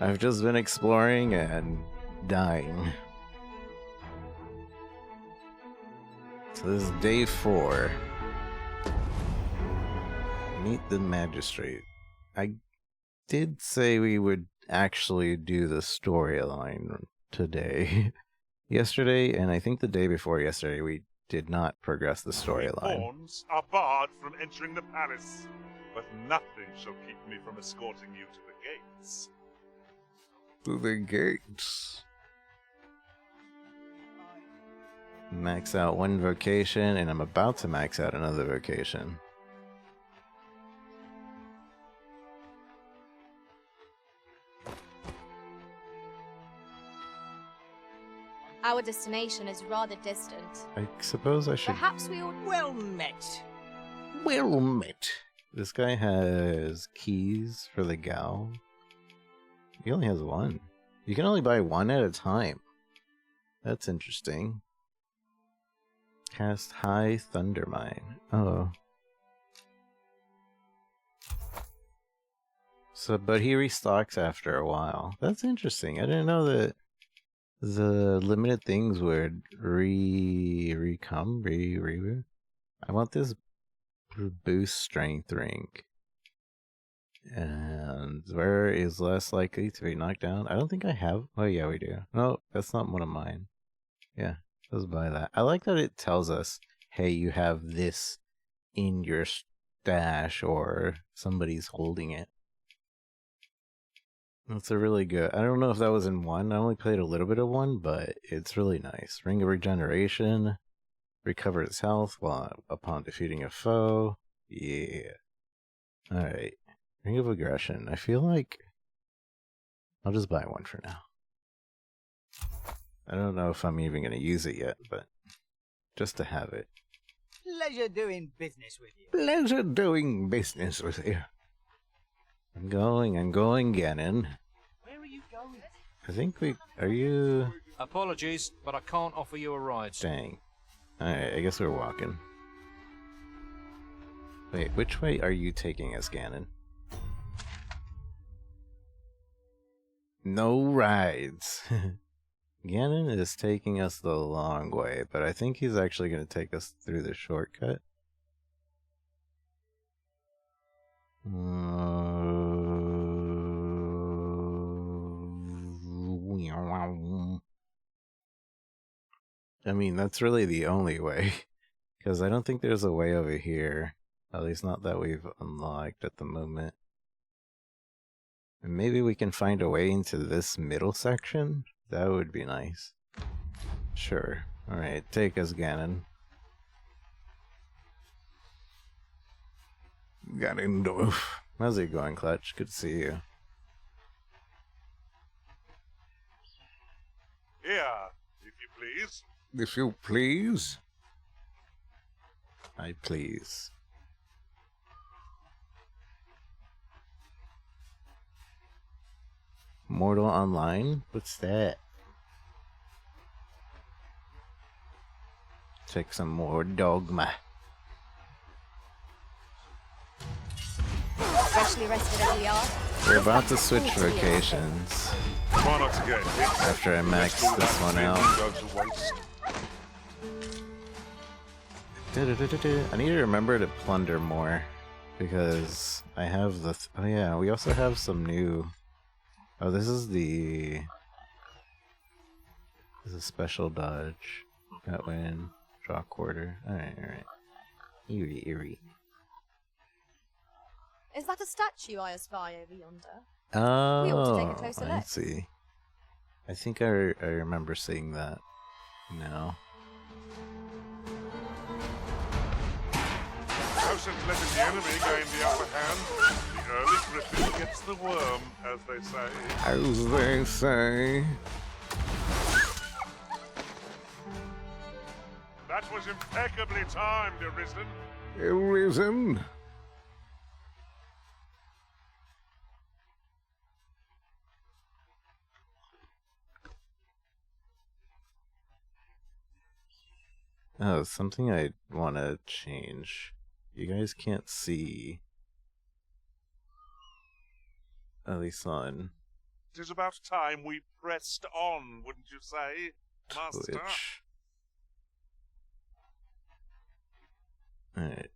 I've just been exploring and dying. So this is day 4. Meet the magistrate. I did say we would actually do the storyline today. Yesterday, and I think the day before yesterday, we did not progress the storyline. Pawns are barred from entering the palace, but nothing shall keep me from escorting you to the gates. To the gates. Max out one vocation, and I'm about to max out another vocation. Our destination is rather distant. I suppose I should... Perhaps we ought... Well met. Well met. This guy has keys for the gal. He only has one. You can only buy one at a time. That's interesting. Cast High Thunder Mine. Oh. So, but he restocks after a while. That's interesting. I didn't know that the limited things would recome. I want this boost strength ring. And where is less likely to be knocked down? I don't think I have. Oh yeah, we do. No, that's not one of mine. Yeah, let's buy that. I like that it tells us, hey, you have this in your stash or somebody's holding it. That's a really good... I don't know if that was in 1. I only played a little bit of 1, but it's really nice. Ring of Regeneration. Recovers health while upon defeating a foe. Yeah. Alright. Ring of Aggression. I feel like I'll just buy 1 for now. I don't know if I'm even going to use it yet, but just to have it. Pleasure doing business with you. Pleasure doing business with you. I'm going, Ganon. Where are you going? I think we... Are you... Apologies, but I can't offer you a ride. Dang. Alright, I guess we're walking. Wait, which way are you taking us, Ganon? No rides. Ganon is taking us the long way, but I think he's actually going to take us through the shortcut. I mean, that's really the only way, because I don't think there's a way over here, at least not that we've unlocked at the moment. And maybe we can find a way into this middle section? That would be nice. Sure. Alright, take us, Ganon. Ganondorf. How's it going, Clutch? Good to see you. Here, if you please. If you please. I please. Mortal Online? What's that? Take some more Dogma. Freshly rested as we are. We're about to switch vocations Try not to get hit. after I max this one out. Go to waste. I need to remember to plunder more, because I have the... oh yeah, we also have some new... Oh, this is the... This is special dodge. That win. Draw quarter. Alright, alright. Eerie. Is that a statue I espy over yonder? Oh, We ought to take a closer I look. see. I think I remember seeing that now. House and letting the enemy gain the upper hand. The early griffin gets the worm, as they say. As they say. That was impeccably timed, Arisen. Arisen. Oh, something I want to change. You guys can't see. At least on 'tis about time we pressed on, wouldn't you say, Master? Twitch. Alright.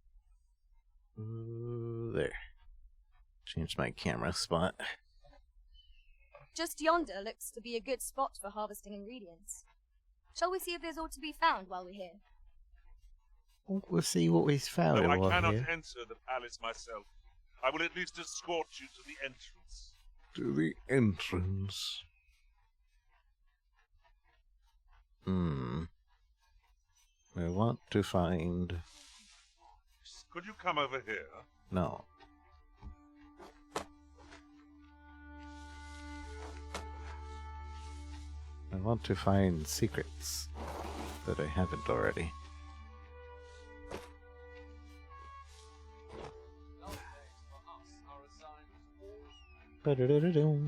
There. Change my camera spot. Just yonder looks to be a good spot for harvesting ingredients. Shall we see if there's aught to be found while we're here? We'll see what we've found. Though I while cannot here. enter the palace myself, I will at least escort you to the entrance. To the entrance. I want to find... Could you come over here? No. I want to find secrets that I haven't already. Ba-da-da-da-dum.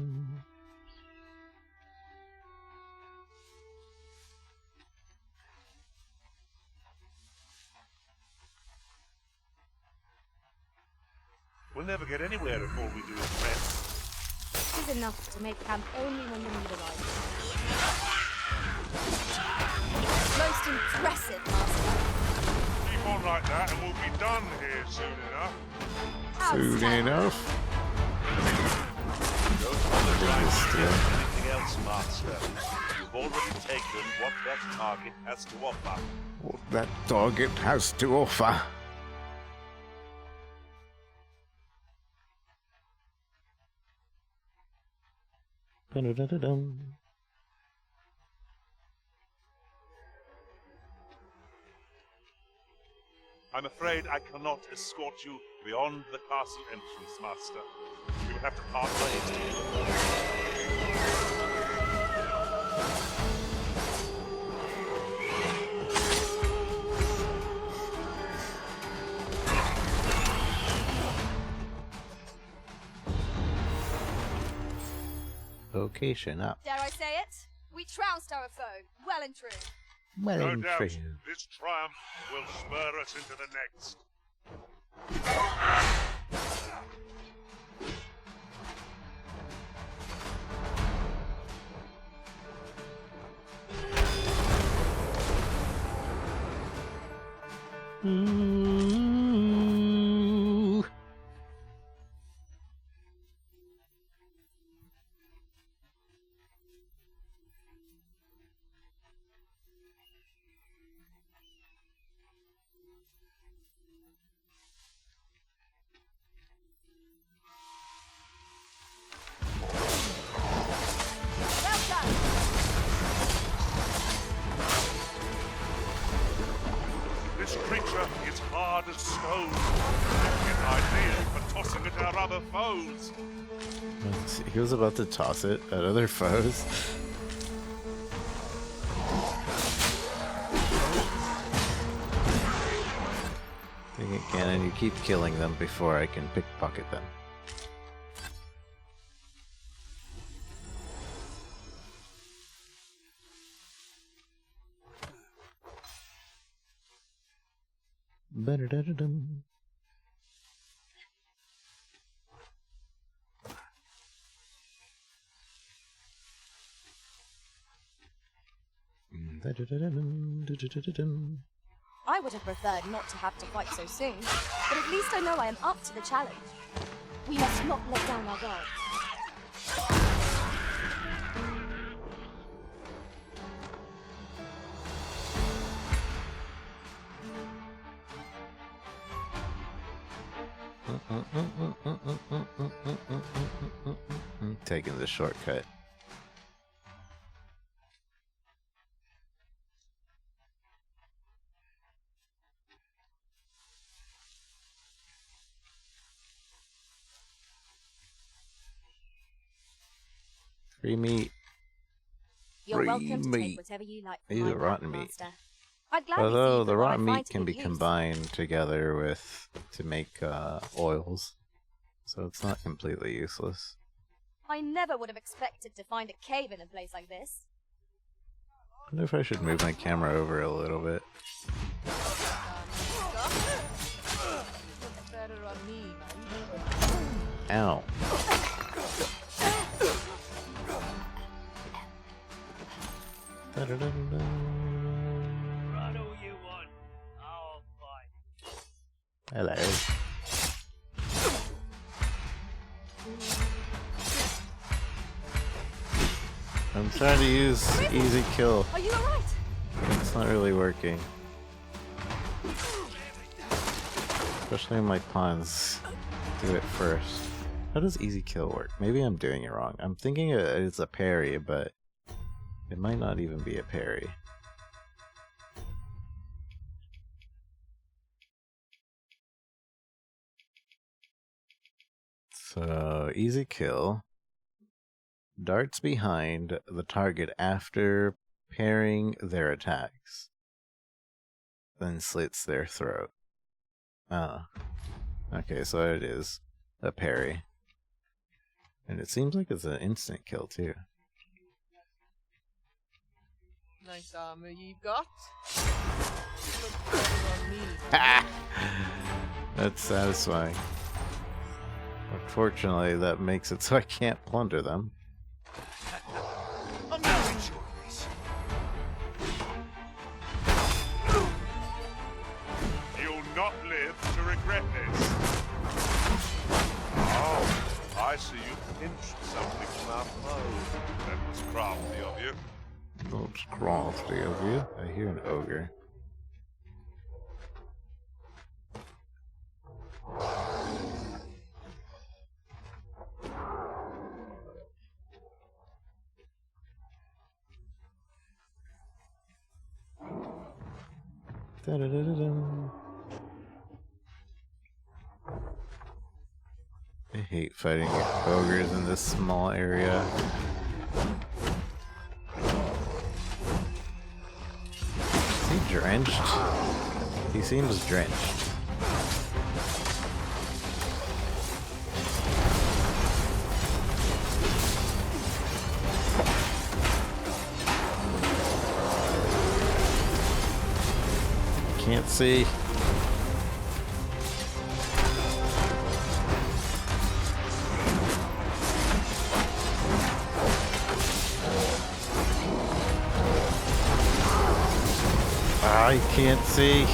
We'll never get anywhere if all we do is rest. It is enough to make camp only when the need arises. Most impressive, Master. Keep on like that and we'll be done here soon enough. Soon Outstanding. enough. Don't bother trying to Still. get anything else, Master. You've already taken what that target has to offer. What that target has to offer. Ba-da-da-da-dum. I'm afraid I cannot escort you beyond the castle entrance, Master. We will have to part ways. Location up. Dare I say it? We trounced our foe, well and true. Well No and doubt true. this triumph will spur us into the next. Ooh. Well done! This creature is hard as stone. An idea for tossing at our other foes. He was about to toss it at other foes. Dang it, Cannon, you keep killing them before I can pickpocket them. Ba-da-da-da-dum. Da-da-da-da-dum, da-da-da-da-dum. I would have preferred not to have to fight so soon, but at least I know I am up to the challenge. We must not let down our guard. Taking the shortcut. Free meat. You're Free welcome to meat. take whatever you like from Ew, my rotten bag, meat. Master. I'd gladly see Although if the what I raw find meat to can good be use. combined together with to make oils, so it's not completely useless. I never would have expected to find a cave in a place like this. I wonder if I should move my camera over a little bit. Ow. Da-da-da-da-da. Run all you want. I'll fight. Hello. I'm trying to use easy kill. Are you alright? It's not really working. Especially when my pawns do it first. How does easy kill work? Maybe I'm doing it wrong. I'm thinking it's a parry, but it might not even be a parry. So, easy kill. Darts behind the target after parrying their attacks. Then slits their throat. Ah. Okay, so it is a parry. And it seems like it's an instant kill too. Nice armor you've got. Look better on me. That's satisfying. Unfortunately, that makes it so I can't plunder them. I'm now enjoying this. You'll not live to regret this. Oh, I see you pinched something from our foe. That was crafty of you. That's crafty of you. I hear an ogre. Da-da-da-da-da. I hate fighting ogres in this small area. Is he drenched? He seems drenched. Can't see. I can't see.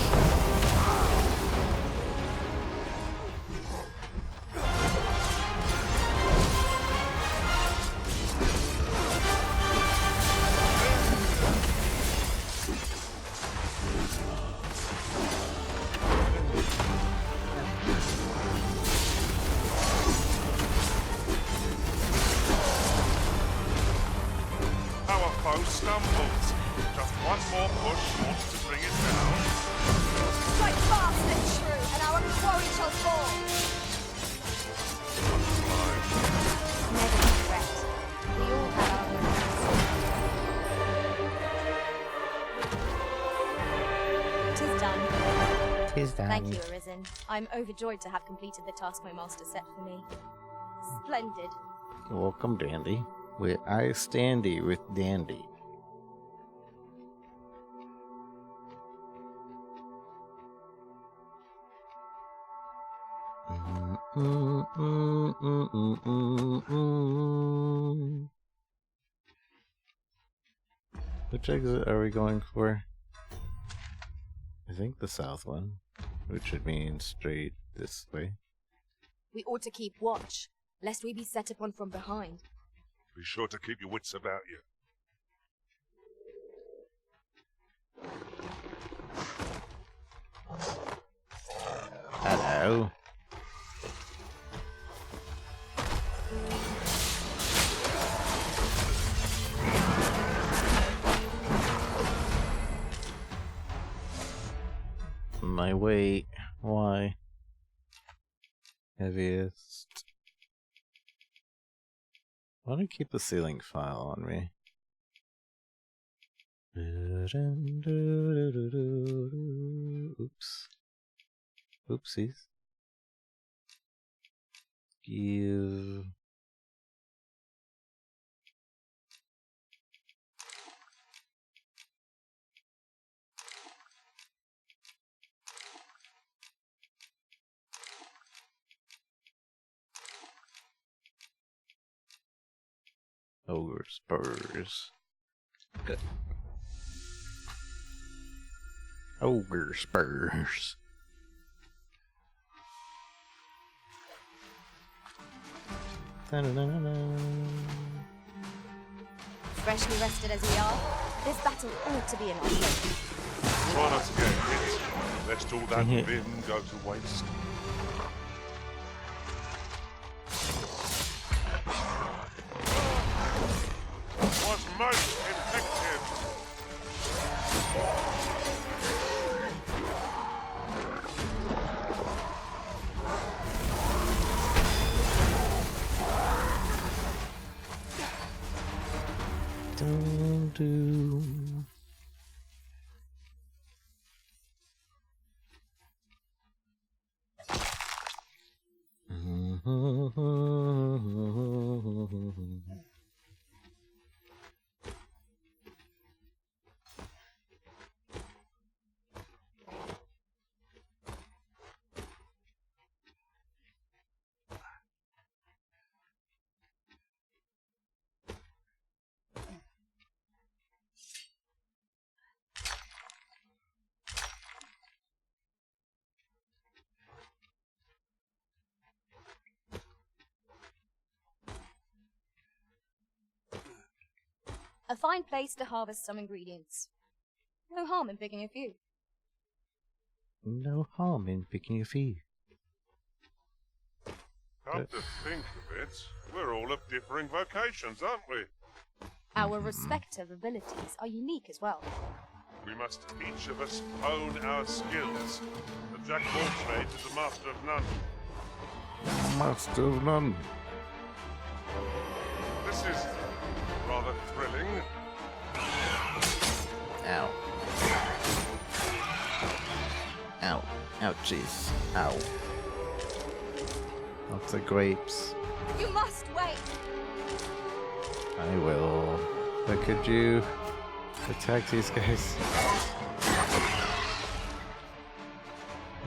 Our foe stumbles. Just one more push wants to bring it down. Strike fast and true, and our quarry shall fall. Never regret. We all have our limits. 'Tis done. Tis done. Thank you, Arisen. I'm overjoyed to have completed the task my master set for me. Splendid. Welcome, Dandy. I standy with Dandy. Which exit are we going for? I think the south one, which would mean straight this way. We ought to keep watch, lest we be set upon from behind. Be sure to keep your wits about you. Hello. My weight. Why? Heaviest. Why don't I keep the ceiling file on me? Oops. Oopsies. Give. Ogre spurs. Good. Ogre spurs. Da-da-da-da-da. Freshly rested as we are, this battle ought to be in our favor. Try not to get hit, lest all that Yeah. vim go to waste. Was most effective. Dun, dun. A fine place to harvest some ingredients. No harm in picking a few. No harm in picking a few. Come to think of it, we're all of differing vocations, aren't we? Our respective abilities are unique as well. We must each of us hone our skills. The jack of all trades is a master of none. Master of none. This is rather thrilling. Ow. Ow. Ouchies. Ow. Lots of grapes. You must wait! I will. But could you attack these guys?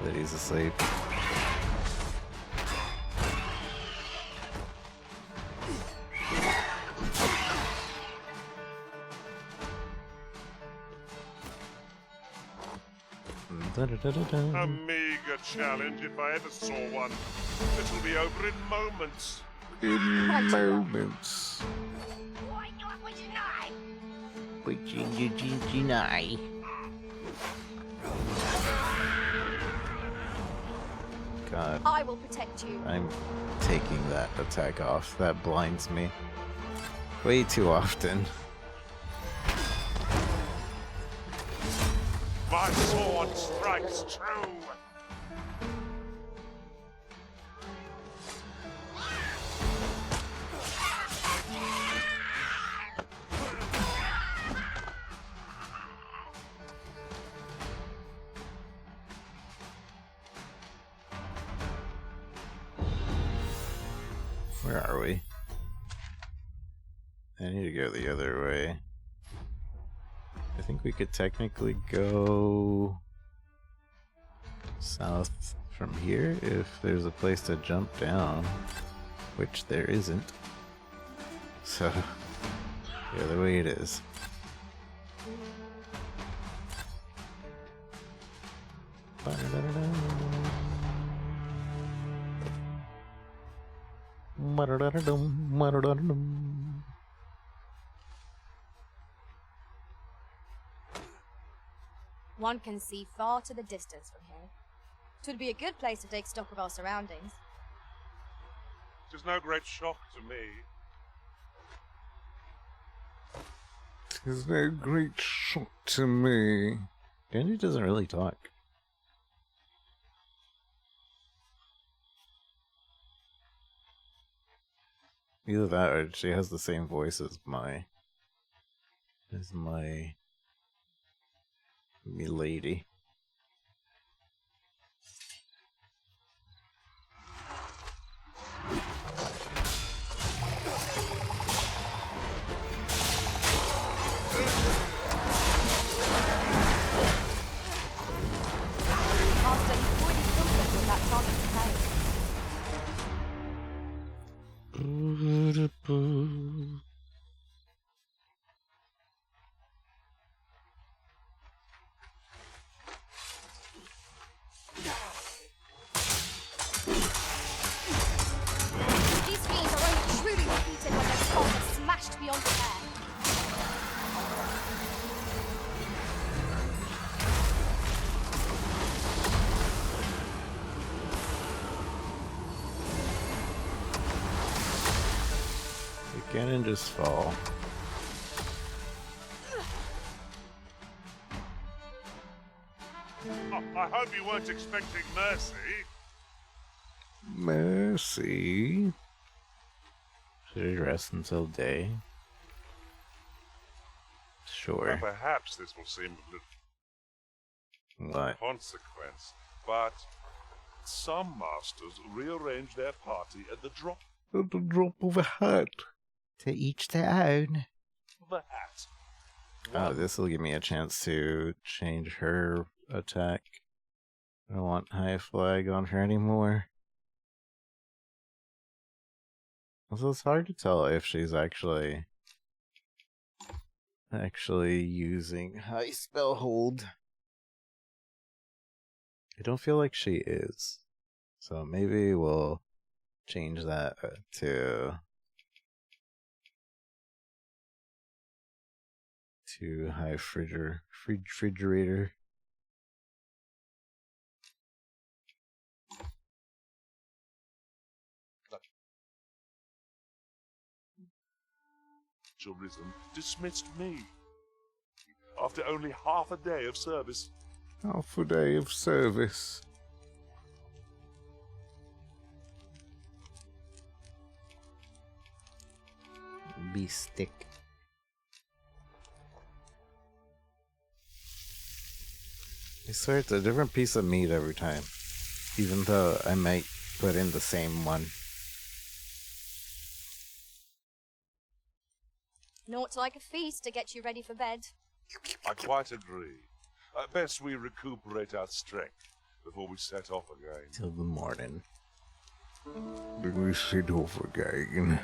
That he's asleep. Da-da-da-da-da. A meager challenge if I ever saw one. It'll be over in moments. In Right. moments. God, I will protect you. I'm taking that attack off. That blinds me way too often. My sword strikes true. Where are we? I need to go the other way. I think we could technically go south from here if there's a place to jump down, which there isn't. So, the other way it is. One can see far to the distance from here. 'Twould be a good place to take stock of our surroundings. It is no great shock to me. It's no great shock to me. Genji doesn't really talk. Either that or she has the same voice as my milady. Master, you've already killed them with that target to carry. reached beyond repair. The cannon just fall. I hope you weren't expecting mercy. Mercy. Should we rest until day? Now, Sure. perhaps this will seem a little What? consequence, but some masters rearrange their party at the drop At the drop of a hat. To each their own. of a hat. Oh, this will give me a chance to change her attack. I don't want high flag on her anymore. Also, it's hard to tell if she's actually using high spell hold. I don't feel like she is. So maybe we'll change that to high refrigerator. Arisen dismissed me after only half a day of service. Half a day of service. Be stick. I swear it's a different piece of meat every time. Even though I might put in the same one. Naught like a feast to get you ready for bed. I quite agree. Best we recuperate our strength before we set off again. Till the morning. Then we set off again.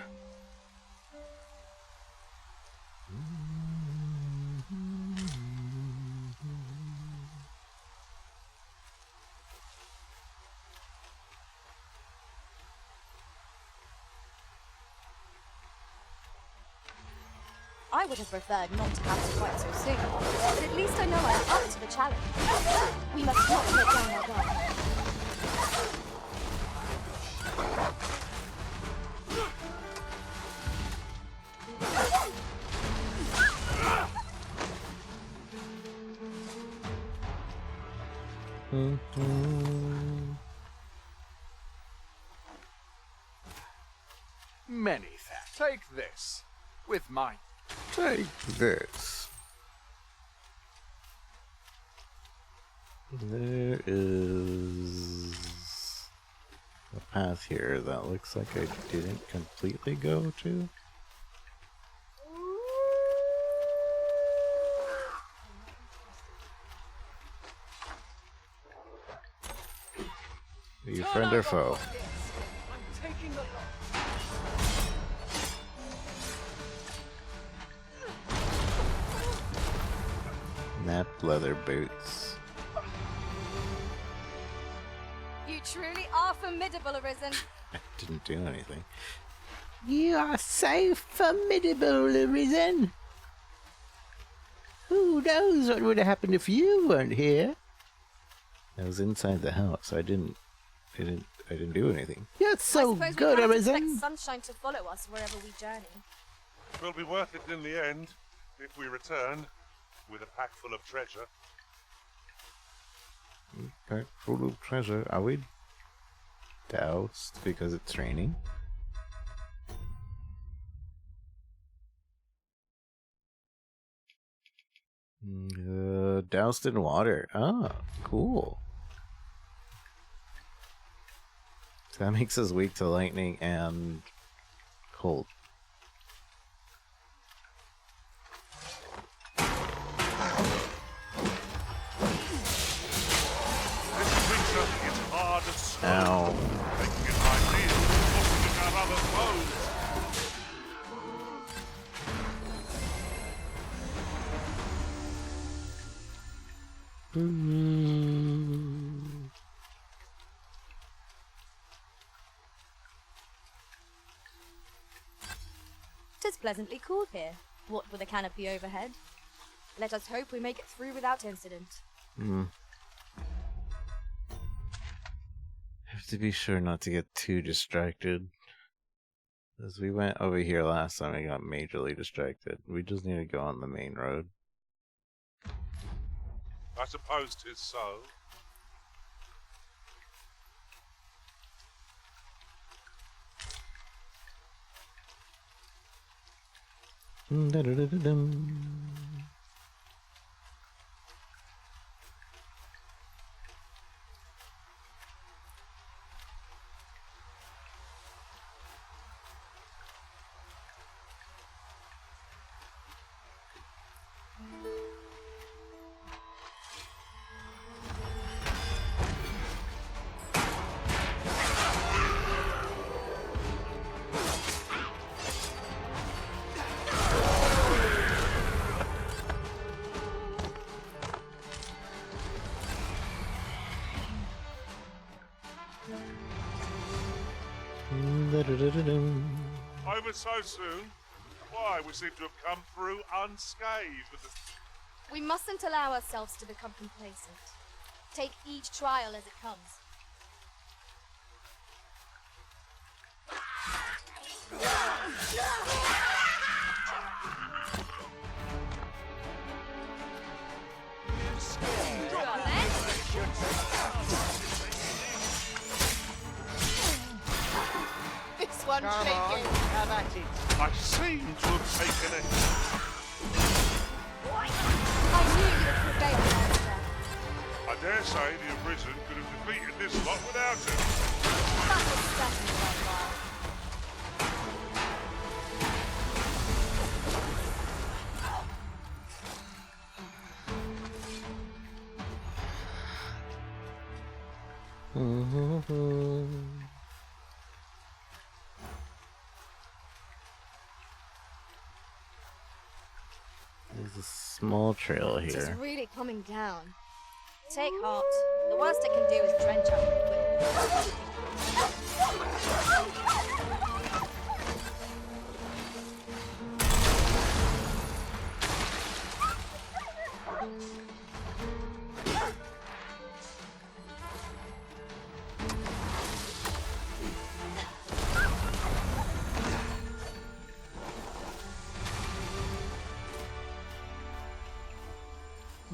I would have preferred not to have to quite so soon, but at least I know I'm up to the challenge. We must not let down our guard. Many thanks. Take this. With mine. Take this. There is a path here that looks like I didn't completely go to. Are you friend or foe? I'm taking the lot. Napped leather boots. You truly are formidable, Arisen. I didn't do anything. You are so formidable, Arisen. Who knows what would have happened if you weren't here? I was inside the house. I didn't do anything. You're so I suppose good, we can't expect Arisen. sunshine to follow us wherever we journey. It will be worth it in the end if we return with a pack full of treasure. Okay, full of treasure. Are we doused because it's raining? Doused in water. Ah, cool. So that makes us weak to lightning and cold. This creature is hard as stone, Ow. making it ideal for pushing our other foes. Tis pleasantly cool here, what with a canopy overhead. Let us hope we make it through without incident. Have to be sure not to get too distracted. As we went over here last time, we got majorly distracted. We just need to go on the main road. I suppose 'tis so. Over so soon? Why, we seem to have come through unscathed. We mustn't allow ourselves to become complacent. Take each trial as it comes. This one's shaking. Have at it. I seem to have taken it. I knew you would prevail, Master. I dare say the Arisen could have defeated this lot without it. That was certainly worthwhile. There's a small trail It's here. really coming down. Take heart. The worst it can do is drench our equipment.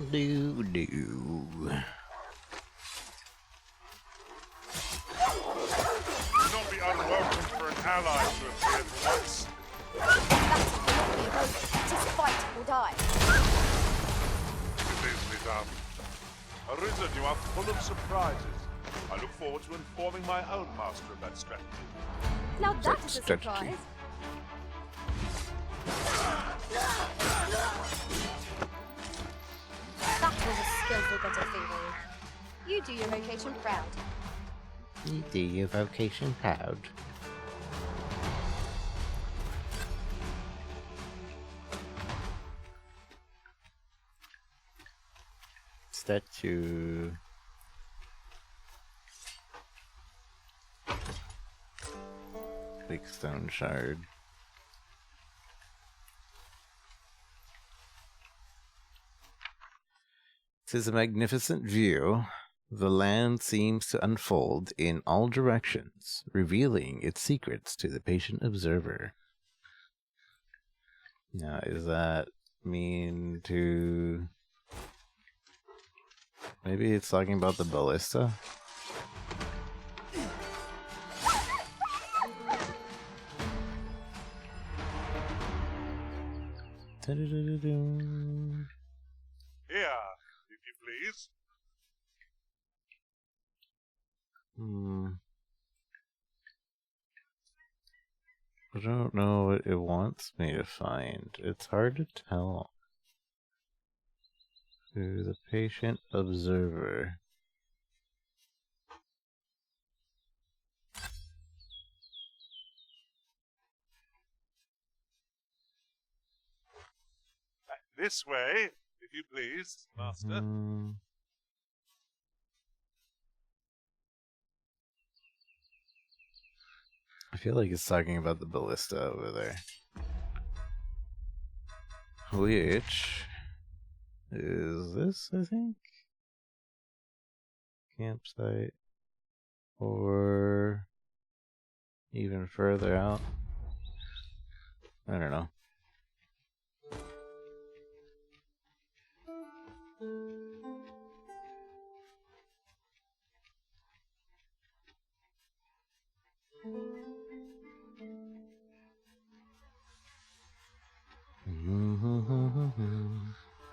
Do. Would not be unwelcome for an ally to appear for once. That's not the hope. It is fight or die. It is easily done. Arisen, you are full of surprises. I look forward to informing my own master of that strategy. Now that is a Strategy. surprise. That was a skillful bit of thievery. You do your vocation proud. You do your vocation proud. Statue. Big stone shard. Tis a magnificent view. The land seems to unfold in all directions, revealing its secrets to the patient observer. Now, does that mean to... Maybe it's talking about the ballista? Ta-da-da-da-dum. Here, if you please. I don't know what it wants me to find. It's hard to tell. To the patient observer. This way, if you please, master. I feel like it's talking about the ballista over there. which is this, I think? Campsite. Or even further out. I don't know.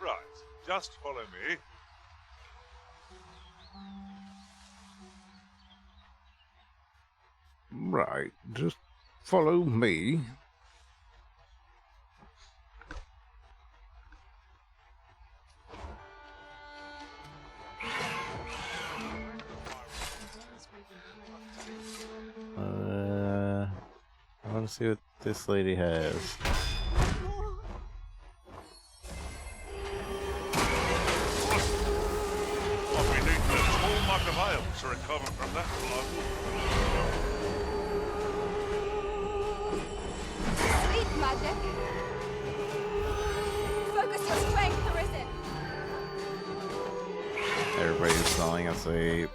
Right, just follow me. Right, just follow me. I want to see what this lady has. I'll be needing a tall mug of ale to recover from that blow. Sleep magic. Focus your strength, Arisen. Everybody's falling asleep.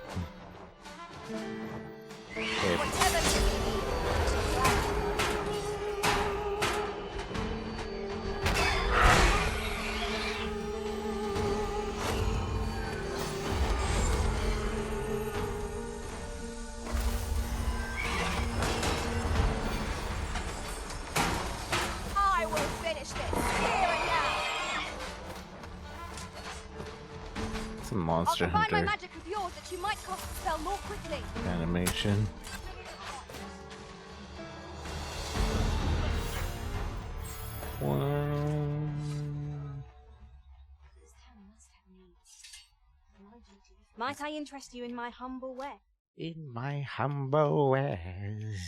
Okay. Whatever you need. I will finish this here and now. It's a I'll Monster combine my Hunter magic with yours that you might cast the spell more quickly. animation. Might I interest you in my humble way? In my humble ways.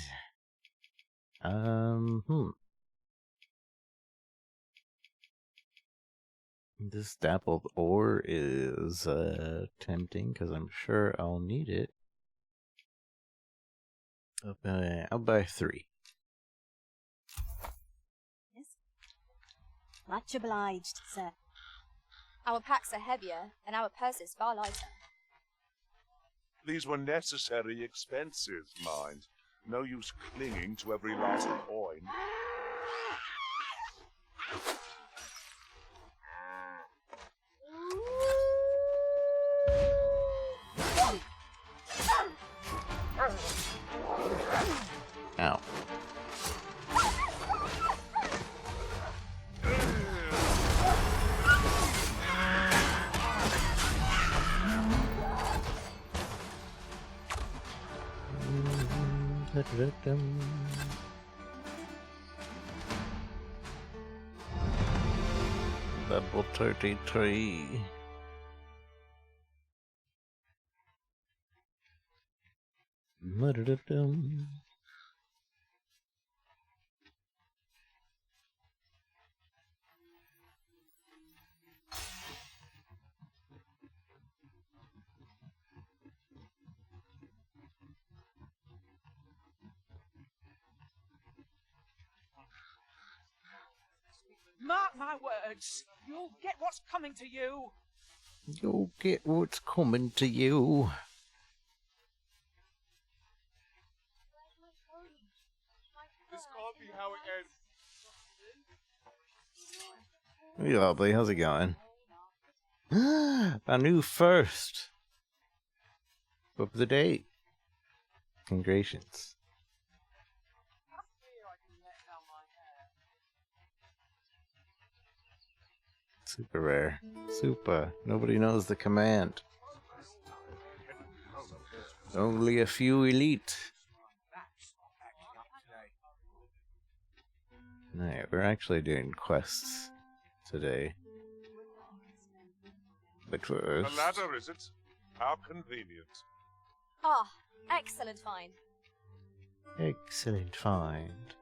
This dappled ore is tempting because I'm sure I'll need it. I'll buy 3. Yes. Much obliged, sir. Our packs are heavier, and our purses far lighter. These were necessary expenses, mind. No use clinging to every last coin. Ow. Level 33. Mudadadum. Mark my words, you'll get what's coming to you. You'll get what's coming to you. This can't be how it ends. Hey, lovely, how's it going? A new first of the day. Congratulations. Super rare. Super. Nobody knows the command. Only a few elite. Alright, we're actually doing quests today. But A first... ladder, is it? How convenient. Ah, excellent find. Excellent find.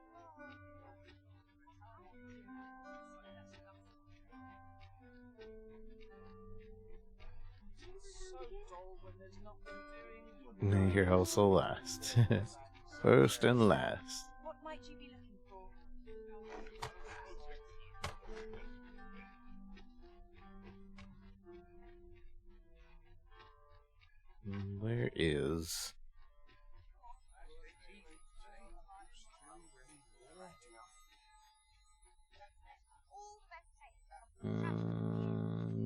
May your also last. First and last. What might you be looking for? Where is...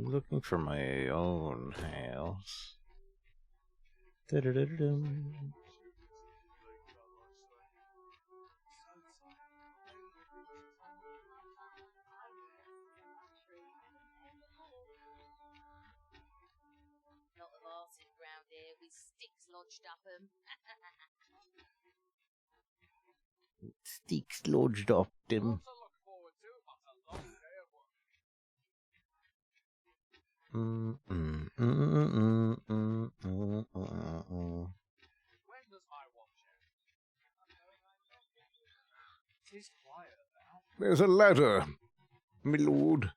looking for my own house. Da-da-da-da-dum. Lot of arses round here with sticks lodged up 'em. Sticks lodged up them. There's a ladder, my lord.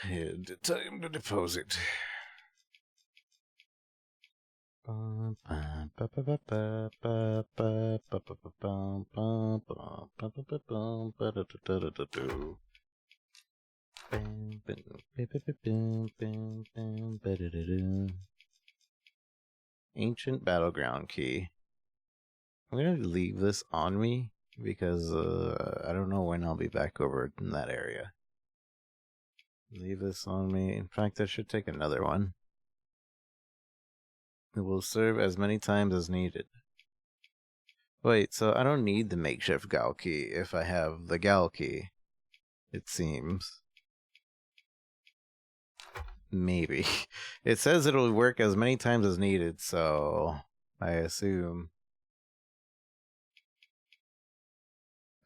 And time to deposit. Ancient battleground key. I'm gonna leave this on me because I don't know when I'll be back over in that area. Leave this on me. In fact, I should take another one. It will serve as many times as needed. Wait, so I don't need the makeshift gal key if I have the gal key, it seems. Maybe. It says it'll work as many times as needed, so I assume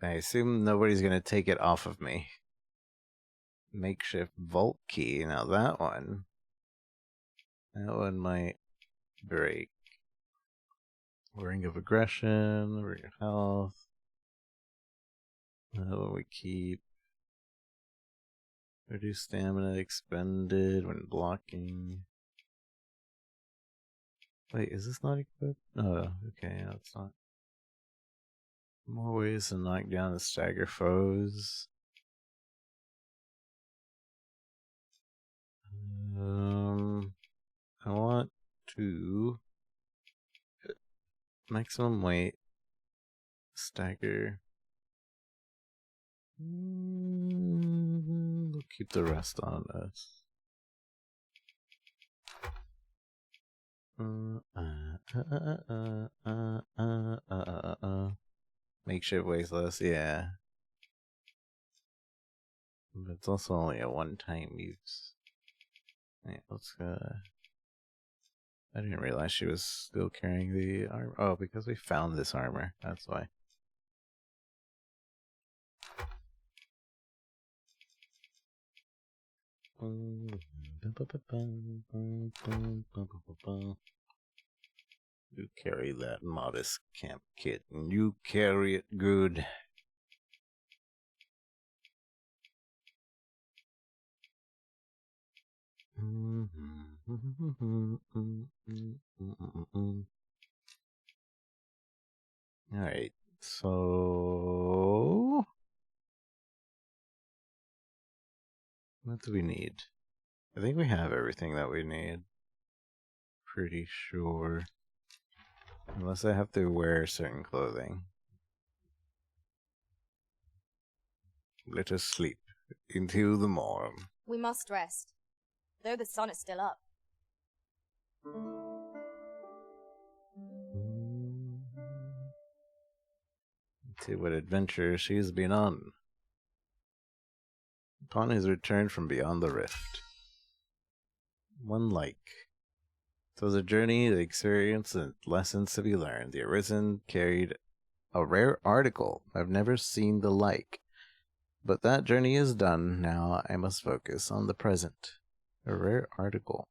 nobody's gonna take it off of me. Makeshift vault key. Now that one might break. Ring of aggression, ring of health. That one we keep. Reduce stamina expended when blocking. Wait, is this not equipped? Oh, okay, no, it's not. More ways to knock down and stagger foes. I want to maximum weight stagger. We'll keep the rest on us. Makeshift weighs less, yeah. But it's also only a one-time use. Yeah, let's I didn't realize she was still carrying the armor. Oh, because we found this armor. That's why. You carry that modest camp kit, and you carry it good. Alright, so what do we need? I think we have everything that we need. Pretty sure. Unless I have to wear certain clothing. Let us sleep until the morn. We must rest, though the sun is still up. Let's see what adventure she's been on. Upon his return from beyond the rift. One like. It was a journey, the experience, and lessons to be learned. The Arisen carried a rare article. I've never seen the like. But that journey is done. Now I must focus on the present. A rare article.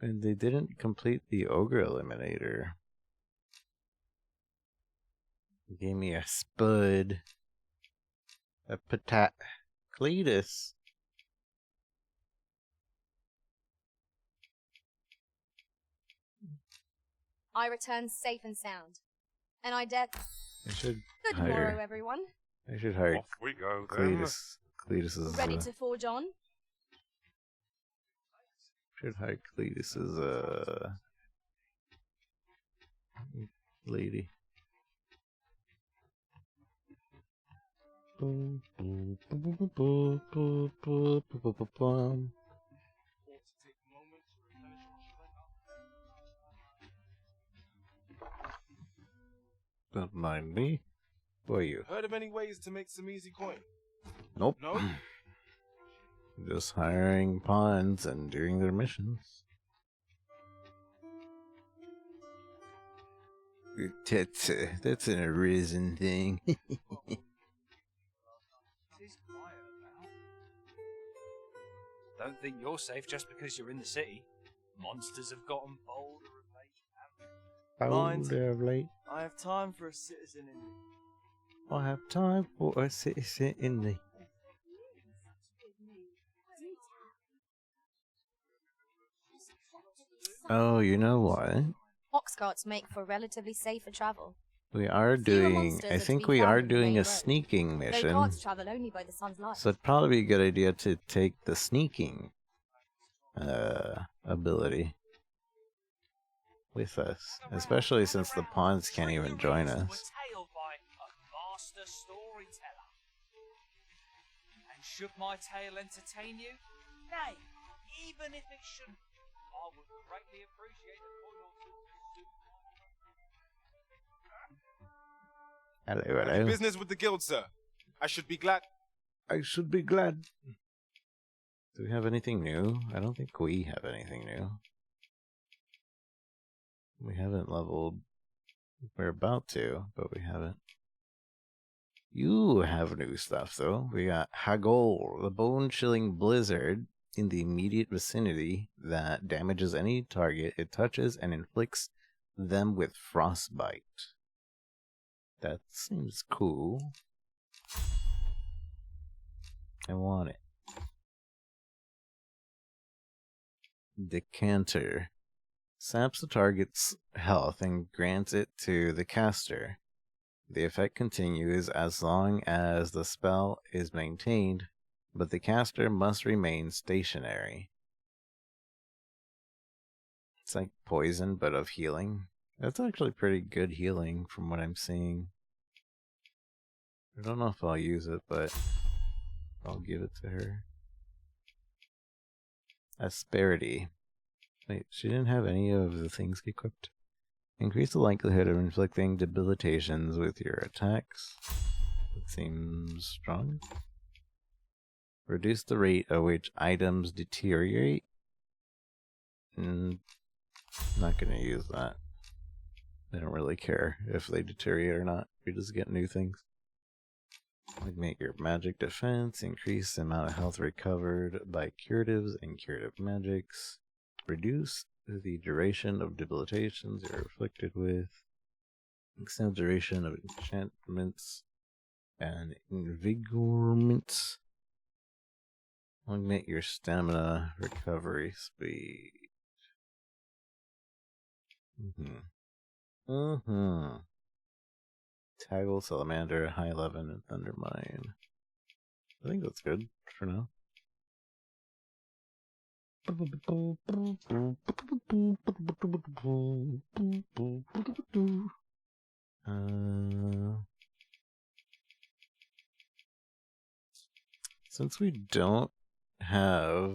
And they didn't complete the Ogre Eliminator. They gave me a Spud. A Patat. Cletus. I return safe and sound. And I dare... I should Good hire. morrow, everyone. I should hire Off we go then. Cletus. Cletus is Ready to forge on? should hire Cletus as a lady. Don't mind me. Who are you? Heard of any ways to make some easy coin? Nope. No? Just hiring pawns and doing their missions. That's an arisen thing. It is quiet now. Don't think you're safe just because you're in the city. Monsters have gotten bolder of late. Mind. Older of late. I have time for a citizen in me. I have time for a citizen in the. Oh, you know what? Ox carts make for relatively safer travel. We are Fewer doing. monsters I are to think be we found are on the doing main a road. sneaking Though mission. carts travel only by the sun's light. So it'd probably be a good idea to take the sneaking ability with us, especially since the pawns can't even join us. Tale by a master storyteller. And should my tale entertain you? Nay, even if it shouldn't, I would greatly appreciate a coin or two to suit Hello, hello. Business with the guild, sir. I should be glad. I should be glad. Do we have anything new? I don't think we have anything new. We haven't leveled. We're about to, but we haven't. You have new stuff, though. We got Hagol, the bone-chilling blizzard in the immediate vicinity that damages any target it touches and inflicts them with frostbite. That seems cool. I want it. Decanter. Saps the target's health and grants it to the caster. The effect continues as long as the spell is maintained, but the caster must remain stationary. It's like poison, but of healing. That's actually pretty good healing from what I'm seeing. I don't know if I'll use it, but I'll give it to her. Asperity. Wait, she didn't have any of the things equipped. Increase the likelihood of inflicting debilitations with your attacks. That seems strong. Reduce the rate at which items deteriorate. Not gonna use that. I don't really care if they deteriorate or not. We just get new things. Make your magic defense. Increase the amount of health recovered by curatives and curative magics. Reduce the duration of debilitations you're afflicted with. Extend duration of enchantments and invigorments. Augment your stamina recovery speed. Taggle, Salamander, High 11, and Thundermine. I think that's good for now. Since we don't have,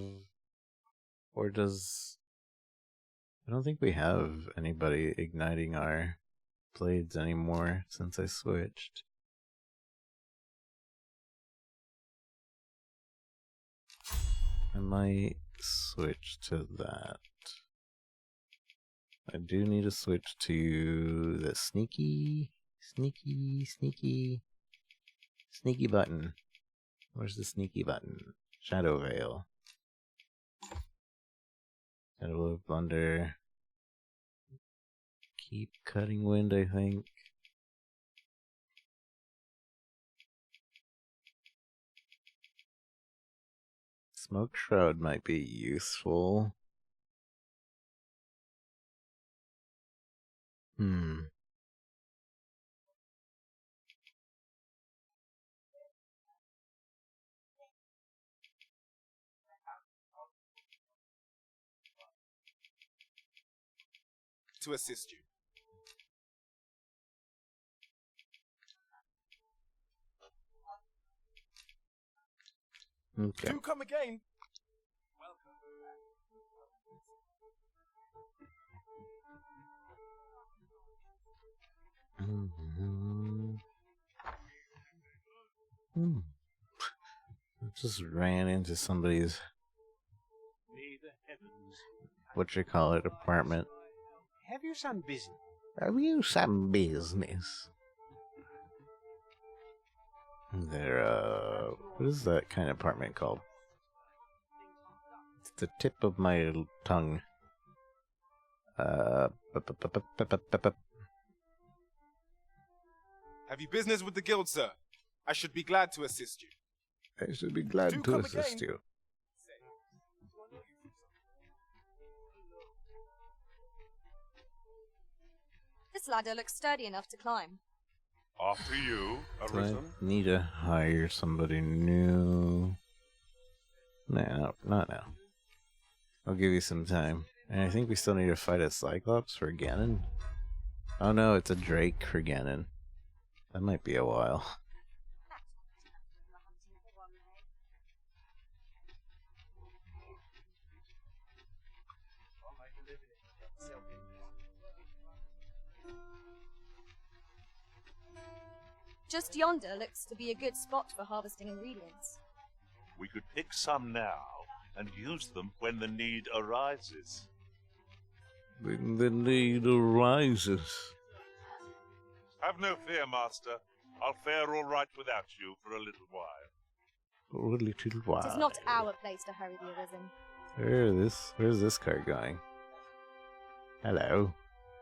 or does, I don't think we have anybody igniting our blades anymore since I switched. I might switch to that. I do need to switch to the sneaky button. Where's the sneaky button? Shadow Veil. Shadow of Thunder. Keep cutting wind, I think. Smoke Shroud might be useful. Hmm. To assist you. Okay. Do come again. Hmm. Just ran into somebody's apartment. Have you some business? Have you some business? They're what is that kind of apartment called? It's the tip of my tongue. Have you business with the guild, sir? I should be glad to assist you. I should be glad Do to come assist again. you. This ladder looks sturdy enough to climb. After you, Do I Arisen. need to hire somebody new? No, not now. I'll give you some time. And I think we still need to fight a Cyclops for Ganon. Oh no, it's a Drake for Ganon. That might be a while. Just yonder looks to be a good spot for harvesting ingredients. We could pick some now and use them when the need arises. When the need arises. Have no fear, Master. I'll fare all right without you for a little while. For a little while. It is not our place to hurry the Arisen. Where's this car going? Hello.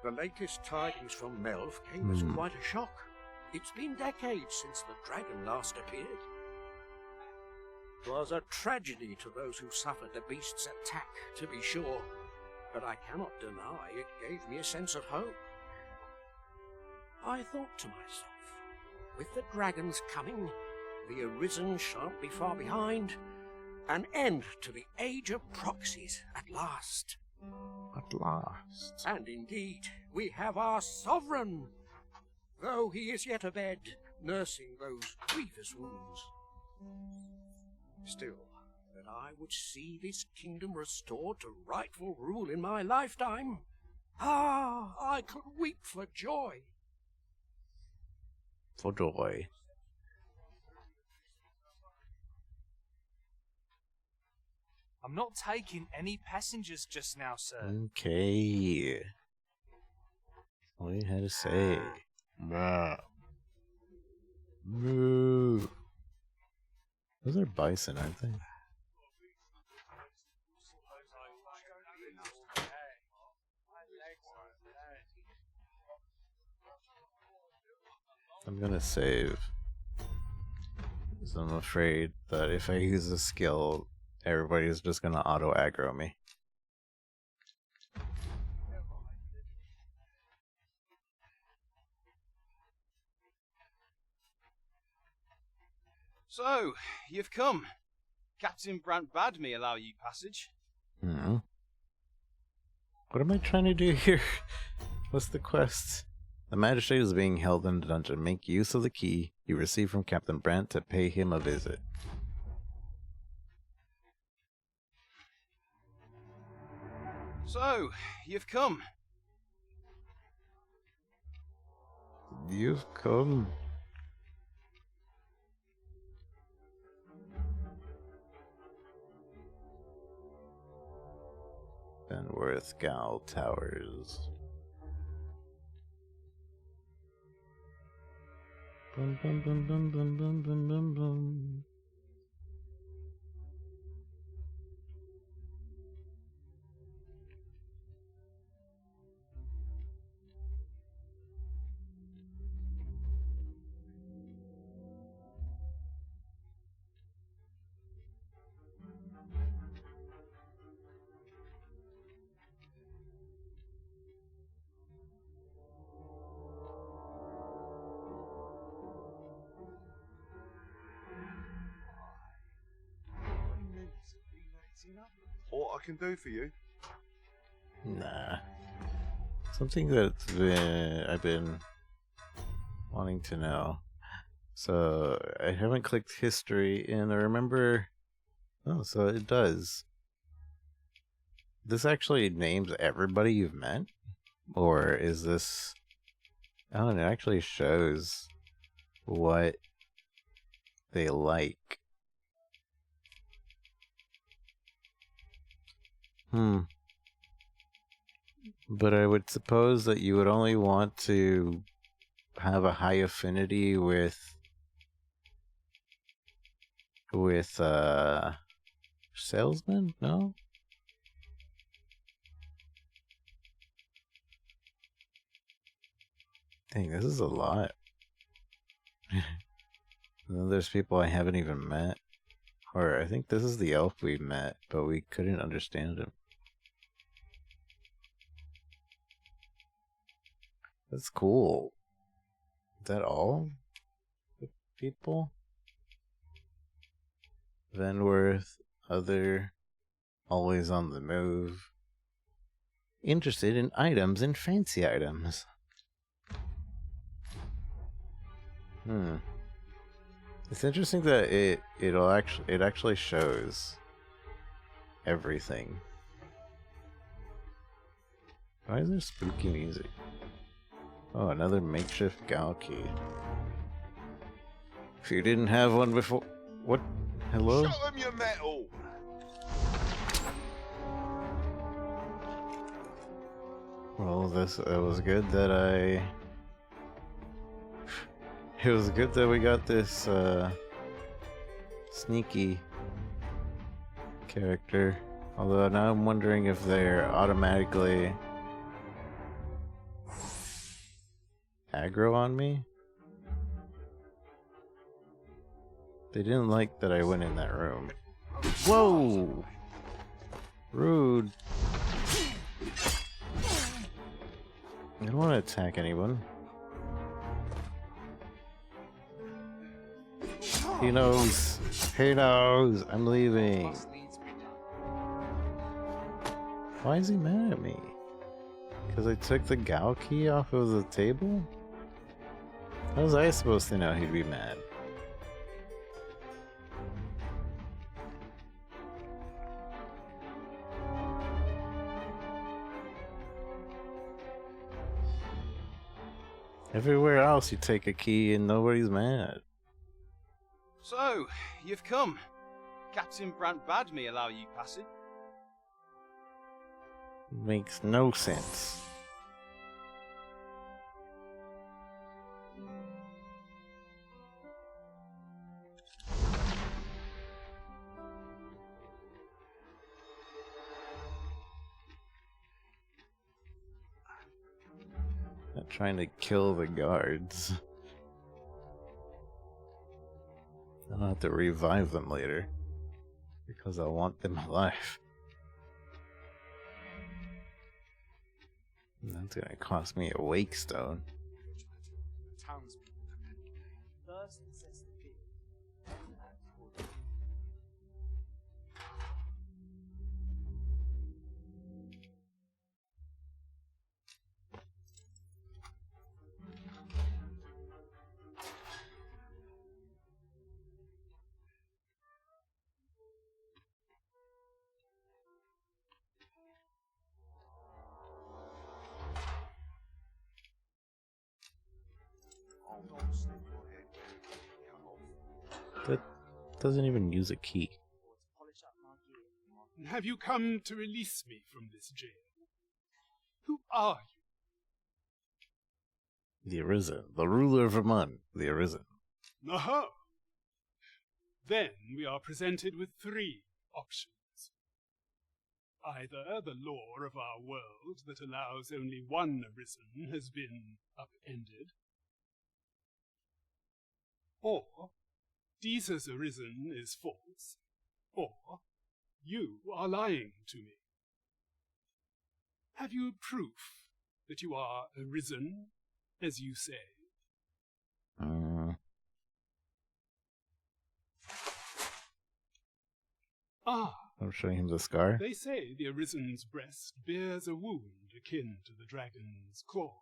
The latest tidings from Melv came as quite a shock. It's been decades since the dragon last appeared. 'Twas a tragedy to those who suffered the beast's attack, to be sure, but I cannot deny it gave me a sense of hope. I thought to myself, with the dragons coming, the Arisen shan't be far behind. An end to the age of proxies at last. At last. And indeed, we have our sovereign, though he is yet abed, nursing those grievous wounds. Still, that I would see this kingdom restored to rightful rule in my lifetime. Ah, I could weep for joy. For joy. I'm not taking any passengers just now, sir. Okay. What do you have to say? Moo. Those are bison, aren't they? I'm gonna save. Because I'm afraid that if I use a skill, everybody's just gonna auto aggro me. So, you've come. Captain Brant bade me allow you passage. Hmm. What am I trying to do here? What's the quest? The magistrate is being held in the dungeon. Make use of the key you received from Captain Brant to pay him a visit. So, you've come. You've come. Benworth Gal Towers. Bum, bum, bum, bum, bum, bum, bum, bum, bum. what I can do for you? Nah. Something I've been wanting to know. So I haven't clicked history, and I remember. Oh, so it does. This actually names everybody you've met, or is this? Oh, and it actually shows what they like. But I would suppose that you would only want to have a high affinity with salesmen, no? Dang, this is a lot. And then there's people I haven't even met. Or I think this is the elf we met, but we couldn't understand him. That's cool. Is that all the people? Venworth, other, always on the move. Interested in items and fancy items. It's interesting that it actually shows everything. Why is there spooky music? Oh, another makeshift gal key. If you didn't have one before, what? Hello? Show 'em your metal! Well, it was good that it was good that we got this sneaky character. Although now I'm wondering if they're automatically aggro on me. They didn't like that I went in that room. Whoa! Rude. I don't want to attack anyone. He knows. He knows. I'm leaving. Why is he mad at me? Because I took the gal key off of the table? How was I supposed to know he'd be mad? Everywhere else you take a key and nobody's mad. So, you've come. Captain Brant bade me allow you passage. Makes no sense. Not trying to kill the guards. I'll have to revive them later. Because I want them alive. That's gonna cost me a wake stone. First it says the key, then act. That doesn't even use a key. Have you come to release me from this jail? Who are you? The Arisen. The ruler of Vermont. The Arisen. Aha! Then we are presented with three options. Either the law of our world that allows only one Arisen has been upended, or Deeza's Arisen is false, or you are lying to me. Have you proof that you are Arisen, as you say? Ah, I'm showing him the scar. They say the Arisen's breast bears a wound akin to the dragon's claw.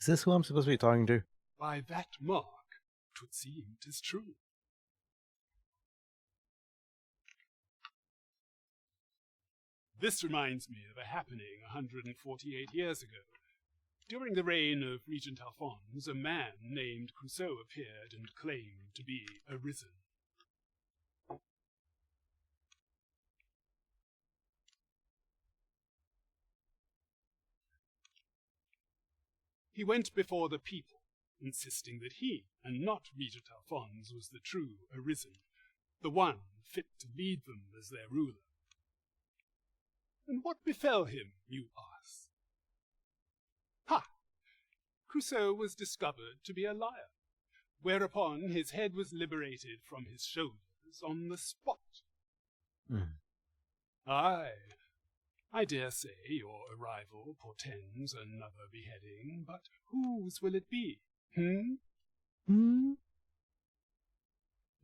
Is this who I'm supposed to be talking to? By that mark, 'twould seem 'tis true. This reminds me of a happening 148 years ago. During the reign of Regent Alphonse, a man named Crusoe appeared and claimed to be Arisen. He went before the people, insisting that he, and not Regent Alphonse, was the true Arisen, the one fit to lead them as their ruler. And what befell him, you ask? Ha! Crusoe was discovered to be a liar, whereupon his head was liberated from his shoulders on the spot. Aye, I dare say your arrival portends another beheading, but whose will it be?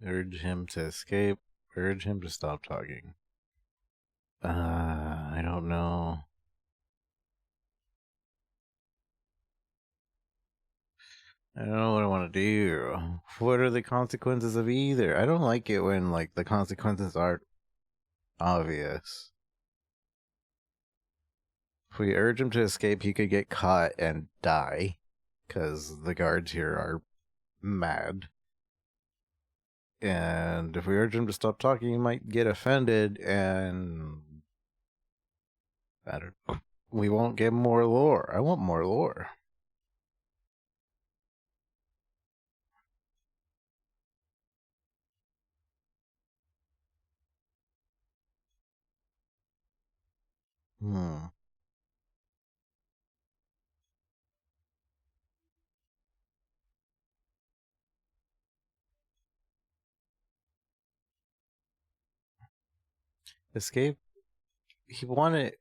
Urge him to escape. Urge him to stop talking. I don't know. I don't know what I want to do. What are the consequences of either? I don't like it when, like, the consequences aren't obvious. If we urge him to escape, he could get caught and die, because the guards here are mad. And if we urge him to stop talking, he might get offended, and we won't get more lore. I want more lore. Escape? He wanted...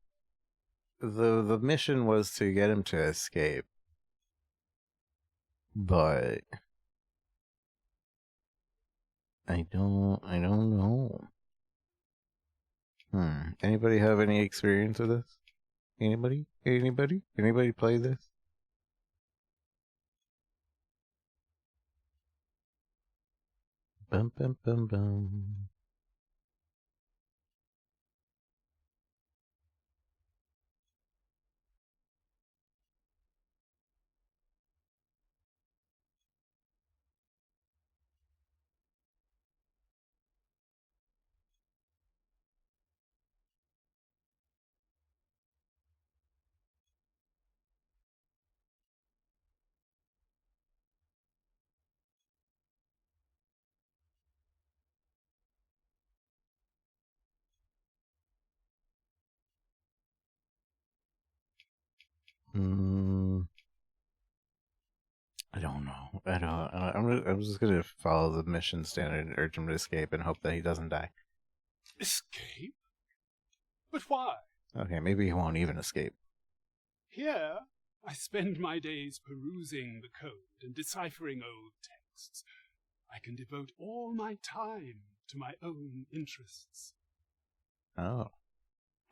The mission was to get him to escape. But... I don't know. Anybody have any experience with this? Anybody? Anybody play this? Bum bum bum bum. I don't know. I'm just gonna follow the mission standard and urge him to escape and hope that he doesn't die. Escape? But why? Okay, maybe he won't even escape. Here, I spend my days perusing the code and deciphering old texts. I can devote all my time to my own interests. Oh.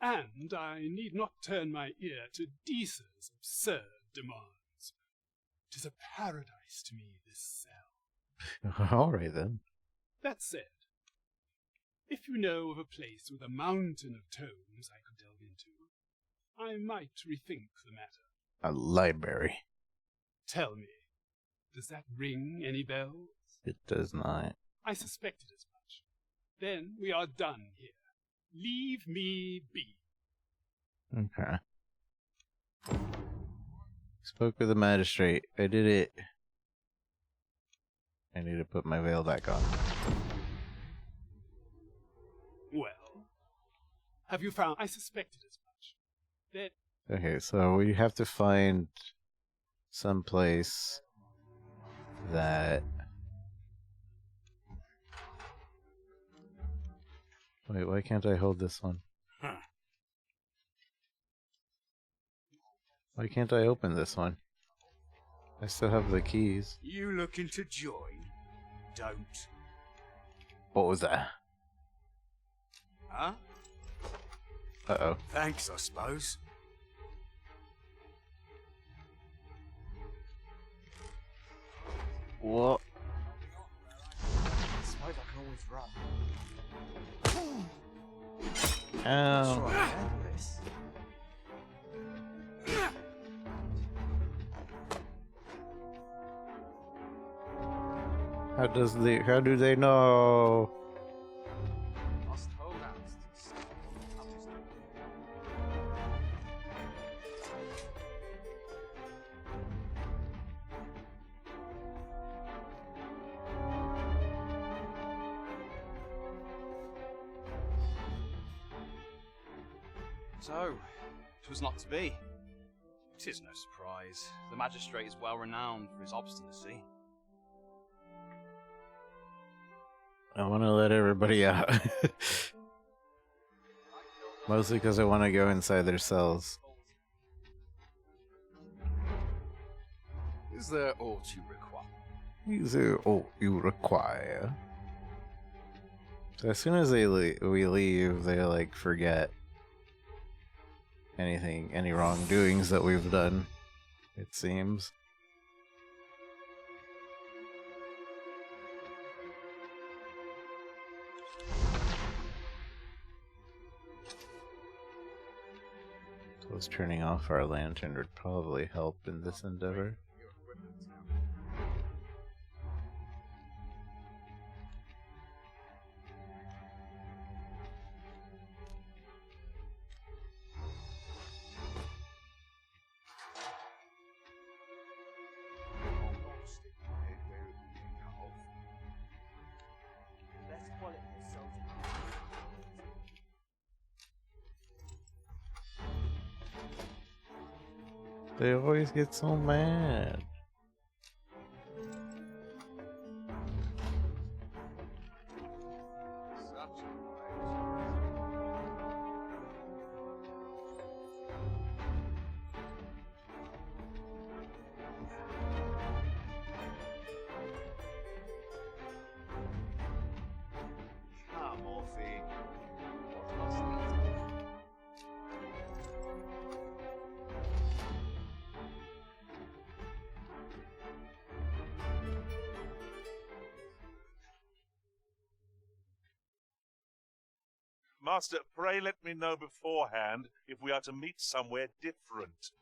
And I need not turn my ear to Deesa's absurd demands. 'Tis a paradise to me, this cell. Alright then. That said, if you know of a place with a mountain of tomes I could delve into, I might rethink the matter. A library. Tell me, does that ring any bells? It does not. I suspected as much. Then we are done here. Leave me be. Okay. Spoke with the magistrate. I did it. I need to put my veil back on. Well, have you found? I suspected as much. That. Okay, so we have to find some place that... Wait, why can't I hold this one? Why can't I open this one? I still have the keys. You looking to join? Don't. What was that? Huh? Uh-oh. Thanks, I suppose. What? I suppose I can always run. Ow. Try and handle this. How do they know? Must hold out. So, 'twas not to be. 'Tis no surprise. The magistrate is well renowned for his obstinacy. I want to let everybody out. Mostly because I want to go inside their cells. Is there aught you require? Is there all you require? So as soon as we leave, they like forget any wrongdoings that we've done, it seems. Suppose turning off our lantern would probably help in this endeavor. They always get so mad. Master, pray let me know beforehand if we are to meet somewhere different.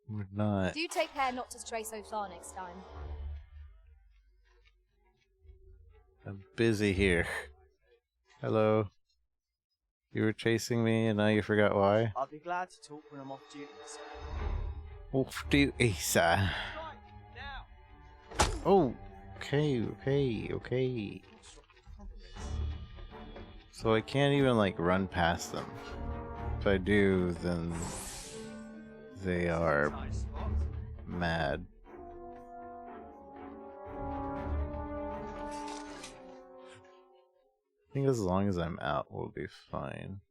We're not. Do take care not to stray so far next time. I'm busy here. Hello. You were chasing me and now you forgot why? I'll be glad to talk when I'm off duty, sir. Off duty, sir. Oh, okay. So I can't even like run past them. If I do, then they are mad. I think as long as I'm out, we'll be fine.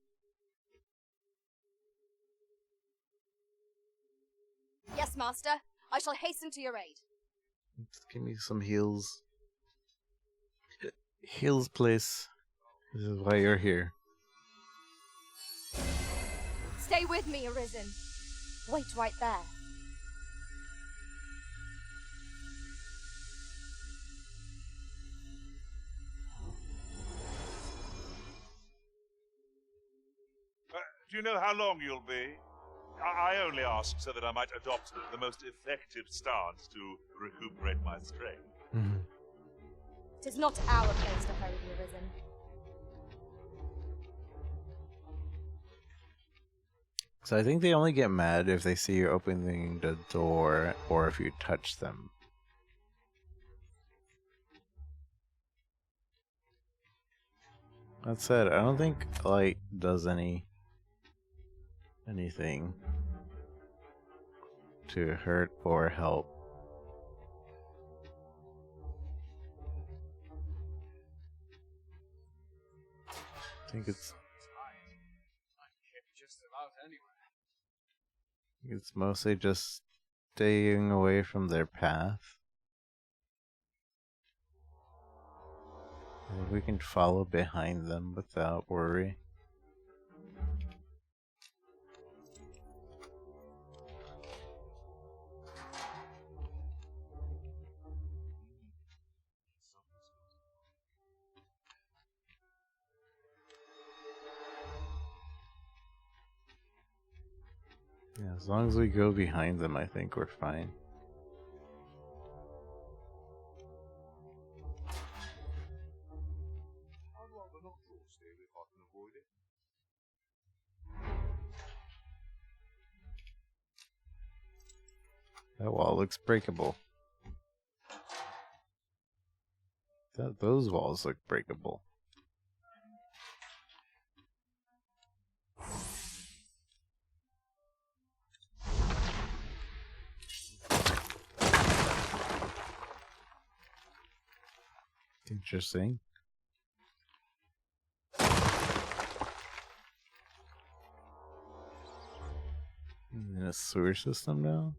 Yes, Master. I shall hasten to your aid. Just give me some heals. Heals, please. This is why you're here. Stay with me, Arisen. Wait right there. Do you know how long you'll be? I only ask so that I might adopt the most effective stance to recuperate my strength. It is not our place to hurry the Arisen. So I think they only get mad if they see you opening the door or if you touch them. That said, I don't think light does anything to hurt or help. I think it's just about anywhere. mostly just staying away from their path. We can follow behind them without worry. Yeah, as long as we go behind them, I think we're fine. That wall looks breakable. Those walls look breakable. Interesting. In a sewer system now?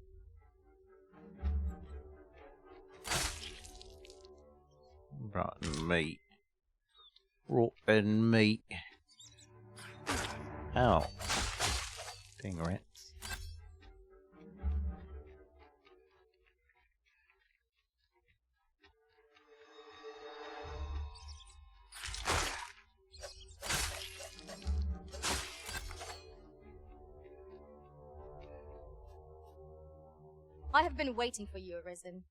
Rotten meat. Rotten meat. Ow. Dang rats. I have been waiting for you, Arisen.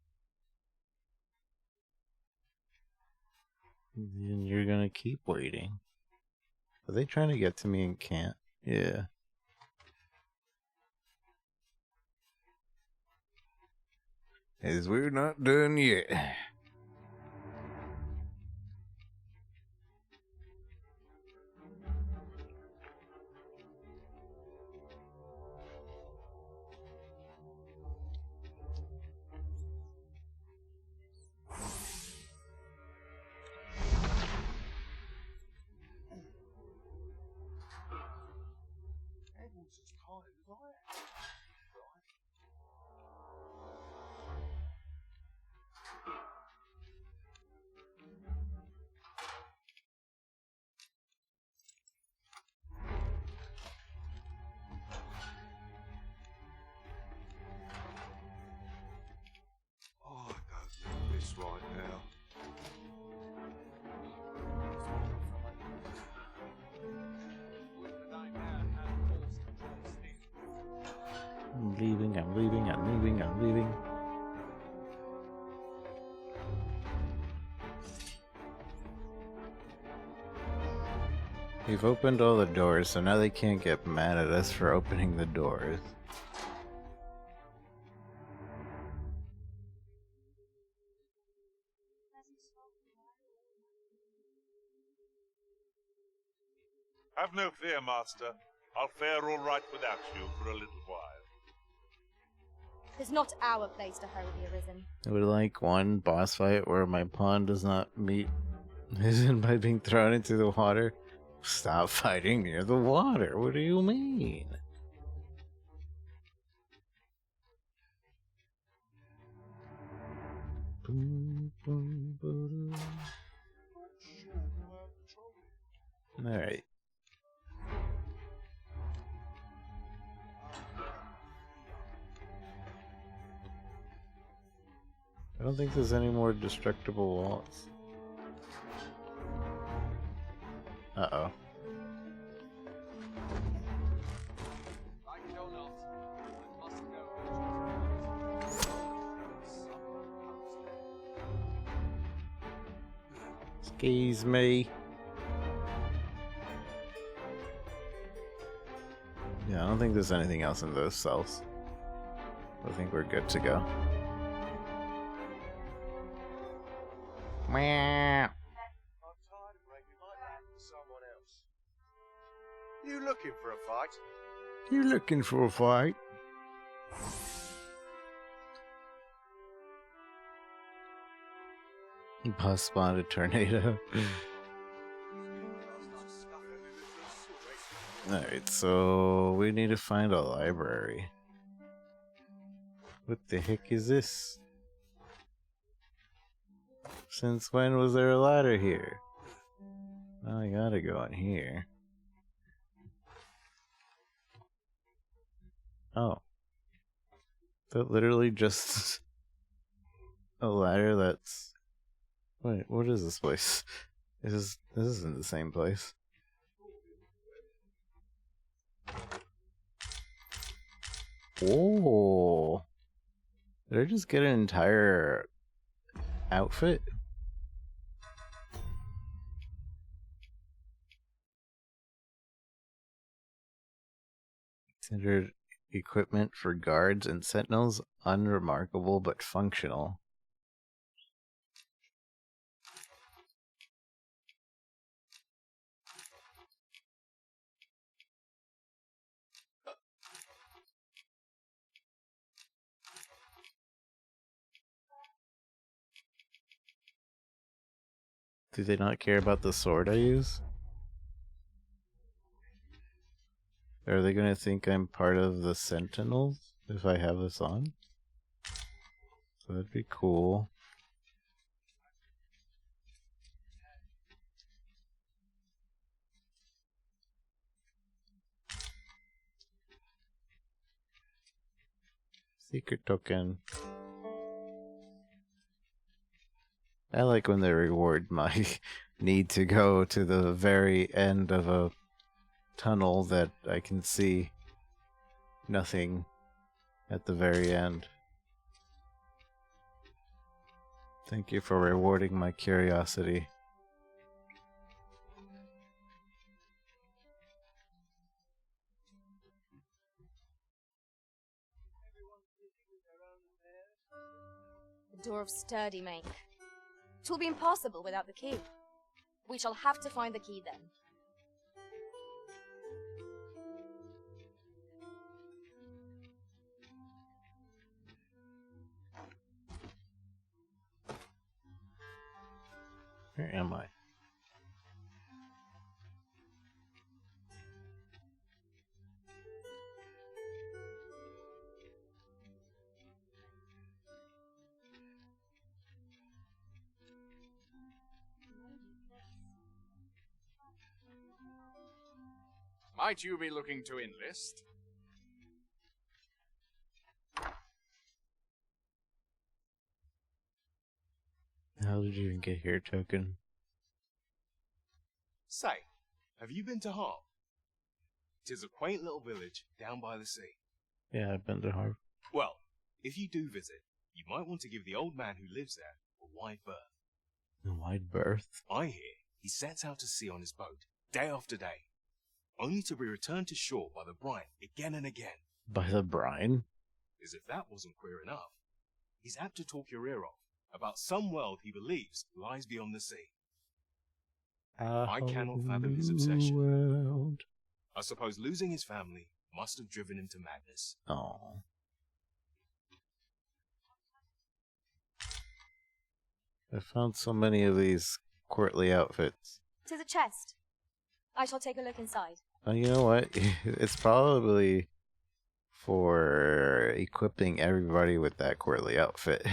And you're gonna keep waiting. Are they trying to get to me and can't? Yeah. As we're not done yet. Oh, I don't need this right now. I'm leaving, I'm leaving, I'm leaving, I'm leaving. We've opened all the doors, so now they can't get mad at us for opening the doors. Have no fear, Master. I'll fare all right without you for a little while. It's not our place to hurry the Arisen. I would like one boss fight where my pawn does not meet his end by being thrown into the water. Stop fighting near the water. What do you mean? Alright. I don't think there's any more destructible walls. Uh-oh. Excuse me. Yeah, I don't think there's anything else in those cells. I think we're good to go. Meow. I'm tired of breaking my back for someone else. You looking for a fight? You looking for a fight? Boss spawned a tornado. Alright, so we need to find a library. What the heck is this? Since when was there a ladder here? Well, I gotta go in here. Oh. That literally just a ladder that's... Wait, what is this place? This isn't the same place. Oh. Did I just get an entire outfit? Considered equipment for guards and sentinels unremarkable but functional. Do they not care about the sword I use? Are they gonna think I'm part of the Sentinels if I have this on? So that'd be cool. Secret token. I like when they reward my need to go to the very end of a tunnel that I can see nothing at the very end. Thank you for rewarding my curiosity. The door of sturdy make. 'Twill be impossible without the key. We shall have to find the key then. Where am I? Might you be looking to enlist? How did you even get here, token? Say, have you been to Harp? 'Tis a quaint little village down by the sea. Yeah, I've been to Harp. Well, if you do visit, you might want to give the old man who lives there a wide berth. A wide berth? I hear he sets out to sea on his boat, day after day, only to be returned to shore by the brine again and again. By the brine? As if that wasn't queer enough, he's apt to talk your ear off about some world he believes lies beyond the sea. I cannot fathom his obsession. World. I suppose losing his family must have driven him to madness. Oh. I found so many of these courtly outfits. 'Tis a chest. I shall take a look inside. Oh, you know what? It's probably for equipping everybody with that courtly outfit.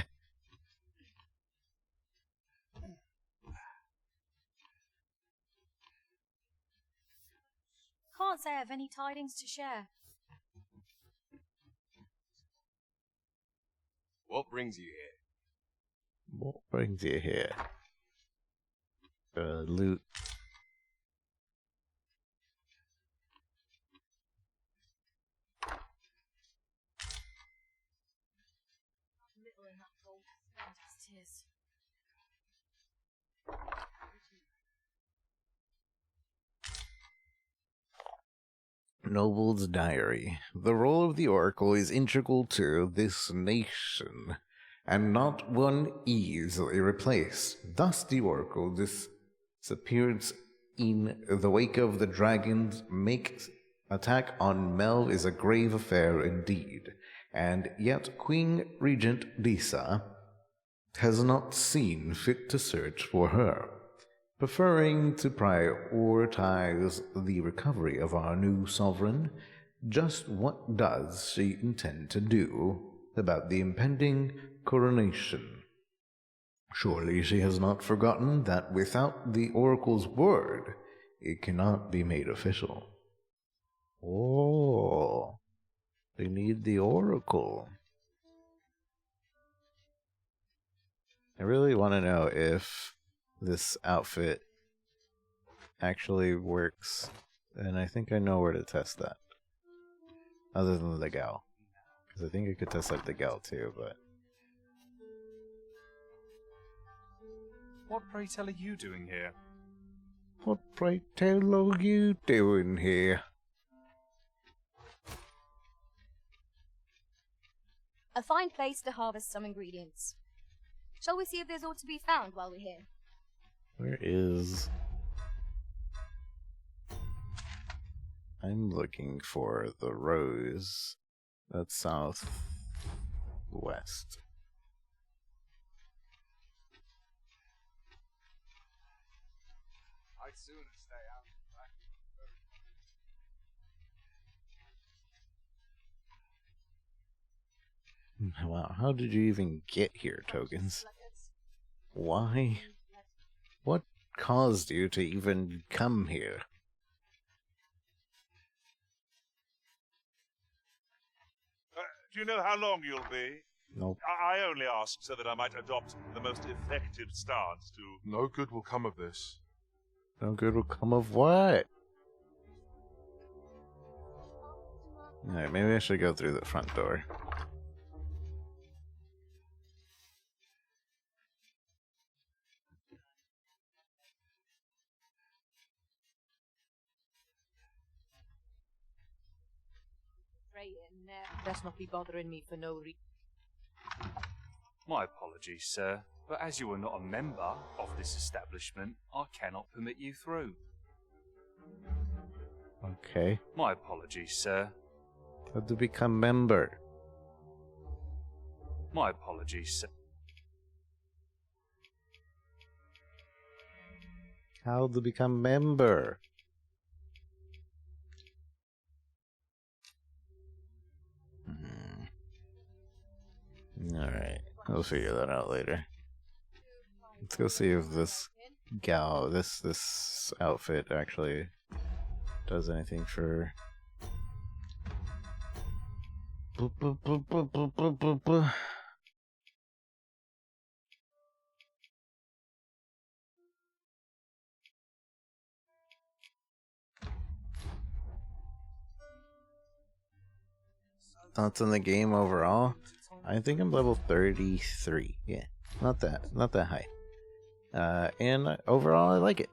Can't say I have any tidings to share. What brings you here? What brings you here? Loot. Little in that gold spent as 'tis. Noble's Diary. The role of the Oracle is integral to this nation, and not one easily replaced. Thus the Oracle disappears in the wake of the dragons, makes attack on Melv is a grave affair indeed, and yet Queen Regent Lisa has not seen fit to search for her, preferring to prioritize the recovery of our new sovereign. Just what does she intend to do? about the impending coronation. Surely she has not forgotten that without the oracle's word, it cannot be made official. Oh, they need the oracle. I really want to know if this outfit actually works, and I think I know where to test that. Other than the gal. Because I think I could test out the gal too, but... What, pray tell, are you doing here? What, pray tell, are you doing here? A fine place to harvest some ingredients. Shall we see if there's aught to be found while we're here? Where is... I'm looking for the rose. That's southwest. I'd sooner stay out. Wow, how did you even get here, Tokens? Why? What caused you to even come here? Do you know how long you'll be? Nope. I only ask so that I might adopt the most effective stance to... No good will come of this. No good will come of what? Alright, maybe I should go through the front door. Best not be bothering me for no reason. My apologies, sir, but as you are not a member of this establishment, I cannot permit you through. Okay. My apologies, sir. How to become member? My apologies, sir. How to become member? Alright, we'll figure that out later. Let's go see if this gal, this outfit actually does anything for... Boop, boop, boop, boop, boop, boop, boop, boop. Thoughts on the game overall? I think I'm level 33. Yeah, not that high. And overall, I like it.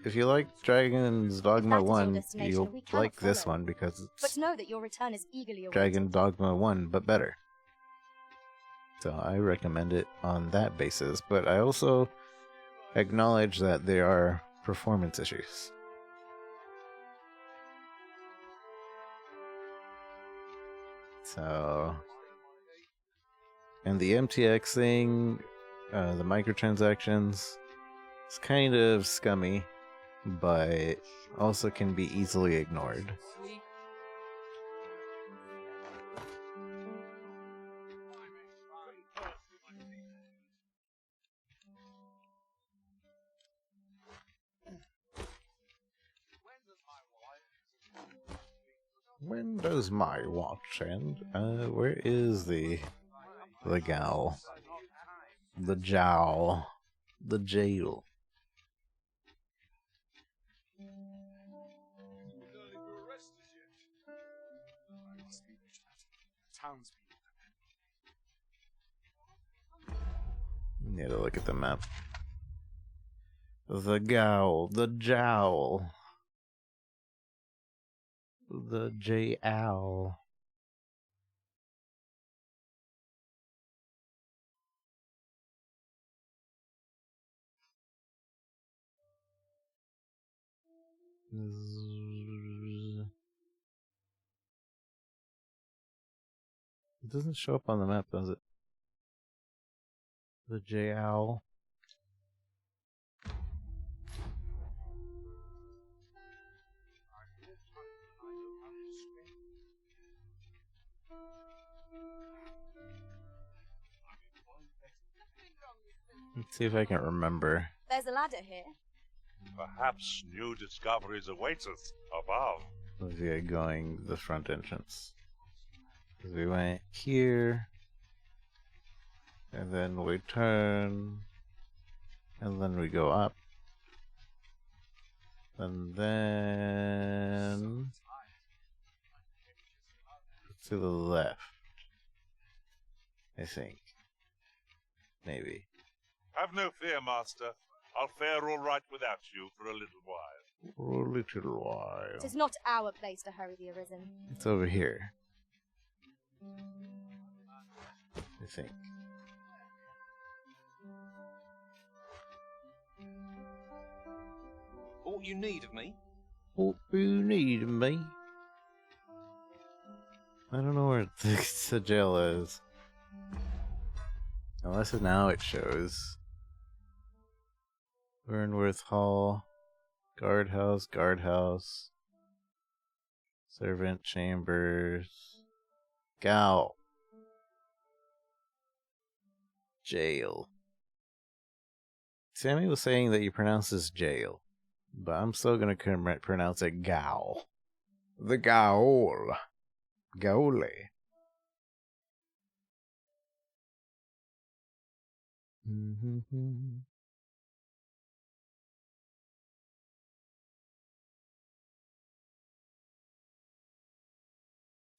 If you like Dragon's Dogma 1, you'll like this one because But it's know that your return is eagerly awaited. Dragon Dogma 1, but better. So I recommend it on that basis, but I also acknowledge that there are performance issues. So, and the MTX thing, the microtransactions, it's kind of scummy, but also can be easily ignored. When does my watch end? Where is the gal? The jowl. The jail. Need to look at the map. The gal. The jowl. The J-Owl. It doesn't show up on the map, does it? The J-Owl. Let's see if I can remember. There's a ladder here. Perhaps new discoveries await us above. Was yeah, going the front entrance. 'Cause we went here, and then we turn, and then we go up, and then to the left. I think. Maybe. Have no fear, Master. I'll fare all right without you for a little while. For a little while. It is not our place to hurry the Arisen. It's over here. I think. All you need of me? What you need of me? I don't know where the jail is. Unless now it shows. Burnworth Hall. Guardhouse, guardhouse. Servant chambers. Gal. Jail. Sammy was saying that you pronounce this jail. But I'm still gonna pronounce it Gaol. The Gaol. Gaole.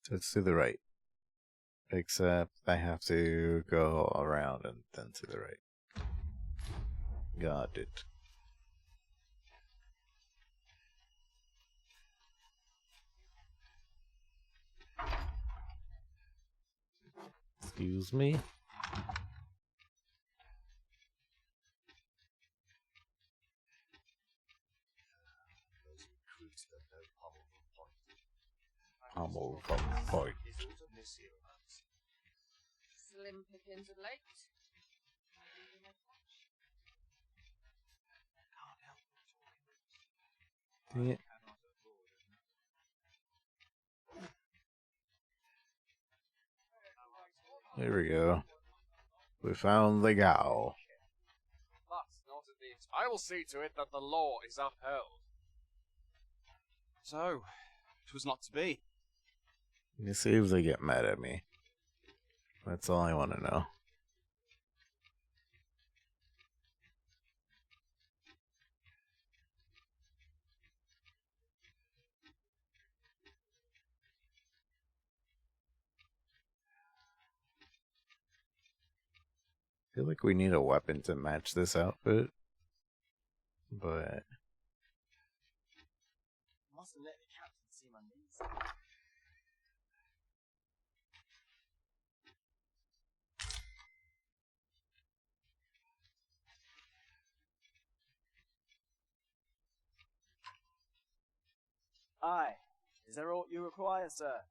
So it's to the right. Except I have to go around and then to the right. Got it. Excuse me? Pommel from point. Slim pickings of late. Dang it. There we go. We found the Gaol. That's not at the I will see to it that the law is upheld. So, it was not to be. You see if they get mad at me. That's all I want to know. I feel like we need a weapon to match this outfit. But Mustn't let the captain see my knees. Aye. Is there aught you require, sir?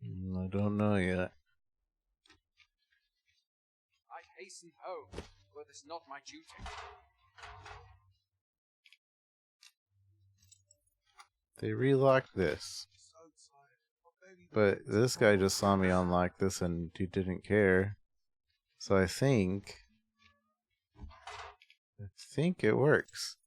I don't know yet. I hasten home, were this not my duty. They relocked this. But this guy just saw me unlock this and he didn't care. So I think it works.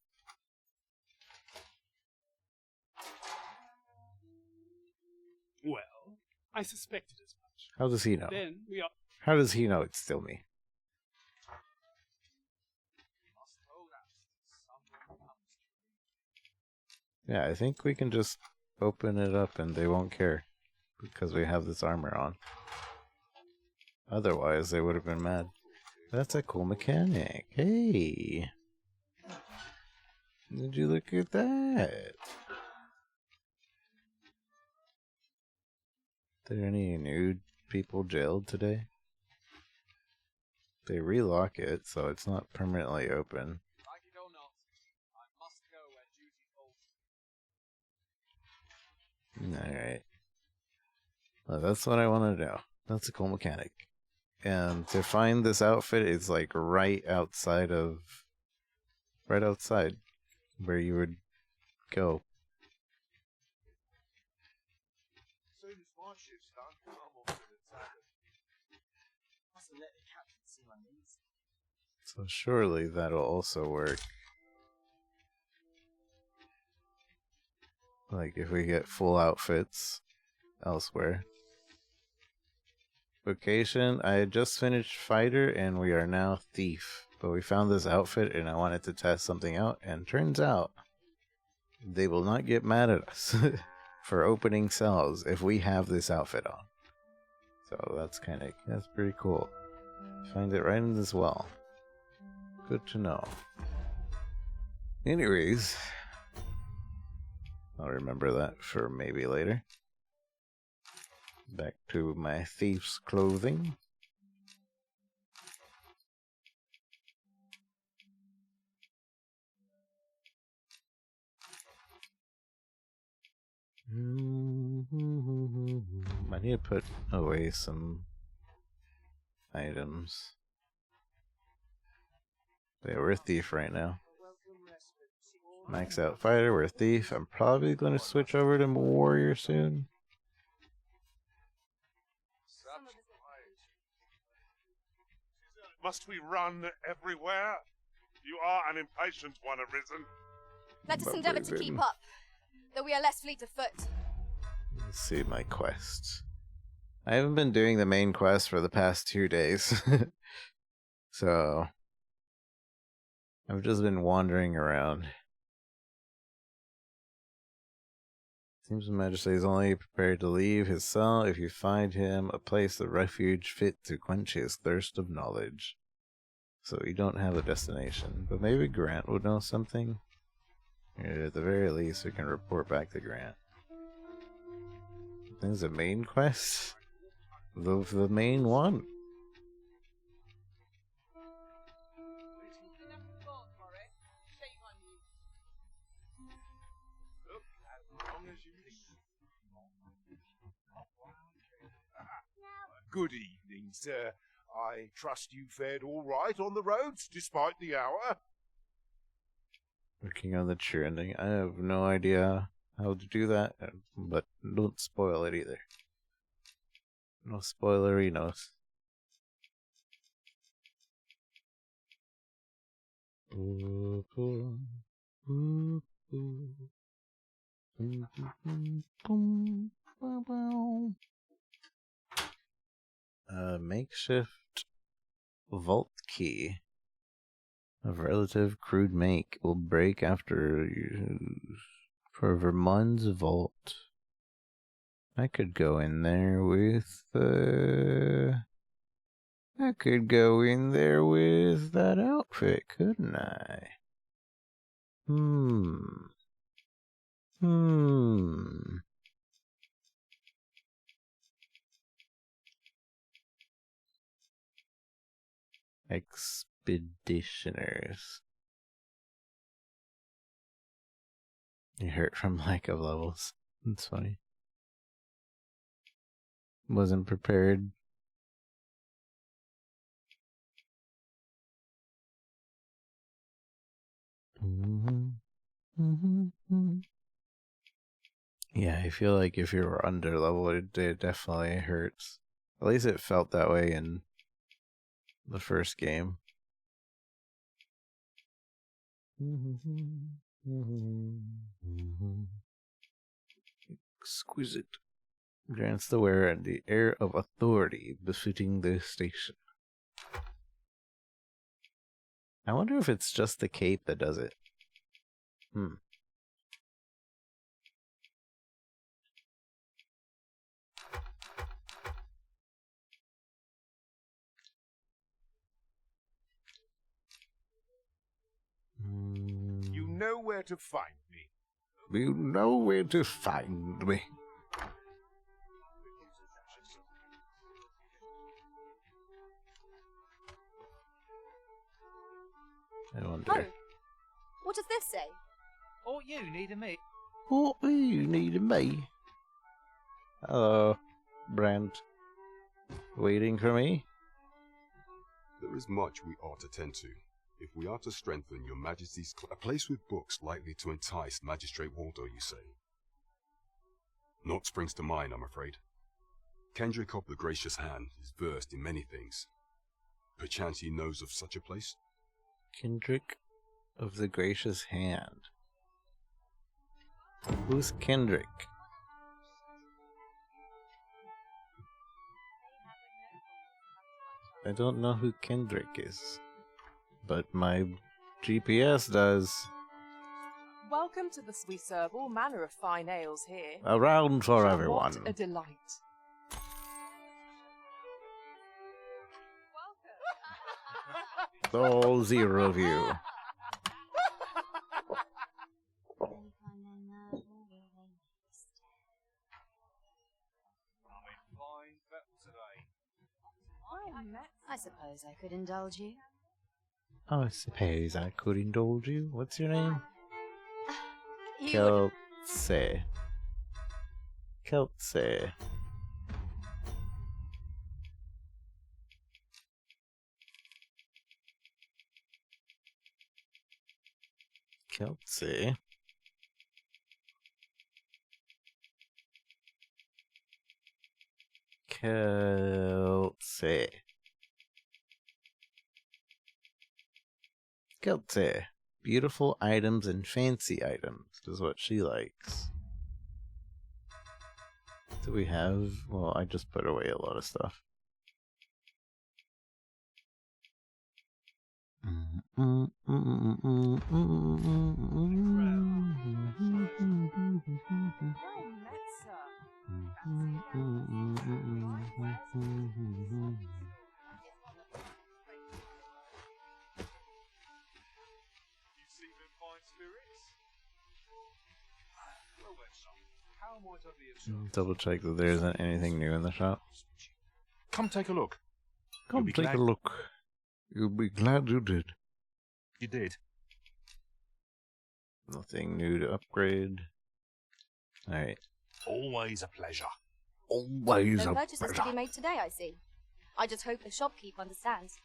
Well, I suspected as much. How does he know? Then we are. How does he know it's still me? Yeah, I think we can just open it up and they won't care. Because we have this armor on. Otherwise, they would have been mad. That's a cool mechanic. Hey! Did you look at that? Are there any new people jailed today? They relock it, so it's not permanently open. Like it or not, I must go where duty calls. Alright. Well, that's what I want to know. That's a cool mechanic. And to find this outfit is like right outside where you would go. Soon as my shift's done, I'm off to the tavern. Mustn't let the captain see my knees. So surely that'll also work. Like if we get full outfits elsewhere. Vocation, I had just finished fighter and we are now thief. But we found this outfit and I wanted to test something out, and turns out they will not get mad at us for opening cells if we have this outfit on. So that's pretty cool. Find it right in this well. Good to know. Anyways, I'll remember that for maybe later. Back to my thief's clothing. I need to put away some items. Yeah, we're a thief right now. Max out fighter, we're a thief. I'm probably going to switch over to warrior soon. Must we run everywhere? You are an impatient one, Arisen. Let us endeavour to keep up, though we are less fleet of foot. Let's see my quest. I haven't been doing the main quest for the past 2 days. So I've just been wandering around. Seems the magistrate is only prepared to leave his cell if you find him a place of refuge fit to quench his thirst of knowledge. So we don't have a destination, but maybe Grant would know something. At the very least, we can report back to Grant. There's a main quest? The main one. Good evening, sir. I trust you fared all right on the roads, despite the hour. Working on the trending. I have no idea how to do that, but don't spoil it either. No spoilerinos. Makeshift vault key of relative crude make will break after use for Vermund's vault. I could go in there with I could go in there with that outfit, couldn't I? Expeditioners. You hurt from lack of levels. That's funny. Wasn't prepared. Yeah, I feel like if you were under level, it definitely hurts. At least it felt that way in the first game. Exquisite. Grants the wearer the air of authority befitting the station. I wonder if it's just the cape that does it. You know where to find me. You know where to find me. I wonder. Oh, what does this say? Ought you needing me? What are you needing me? Hello, Brent. Waiting for me? There is much we ought to tend to, if we are to strengthen your Majesty's a place with books likely to entice Magistrate Waldo, you say? Naught springs to mind, I'm afraid. Kendrick of the Gracious Hand is versed in many things. Perchance he knows of such a place? Kendrick of the Gracious Hand. Who's Kendrick? I don't know who Kendrick is, but my GPS does. Welcome to the. We serve all manner of fine ales here. A round for everyone. What a delight. All 0 of you. I suppose I could indulge you. I suppose I could indulge you. What's your name? You Keltse. Keltse. Keltse. Keltse. Keltse. Beautiful items and fancy items is what she likes. Do we have... Well, I just put away a lot of stuff. Double check that there isn't anything new in the shop. Come take a look. Come take a look. You'll be glad you did. You did. Nothing new to upgrade. Alright. Always a pleasure. Always no a purchases pleasure. to be made today, I see. I just hope the shopkeep understands.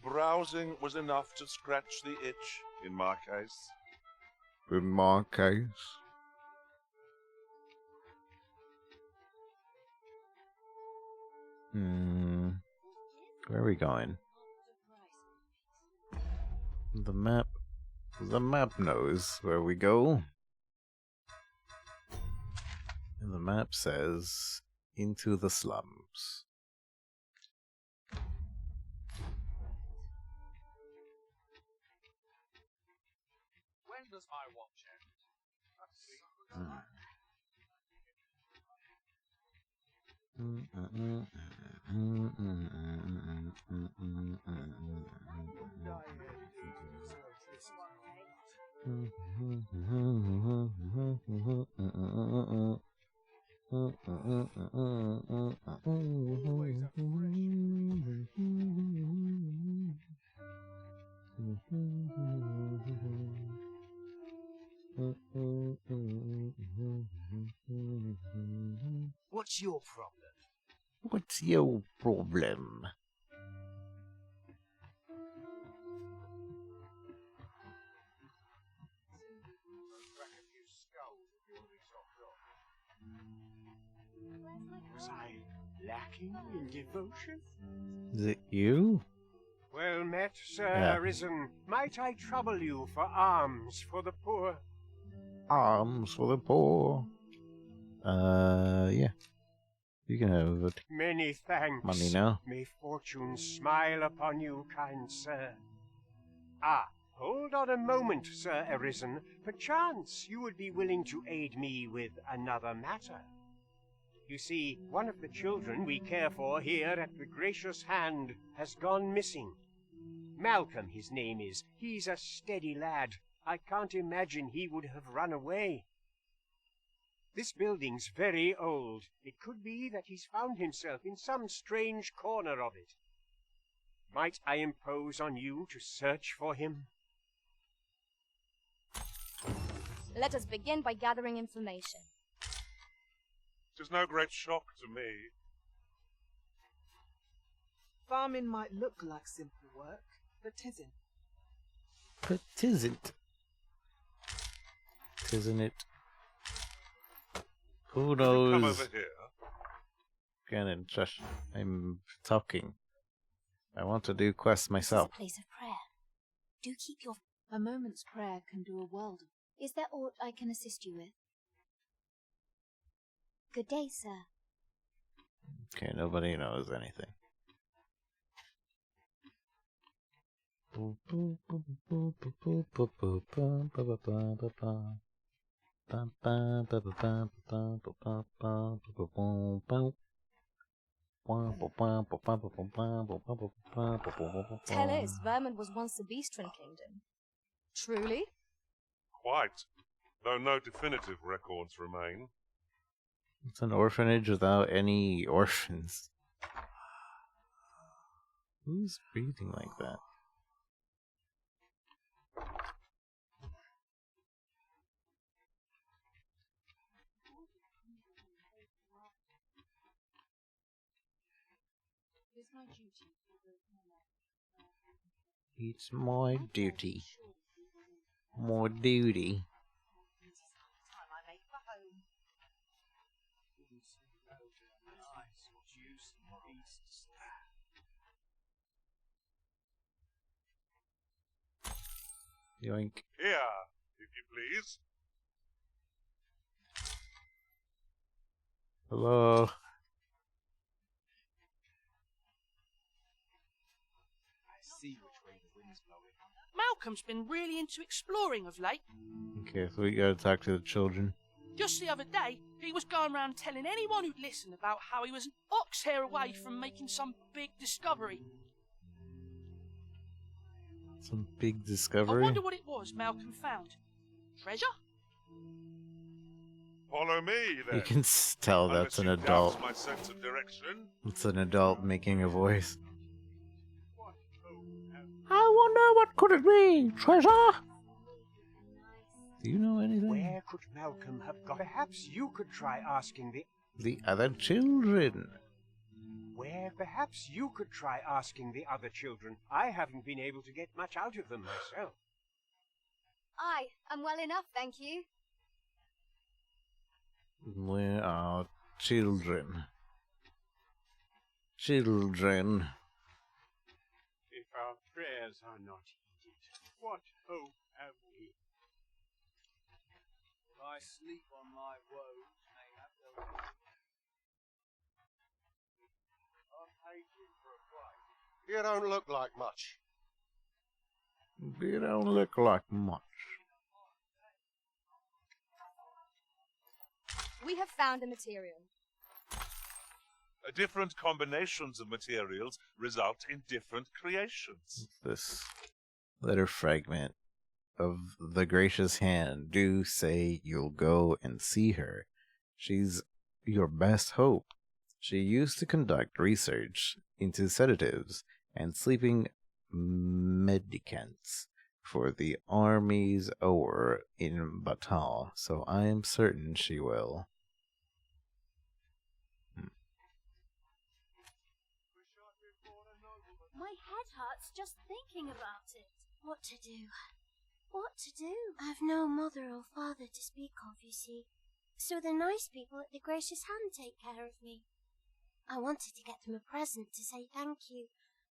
Browsing was enough to scratch the itch, in my case. In my case. Where are we going? The map knows where we go. And the map says into the slums. When does my watch end? What's your problem? What's your problem? Was I lacking in devotion? Is it you? Well met, Sir Yeah. Arisen. Might I trouble you for alms for the poor? Arms for the poor. Yeah. You can have it. Many thanks. Money now. May fortune smile upon you, kind sir. Ah, hold on a moment, Sir Arisen. Perchance you would be willing to aid me with another matter. You see, one of the children we care for here at the Gracious Hand has gone missing. Malcolm, his name is. He's a steady lad. I can't imagine he would have run away. This building's very old. It could be that he's found himself in some strange corner of it. Might I impose on you to search for him? Let us begin by gathering information. It is no great shock to me. Farming might look like simple work, but 'tisn't. But 'tisn't. 'Tisn't it? Who knows? Come over here. Gannon, shush. I'm talking. I want to do quests myself. This is a place of prayer. Do keep your... A moment's prayer can do a world of... Is there aught I can assist you with? Good day, sir. Okay, nobody knows anything. Tell us, Vermin was once a beastren kingdom. Truly? Quite, though no definitive records remain. It's an orphanage without any orphans. Who's breathing like that? It's my duty. More duty. Yoink. Here, if you please. Hello. See which way the wind's blowing. Malcolm's been really into exploring of late. Okay, so we gotta talk to the children. Just the other day, he was going around telling anyone who'd listen about how he was an ox hair away from making some big discovery. Some big I discovery? wonder what it was Malcolm found. Treasure? Follow me, then. You can tell that's an adult. My sense of direction. It's an adult making a voice. I wonder what could it be? Treasure? Do you know anything? Where could Malcolm have gone? Perhaps you could try asking the other children. Where perhaps you could try asking the other children. I haven't been able to get much out of them myself. I'm well enough, thank you. Where are children? Children. If our prayers are not heeded, what hope have we? If I sleep on my woes, mayhap they'll... I'll pay you for a fight. You don't look like much. You don't look like much. We have found a material. Different combinations of materials result in different creations. This letter fragment of the gracious hand. Do say you'll go and see her. She's your best hope. She used to conduct research into sedatives and sleeping medicants for the armies over in Batal, so I am certain she will. My head hurts just thinking about it. What to do? What to do? I've no mother or father to speak of, you see. So the nice people at the Gracious Hand take care of me. I wanted to get them a present to say thank you,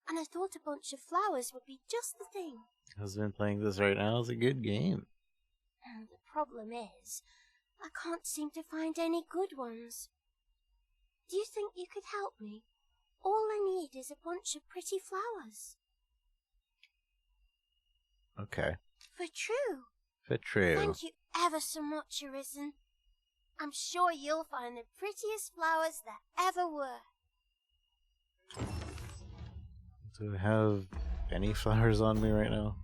and I thought a bunch of flowers would be just the thing. Husband playing this right now is a good game. The problem is, I can't seem to find any good ones. Do you think you could help me? All I need is a bunch of pretty flowers. Okay. For true. For true. Thank you ever so much, Arisen. I'm sure you'll find the prettiest flowers that ever were. Do we have any flowers on me right now?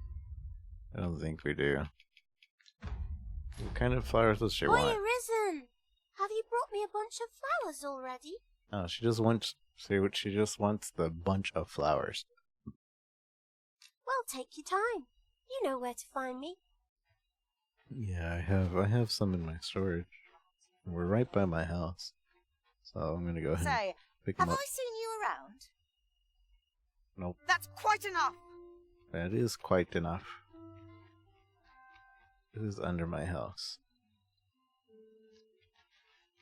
I don't think we do. What kind of flowers does she Oi, want? Arisen! Have you brought me a bunch of flowers already? Oh, she just wants. See what she just wants? The bunch of flowers. Well, take your time. You know where to find me. Yeah, I have some in my storage. We're right by my house, so I'm gonna go ahead and Say, pick have them up. I seen you around? Nope, That's quite enough. that is quite enough. It is under my house.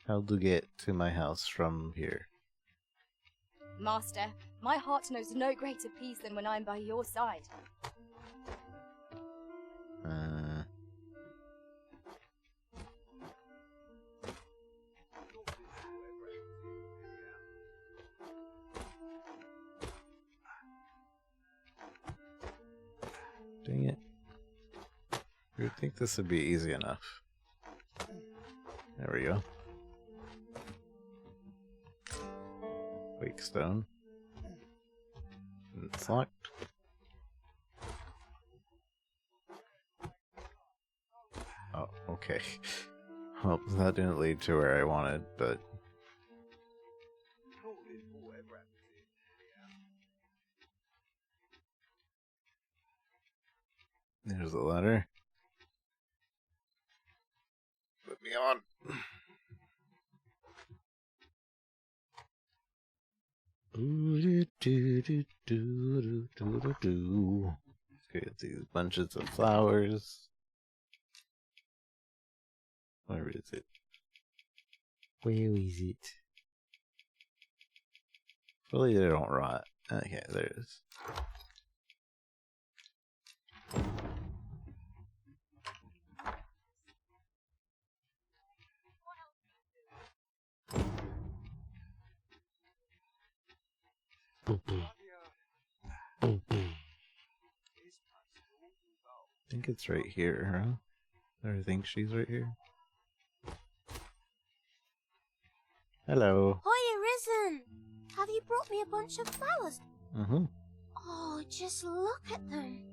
How to get to my house from here? Master, my heart knows no greater peace than when I'm by your side. You would think this would be easy enough. There we go. Wake stone. It's locked. Oh, okay. Well, that didn't lead to where I wanted, but... There's the ladder. Put me on. Okay, these bunches of flowers. Where is it? Where is it? Hopefully they don't rot. Okay, there it is. I think it's right here, huh? Or I think she's right here. Hello. Hoya Risen! Have you brought me a bunch of flowers? Mm-hmm. Oh, just look at them.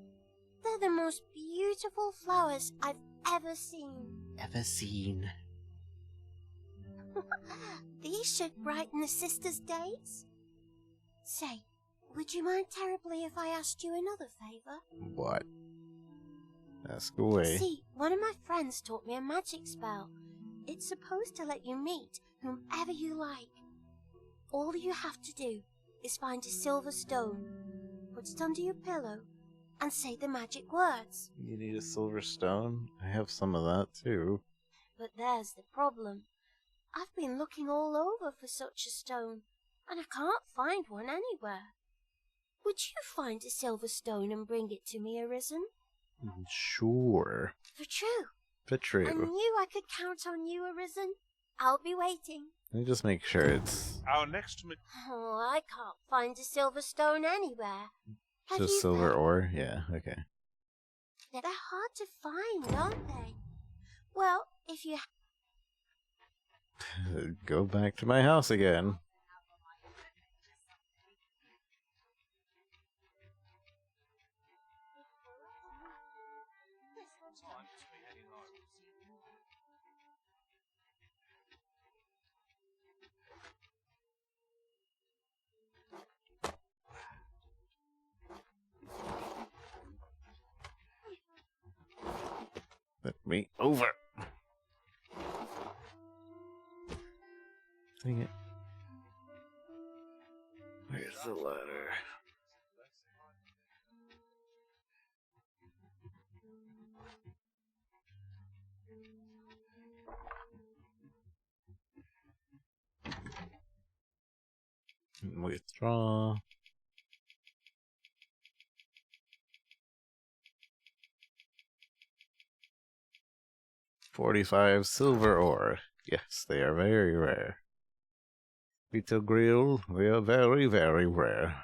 They're the most beautiful flowers I've ever seen. Ever seen? These should brighten the sisters' days. Say, would you mind terribly if I asked you another favor? What? Ask away. See, one of my friends taught me a magic spell. It's supposed to let you meet whomever you like. All you have to do is find a silver stone, put it under your pillow, and say the magic words. You need a silver stone? I have some of that too. But there's the problem. I've been looking all over for such a stone, and I can't find one anywhere. Would you find a silver stone and bring it to me, Arisen? Sure. For true. For true. I knew I could count on you, Arisen. I'll be waiting. Let me just make sure it's Our next Oh, I can't find a silver stone anywhere. Have just you silver found- ore. Yeah, okay. They're hard to find, aren't they? Well, if you... Go back to my house again. Let me over. Dang it. Where's the ladder? Withdraw. $45 silver ore. Yes, they are very rare. Pizza grill, they are very, very rare.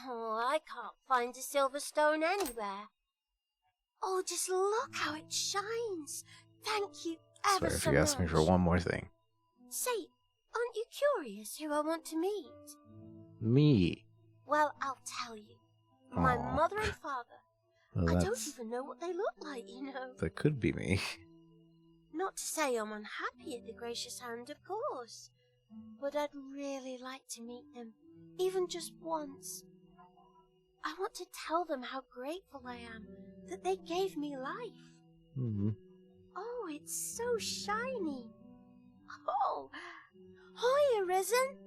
Oh, I can't find a silver stone anywhere. Oh, just look how it shines. Thank you ever Swear if so you ask me for much. one more thing. Say, aren't you curious who I want to meet? Me. Well, I'll tell you. My Aw. mother and father. Well, I don't that's- even know what they look like, you know. That could be me. Not to say I'm unhappy at the gracious hand, of course. But I'd really like to meet them, even just once. I want to tell them how grateful I am that they gave me life. Hmm. Oh, it's so shiny. Oh, hi, Arisen.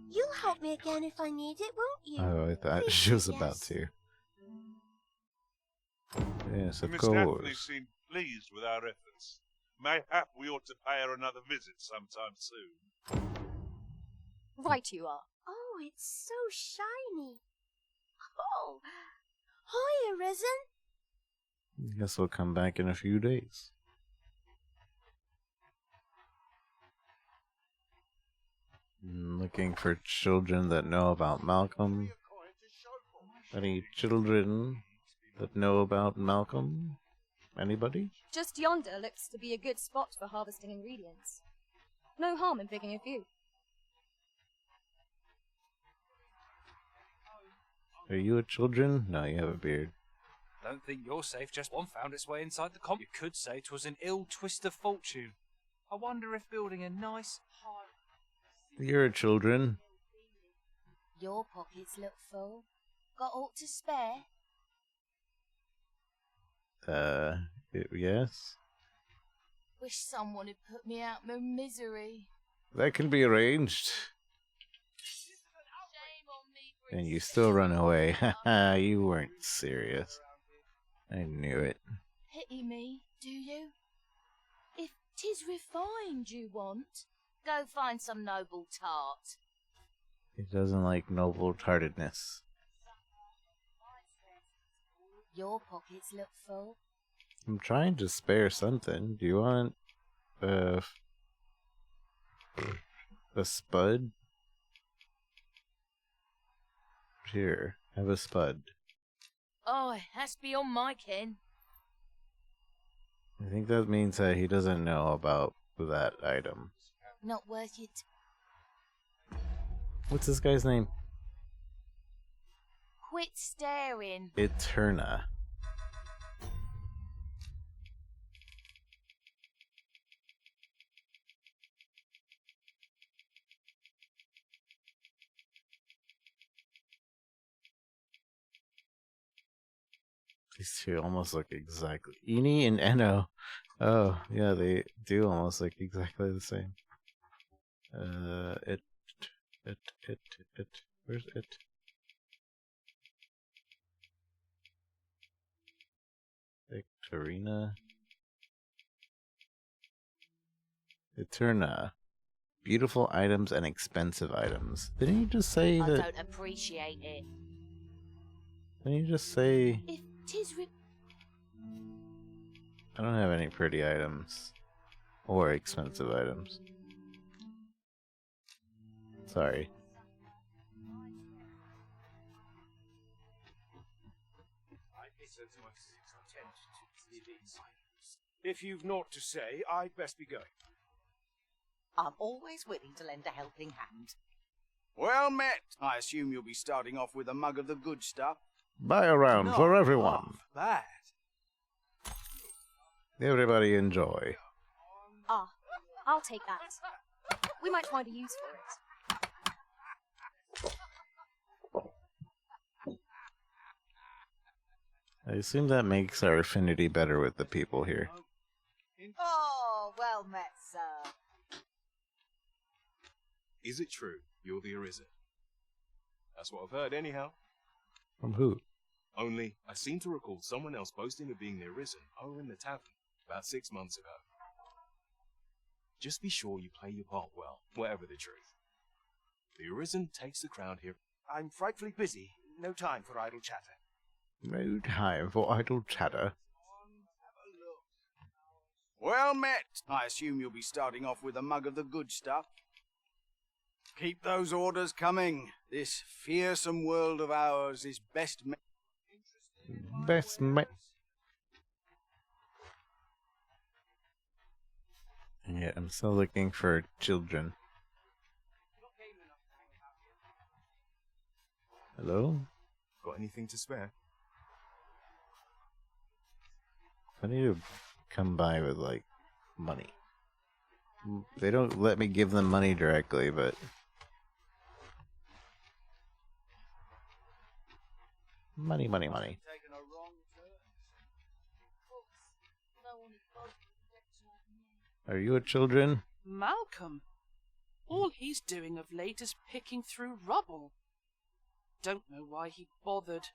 You'll help me again if I need it, won't you? Oh, I thought Please she say was about yes. to. Yes, of Miss course. Daphne seemed pleased with our efforts. Mayhap we ought to pay her another visit sometime soon. Right you are. Oh, it's so shiny. Oh, hi, Arisen. Guess we'll come back in a few days. Looking for children that know about Malcolm. Any children that know about Malcolm? Anybody? Just yonder looks to be a good spot for harvesting ingredients. No harm in picking a few. Are you a children? No, you have a beard. Don't think you're safe, just one found its way inside the comp. You could say 'twas an ill twist of fortune. I wonder if building a nice high... You're a children. Your pockets look full. Got aught to spare? Yes? Wish someone had put me out my misery. That can be arranged. And you still run away. Haha, you weren't serious. I knew it. Pity me, do you? If 'tis refined you want, go find some noble tart. He doesn't like noble-heartedness. Your pockets look full. I'm trying to spare something. Do you want a spud? Here, have a spud. Oh, that's beyond my ken. I think that means that he doesn't know about that item. Not worth it. What's this guy's name? Quit staring. Eterna. These two almost look exactly. Eni and Eno. Oh, yeah, they do almost look exactly the same. It. Where's it? Victorina. Eterna. Beautiful items and expensive items. Didn't you just say I that? don't appreciate it. Didn't you just say? If 'tis I don't have any pretty items. Or expensive items. Sorry. If you've naught to say, I'd best be going. I'm always willing to lend a helping hand. Well met. I assume you'll be starting off with a mug of the good stuff. Buy a round for everyone. Bad. Everybody enjoy. Ah, I'll take that. We might find a use for it. I assume that makes our affinity better with the people here. Oh, well met, sir. Is it true you're the Arisen? That's what I've heard anyhow. From who? Only, I seem to recall someone else boasting of being the Arisen over in the tavern about 6 months ago. Just be sure you play your part well, whatever the truth. The Arisen takes the crown here. I'm frightfully busy. No time for idle chatter. No time for idle chatter. Well met. I assume you'll be starting off with a mug of the good stuff. Keep those orders coming. This fearsome world of ours is best met. Best met. Yeah, I'm still looking for children. Hello? Got anything to spare? I need to come by with, like, money. They don't let me give them money directly, but... Money, money, money. Are you a children? Malcolm. All he's doing of late is picking through rubble. Don't know why he bothered.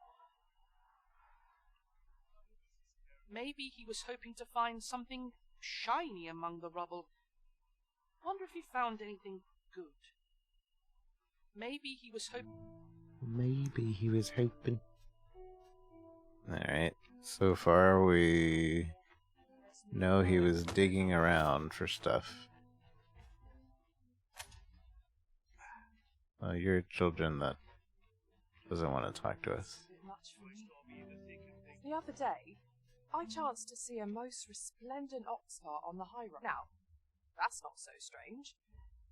Maybe he was hoping to find something shiny among the rubble. Wonder if he found anything good. Maybe he was hoping. Maybe he was hoping. Alright, so far we know he was digging around for stuff. You're children that doesn't want to talk to us. The other day, I chanced to see a most resplendent ox cart on the high road. Now, that's not so strange.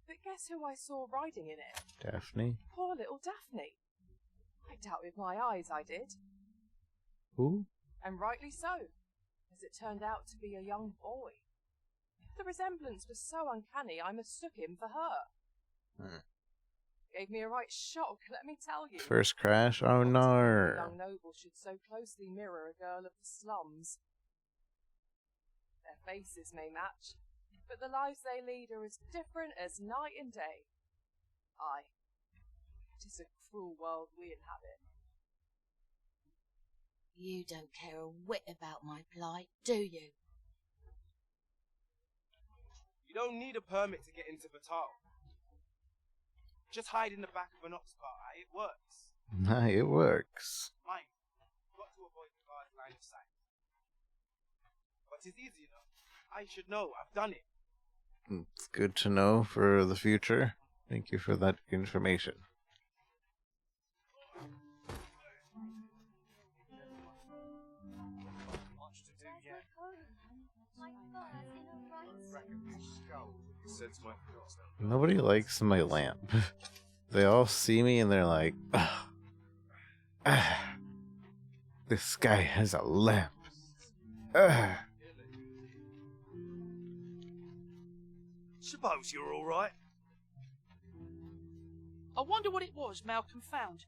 But guess who I saw riding in it? Daphne? Poor little Daphne. I doubt with my eyes I did. Who? And rightly so, as it turned out to be a young boy. The resemblance was so uncanny I mistook him for her. Gave me a right shock, let me tell you. First crash? Oh no. A young noble should so closely mirror a girl of the slums. Their faces may match, but the lives they lead are as different as night and day. Aye, it is a cruel world we inhabit. You don't care a whit about my plight, do you? You don't need a permit to get into Batal. Just hide in the back of an ox cart. It works. Nah, it works. Mind, you've got to avoid the guard's line of sight. But it's easy enough. I should know. I've done it. It's good to know for the future. Thank you for that information. Nobody likes my lamp. They all see me and they're like, this guy has a lamp. Suppose you're all right. I wonder what it was Malcolm found.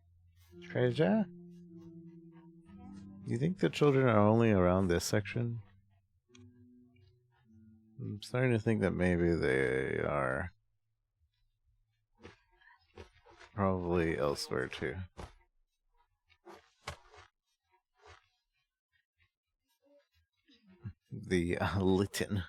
Treasure? You think the children are only around this section? I'm starting to think that maybe they are probably elsewhere too. The Lytton.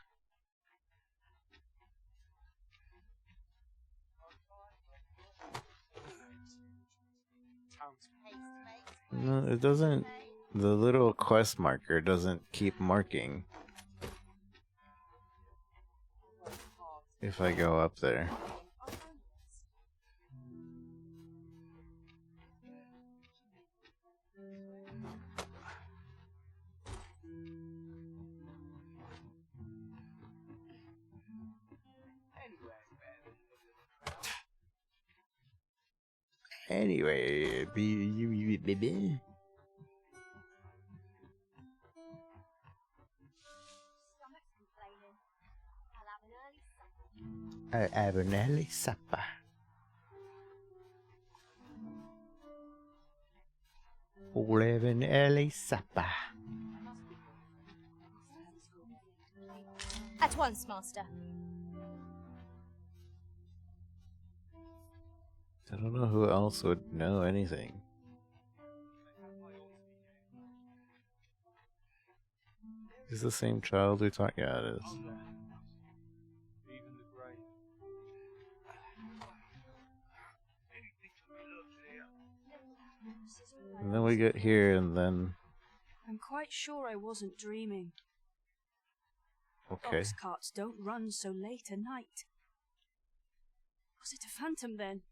No, it doesn't. The little quest marker doesn't keep marking if I go up there. Anyway, baby. I'll have an early supper. We'll have an early supper. At once, master. I don't know who else would know anything. Is the same child we talked? Yeah, it is. And then we get here, and then I'm quite sure I wasn't dreaming. okay. Ox carts don't run so late at night. Was it a phantom then?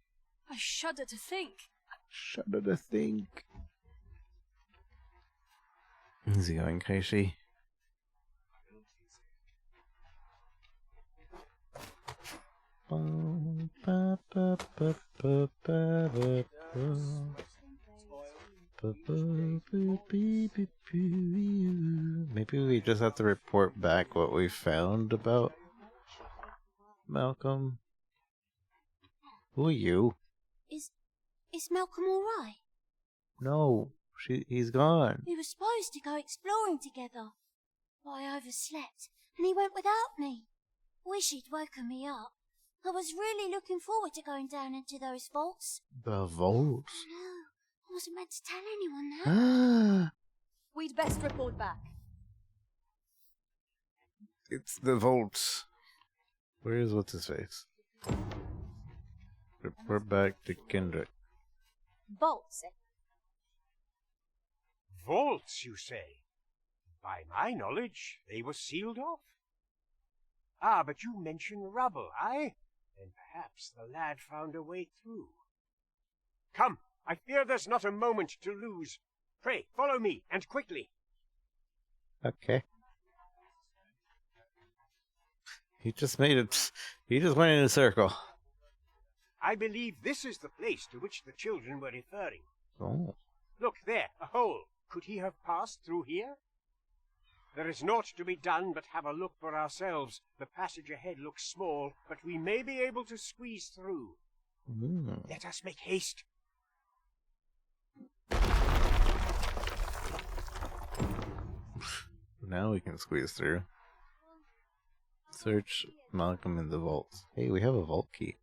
I shudder to think. Shudder to think. Easy going, Casey. Maybe we just have to report back what we found about Malcolm. Who are you? Is Malcolm all right? No, he's gone. We were supposed to go exploring together, but I overslept, and he went without me. Wish he'd woken me up. I was really looking forward to going down into those vaults. The vaults? No, I wasn't meant to tell anyone that. We'd best report back. It's the vault. Where is what's his face? Report back to Kendrick. Bolts, eh? Vaults, you say? By my knowledge, they were sealed off. Ah, but you mentioned rubble, aye? Then perhaps the lad found a way through. Come, I fear there's not a moment to lose. Pray, follow me, and quickly. Okay. He just made it. He just went in a circle. I believe this is the place to which the children were referring. Oh. Look there, a hole. Could he have passed through here? There is naught to be done but have a look for ourselves. The passage ahead looks small, but we may be able to squeeze through. Let us make haste. Now we can squeeze through. Search Malcolm in the vaults. Hey, we have a vault key.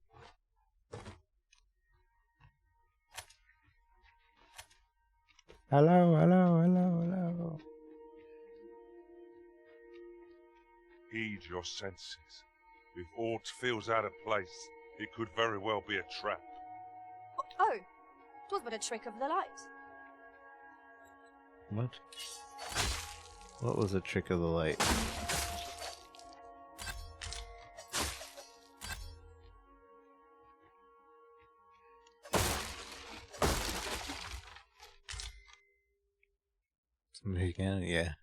Hello, hello, hello, hello. Heed your senses. If aught feels out of place, it could very well be a trap. Oh, 'twas but a trick of the light. What? What was a trick of the light? Somebody can, yeah.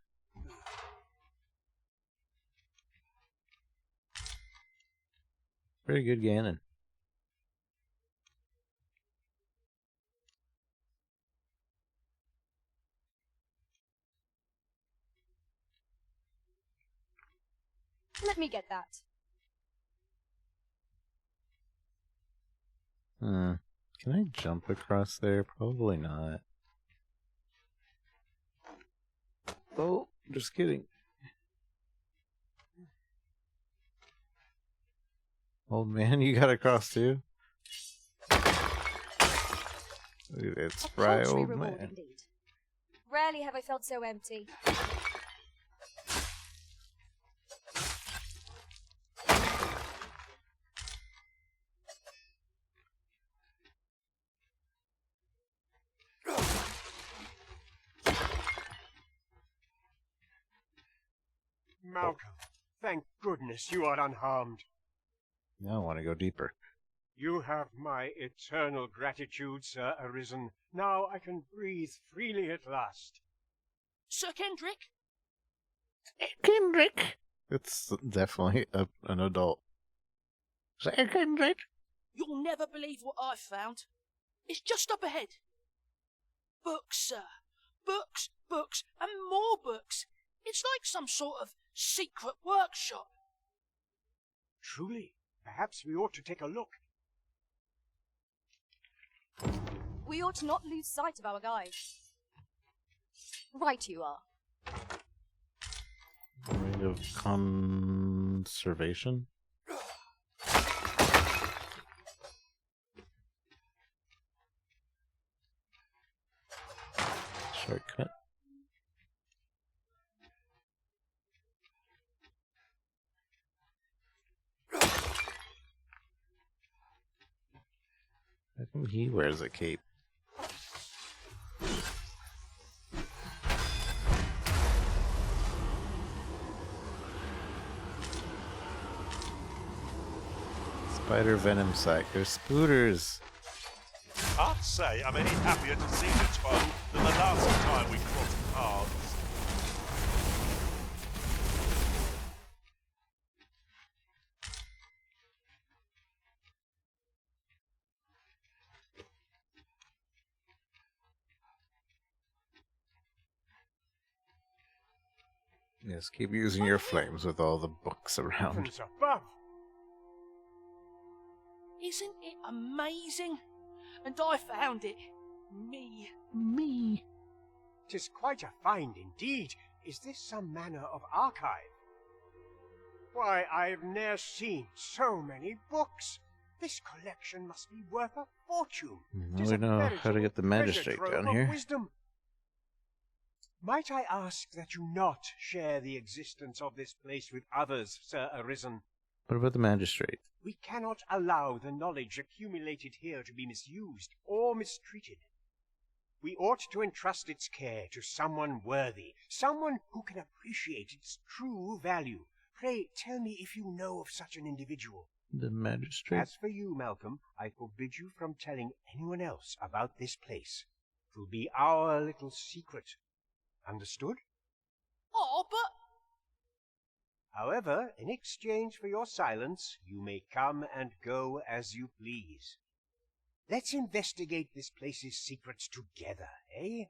Pretty good Ganon. Let me get that. Can I jump across there? Probably not. Oh, just kidding. Old man, you got across too? Look at that spry Paltry old reward man. indeed. Rarely have I felt so empty. Malcolm, thank goodness you are unharmed. Now I want to go deeper. You have my eternal gratitude, Sir Arisen. Now I can breathe freely at last. Sir Kendrick? Kendrick! It's definitely an adult. Say Kendrick! You'll never believe what I've found. It's just up ahead. Books, sir. Books, books, and more books. It's like some sort of secret workshop. Truly, perhaps we ought to take a look. We ought not lose sight of our guide. Right you are. Rate of conservation? Shortcut. I think he wears a cape. Spider venom sac. They're spooters. I'd say I'm any happier to see the toad than the last time we crossed paths. Yes, keep using your flames with all the books around. Heavens above! Isn't it amazing? And I found it. Me. Me. 'Tis quite a find indeed. Is this some manner of archive? Why, I've ne'er seen so many books. This collection must be worth a fortune. Now we know how to get the magistrate down here. Wisdom. Might I ask that you not share the existence of this place with others, Sir Arisen? What about the magistrate? We cannot allow the knowledge accumulated here to be misused or mistreated. We ought to entrust its care to someone worthy, someone who can appreciate its true value. Pray tell me if you know of such an individual. The magistrate? As for you, Malcolm, I forbid you from telling anyone else about this place. It will be our little secret. Understood? Oh, but... However, in exchange for your silence, you may come and go as you please. Let's investigate this place's secrets together, eh?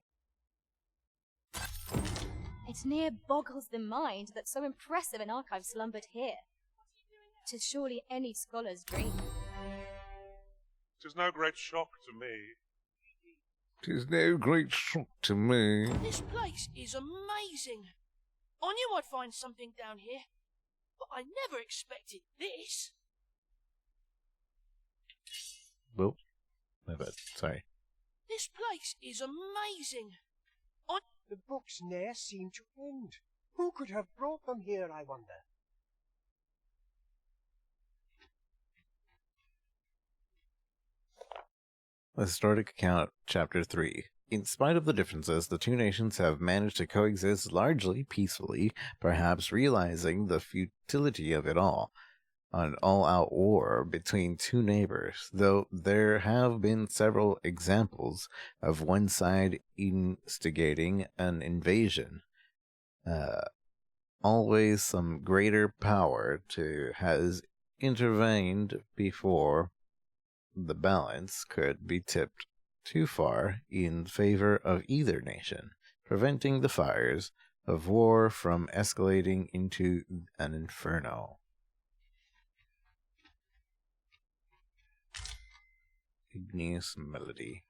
It near boggles the mind that so impressive an archive slumbered here. 'Tis surely any scholar's dream. 'Tis no great shock to me. 'Tis no great shock to me. This place is amazing. I knew I'd find something down here, but I never expected this. Whoop. My bad. Sorry. This place is amazing. The books ne'er seem to end. Who could have brought them here, I wonder? Historic Account, Chapter 3. In spite of the differences, the two nations have managed to coexist largely peacefully, perhaps realizing the futility of it all. An all-out war between two neighbors, though there have been several examples of one side instigating an invasion. Always some greater power has intervened before the balance could be tipped too far in favor of either nation, preventing the fires of war from escalating into an inferno. Igneous melody.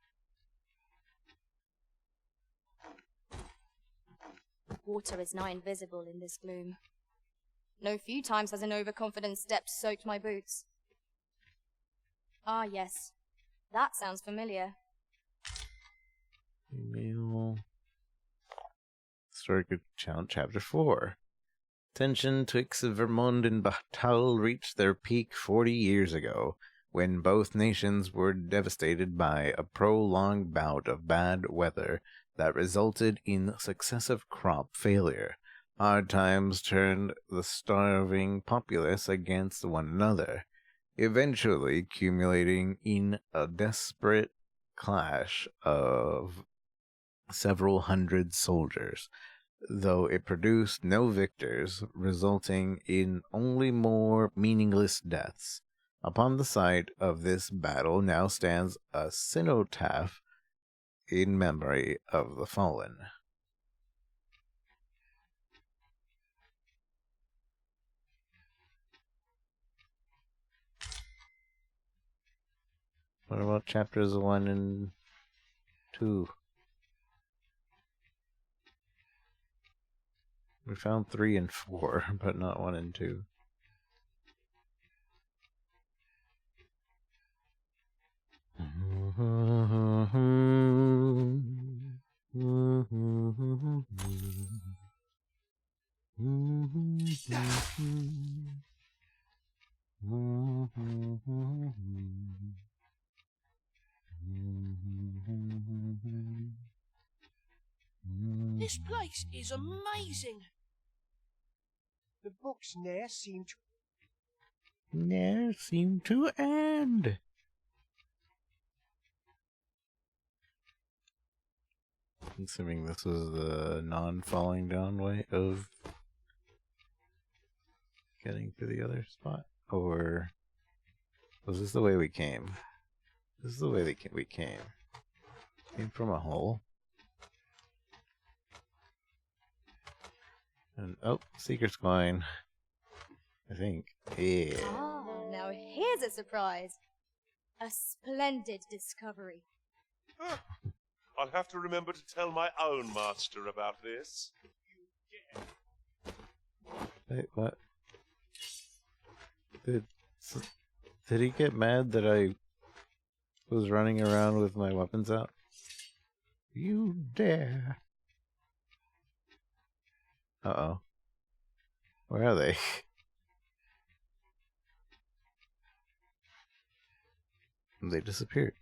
Water is nigh invisible in this gloom. No few times has an overconfident step soaked my boots. Ah, yes. That sounds familiar. Email. Historic Account, Chapter 4. Tension twixt Vermont and Batal reached their peak 40 years ago, when both nations were devastated by a prolonged bout of bad weather that resulted in successive crop failure. Hard times turned the starving populace against one another, eventually culminating in a desperate clash of several hundred soldiers, though it produced no victors, resulting in only more meaningless deaths. Upon the site of this battle now stands a cenotaph in memory of the fallen. What about chapters 1 and 2? We found 3 and 4, but not 1 and 2. This place is amazing. The books ne'er seem to end. Assuming this was the non-falling down way of getting to the other spot, or was this the way we came? This is the way we came. Came from a hole. And oh, Seeker's Coin. I think. Yeah. Ah, now here's a surprise. A splendid discovery. I'll have to remember to tell my own master about this. Wait, what? Did he get mad that I was running around with my weapons out? You dare. Uh-oh. Where are they? They disappeared.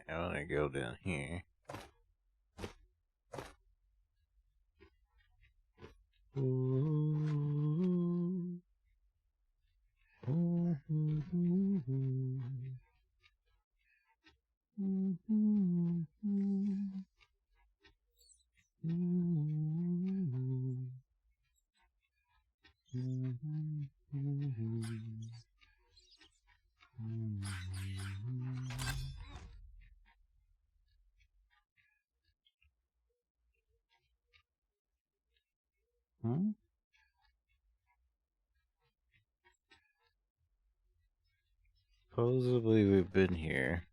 I want to go down here. Ooh. Ooh. Hmm? Supposedly we've been here.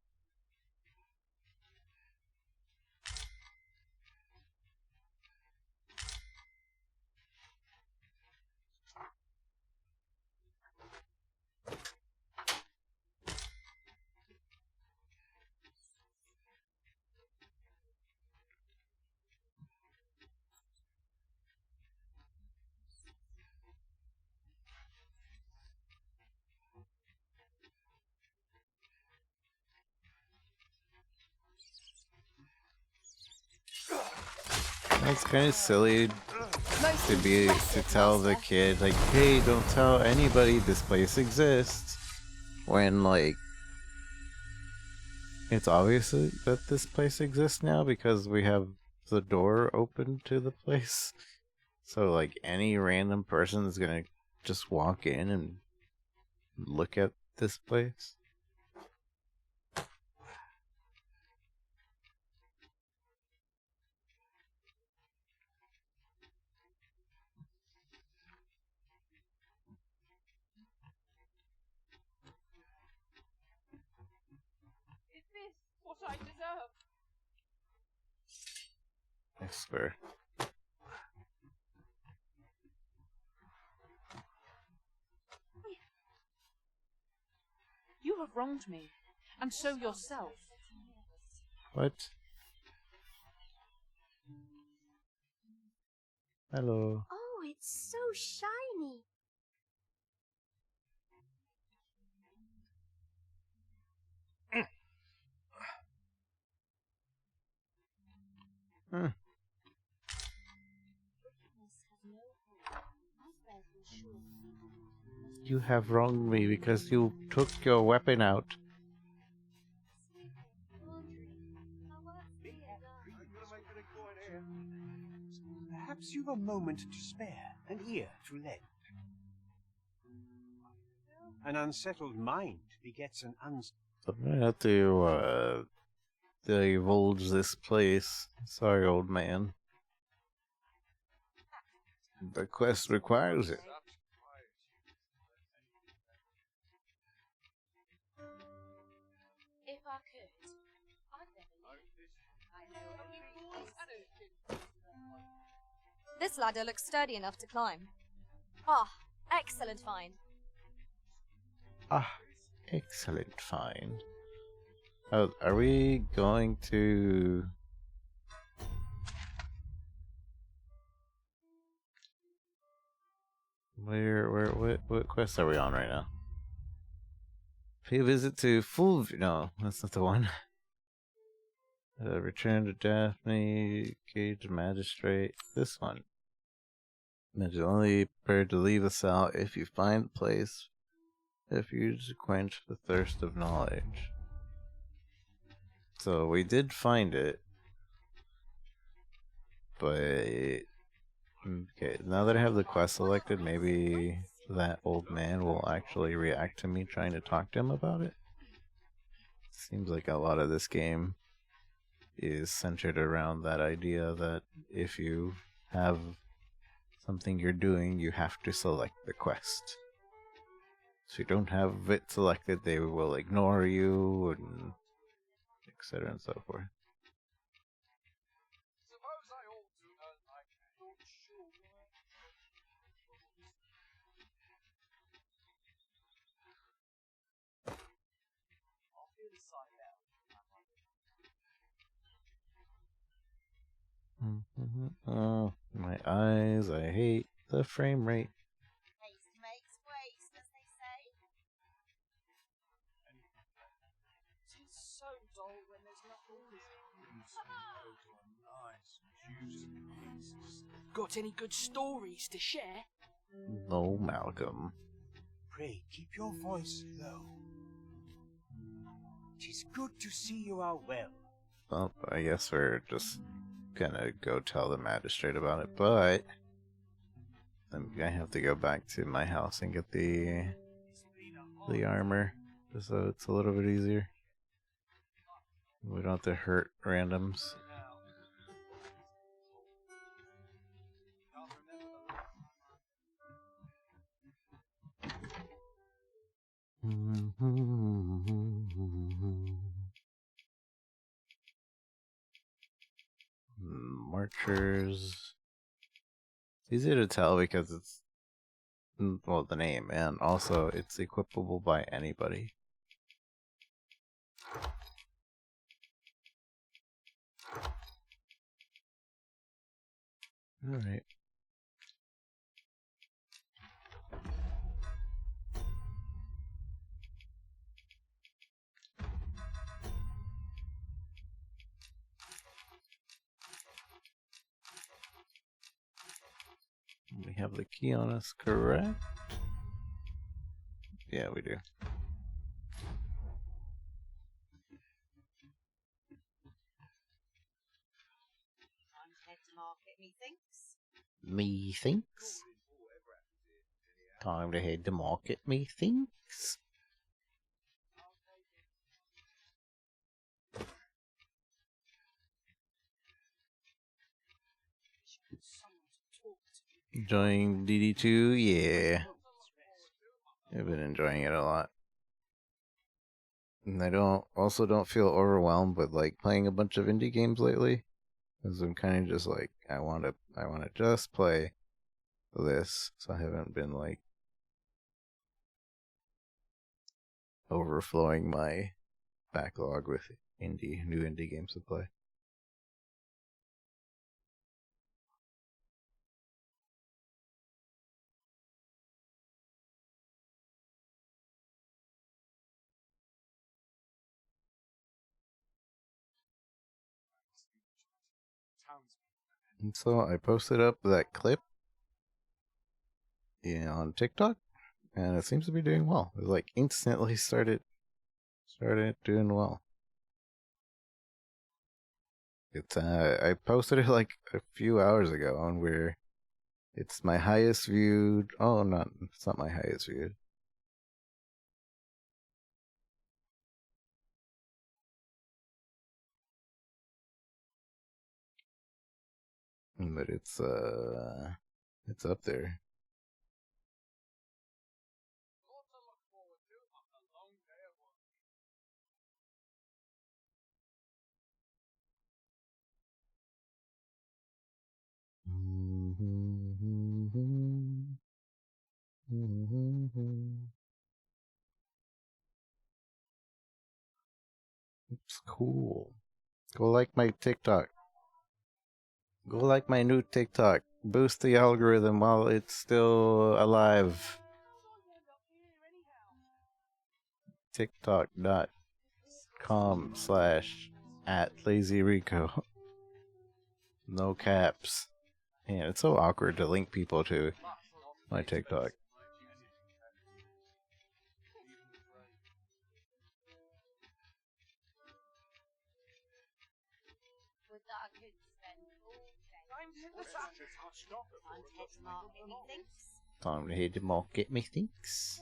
It's kind of silly to tell the kid like, hey, don't tell anybody this place exists, when like it's obvious that this place exists now because we have the door open to the place. So like any random person is gonna just walk in and look at this place. Is this what I deserve? I swear. You have wronged me, and so yourself. What? Hello. Oh, it's so shiny. Hmm. You have wronged me because you took your weapon out. Perhaps you've a moment to spare, an ear to lend. An unsettled mind begets an I'm gonna have to divulge this place. Sorry, old man. The quest requires it. If I could, I'd never leave. This ladder looks sturdy enough to climb. Ah, excellent find. Ah, excellent find. Oh, are we going to... what quest are we on right now? Pay a visit to Fulv... No, that's not the one. Return to Daphne, Cage Magistrate. This one. You're only prepared to leave the cell if you find the place. If you to quench the thirst of knowledge. So we did find it. But... okay, now that I have the quest selected, maybe that old man will actually react to me trying to talk to him about it. Seems like a lot of this game is centered around that idea that if you have something you're doing, you have to select the quest. If you don't have it selected, they will ignore you, and etc. and so forth. Oh, my eyes, I hate the frame rate. Haste makes waste, as they say. It's so dull when there's nothing. Got any good stories to share? No, Malcolm. Pray keep your voice low. 'Tis good to see you are well. Well, I guess we're just gonna go tell the magistrate about it, but I have to go back to my house and get the armor, just so it's a little bit easier. We don't have to hurt randoms. Marchers. It's easy to tell because it's, well, the name, and also it's equipable by anybody. Alright. We have the key on us, correct? Yeah, we do. Time to head to market, methinks. Methinks? Time to head to market, methinks? Enjoying DD2? Yeah. I've been enjoying it a lot. And I don't feel overwhelmed with like playing a bunch of indie games lately. Because I'm kind of just like, I wanna just play this. So I haven't been like overflowing my backlog with new indie games to play. And so I posted up that clip on TikTok, and it seems to be doing well. It like instantly started doing well. It's I posted it like a few hours ago, and it's my highest viewed. Oh, it's not my highest viewed. But it's up there. It's cool. Go like my TikTok. Go like my new TikTok. Boost the algorithm while it's still alive. TikTok.com/@LazyRico. No caps. Man, it's so awkward to link people to my TikTok. Would that I could spend all day. Time to head to market, methinks. Time to head to market, methinks.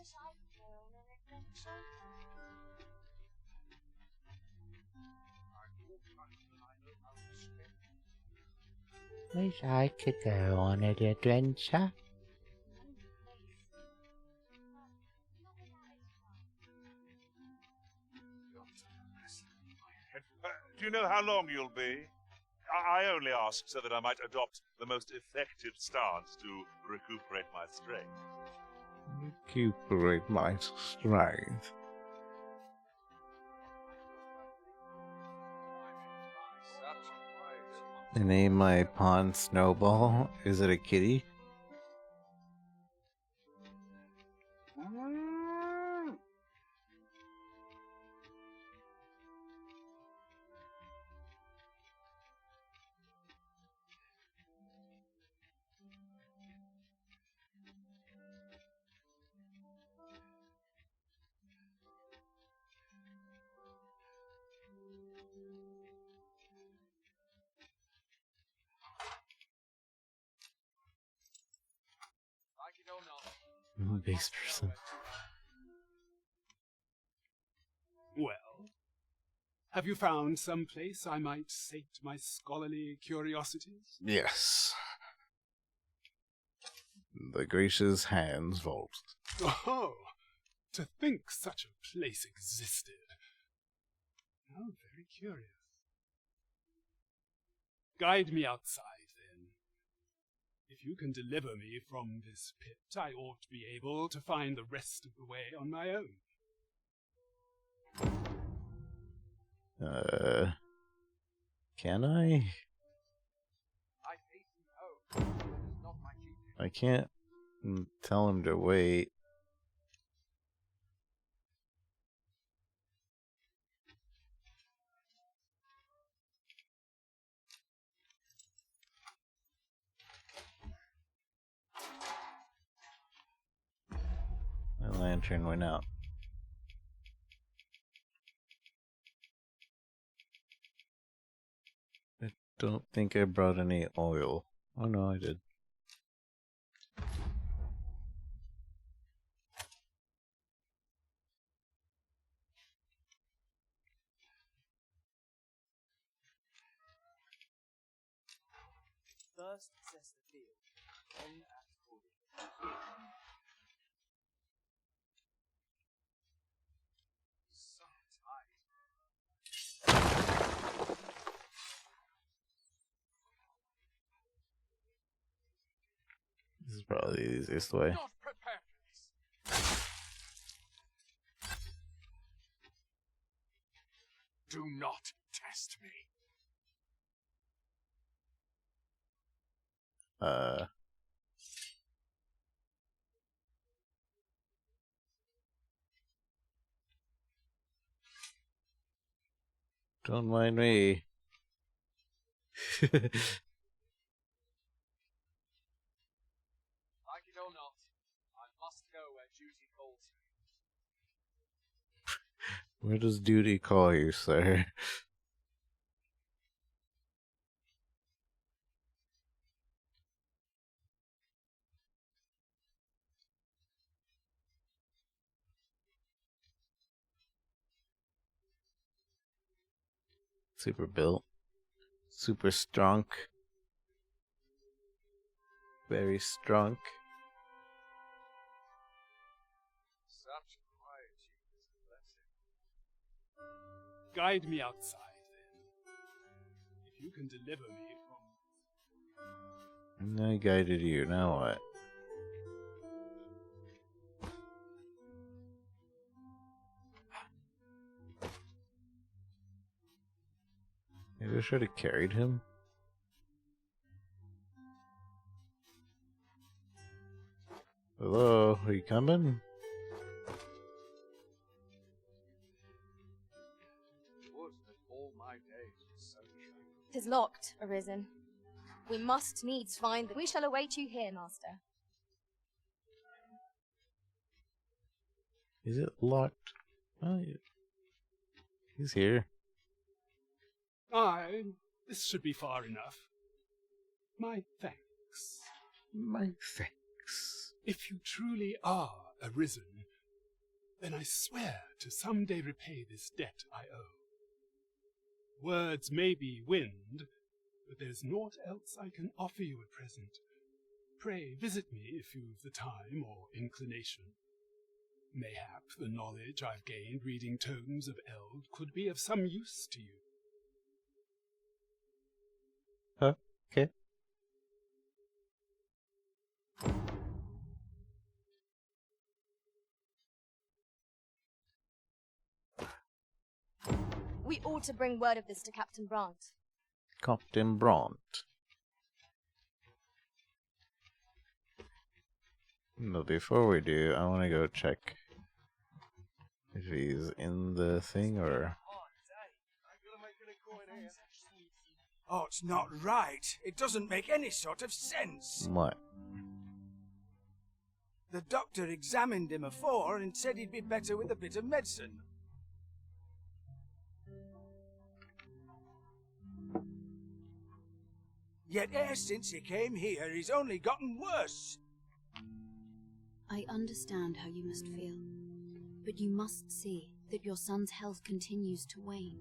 Wish I could go on an adventure. know how long you'll be? I only ask so that I might adopt the most effective stance to recuperate my strength. Recuperate my strength. Name my pawn Snowball. Is it a kitty? Base person. Well, have you found some place I might sate my scholarly curiosities? Yes. The gracious Hands Vault. Oh, to think such a place existed. Oh, very curious. Guide me outside, then. If you can deliver me from this pit, I ought to be able to find the rest of the way on my own. Can I? I can't tell him to wait. My lantern went out. I don't think I brought any oil. Oh no, I did. First assess the field, then act accordingly. So tight. This is probably the easiest way. Not prepared for this. Do not test me. Don't mind me. Like it or not, I must go where duty calls me. Where does duty call you, sir? Super built. Super strong. Very strong. Such quietude is a blessing. Guide me outside, then. If you can deliver me from... And I guided you, now what? Maybe I should have carried him. Hello, are you coming? Would that all my days were so tranquil. 'Tis locked, Arisen. We must needs find that we shall await you here, master. Is it locked? Oh, he's here. Aye, this should be far enough. My thanks. My thanks. If you truly are Arisen, then I swear to someday repay this debt I owe. Words may be wind, but there's naught else I can offer you at present. Pray visit me if you've the time or inclination. Mayhap the knowledge I've gained reading tomes of Eld could be of some use to you. Okay. We ought to bring word of this to Captain Brandt. Captain Brandt. But before we do, I want to go check if he's in the thing or... Oh, it's not right. It doesn't make any sort of sense. What? The doctor examined him afore and said he'd be better with a bit of medicine. Yet ever since he came here, he's only gotten worse. I understand how you must feel, but you must see that your son's health continues to wane.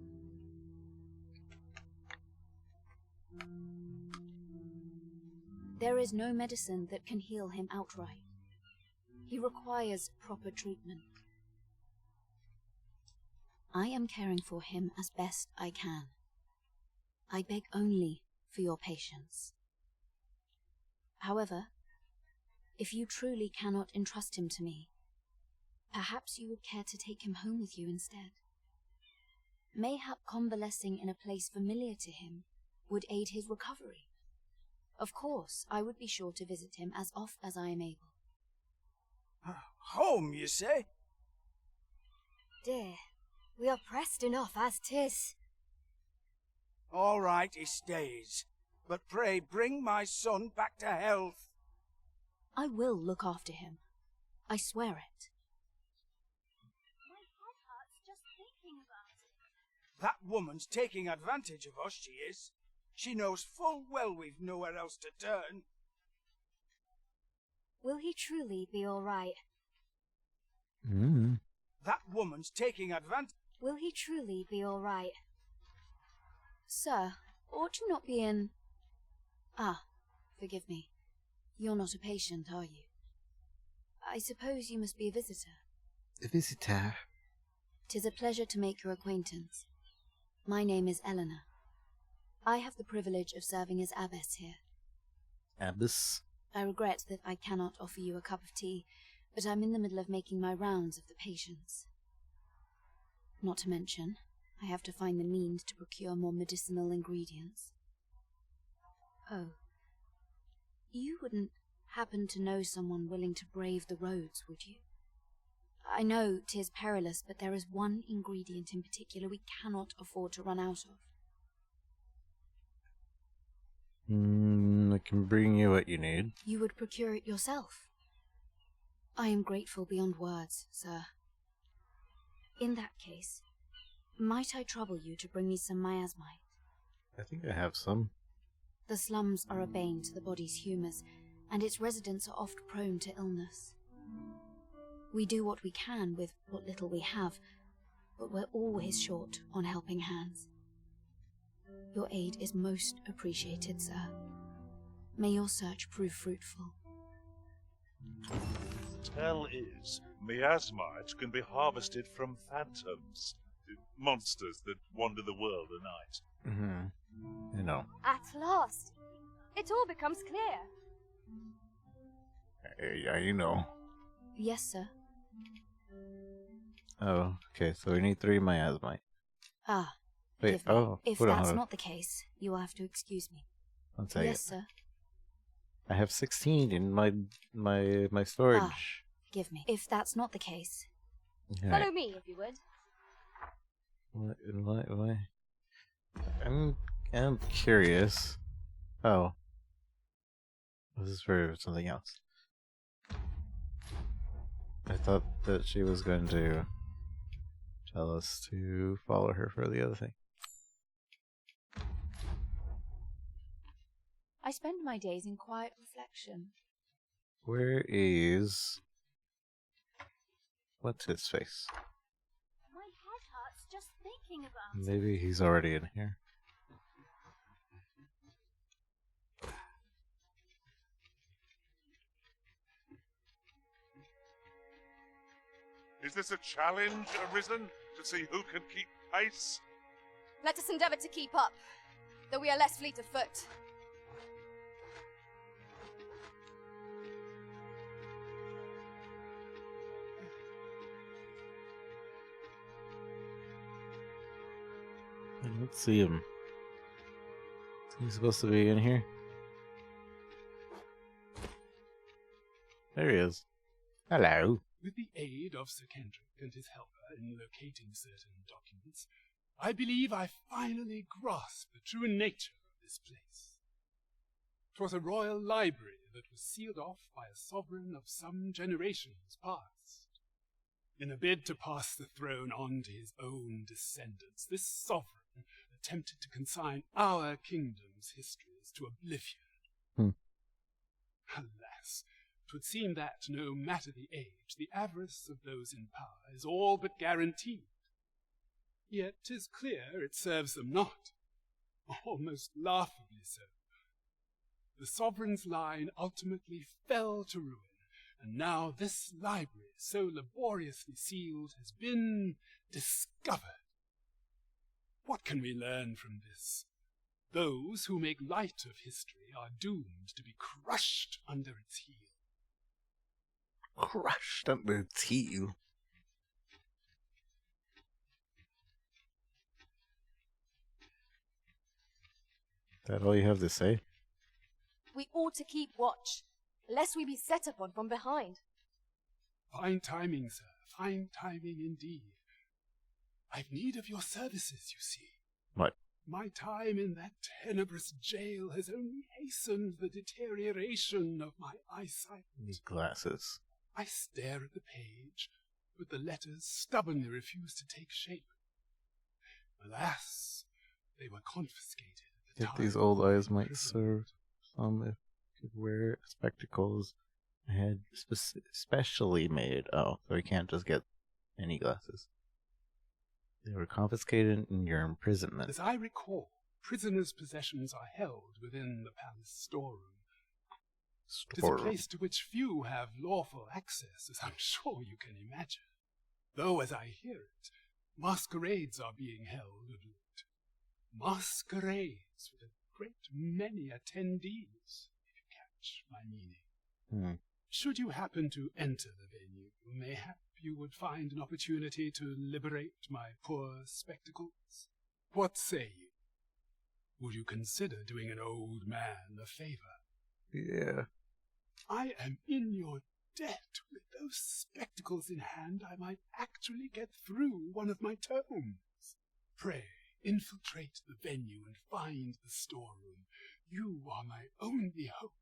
There is no medicine that can heal him outright. He requires proper treatment. I am caring for him as best I can. I beg only for your patience. However, if you truly cannot entrust him to me, perhaps you would care to take him home with you instead. Mayhap convalescing in a place familiar to him would aid his recovery. Of course, I would be sure to visit him as oft as I am able. Home, you say? Dear, we are pressed enough as 'tis. All right, he stays. But pray bring my son back to health. I will look after him. I swear it. My head hurts just thinking about it. That woman's taking advantage of us, she is. She knows full well we've nowhere else to turn. Will he truly be all right? That woman's taking advantage. Will he truly be all right? Sir, ought you not be in... Ah, forgive me. You're not a patient, are you? I suppose you must be a visitor. A visitor? 'Tis a pleasure to make your acquaintance. My name is Eleanor. I have the privilege of serving as abbess here. Abbess? I regret that I cannot offer you a cup of tea, but I'm in the middle of making my rounds of the patients. Not to mention, I have to find the means to procure more medicinal ingredients. Oh. You wouldn't happen to know someone willing to brave the roads, would you? I know 'tis perilous, but there is one ingredient in particular we cannot afford to run out of. I can bring you what you need. You would procure it yourself. I am grateful beyond words, sir. In that case, might I trouble you to bring me some miasmite? I think I have some. The slums are a bane to the body's humours, and its residents are oft prone to illness. We do what we can with what little we have, but we're always short on helping hands. Your aid is most appreciated, sir. May your search prove fruitful. Tell is, miasmite can be harvested from phantoms, monsters that wander the world at night. You know. At last, it all becomes clear. Yeah, you know. Yes, sir. Oh, okay, so we need 3 miasmite. Ah, wait, forgive me. oh, If hold on, that's hold on. not the case, you will have to excuse me. I'll tell you. Yes, sir. I have 16 in my storage. Ah, forgive me. If that's not the case. Alright. Follow me, if you would. Why? I'm curious. Oh. This is for something else. I thought that she was going to tell us to follow her for the other thing. I spend my days in quiet reflection. Where is... What's his face? My head hurts just thinking about it. Maybe he's already in here. Is this a challenge arisen to see who can keep pace? Let us endeavour to keep up, though we are less fleet of foot. Let's see him. He's supposed to be in here. There he is. Hello. With the aid of Sir Kendrick and his helper in locating certain documents, I believe I finally grasped the true nature of this place. 'Twas a royal library that was sealed off by a sovereign of some generations past. In a bid to pass the throne on to his own descendants, this sovereign attempted to consign our kingdom's histories to oblivion. Alas, 'twould seem that, no matter the age, the avarice of those in power is all but guaranteed. Yet 'tis clear it serves them not, almost laughably so. The sovereign's line ultimately fell to ruin, and now this library, so laboriously sealed, has been discovered. What can we learn from this? Those who make light of history are doomed to be crushed under its heel. Crushed under its heel. That all you have to say? We ought to keep watch, lest we be set upon from behind. Fine timing, sir. Fine timing indeed. I've need of your services, you see. What? My time in that tenebrous jail has only hastened the deterioration of my eyesight. These glasses. I stare at the page, but the letters stubbornly refuse to take shape. Alas, they were confiscated at the If time. these old eyes might serve some if could wear spectacles I had specially made. Oh, so you can't just get any glasses. They were confiscated in your imprisonment. As I recall, prisoners' possessions are held within the palace storeroom. It is a place to which few have lawful access, as I'm sure you can imagine. Though, as I hear it, masquerades are being held of late. Masquerades with a great many attendees, if you catch my meaning. Should you happen to enter the venue, mayhap you would find an opportunity to liberate my poor spectacles. What say you? Would you consider doing an old man a favor? Yeah. I am in your debt. With those spectacles in hand, I might actually get through one of my tomes. Pray, infiltrate the venue and find the storeroom. You are my only hope.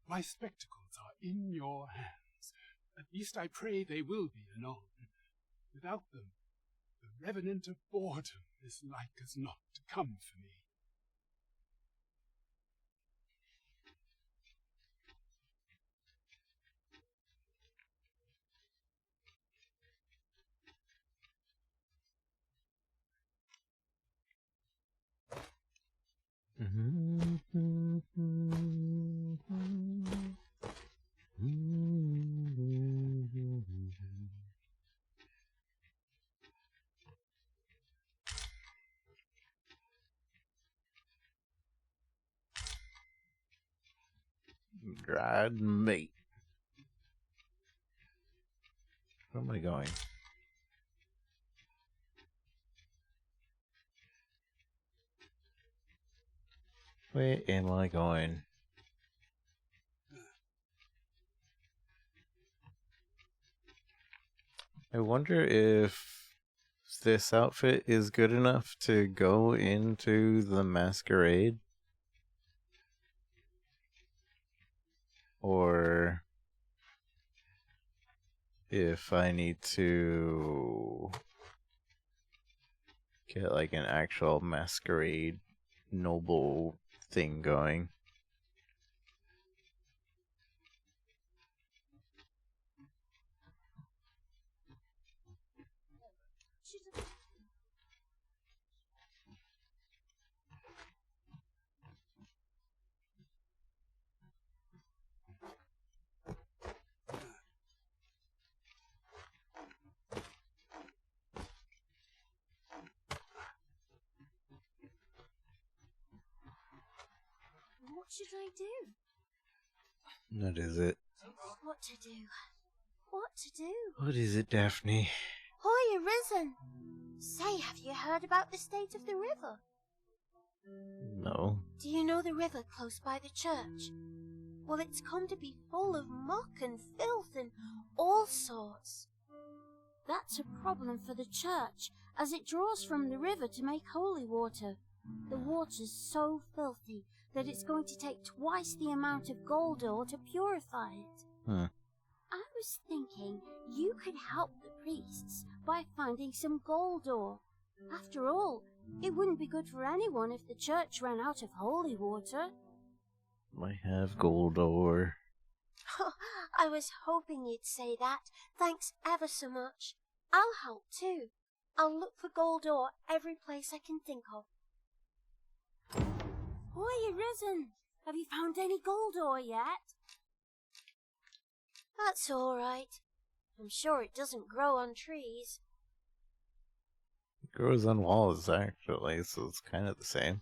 My spectacles are in your hands. At least I pray they will be anon. Without them, the revenant of boredom is like as not to come for me. Dried meat. Where am I going? Where am I going? I wonder if this outfit is good enough to go into the masquerade. Or if I need to get like an actual masquerade noble thing going. What should I do? What is it? What to do? What to do? What is it, Daphne? Hoy, Arisen! Say, have you heard about the state of the river? No. Do you know the river close by the church? Well, it's come to be full of muck and filth and all sorts. That's a problem for the church, as it draws from the river to make holy water. The water's so filthy that it's going to take twice the amount of gold ore to purify it. I was thinking you could help the priests by finding some gold ore. After all, it wouldn't be good for anyone if the church ran out of holy water. I have gold ore. I was hoping you'd say that. Thanks ever so much. I'll help too. I'll look for gold ore every place I can think of. Hoy, Arisen! Have you found any gold ore yet? That's all right. I'm sure it doesn't grow on trees. It grows on walls, actually, so it's kind of the same.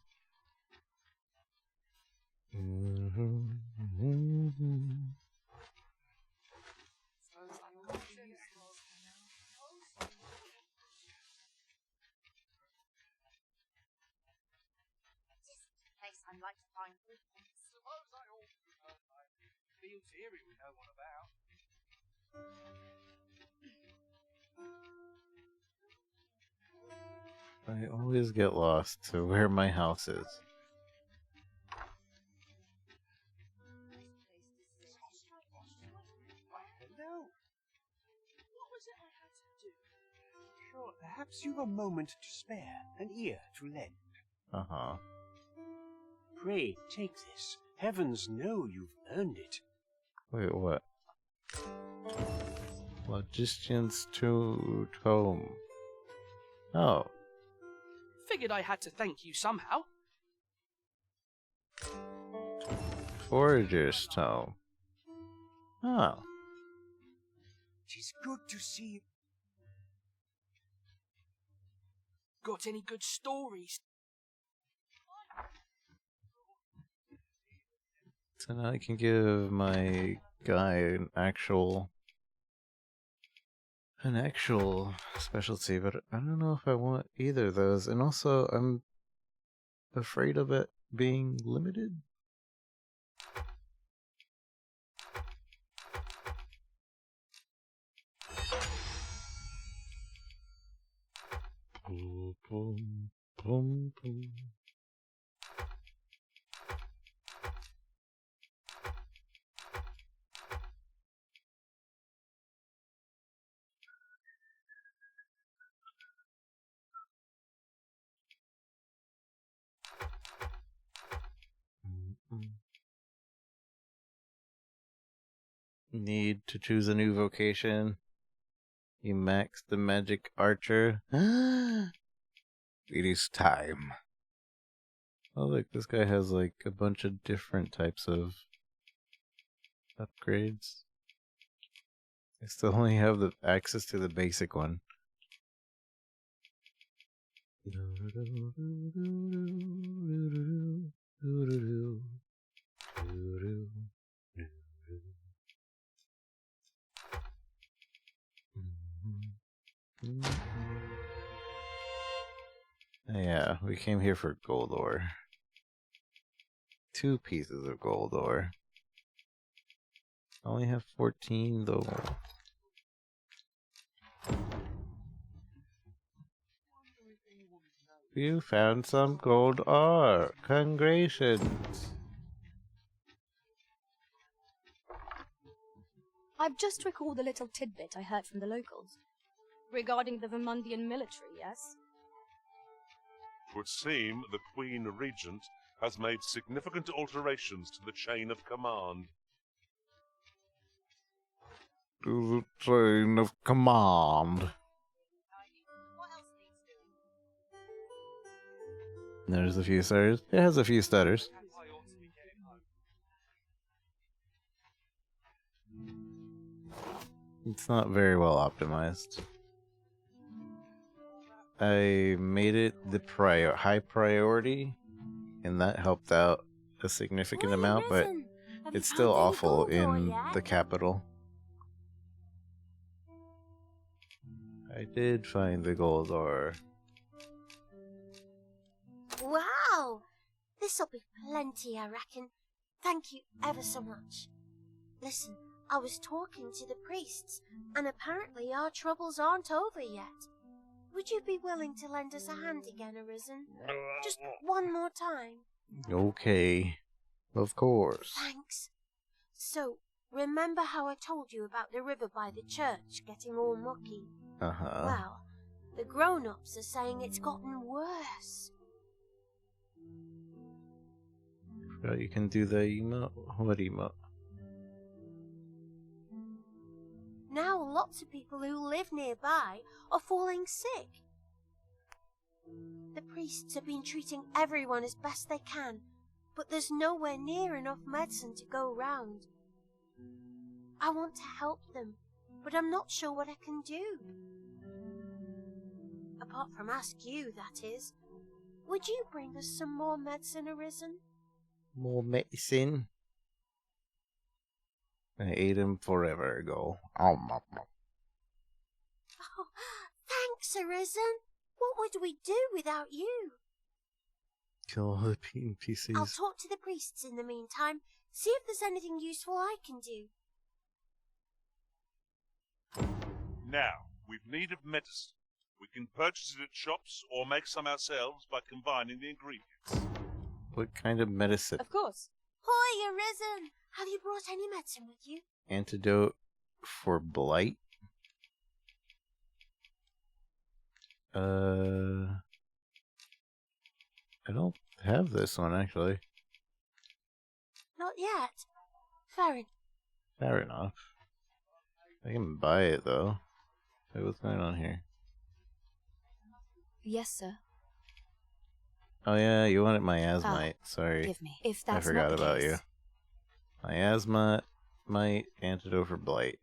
I'd like to find food. Suppose I ought to have heard fields here we know what about. I always get lost to where my house is. Hello. What was it I had to do? Sure, perhaps you've a moment to spare, an ear to lend. Uh-huh. Pray, take this. Heavens know you've earned it. Wait, what? Logician's Tome. Oh. Figured I had to thank you somehow. Forager's Tome. Oh. Tis good to see. Got any good stories? So now I can give my guy an actual specialty, but I don't know if I want either of those. And also, I'm afraid of it being limited. Boom, boom, boom, boom. Need to choose a new vocation. You max the magic archer. It is time. Oh, look, this guy has like a bunch of different types of upgrades. I still only have the access to the basic one. Yeah, we came here for gold ore. 2 pieces of gold ore. I only have 14 though. You found some gold ore. Congratulations. I've just recalled a little tidbit I heard from the locals. Regarding the Vermundian military, yes? It would seem the Queen Regent has made significant alterations to the chain of command. To the chain of command. There's a few stutters. It has a few stutters. It's not very well optimized. I made it the high priority, and that helped out a significant amount, but it's still awful in the capital. I did find the gold ore. Wow! This'll be plenty, I reckon. Thank you ever so much. Listen, I was talking to the priests, and apparently our troubles aren't over yet. Would you be willing to lend us a hand again, Arisen? Just one more time. Okay. Of course. Thanks. So, remember how I told you about the river by the church getting all mucky? Uh-huh. Well, the grown-ups are saying it's gotten worse. Forgot you can do the emote. What emote? Now lots of people who live nearby are falling sick. The priests have been treating everyone as best they can, but there's nowhere near enough medicine to go round. I want to help them, but I'm not sure what I can do. Apart from ask you, that is. Would you bring us some more medicine, Arisen? More medicine. I ate him forever ago. Oh, Oh, thanks, Arisen. What would we do without you? kill all the NPCs. I'll talk to the priests in the meantime, see if there's anything useful I can do. Now, we've need of medicine. We can purchase it at shops or make some ourselves by combining the ingredients. What kind of medicine? Of course. Hoy, Arisen! Have you brought any medicine with you? Antidote for blight? I don't have this one, actually. Not yet. Fair enough. Fair enough. I can buy it, though. Wait, what's going on here? Yes, sir. Oh yeah, you wanted my asmite. Sorry. Forgive me. If that's I forgot not the about case. you. My asmite antidote for blight.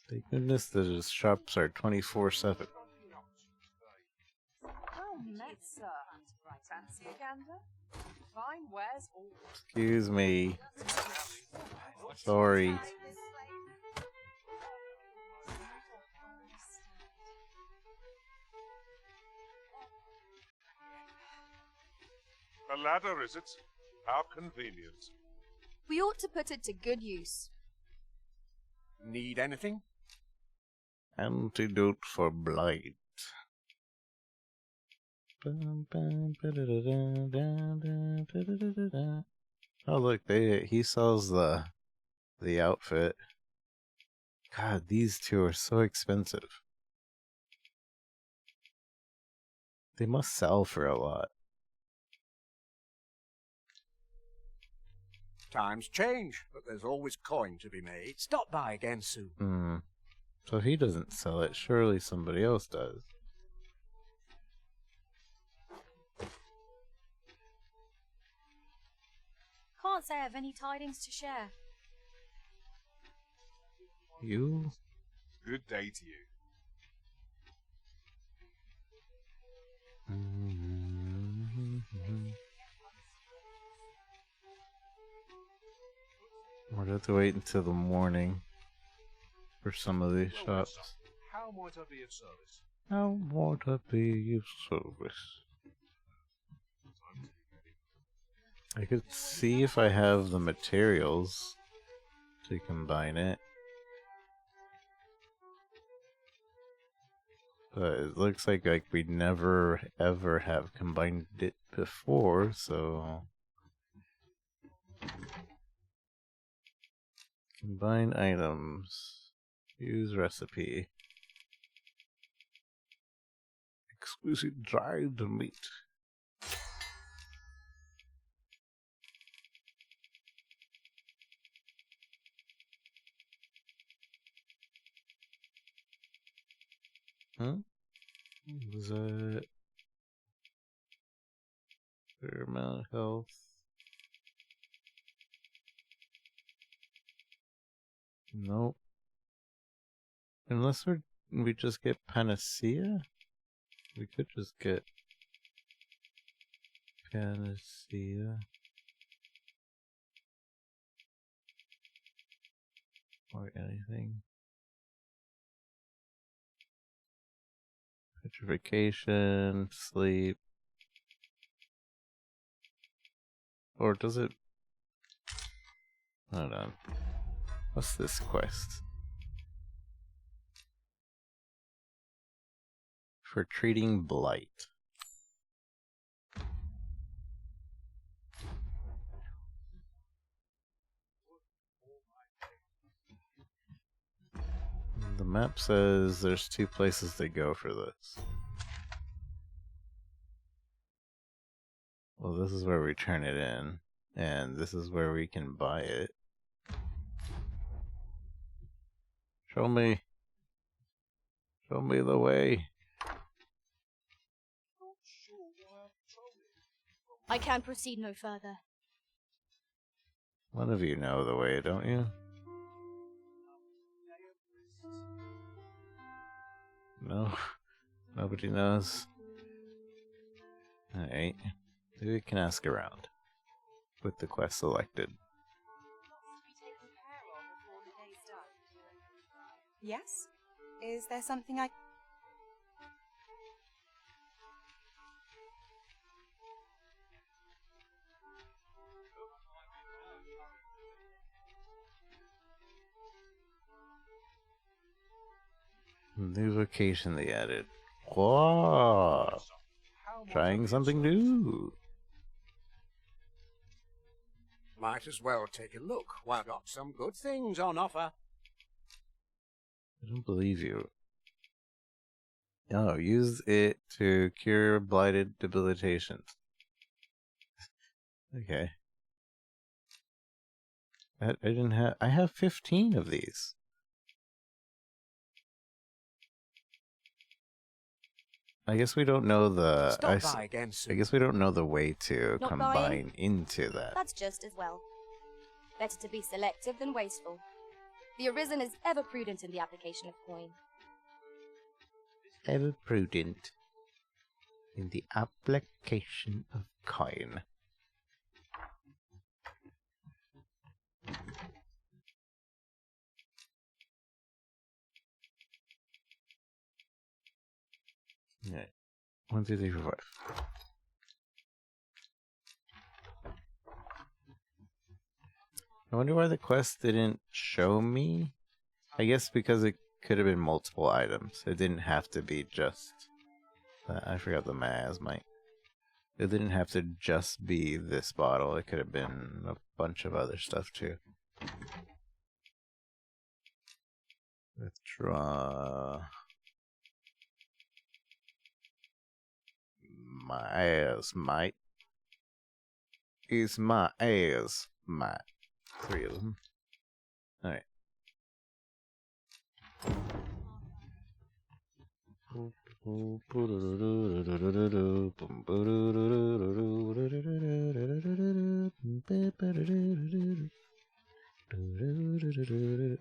Thank goodness the shops are 24/7. Oh, Metzer. Fancy a gander? Fine wares all. Excuse me. Sorry. A ladder, is it? How convenient. We ought to put it to good use. Need anything? Antidote for blight. Oh look, he sells the outfit. God, these two are so expensive. They must sell for a lot. Times change, but there's always coin to be made. Stop by again soon. Hmm. So if he doesn't sell it, surely somebody else does. Can't say I have any tidings to share. You? Good day to you. We'll have to wait until the morning for some of these shops. How might I be of service? How might I be of service? I could see if I have the materials to combine it. But it looks like we never ever have combined it before, so... Combine items. Use recipe. Exquisite dried meat. Huh? Was that fair amount of health? Nope. Unless we just get panacea? We could just get Panacea. Or anything. Petrification, sleep. Or does it... Hold on. What's this quest? For treating blight. The map says there's 2 places to go for this. Well, this is where we turn it in, and this is where we can buy it. Show me. Show me the way. I can proceed no further. One of you know the way, don't you? No, nobody knows. Alright, maybe we can ask around with the quest selected. Yes? Is there something I... New vocation they added. Whoa! Trying something new. Might as well take a look. Why, got some good things on offer. I don't believe you. No, use it to cure blighted debilitation. Okay. I didn't have... I have 15 of these. I guess we don't know the... Stop by again soon. I guess we don't know the way to Not combine buying? into that. That's just as well. Better to be selective than wasteful. The Arisen is ever prudent in the application of coin. Ever prudent in the application of coin. Yeah. 1, 2, 3, 4, 5. I wonder why the quest didn't show me. I guess because it could have been multiple items. It didn't have to be just... I forgot the miasmite. It didn't have to just be this bottle. It could have been a bunch of other stuff too. Withdraw... My ass, mate. It's my ass, mate. 3 of them. Alright.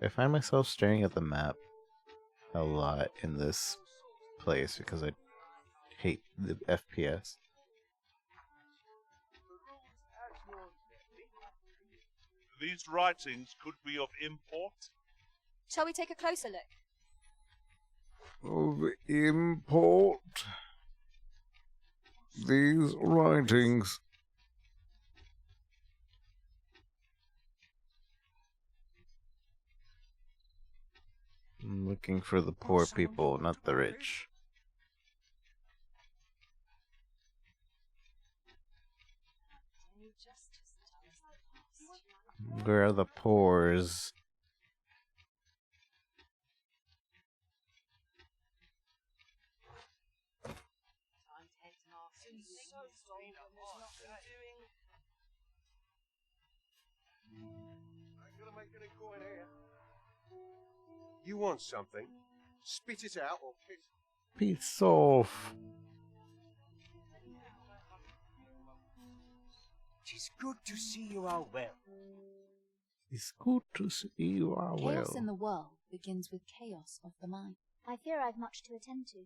I find myself staring at the map a lot in this place because I hate the FPS. These writings could be of import. Shall we take a closer look? Of import. These writings. I'm looking for the poor people, not the rich. Where are the pores? You want something? Spit it out or piss. Piss off. Tis good to see you are well. It's good to see you are well. Chaos in the world begins with chaos of the mind. I fear I've much to attend to.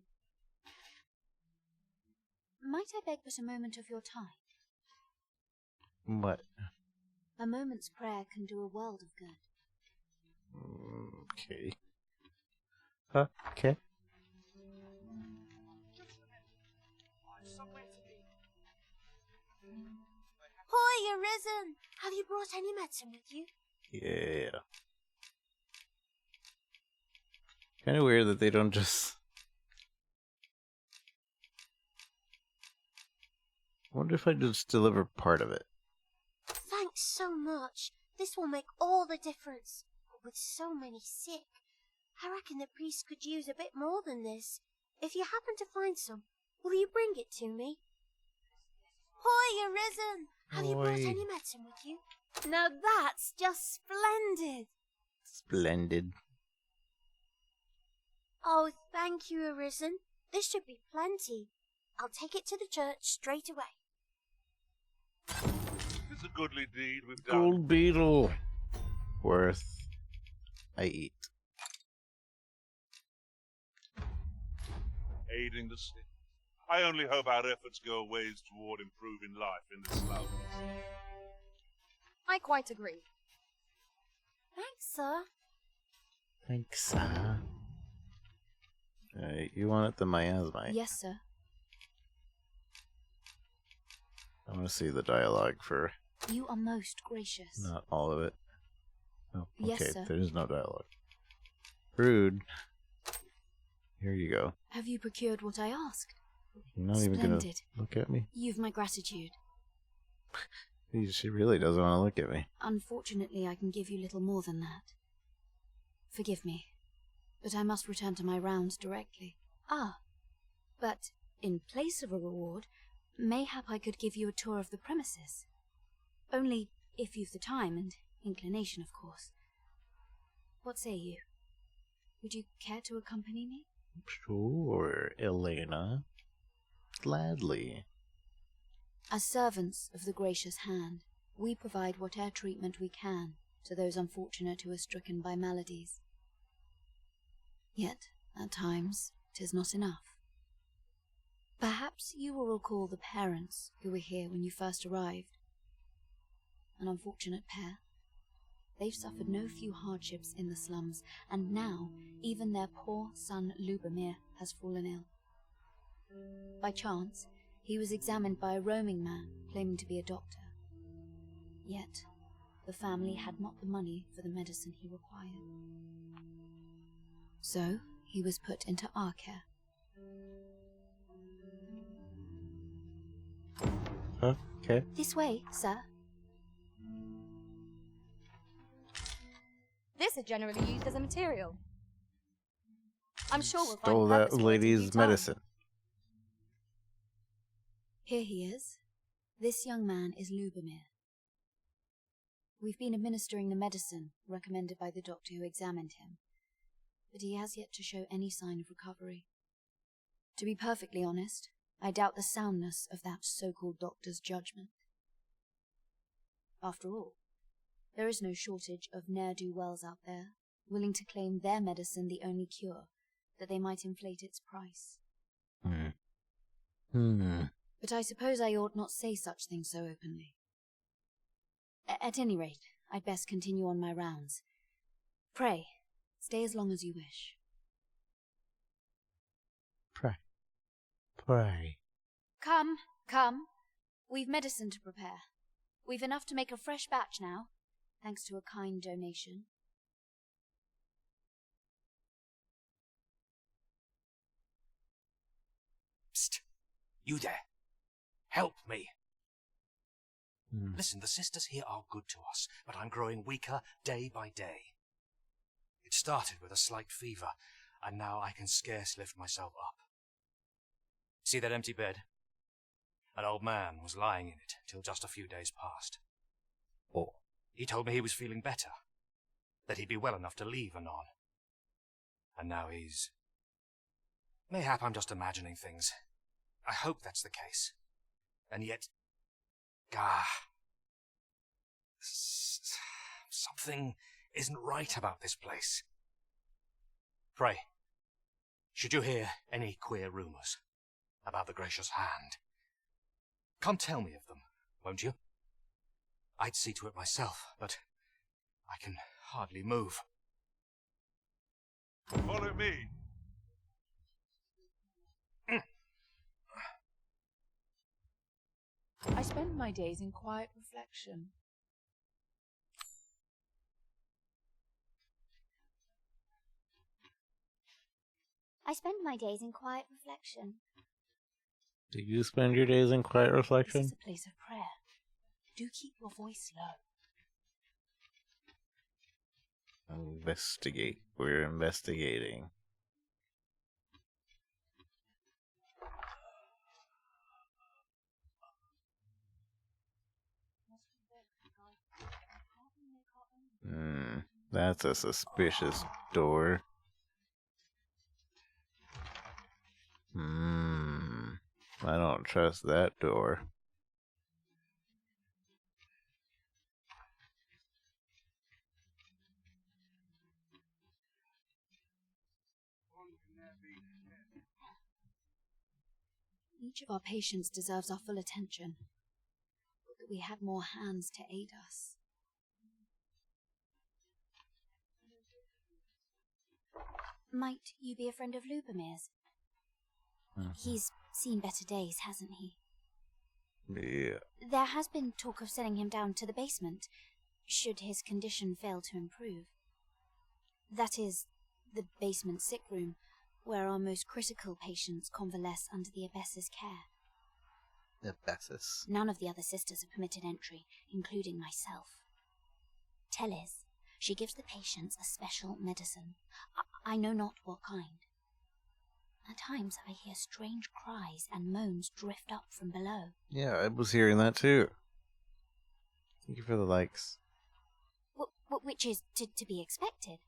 Might I beg but a moment of your time? What? A moment's prayer can do a world of good. Okay. Okay. Hoy, Arisen! Have you brought any medicine with you? Yeah. Kind of weird that they don't just... I wonder if I just deliver part of it. Thanks so much. This will make all the difference. But with so many sick, I reckon the priest could use a bit more than this. If you happen to find some, will you bring it to me? Hoy, Arisen! Have you brought Hoy. any medicine with you? Now that's just splendid. Splendid. Oh, thank you, Arisen. This should be plenty. I'll take it to the church straight away. It's a goodly deed we've done. Gold beetle. Worth. I eat. Aiding the sick. I only hope our efforts go a ways toward improving life in the slums. I quite agree. Thanks, sir. Thanks, you want it the miasmite? Yes, sir. I want to see the dialogue for You are most gracious. not all of it. Oh, Yes, okay, sir. there is no dialogue. Rude. Here you go. Have you procured what I asked? You're not even gonna Splendid. look at me? You've my gratitude. She really doesn't want to look at me. Unfortunately, I can give you little more than that. Forgive me, but I must return to my rounds directly. But in place of a reward, mayhap I could give you a tour of the premises. Only if you've the time and inclination, of course. What say you? Would you care to accompany me? Sure, Elena. Gladly. As servants of the gracious hand, we provide whatever treatment we can to those unfortunate who are stricken by maladies. Yet, at times, 'tis not enough. Perhaps you will recall the parents who were here when you first arrived. An unfortunate pair. They've suffered no few hardships in the slums, and now even their poor son Lubomir has fallen ill. By chance, he was examined by a roaming man claiming to be a doctor. Yet, the family had not the money for the medicine he required. So, he was put into our care. Okay. This way, sir. This is generally used as a material. I'm sure we'll Stole find that purpose for it in due lady's time. medicine. Here he is. This young man is Lubomir. We've been administering the medicine recommended by the doctor who examined him, but he has yet to show any sign of recovery. To be perfectly honest, I doubt the soundness of that so-called doctor's judgment. After all, there is no shortage of ne'er-do-wells out there, willing to claim their medicine the only cure, that they might inflate its price. But I suppose I ought not say such things so openly. At any rate, I'd best continue on my rounds. Pray, stay as long as you wish. Pray. Come, come. We've medicine to prepare. We've enough to make a fresh batch now, thanks to a kind donation. Psst! You there! Help me! Listen, the sisters here are good to us, but I'm growing weaker day by day. It started with a slight fever, and now I can scarce lift myself up. See that empty bed? An old man was lying in it till just a few days past. Oh. He told me he was feeling better, that he'd be well enough to leave anon. And now he's... Mayhap I'm just imagining things. I hope that's the case. And yet... Something isn't right about this place. Pray, should you hear any queer rumours about the gracious hand, come tell me of them, won't you? I'd see to it myself, but I can hardly move. Follow me. I spend my days in quiet reflection. I spend my days in quiet reflection. Do you spend your days in quiet This reflection? is a place of prayer. Do keep your voice low. Investigate. We're investigating. That's a suspicious door. I don't trust that door. Each of our patients deserves our full attention. Would that we had more hands to aid us. Might you be a friend of Lubomir's? He's seen better days, hasn't he? Yeah. There has been talk of sending him down to the basement, should his condition fail to improve. That is, the basement sick room, where our most critical patients convalesce under the abbess's care. The Abbesses. None of the other sisters are permitted entry, including myself. Teles, she gives the patients a special medicine. I know not what kind. At times I hear strange cries and moans drift up from below. Yeah, I was hearing that too. Thank you for the likes. Which is to be expected.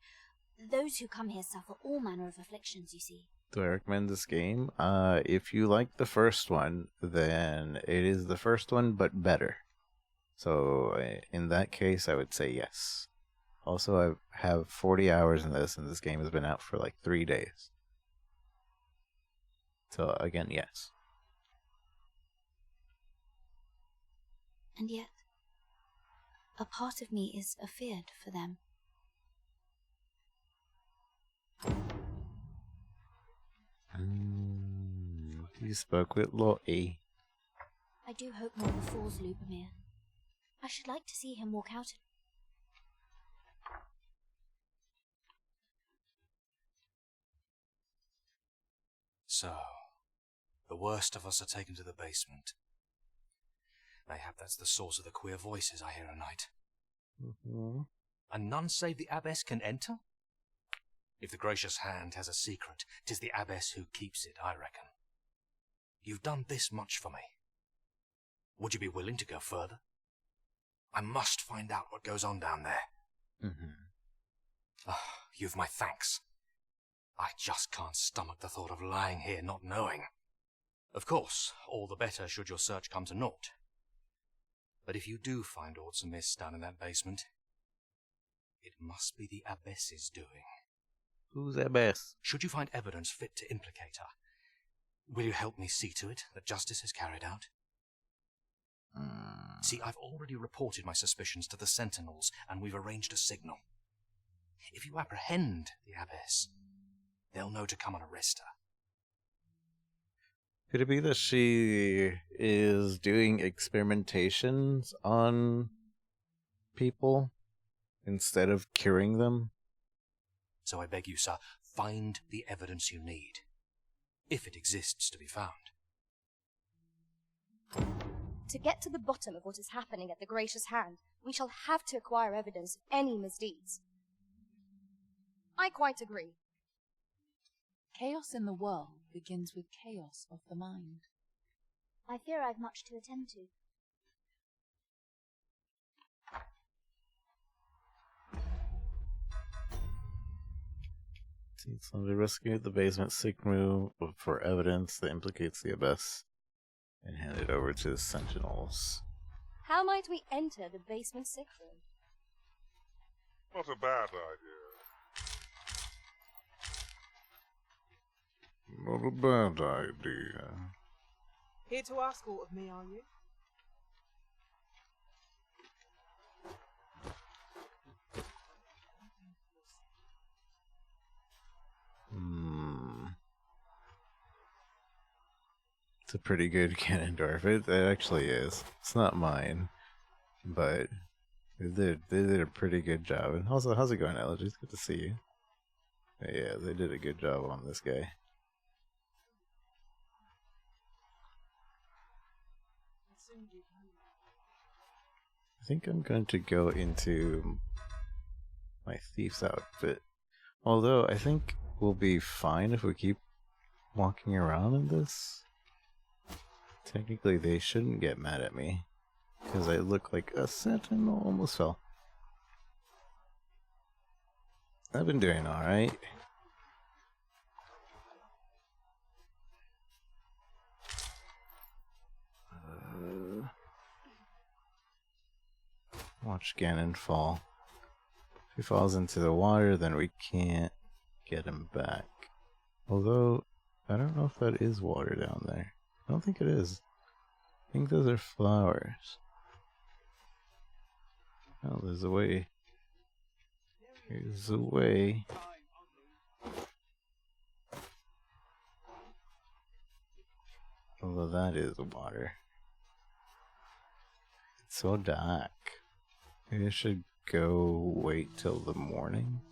Those who come here suffer all manner of afflictions, you see. Do I recommend this game? If you like the first one, then it is the first one, but better. So in that case, I would say yes. Also, I have 40 hours in this, and this game has been out for like 3 days. So again, yes. And yet, a part of me is afeared for them. You spoke with Lottie. I do hope more befalls Lubomir. I should like to see him walk out. So, the worst of us are taken to the basement. Mayhap that's the source of the queer voices I hear at night. And none save the abbess can enter? If the gracious hand has a secret, 'tis the abbess who keeps it, I reckon. You've done this much for me. Would you be willing to go further? I must find out what goes on down there. You've my thanks. I just can't stomach the thought of lying here not knowing. Of course, all the better should your search come to naught. But if you do find aught amiss down in that basement, it must be the abbess's doing. Who's abbess? Should you find evidence fit to implicate her, will you help me see to it that justice is carried out? See, I've already reported my suspicions to the sentinels, and we've arranged a signal. If you apprehend the abbess, they'll know to come and arrest her. Could it be that she is doing experimentations on people instead of curing them? So I beg you, sir, find the evidence you need, if it exists to be found. To get to the bottom of what is happening at the Gracious Hand, we shall have to acquire evidence of any misdeeds. I quite agree. Chaos in the world begins with chaos of the mind. I fear I've much to attend to. Somebody rescued the basement sick room for evidence that implicates the abbess and hand it over to the sentinels. How might we enter the basement sick room? Not a bad idea. Not a bad idea. Here to ask aught of me, are you? It's a pretty good Ganondorf. It actually is. It's not mine, but they did a pretty good job. And also, how's it going, Elegy? It's good to see you. Yeah, they did a good job on this guy. I think I'm going to go into my thief's outfit. Although, I think we'll be fine if we keep walking around in this. Technically, they shouldn't get mad at me, because I look like a sentinel. Almost fell. I've been doing alright. Watch Ganon fall. If he falls into the water, then we can't get him back. Although, I don't know if that is water down there. I don't think it is. I think those are flowers. Oh, there's a way. Here's a way. Although that is water. It's so dark. Maybe I should go wait till the morning.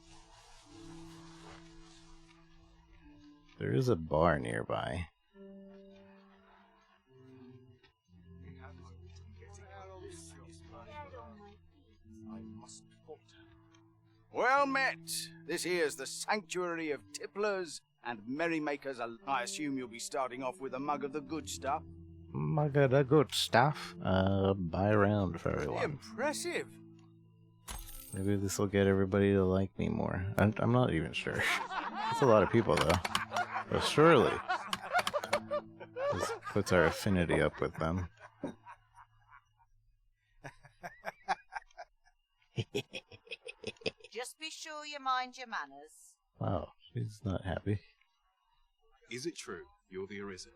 There is a bar nearby. Well met! This here's the sanctuary of tipplers and merrymakers. I assume you'll be starting off with a mug of the good stuff. Mug of the good stuff. Buy around for everyone. Impressive! Maybe this will get everybody to like me more. I'm not even sure. It's a lot of people, though. But surely, this puts our affinity up with them. Just be sure you mind your manners. Wow, she's not happy. Is it true you're the Arisen?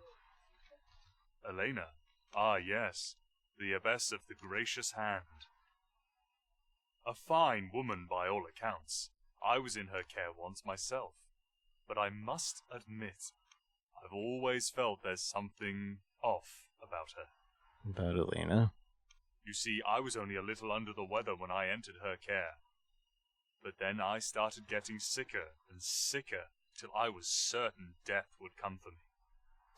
Elena? Ah, yes. The Abbess of the Gracious Hand. A fine woman by all accounts. I was in her care once myself. But I must admit, I've always felt there's something off about her. About Elena? You see, I was only a little under the weather when I entered her care. But then I started getting sicker and sicker till I was certain death would come for me.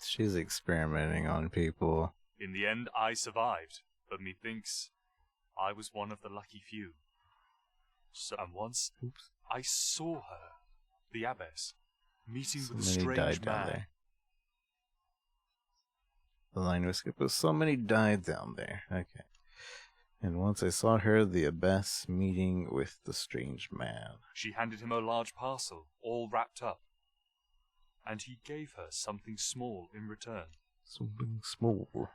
She's experimenting on people. In the end, I survived, but methinks I was one of the lucky few. So, and once I saw her, the Abbess, meeting with a strange man. There. The line was skipped, but so many died down there. Okay. And once I saw her, the Abbess, meeting with the strange man. She handed him a large parcel, all wrapped up. And he gave her something small in return. Something small?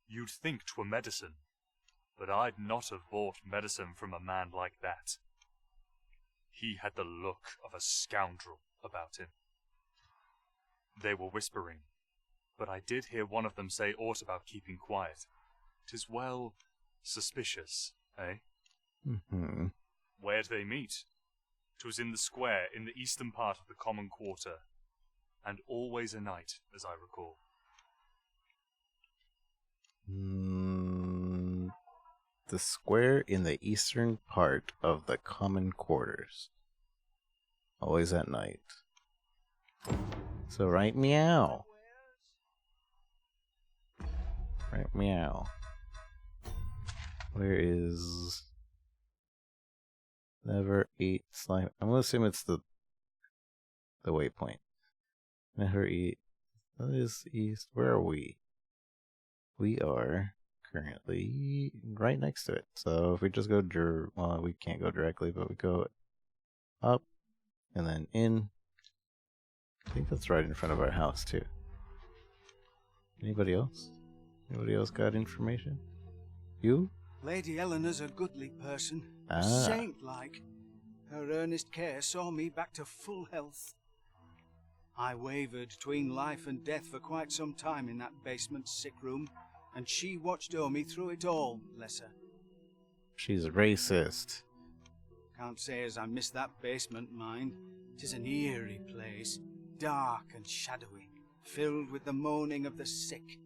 You'd think 'twere medicine, but I'd not have bought medicine from a man like that. He had the look of a scoundrel about him. They were whispering, but I did hear one of them say aught about keeping quiet. 'Tis well suspicious, eh? Mm-hmm. Where'd they meet? 'Twas in the square in the eastern part of the common quarter, and always a night, as I recall. The square in the eastern part of the common quarters. Always at night. So right meow. Right meow. Where is... Never eat slime. I'm gonna assume it's the waypoint. Never eat. That is east. Where are we? We are currently right next to it. So if we just go well, we can't go directly, but we go up and then in. I think that's right in front of our house too. Anybody else? Anybody else got information? You? Lady Eleanor's a goodly person. Ah. Saint-like. Her earnest care saw me back to full health. I wavered between life and death for quite some time in that basement sick room, and she watched o'er me through it all, bless her. She's racist. Can't say as I miss that basement, mind. 'Tis an eerie place, dark and shadowy. filled with the moaning of the sick.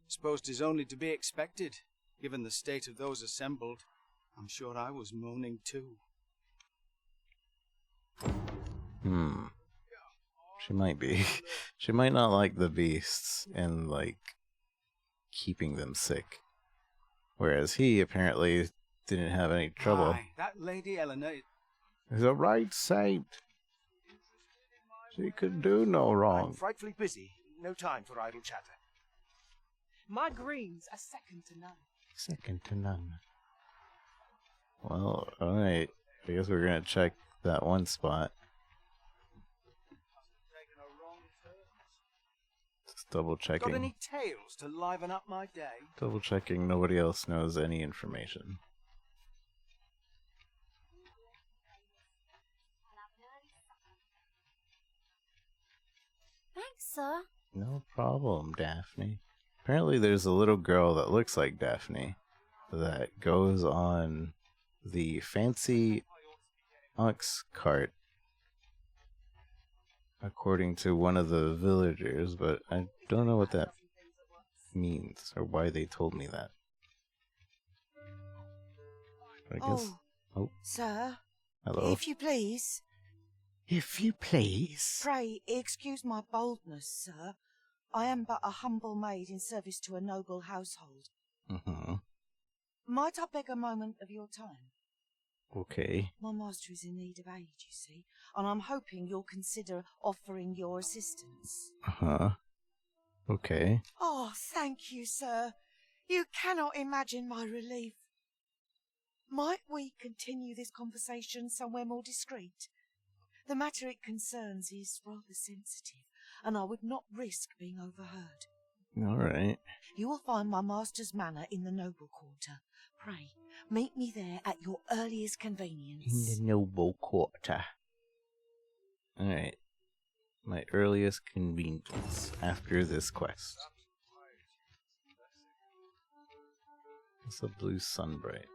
Suppose 'tis only to be expected, given the state of those assembled. I'm sure I was moaning too. She might be. She might not like the beasts and, like, keeping them sick. Whereas he apparently didn't have any trouble. Aye, that Lady Eleanor He's a right saint. She could do no I'm wrong. frightfully busy. No time for idle chatter. My greens are second to none. Second to none. Well, alright. I guess we're gonna check that one spot. Just double Got checking. any tales to liven up my day? Double checking nobody else knows any information. Thanks, sir. No problem, Daphne. Apparently there's a little girl that looks like Daphne that goes on the fancy ox cart, according to one of the villagers, but I don't know what that means or why they told me that. I guess. Oh, sir. hello. If you please. If you please. Pray excuse my boldness, sir. I am but a humble maid in service to a noble household. Might I beg a moment of your time? Okay. My master is in need of aid, you see, and I'm hoping you'll consider offering your assistance. Okay. Oh, thank you, sir. You cannot imagine my relief. Might we continue this conversation somewhere more discreet? The matter it concerns is rather sensitive, and I would not risk being overheard. Alright. You will find my master's manor in the noble quarter. Pray, meet me there at your earliest convenience. In the noble quarter. Alright. My earliest convenience after this quest. What's a blue sunbright?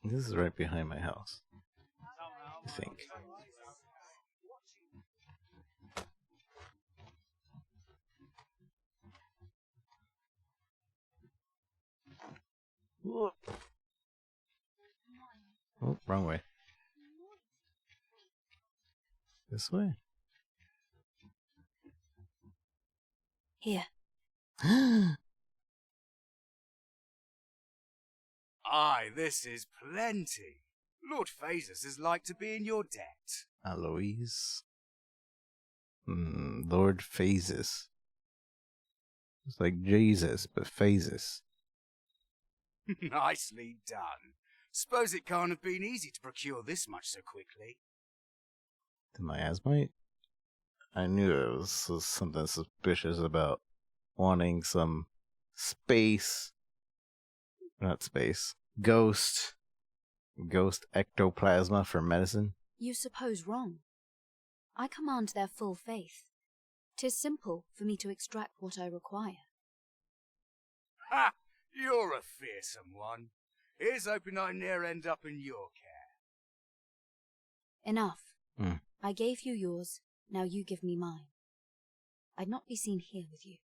This is right behind my house, I think. Whoa. Oh, wrong way. This way? Here. Aye, this is plenty. Lord Phasus is like to be in your debt. Alois. Lord Phasus. It's like Jesus, but Phasus. Nicely done. Suppose it can't have been easy to procure this much so quickly. The miasmite? I knew there was something suspicious about wanting some space. Not space. Ghost ectoplasma for medicine. You suppose wrong. I command their full faith. 'Tis simple for me to extract what I require. Ha! You're a fearsome one. Here's hoping I ne'er end up in your care. Enough. I gave you yours, now you give me mine. I'd not be seen here with you.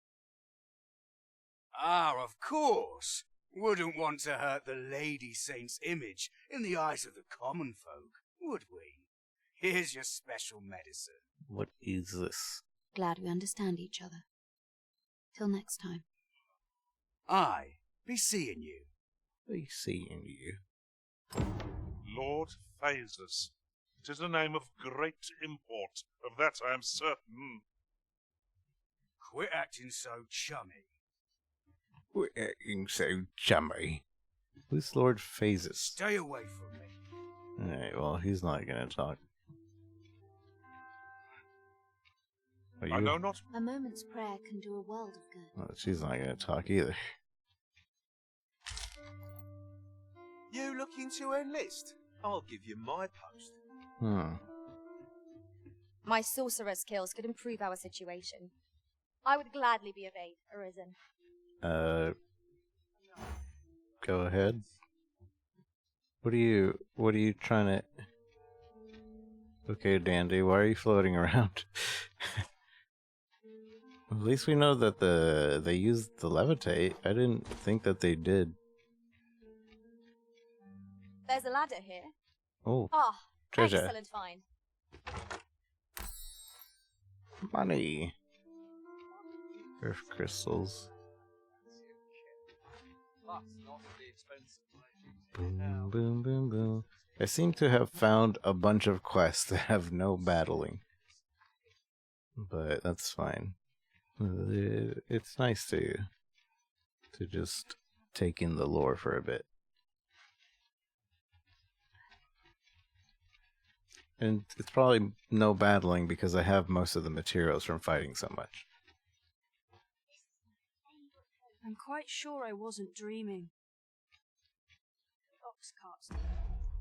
Ah, of course. Wouldn't want to hurt the Lady Saint's image in the eyes of the common folk, would we? Here's your special medicine. What is this? Glad we understand each other. Till next time. Aye, be seeing you. Be seeing you. Lord Phasus. 'Tis a name of great import, of that I am certain. Quit acting so chummy. We're acting so chummy. Who's Lord Phasus? Stay away from me. Alright, well, he's not gonna talk. Are you? I know not. A moment's prayer can do a world of good. Well, she's not gonna talk either. You looking to enlist? I'll give you my post. My sorcerer skills could improve our situation. I would gladly be of aid, Arisen. Go ahead. What are you trying to... Okay, Dandy, why are you floating around? At least we know that they used the levitate. I didn't think that they did. There's a ladder here. Oh, Ah, treasure. excellent find. Money. Earth crystals. Boom, boom, boom, boom. I seem to have found a bunch of quests that have no battling. But that's fine. It's nice to just take in the lore for a bit. And it's probably no battling because I have most of the materials from fighting so much. I'm quite sure I wasn't dreaming. Ox carts.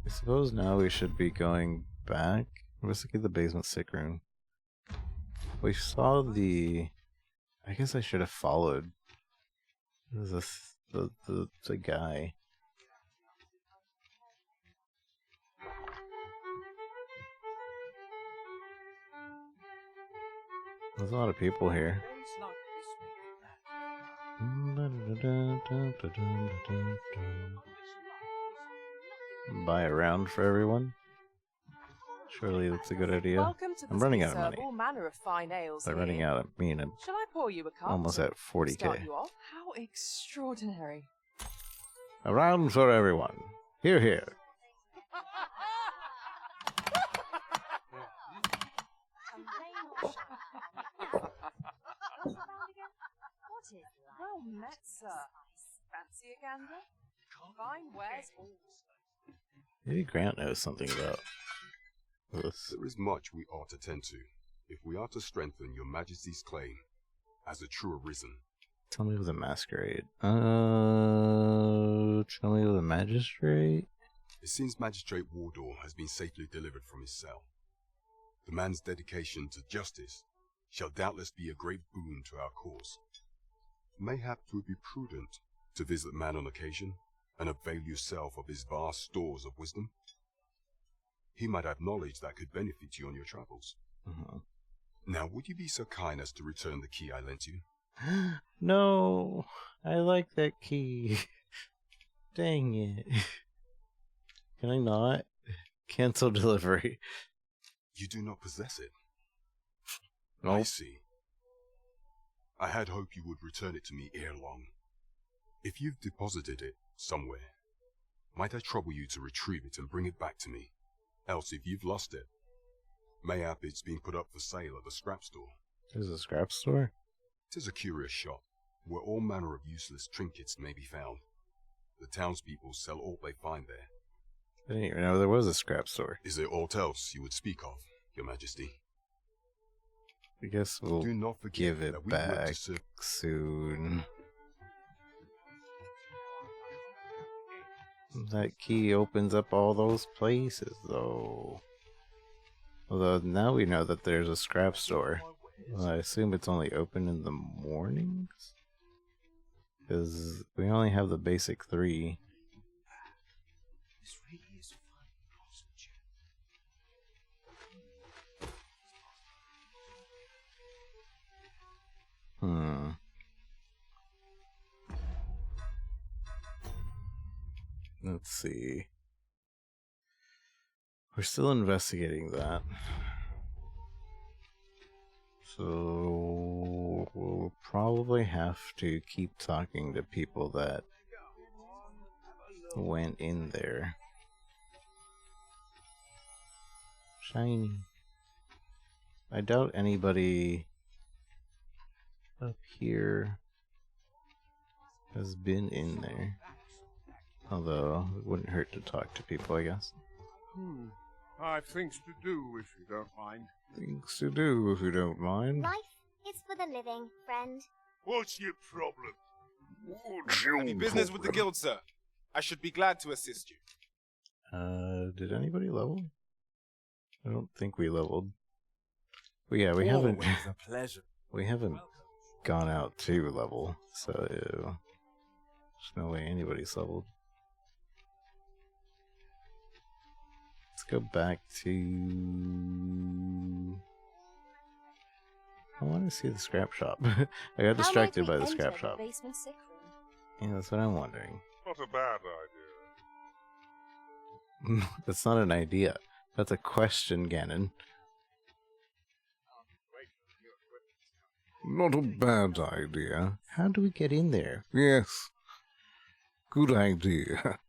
I suppose now we should be going back. Let's look at the basement sick room. We saw the... I guess I should have followed. The guy. There's a lot of people here. Buy a round for everyone? Surely that's a good idea. Welcome to I'm the running out space of serve money. all manner of fine ales By here. running out, I mean I'm Shall I pour you a cup? almost to at 40k. Start you off? How extraordinary. A round for everyone. Here, here. Well met, sir. Fancy a gander? Fine wares also. Maybe Grant knows something about this. There is much we ought to tend to, if we are to strengthen your majesty's claim as a true arisen. Tell me with a masquerade. Tell me with a magistrate? It seems Magistrate Wardor has been safely delivered from his cell. The man's dedication to justice shall doubtless be a great boon to our cause. Mayhap it would be prudent to visit the man on occasion and avail yourself of his vast stores of wisdom. He might have knowledge that could benefit you on your travels. Now, would you be so kind as to return the key I lent you? No, I like that key. Dang it. Can I not? Cancel delivery. You do not possess it. Nope. I see. I had hoped you would return it to me ere long. If you've deposited it somewhere, might I trouble you to retrieve it and bring it back to me? Else, if you've lost it, mayhap it's being put up for sale at the scrap store. There's a scrap store? 'Tis a curious shop, where all manner of useless trinkets may be found. The townspeople sell all they find there. I didn't even know there was a scrap store. Is there aught else you would speak of, your majesty? I guess we'll Do not forget give it that we work to back serve- soon. That key opens up all those places, though. Although now we know that there's a scrap store. Well, I assume it's only open in the mornings? Because we only have the basic 3. This really is fun, Constantine. Let's see. We're still investigating that. So we'll probably have to keep talking to people that went in there. Shiny. I doubt anybody up here has been in there. Although, it wouldn't hurt to talk to people, I guess. I've things to do, if you don't mind. Things to do, if you don't mind. Life is for the living, friend. What's your problem? Any business with the guild, sir? I should be glad to assist you. Did anybody level? I don't think we leveled. But yeah, we haven't. Always a pleasure. We haven't gone out to level, so there's no way anybody's leveled. Let's go back to... I want to see the scrap shop. I got distracted by the scrap shop. Basement sick room? Yeah, that's what I'm wondering. Not a bad idea. That's not an idea. That's a question, Ganon. Not a bad idea. How do we get in there? Yes. Good idea.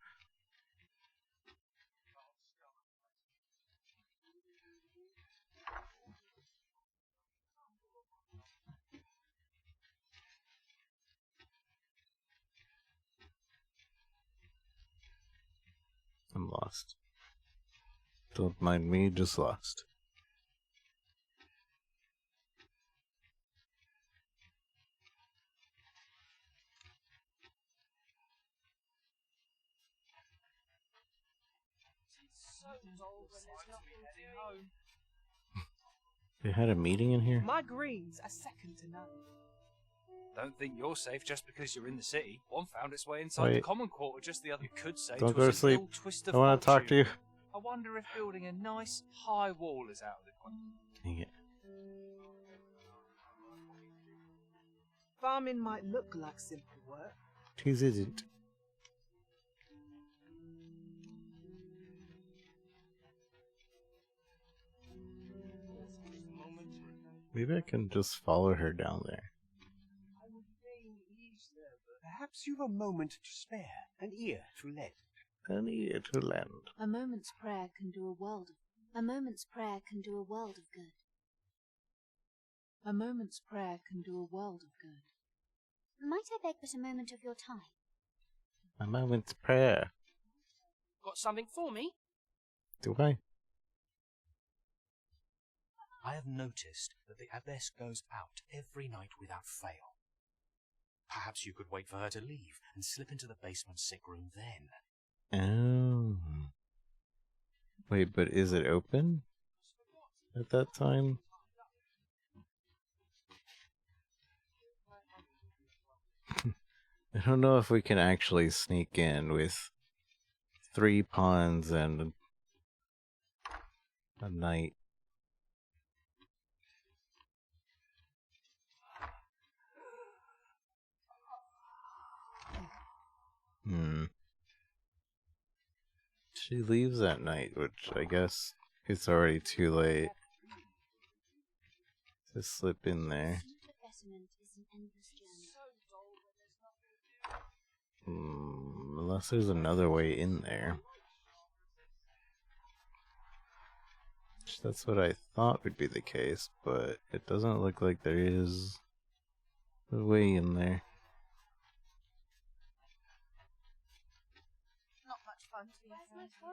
I'm lost. Don't mind me, just lost. They had a meeting in here? My greens are second to none. Don't think you're safe just because you're in the city. One found its way inside the common quarter just the other. You could say Don't go to sleep. I want to talk to you. I wonder if building a nice high wall is out of the question. Dang it. Farming might look like simple work. It isn't. Maybe I can just follow her down there. Perhaps you've a moment to spare, an ear to lend. An ear to lend. A moment's prayer can do a world of good. A moment's prayer can do a world of good. A moment's prayer can do a world of good. Might I beg but a moment of your time? A moment's prayer. Got something for me? Do I? I have noticed that the Abbess goes out every night without fail. Perhaps you could wait for her to leave and slip into the basement sick room then. Oh. Wait, but is it open at that time? I don't know if we can actually sneak in with 3 pawns and a knight. She leaves at night, which I guess it's already too late to slip in there. Unless there's another way in there. That's what I thought would be the case, but it doesn't look like there is a way in there.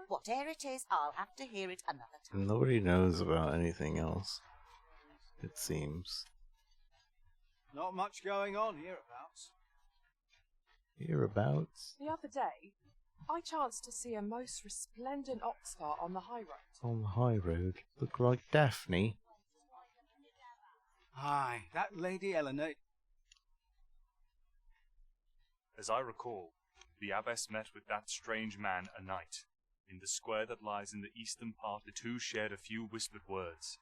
Whatever it is, I'll have to hear it another time. Nobody knows about anything else, it seems. Not much going on hereabouts. Hereabouts? The other day, I chanced to see a most resplendent ox cart on the high road. On the high road? Look like Daphne. Aye, that Lady Eleanor. As I recall, the Abbess met with that strange man a night. In the square that lies in the eastern part, the two shared a few whispered words,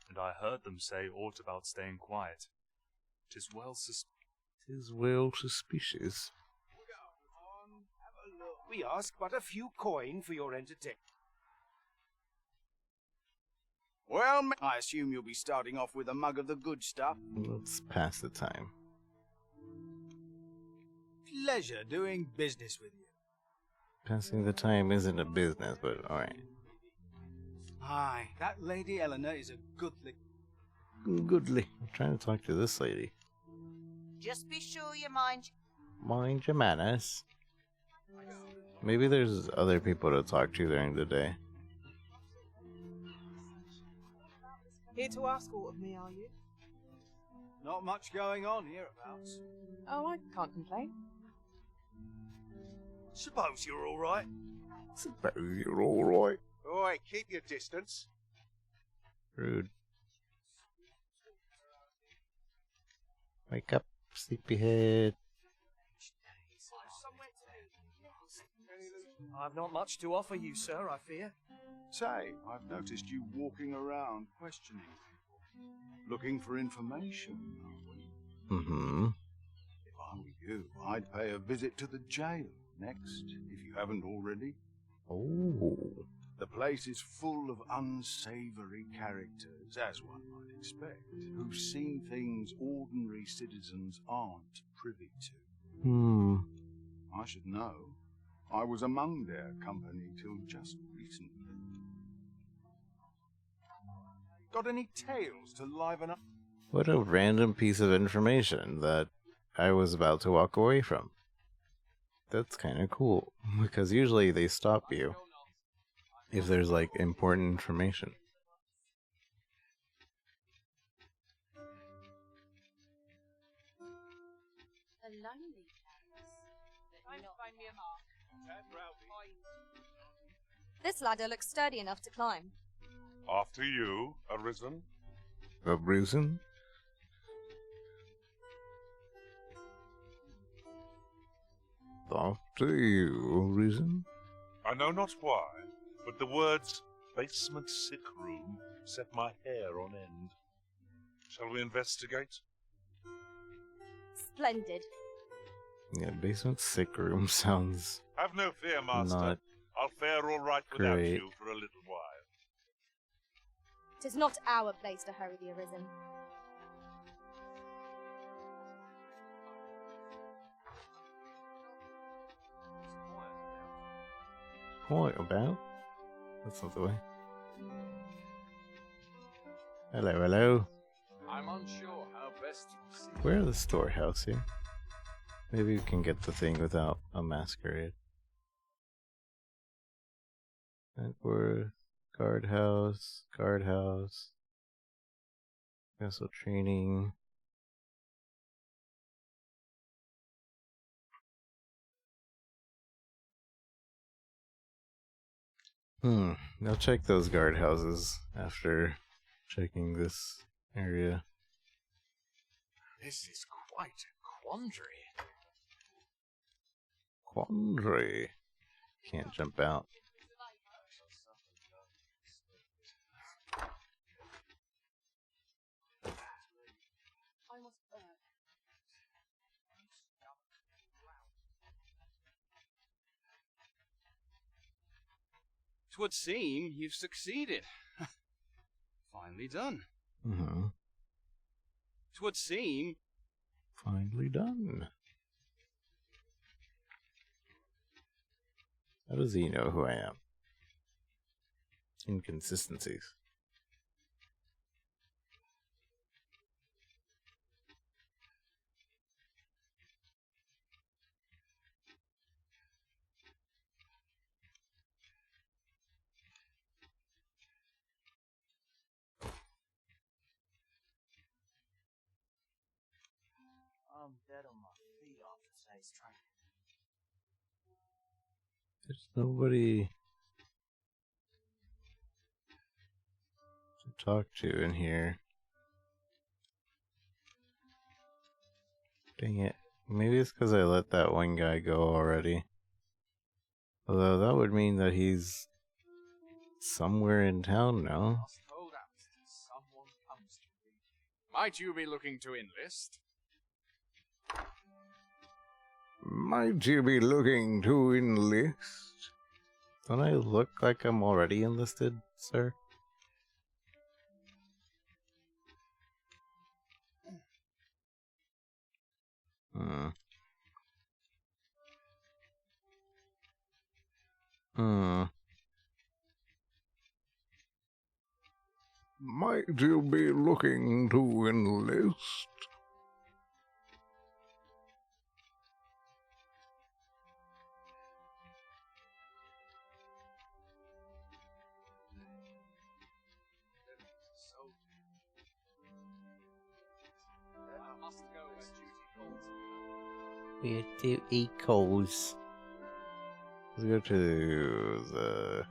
and I heard them say aught about staying quiet. 'Tis well suspicious. We ask but a few coin for your entertainment. Well, I assume you'll be starting off with a mug of the good stuff. Let's pass the time. Pleasure doing business with you. Passing the time isn't a business, but alright. Aye, that Lady Eleanor is a goodly. Goodly. I'm trying to talk to this lady. Just be sure you mind Mind your manners. Maybe there's other people to talk to during the day. Here to ask aught of me, are you? Not much going on hereabouts. Oh, I can't complain. Suppose you're all right. Suppose you're alright. Oi, keep your distance. Rude. Wake up, sleepyhead. I've not much to offer you, sir, I fear. Say, I've noticed you walking around questioning people. Looking for information, are we? Mm-hmm. If I were you, I'd pay a visit to the jail next, if you haven't already. Oh. The place is full of unsavory characters, as one might expect, who've seen things ordinary citizens aren't privy to. Hmm. I should know. I was among their company till just recently. Got any tales to liven up? What a random piece of information that I was about to walk away from. That's kind of cool, because usually they stop you if there's like important information. A lonely place. Find me a mark. This ladder looks sturdy enough to climb. After you, Arisen. Arisen? After you, Arisen? I know not why, but the words basement sick room set my hair on end. Shall we investigate? Splendid. Yeah, basement sick room sounds Have no fear, Master. not I'll fare all right without great. you for a little while. 'Tis not our place to hurry the Arisen. What about? That's not the way. Hello, hello. I'm unsure how best to proceed. Where's the storehouse here? Maybe we can get the thing without a masquerade. Wentworth, guardhouse, castle training. I'll check those guardhouses after checking this area. This is quite a quandary. Quandary. Can't jump out. Twould seem you've succeeded. Finely done. Mm-hmm. Twould seem... Finally done. How does he know who I am? Inconsistencies. I'm dead on my feet after today's training. There's nobody to talk to in here. Dang it. Maybe it's because I let that one guy go already. Although that would mean that he's somewhere in town now. Someone comes to me. Might you be looking to enlist? Might you be looking to enlist? Don't I look like I'm already enlisted, sir? Hmm. Might you be looking to enlist? I must go where duty calls me. Where duty calls. Let's go to the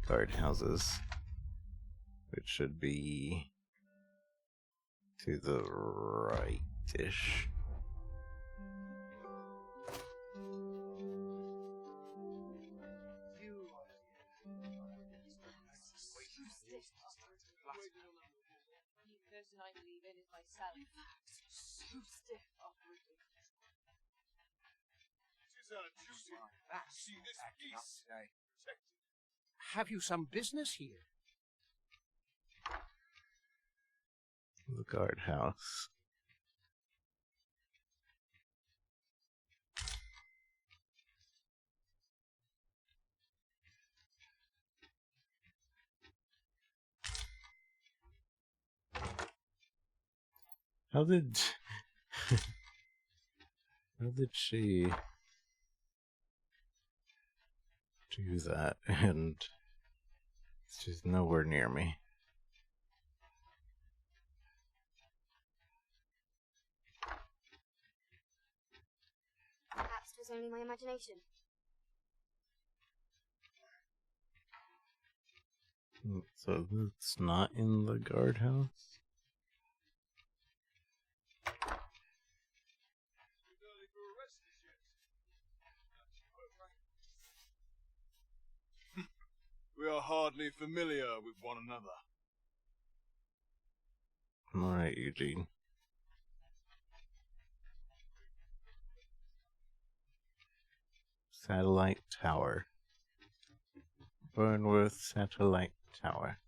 guardhouses, which should be to the right-ish. too stiff uprooting. Have you some business here? The guardhouse. How did how did she do that? And she's nowhere near me. Perhaps it was only my imagination. So that's not in the guardhouse? We are hardly familiar with one another. Alright, Eugene. Satellite Tower. Burnworth Satellite Tower.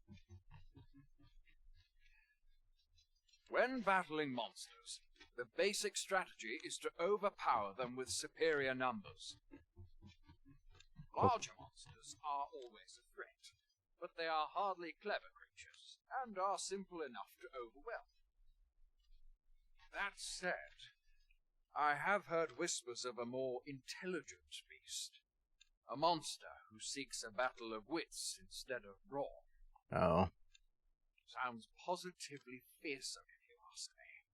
When battling monsters, the basic strategy is to overpower them with superior numbers. Larger monsters are always a threat, but they are hardly clever creatures, and are simple enough to overwhelm. That said, I have heard whispers of a more intelligent beast. A monster who seeks a battle of wits instead of brawn. Oh. Sounds positively fearsome, if you ask me.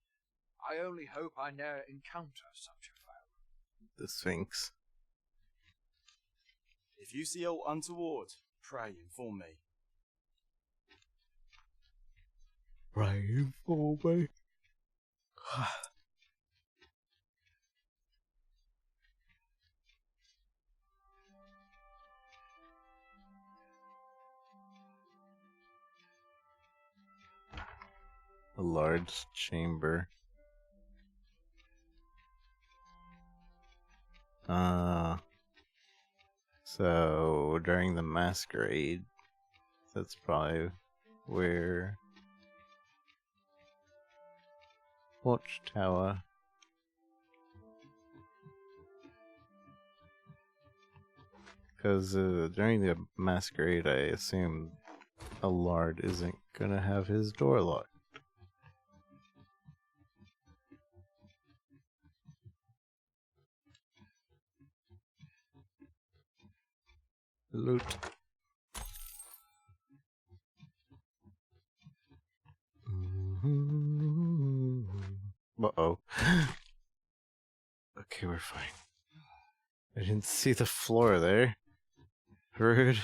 I only hope I ne'er encounter such a foe. The Sphinx. If you see aught untoward, pray inform me. Pray inform me. A large chamber. So during the masquerade, that's probably where Watchtower. Because during the masquerade, I assume Allard isn't gonna have his door locked. Loot. Uh-oh. Okay, we're fine. I didn't see the floor there. Rude.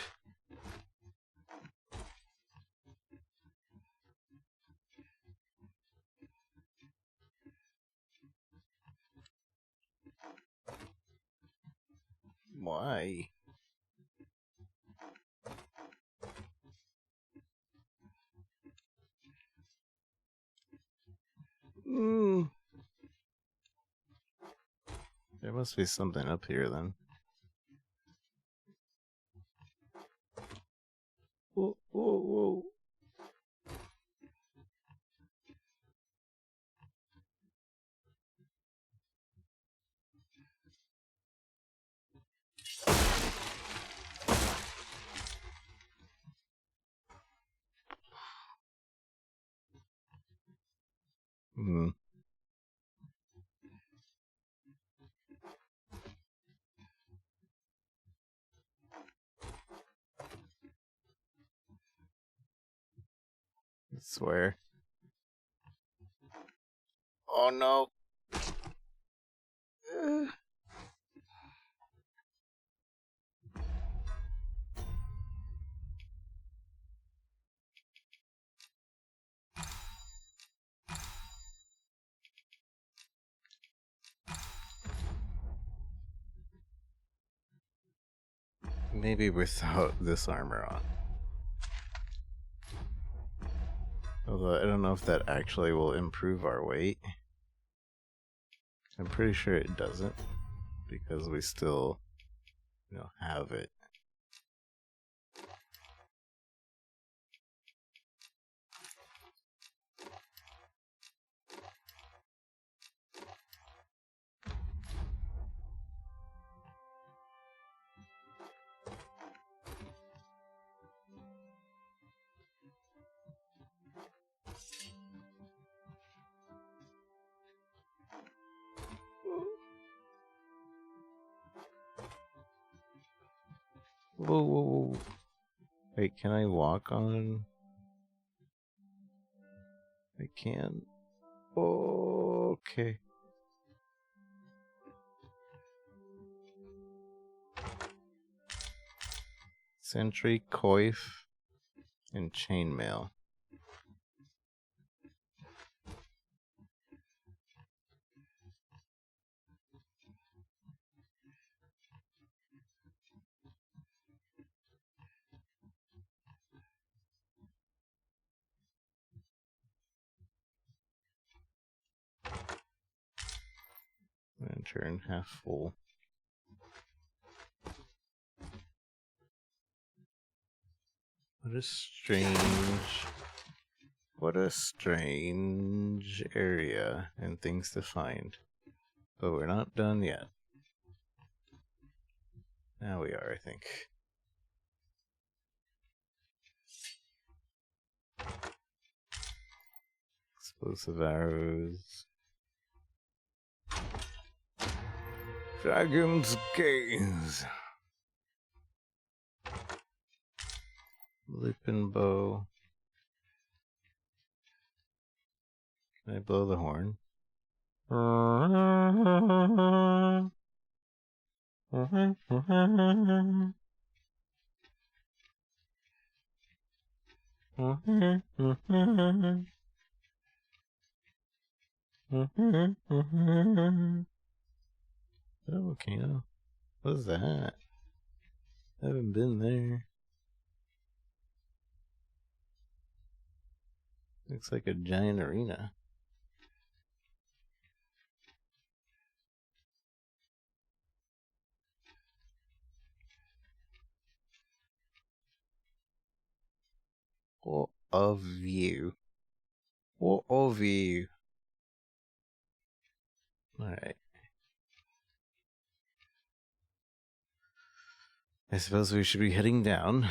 Why? There must be something up here then. Whoa, whoa, whoa. Hmm. I swear. Oh no. Maybe without this armor on. Although I don't know if that actually will improve our weight. I'm pretty sure it doesn't, because we still, have it. Whoa, whoa, whoa. Wait, can I walk on? I can. Okay. Sentry, coif, and chainmail. Lantern half full. What a strange area and things to find. But we're not done yet. Now we are, I think. Explosive arrows. Dragon's gaze. Leaping bow. Can I blow the horn? Volcano. What is that? I haven't been there. Looks like a giant arena. What a view. What a view. Alright. I suppose we should be heading down.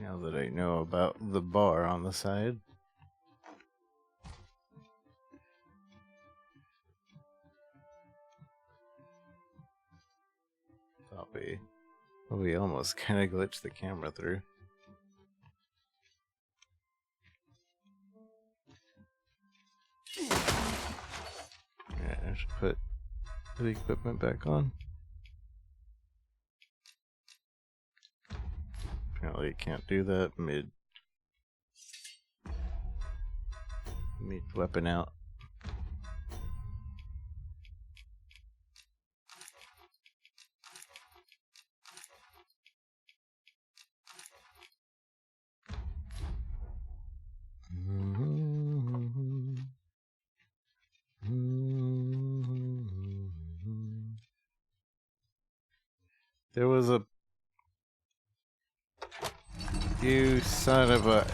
Now that I know about the bar on the side. Thought we almost kind of glitched the camera through. Yeah, I should put the equipment back on. Apparently you can't do that mid weapon out. There was a... You son of a...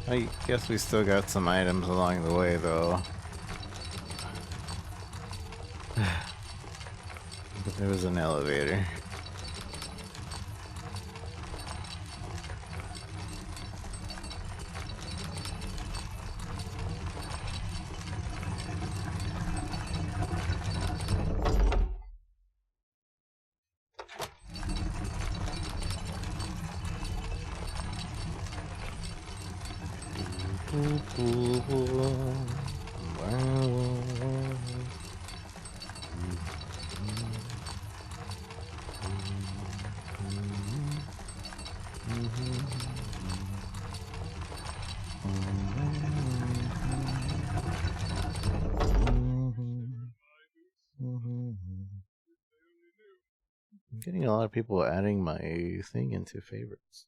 I guess we still got some items along the way, though. There was an elevator. I'm getting a lot of people adding my thing into favorites.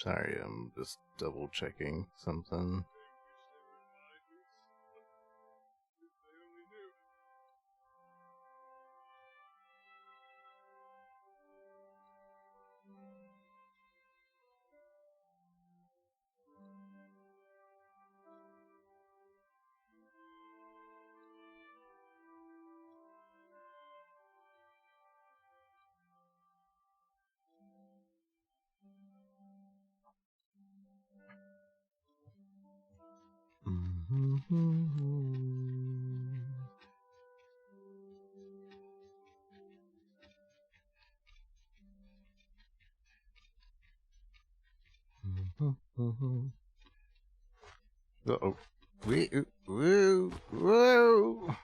Sorry, I'm just double checking something. Uh-oh. Woo! Whoa!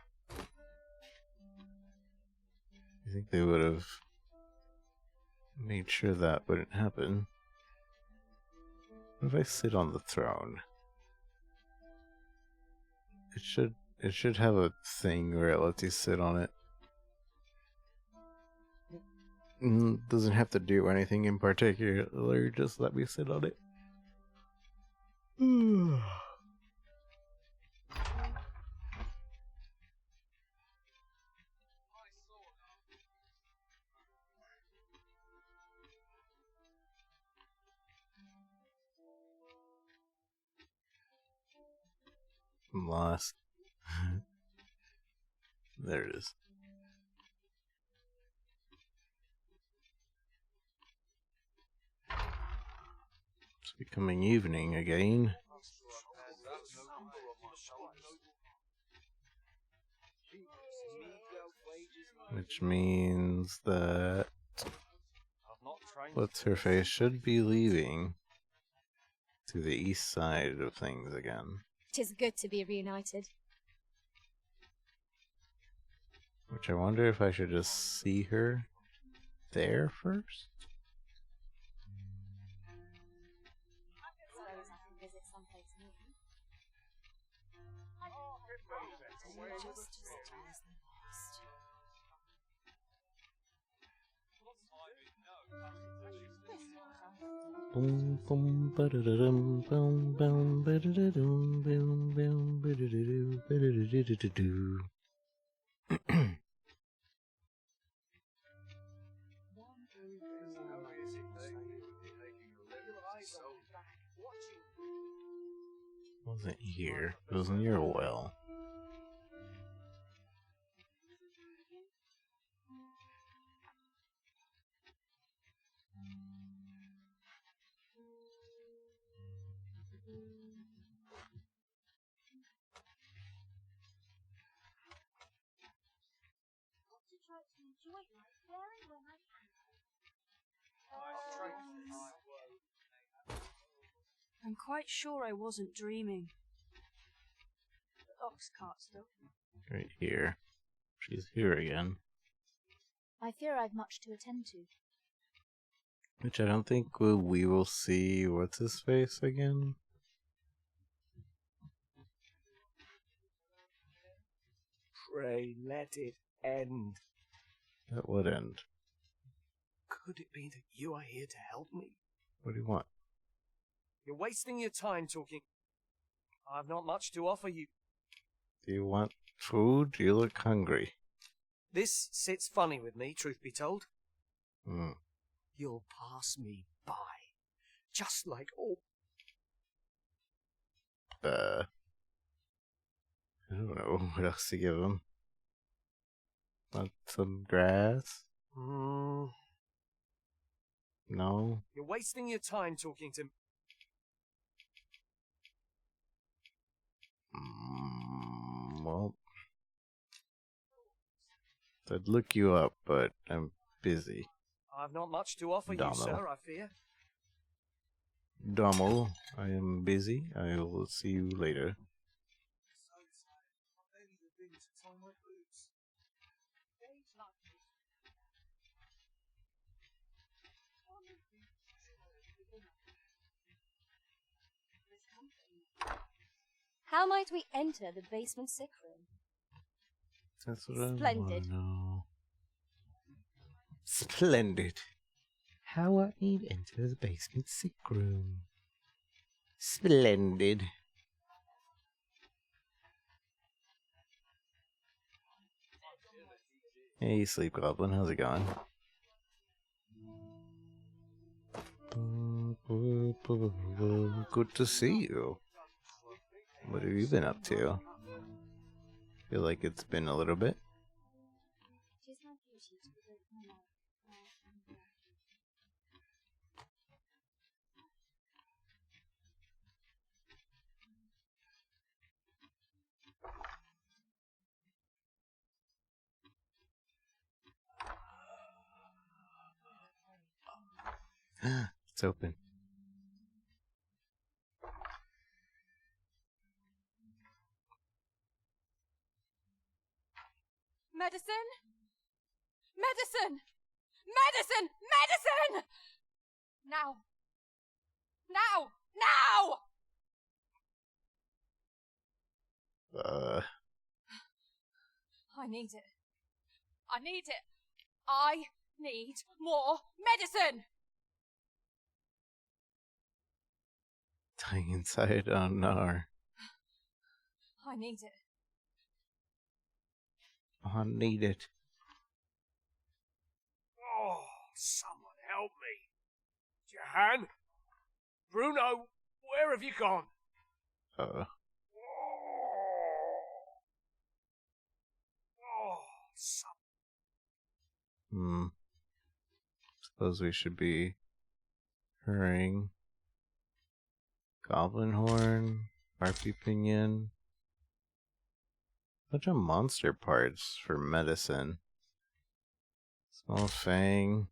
I think they would have made sure that wouldn't happen. What if I sit on the throne? It should have a thing where it lets you sit on it. Doesn't have to do anything in particular, just let me sit on it. I'm lost. There it is. It's becoming evening again. Which means that what's her face should be leaving to the east side of things again. 'Tis good to be reunited. Which I wonder if I should just see her there first? Suppose I can visit someplace new. Just as still as the past. Boom boom ba-da-da-dum boom boom ba-da-da-dum boom boom ba-da-da-doo ba-da-da-doo-doo-doo. Wasn't here. It was near a well. I'm quite sure I wasn't dreaming. The ox cart still. Right here. She's here again. I fear I've much to attend to. Which I don't think we will see what's his face again. Pray let it end. That would end. Could it be that you are here to help me? What do you want? You're wasting your time talking. I've not much to offer you. Do you want food? You look hungry. This sits funny with me, truth be told. You'll pass me by, just like all... I don't know what else to give him. Want some grass? Mm. No? You're wasting your time talking to... Well, I'd look you up, but I'm busy. I've not much to offer Dogma. you, sir, I fear. Dogma, I am busy. I will see you later. How might we enter the basement sick room? That's what I Splendid. want to know. Splendid. How I need enter the basement sick room. Splendid. Hey, Sleep Goblin, how's it going? Good to see you. What have you been up to? Feel like it's been a little bit. It's open. Medicine? Medicine! Medicine! Medicine! Now! Now! Now! I need it. I need it. I need more medicine! Dying inside on our. I need it. I need it. Oh, someone help me. Jahan? Bruno, where have you gone? Oh, Suppose we should be hurrying. Goblin horn, harpy pinion. Bunch of monster parts for medicine. Small fang.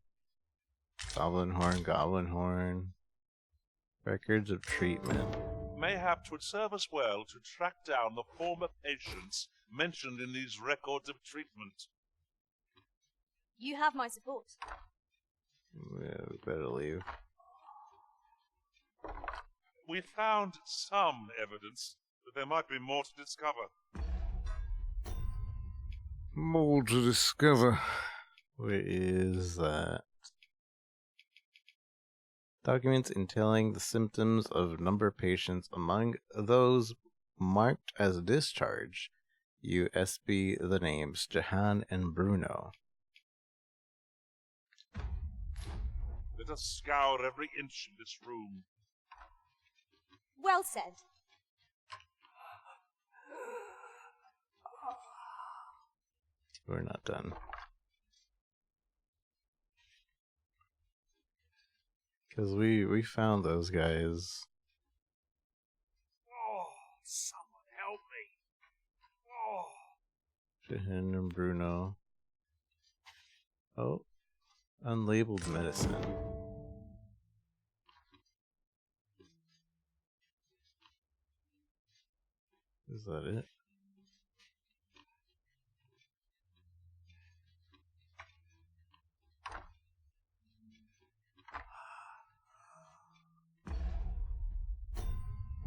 Goblin horn. Records of treatment. Mayhap 'twould serve us well to track down the former patients mentioned in these records of treatment. You have my support. Yeah, we better leave. We found some evidence, but there might be more to discover. More to discover. Where is that? Documents entailing the symptoms of a number of patients among those marked as discharge. USB the names Jahan and Bruno. Let us scour every inch of this room. Well said. We're not done. Because we found those guys. Oh, someone help me. Oh. Jahan and Bruno. Oh, unlabeled medicine. Is that it?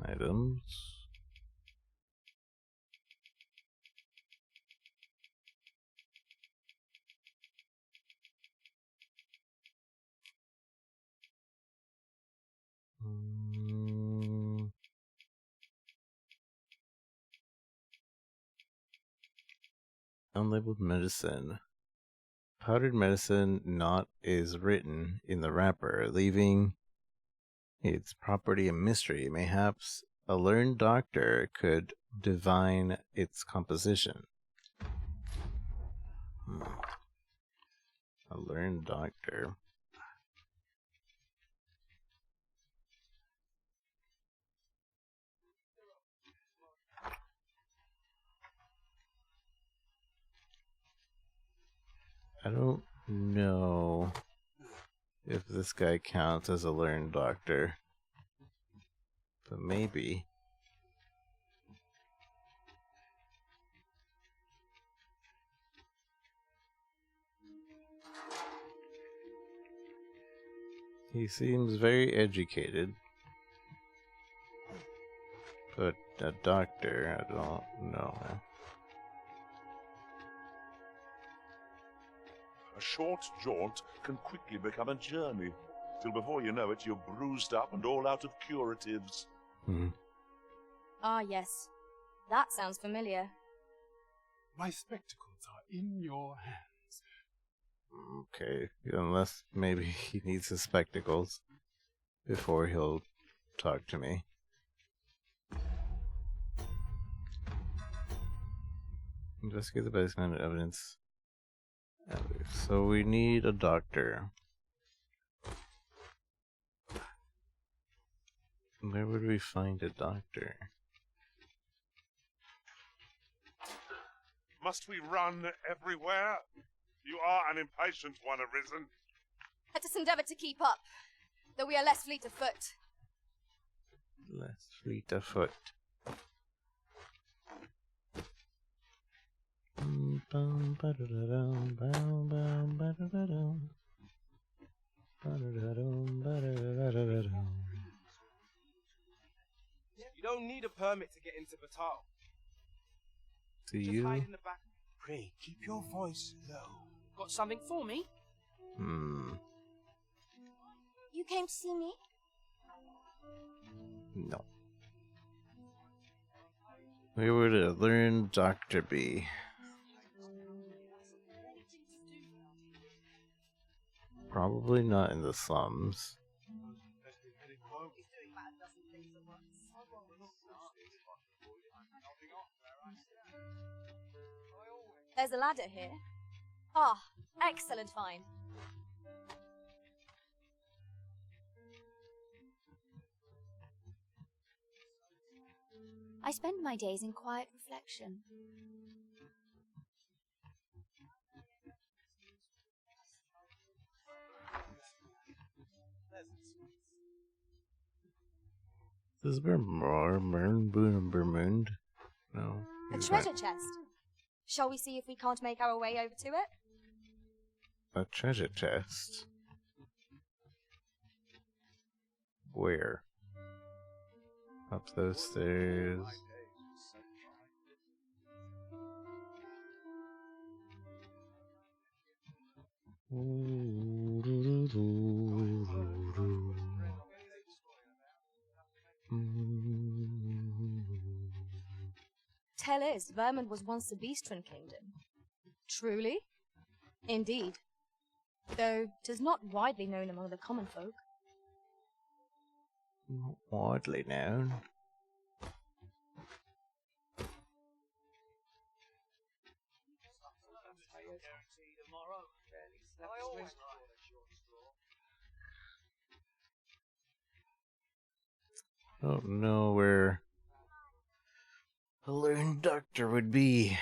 Items. Unlabeled medicine. powdered medicine not is written in the wrapper, leaving its property a mystery. Mayhaps a learned doctor could divine its composition. A learned doctor. I don't know if this guy counts as a learned doctor, but maybe. He seems very educated, but a doctor, I don't know. A short jaunt can quickly become a journey, till before you know it, you're bruised up and all out of curatives. Ah, yes. That sounds familiar. My spectacles are in your hands. Okay, unless maybe he needs his spectacles before he'll talk to me. Investigate the basement evidence. So we need a doctor. Where would we find a doctor? Must we run everywhere? You are an impatient one, Arisen. Let us endeavour to keep up, though we are less fleet of foot. Less fleet of foot. You don't need a permit to get into Batal. Do Just you? hide in the back. Pray, keep your voice low. Got something for me? You came to see me? No. Where would a learned doctor be? Probably not in the slums. There's a ladder here. Ah, excellent find. I spend my days in quiet reflection. This is Bermund. No. A treasure chest. Shall we see if we can't make our way over to it? A treasure chest? Where? Up those stairs. Tell is, Vermund was once a beastren kingdom. Truly? Indeed. Though 'tis not widely known among the common folk. Not widely known. I don't know where a learned doctor would be.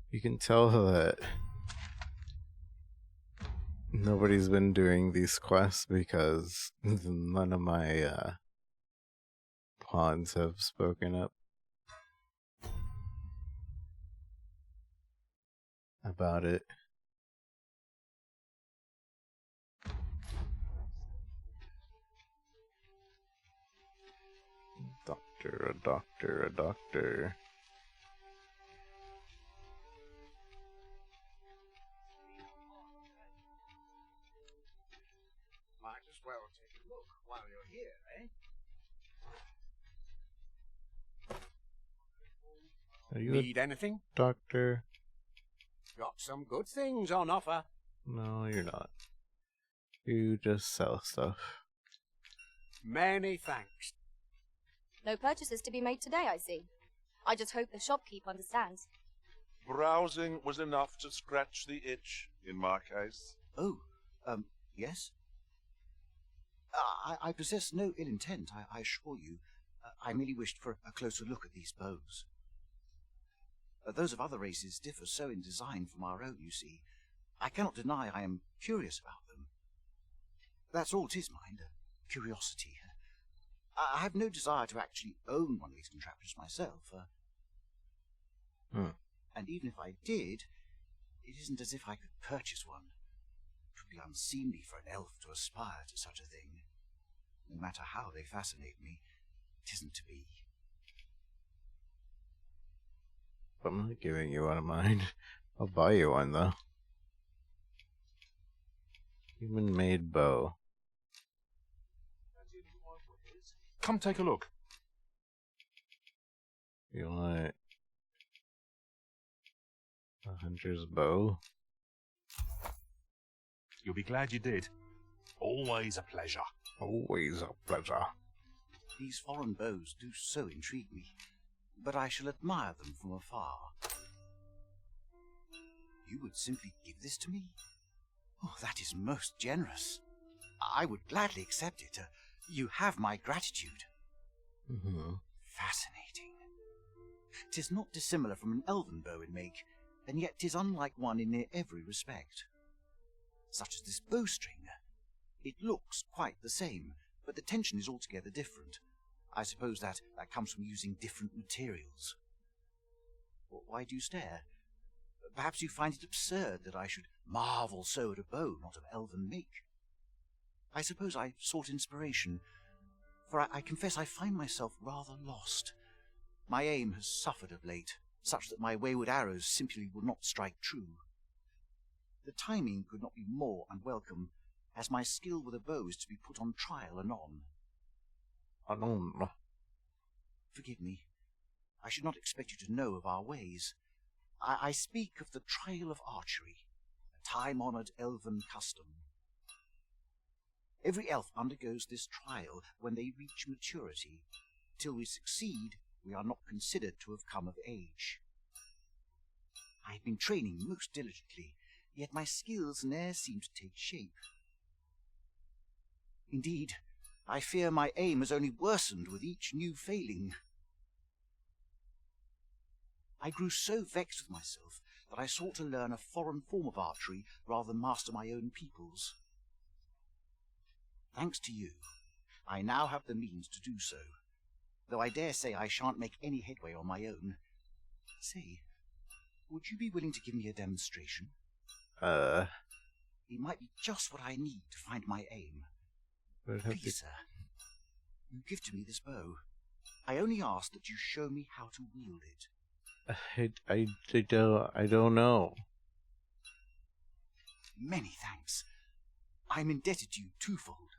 You can tell that nobody's been doing these quests because none of my pawns have spoken up about it. A doctor. Might as well take a look while you're here, eh? Are you Need anything? doctor? Got some good things on offer. No, you're not. You just sell stuff. Many thanks. No purchases to be made today, I see. I just hope the shopkeep understands. Browsing was enough to scratch the itch, in my case. Oh, yes? I possess no ill intent, I assure you. I merely wished for a closer look at these bows. Those of other races differ so in design from our own, you see. I cannot deny I am curious about them. That's all 'tis, mind, curiosity. I have no desire to actually own one of these contraptions myself. And even if I did, it isn't as if I could purchase one. It would be unseemly for an elf to aspire to such a thing. No matter how they fascinate me, it isn't to be. I'm not giving you one of mine. I'll buy you one, though. Human-made bow. Come take a look. You want a hunter's bow? You'll be glad you did. Always a pleasure. Always a pleasure. These foreign bows do so intrigue me, but I shall admire them from afar. You would simply give this to me? Oh, that is most generous. I would gladly accept it. You have my gratitude. Fascinating. 'Tis not dissimilar from an elven bow in make, and yet 'tis unlike one in near every respect. Such as this bowstring. It looks quite the same, but the tension is altogether different. I suppose that comes from using different materials. Why do you stare? Perhaps you find it absurd that I should marvel so at a bow not of elven make. I suppose I sought inspiration, for I confess I find myself rather lost. My aim has suffered of late, such that my wayward arrows simply will not strike true. The timing could not be more unwelcome, as my skill with a bow is to be put on trial anon. Anon. Forgive me. I should not expect you to know of our ways. I speak of the trial of archery, a time-honored elven custom. Every elf undergoes this trial when they reach maturity. Till we succeed, we are not considered to have come of age. I have been training most diligently, yet my skills ne'er seem to take shape. Indeed, I fear my aim has only worsened with each new failing. I grew so vexed with myself that I sought to learn a foreign form of archery rather than master my own people's. Thanks to you, I now have the means to do so, though I dare say I shan't make any headway on my own. Say, would you be willing to give me a demonstration? It might be just what I need to find my aim. Please, sir, you give to me this bow. I only ask that you show me how to wield it. I don't know. Many thanks. I'm indebted to you twofold.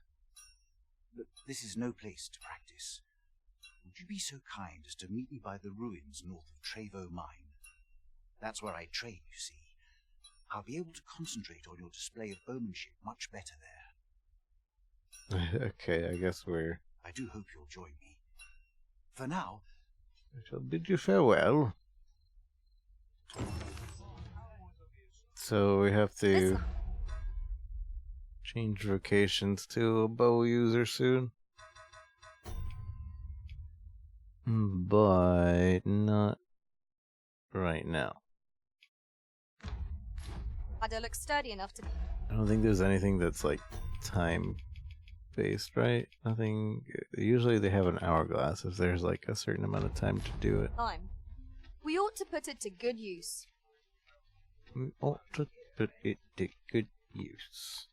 But this is no place to practice. Would you be so kind as to meet me by the ruins north of Trevo Mine? That's where I train, you see. I'll be able to concentrate on your display of bowmanship much better there. Okay, I guess we're... I do hope you'll join me. For now... I shall bid you farewell. So we have to change vocations to a bow user soon. But not right now. Ladder looks sturdy enough to... I don't think there's anything that's like time based, right? Nothing. Usually they have an hourglass if there's like a certain amount of time to do it. Time. We ought to put it to good use. We ought to put it to good use.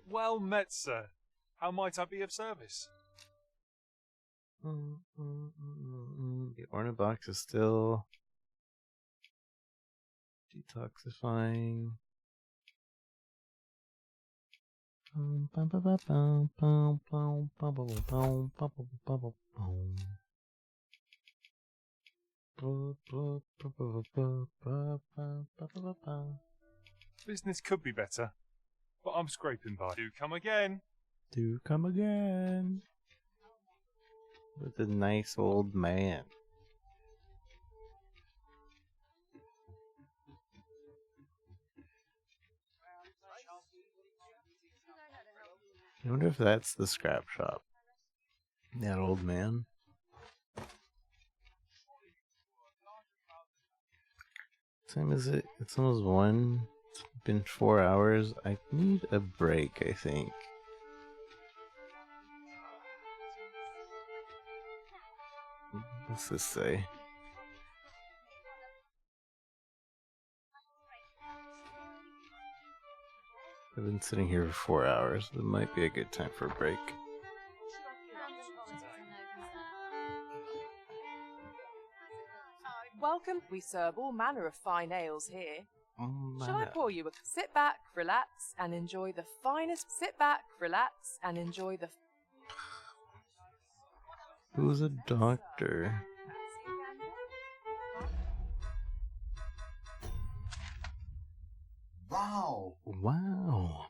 Well met, sir. How might I be of service? The ornament box is still detoxifying. Business could be better, but I'm scraping by. Do come again. Do come again. With a nice old man. I wonder if that's the scrap shop. That old man. What time is it? It's almost 1. It's been 4 hours. I need a break, I think. What's this say? I've been sitting here for 4 hours. It might be a good time for a break. Welcome. We serve all manner of fine ales here. Oh, Shall I pour you a... Sit back, relax, and enjoy the finest... Sit back, relax, and enjoy the... Who's a doctor? Wow! Wow!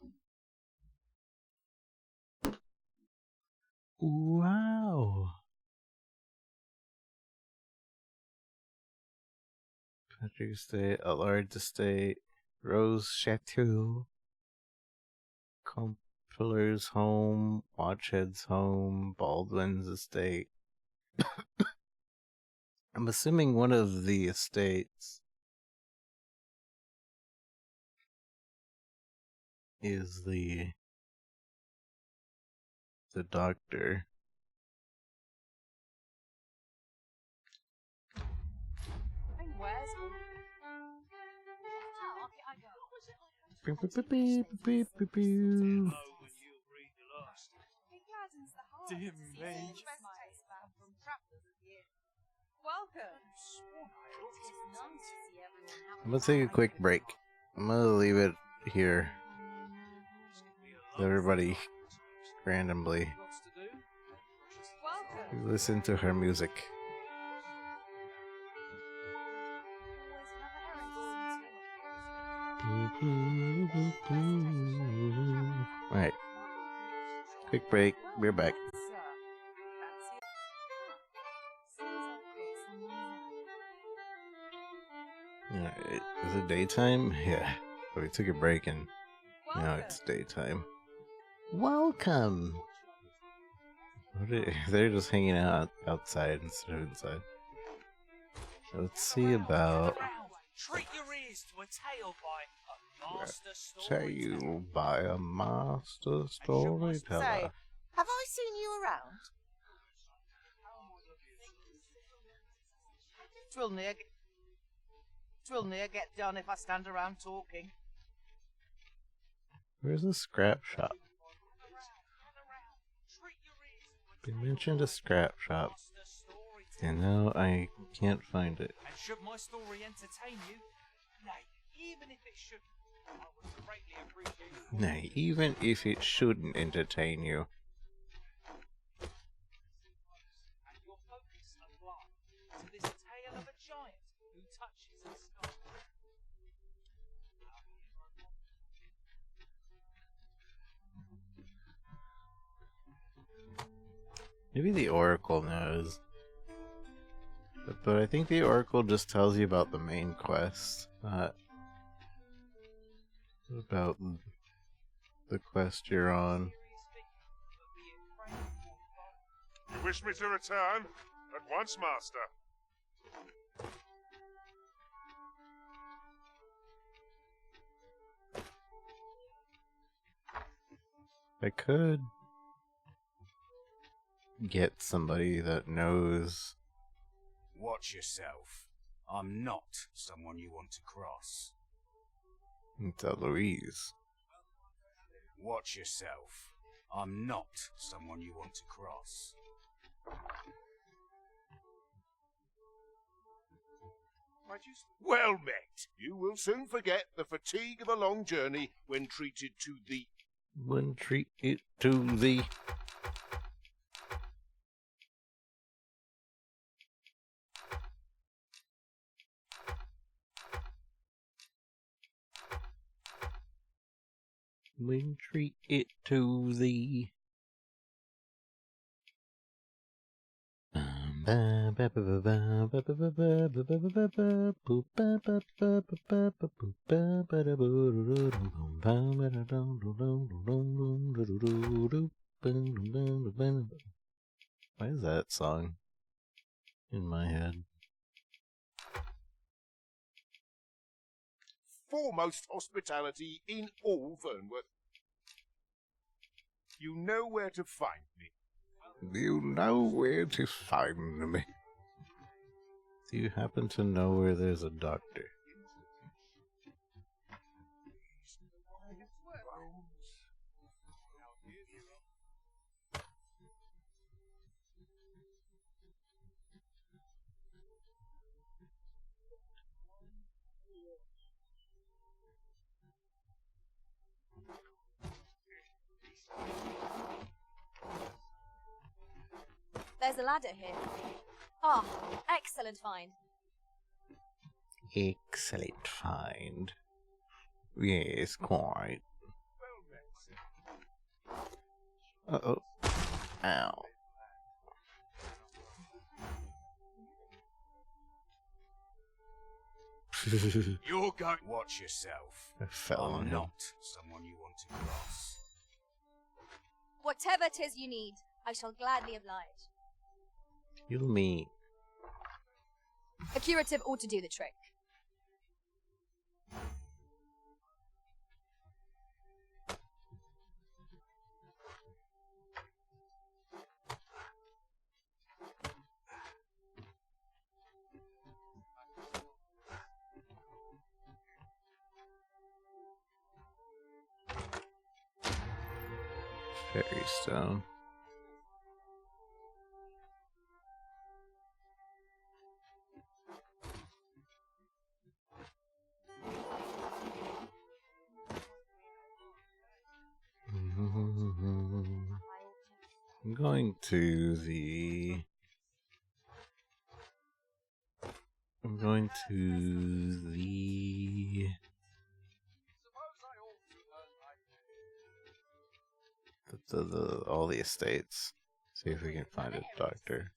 Wow! Patrick Estate, Allard Estate, Rose Chateau, Compiller's home, Watchhead's home, Baldwin's estate. I'm assuming one of the estates is the doctor. Dear me. I'm gonna take a quick break. I'm gonna leave it here. Everybody randomly listen to her music. Alright. Quick break. We're back. Alright. Is it daytime? Yeah. So we took a break and now it's daytime. Welcome! They're just hanging out outside instead of inside. Let's see about... Treat your ears to a tale by a master Tale by a master storyteller. Say, have I seen you around? Twill near get done if I stand around talking. Where's the scrap shop? They mentioned a scrap shop, and now I can't find it. And should my story entertain you? Nay, even if it shouldn't, I would greatly appreciate it. Nay, even if it shouldn't entertain you. And your focus apply to this tale of a giant who touches the sky. Maybe the Oracle knows. But I think the Oracle just tells you about the main quest, not about the quest you're on. You wish me to return? At once, master. I could get somebody that knows. Watch yourself. I'm not someone you want to cross. Tell Louise. Watch yourself. I'm not someone you want to cross. Well met. You will soon forget the fatigue of a long journey when treated to the Wouldn't treat it to thee. Wouldn't treat it to thee. Why is that song in my head? Foremost hospitality in all Fernworth. You know where to find me. You know where to find me. Do you happen to know where there's a doctor? There's a ladder here. Ah, excellent find. Excellent find. Yes, quite. Uh-oh. Ow. You're going to watch yourself. I fell on him. Not someone you want to cross. Whatever 'tis you need, I shall gladly oblige. You mean? A curative ought to do the trick. Fairy stone. I'm going to the... all the estates. See if we can find a doctor.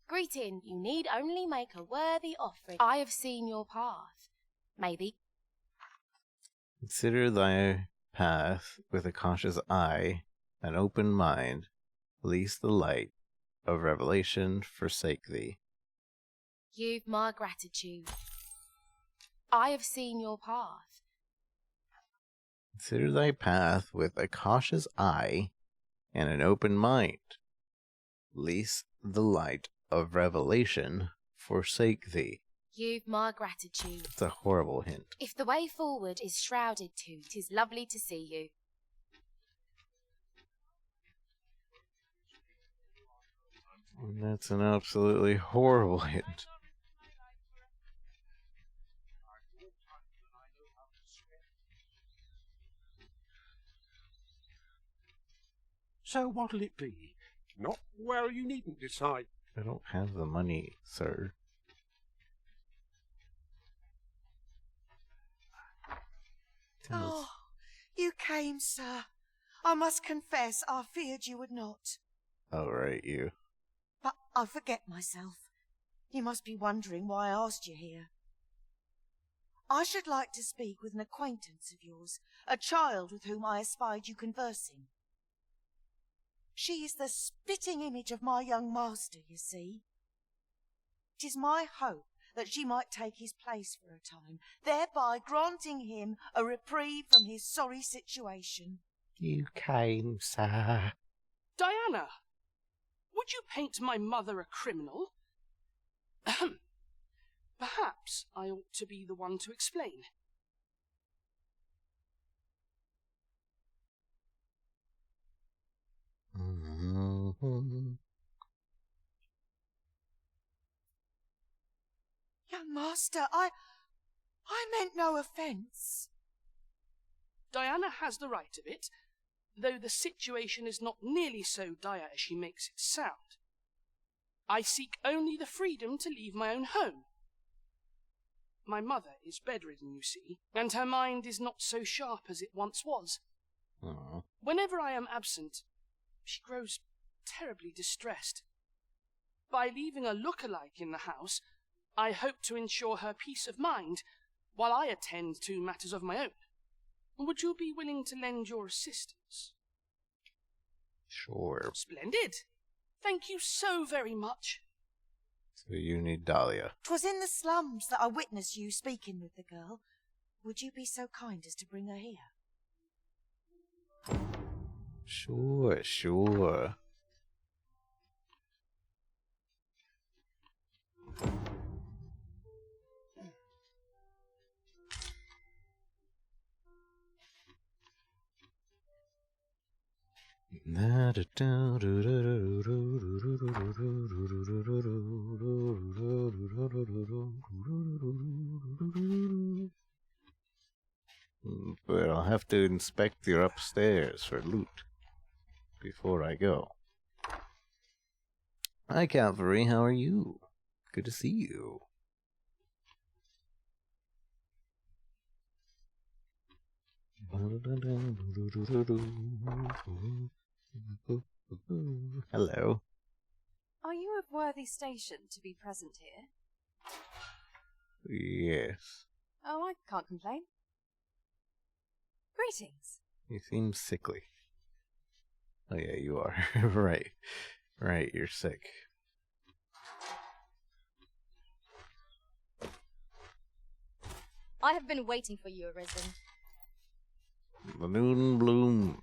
Greeting, you need only make a worthy offering. I have seen your path. Maybe. Consider thy path with a cautious eye, an open mind, lest the light of revelation forsake thee. You've my gratitude. I have seen your path. Consider thy path with a cautious eye and an open mind, lest the light of revelation forsake thee. You've my gratitude. It's a horrible hint. If the way forward is shrouded too, 'tis lovely to see you. And that's an absolutely horrible hint. So what'll it be? Not well, you needn't decide. I don't have the money, sir. Oh, you came, sir. I must confess, I feared you would not. Oh, right, you. But I forget myself. You must be wondering why I asked you here. I should like to speak with an acquaintance of yours, a child with whom I espied you conversing. She is the spitting image of my young master, you see. It is my hope that she might take his place for a time, thereby granting him a reprieve from his sorry situation. You came, sir. Diana, would you paint my mother a criminal? Ahem. Perhaps I ought to be the one to explain. Young master, I meant no offence. Diana has the right of it. though the situation is not nearly so dire as she makes it sound. I seek only the freedom to leave my own home. My mother is bedridden, you see, and her mind is not so sharp as it once was. Aww. Whenever I am absent, she grows terribly distressed. By leaving a look-alike in the house, I hope to ensure her peace of mind while I attend to matters of my own. Would you be willing to lend your assistance? Sure. Splendid. Thank you so very much. So you need Dahlia. 'Twas in the slums that I witnessed you speaking with the girl. Would you be so kind as to bring her here? Sure, sure. But I'll have to inspect your upstairs for loot before I go. Hi, Calvary. How are you? Good to see you. Hello. Are you of worthy station to be present here? Yes. Oh, I can't complain. Greetings. You seem sickly. Oh yeah, you are. Right. Right, you're sick. I have been waiting for you, Arisen. The noon bloom.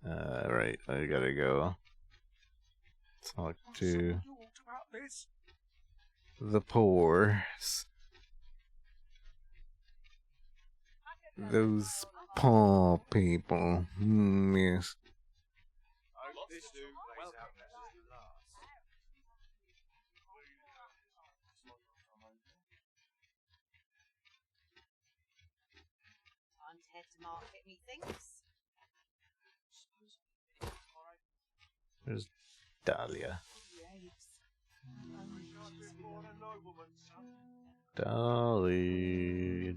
Right, I gotta go talk to the poor. Those poor people. Yes. Time to head to market, methinks. There's Dahlia.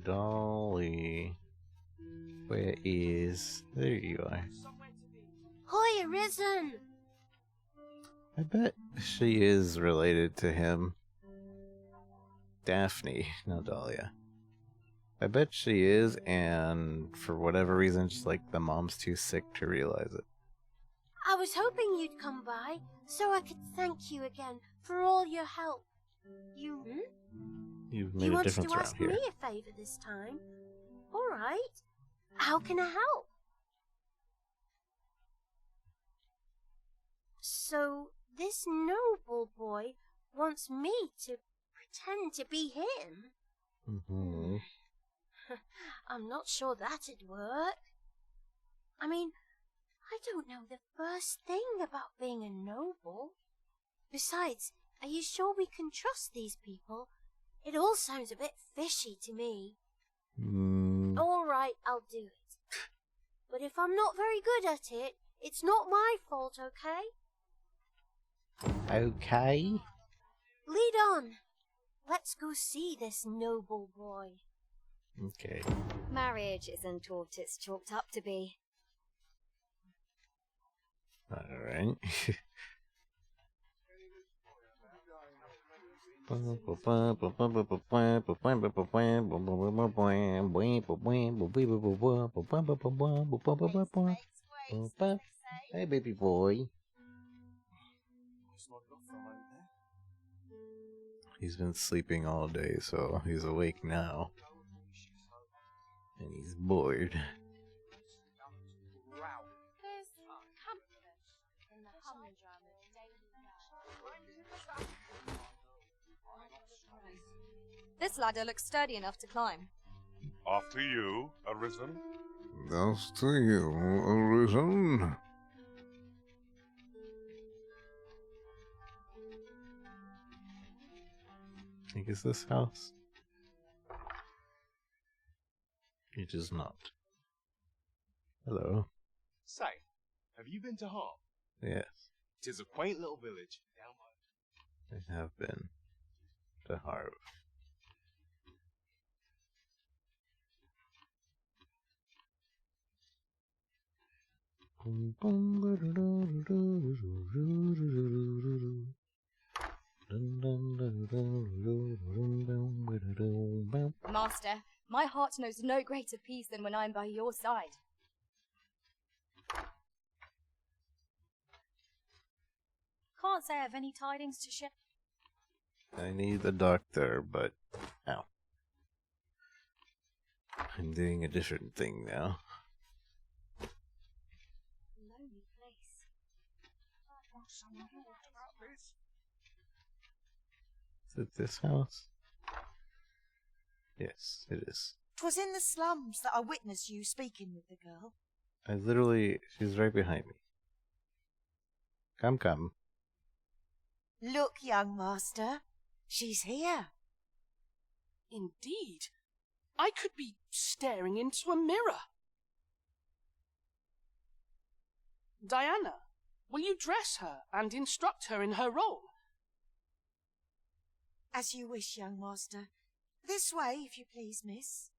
Dolly. Where is... There you are. Hoy, Arisen! I bet she is related to him. Daphne, not Dahlia. I bet she is, and for whatever reason, just like the mom's too sick to realize it. I was hoping you'd come by, so I could thank you again for all your help. You You've made you a wanted difference to around ask here. me a favour this time? All right. How can I help? So, this noble boy wants me to pretend to be him? Mm-hmm. I'm not sure that'd work. I mean, I don't know the first thing about being a noble. Besides, are you sure we can trust these people? It all sounds a bit fishy to me. All right, I'll do it. But if I'm not very good at it, it's not my fault, okay? Okay. Lead on. Let's go see this noble boy. Okay. Marriage isn't what it's chalked up to be. Alright. Hey, baby boy. He's been sleeping all day, so he's awake now. And he's bored. There's comfort in the humdrum of daily life. This ladder looks sturdy enough to climb. After you, Arisen. Thus to you, Arisen. I think it's this house. It is not. Hello. Say, have you been to Harp? Yes, 'Tis a quaint little village down by. I have been to Harv. Master, my heart knows no greater peace than when I am by your side. Can't say I have any tidings to share. I need the doctor, but ow. I'm doing a different thing now. Lonely place. Is it this house? Yes, it is. 'Twas in the slums that I witnessed you speaking with the girl. She's right behind me. Come, come. Look, young master, she's here. Indeed. I could be staring into a mirror. Diana, will you dress her and instruct her in her role? As you wish, young master. This way, if you please, miss.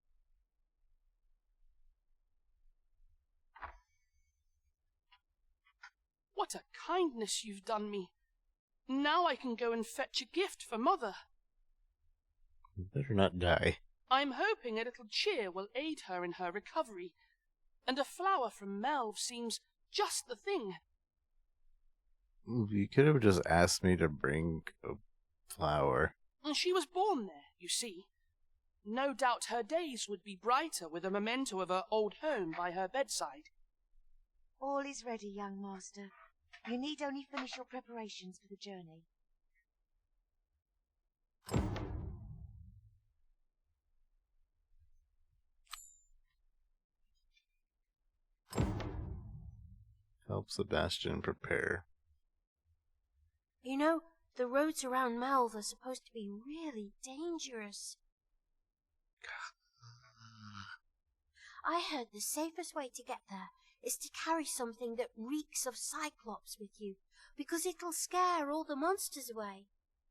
What a kindness you've done me. Now I can go and fetch a gift for Mother. You better not die. I'm hoping a little cheer will aid her in her recovery, and a flower from Melv seems just the thing. You could have just asked me to bring a flower. She was born there, you see. No doubt her days would be brighter with a memento of her old home by her bedside. All is ready, young master. You need only finish your preparations for the journey. Help Sebastian prepare. You know, the roads around Melv are supposed to be really dangerous. I heard the safest way to get there is to carry something that reeks of Cyclops with you, because it'll scare all the monsters away.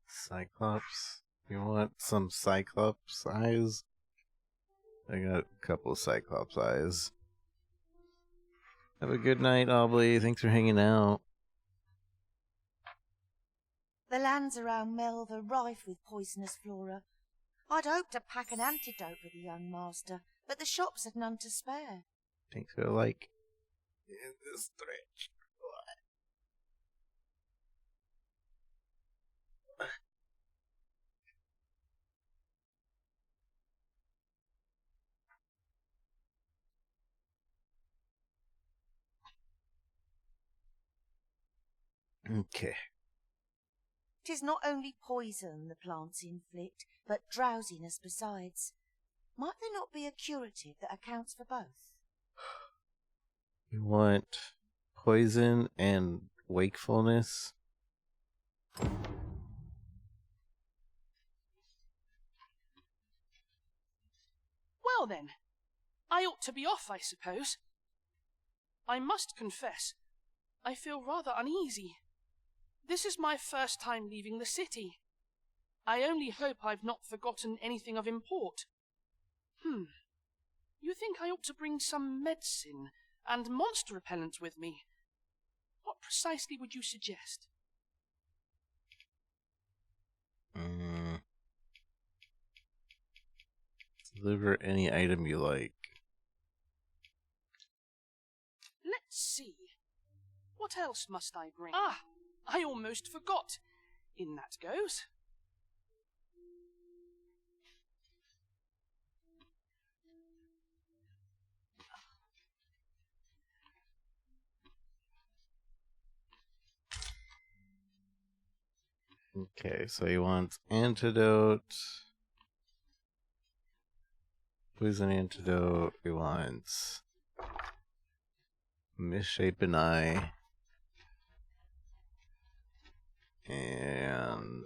Cyclops? You want some Cyclops eyes? I got a couple of Cyclops eyes. Have a good night, Aubrey. Thanks for hanging out. The lands around Melv are rife with poisonous flora. I'd hoped to pack an antidote for the young master, but the shops had none to spare. Thanks for like in the stretch. Okay. 'Tis not only poison the plants inflict, but drowsiness besides. Might there not be a curative that accounts for both? You want poison and wakefulness? Well then, I ought to be off, I suppose. I must confess, I feel rather uneasy. This is my first time leaving the city. I only hope I've not forgotten anything of import. You think I ought to bring some medicine and monster repellent with me? What precisely would you suggest? Deliver any item you like. Let's see. What else must I bring? Ah, I almost forgot. In that goes. Okay, so he wants antidote. Poison antidote. He wants misshapen eye. And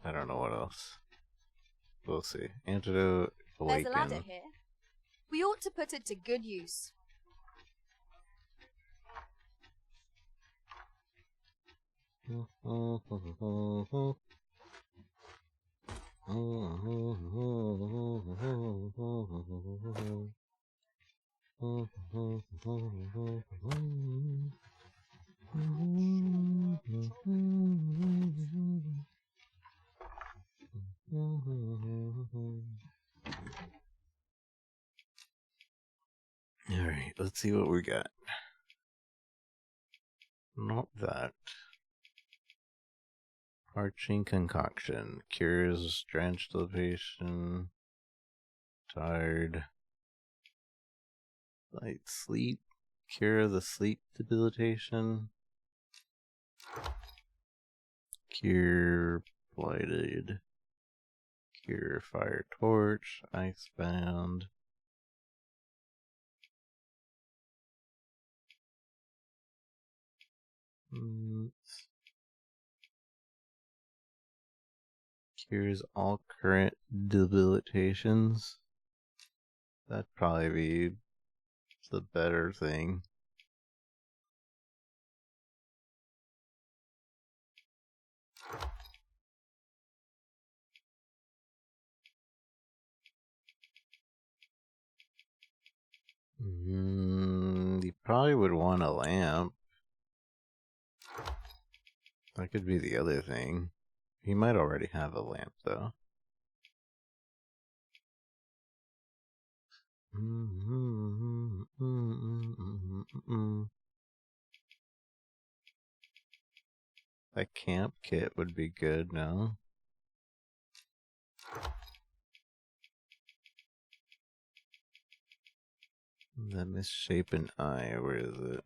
I don't know what else. We'll see. Antidote, There's a ladder awaken. here. We ought to put it to good use. Alright, let's see what we got. Not that. Parching concoction. Cures drenched debilation. Tired. Light sleep. Cure the sleep debilitation. Cure blighted. Cure fire torch. Icebound. Cures all current debilitations. That'd probably be the better thing. You probably would want a lamp. That could be the other thing. He might already have a lamp, though. A camp kit would be good, no? The misshapen eye, where is it?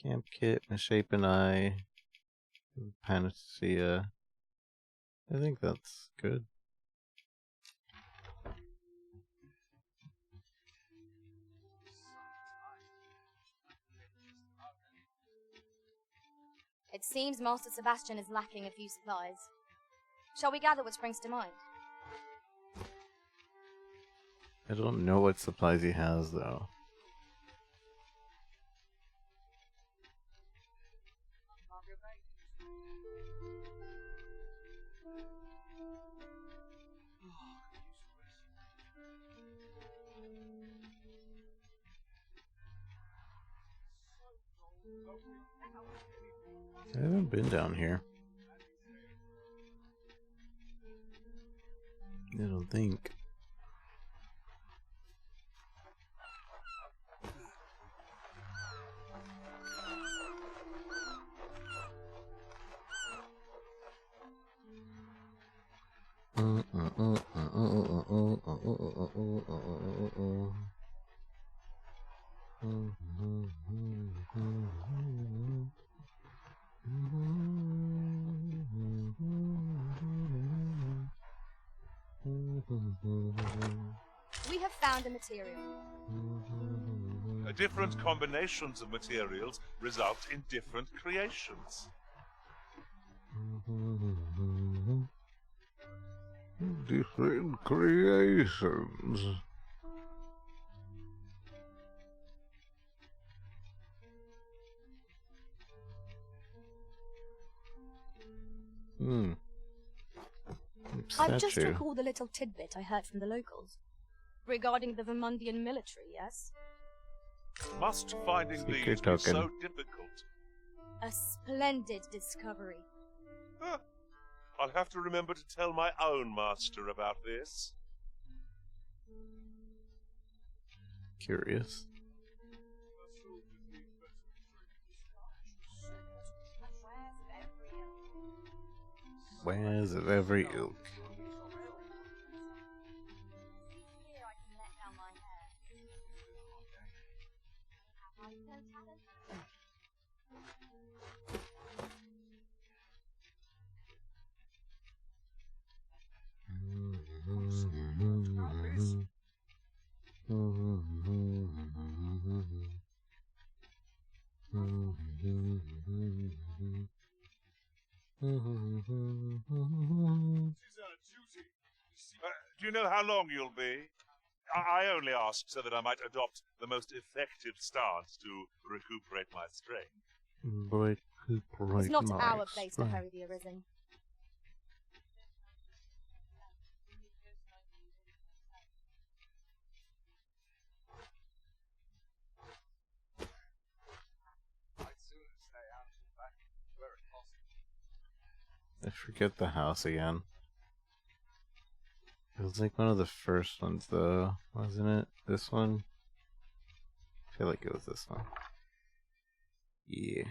Camp kit, misshapen eye, panacea. I think that's good. It seems Master Sebastian is lacking a few supplies. Shall we gather what springs to mind? I don't know what supplies he has, though. I haven't been down here. I don't think. We have found a material. Different combinations of materials result in different creations. Different creations. I've just recalled a little tidbit I heard from the locals. Regarding the Vermundian military, yes? Must finding these be so difficult? A splendid discovery. I'll have to remember to tell my own master about this. Curious. Wares of every ilk. Do you know how long you'll be? I only ask so that I might adopt the most effective stance to recuperate my strength. It's not our place to hurry the Arisen. I forget the house again. It was like one of the first ones, though, wasn't it? This one? I feel like it was this one. Yeah.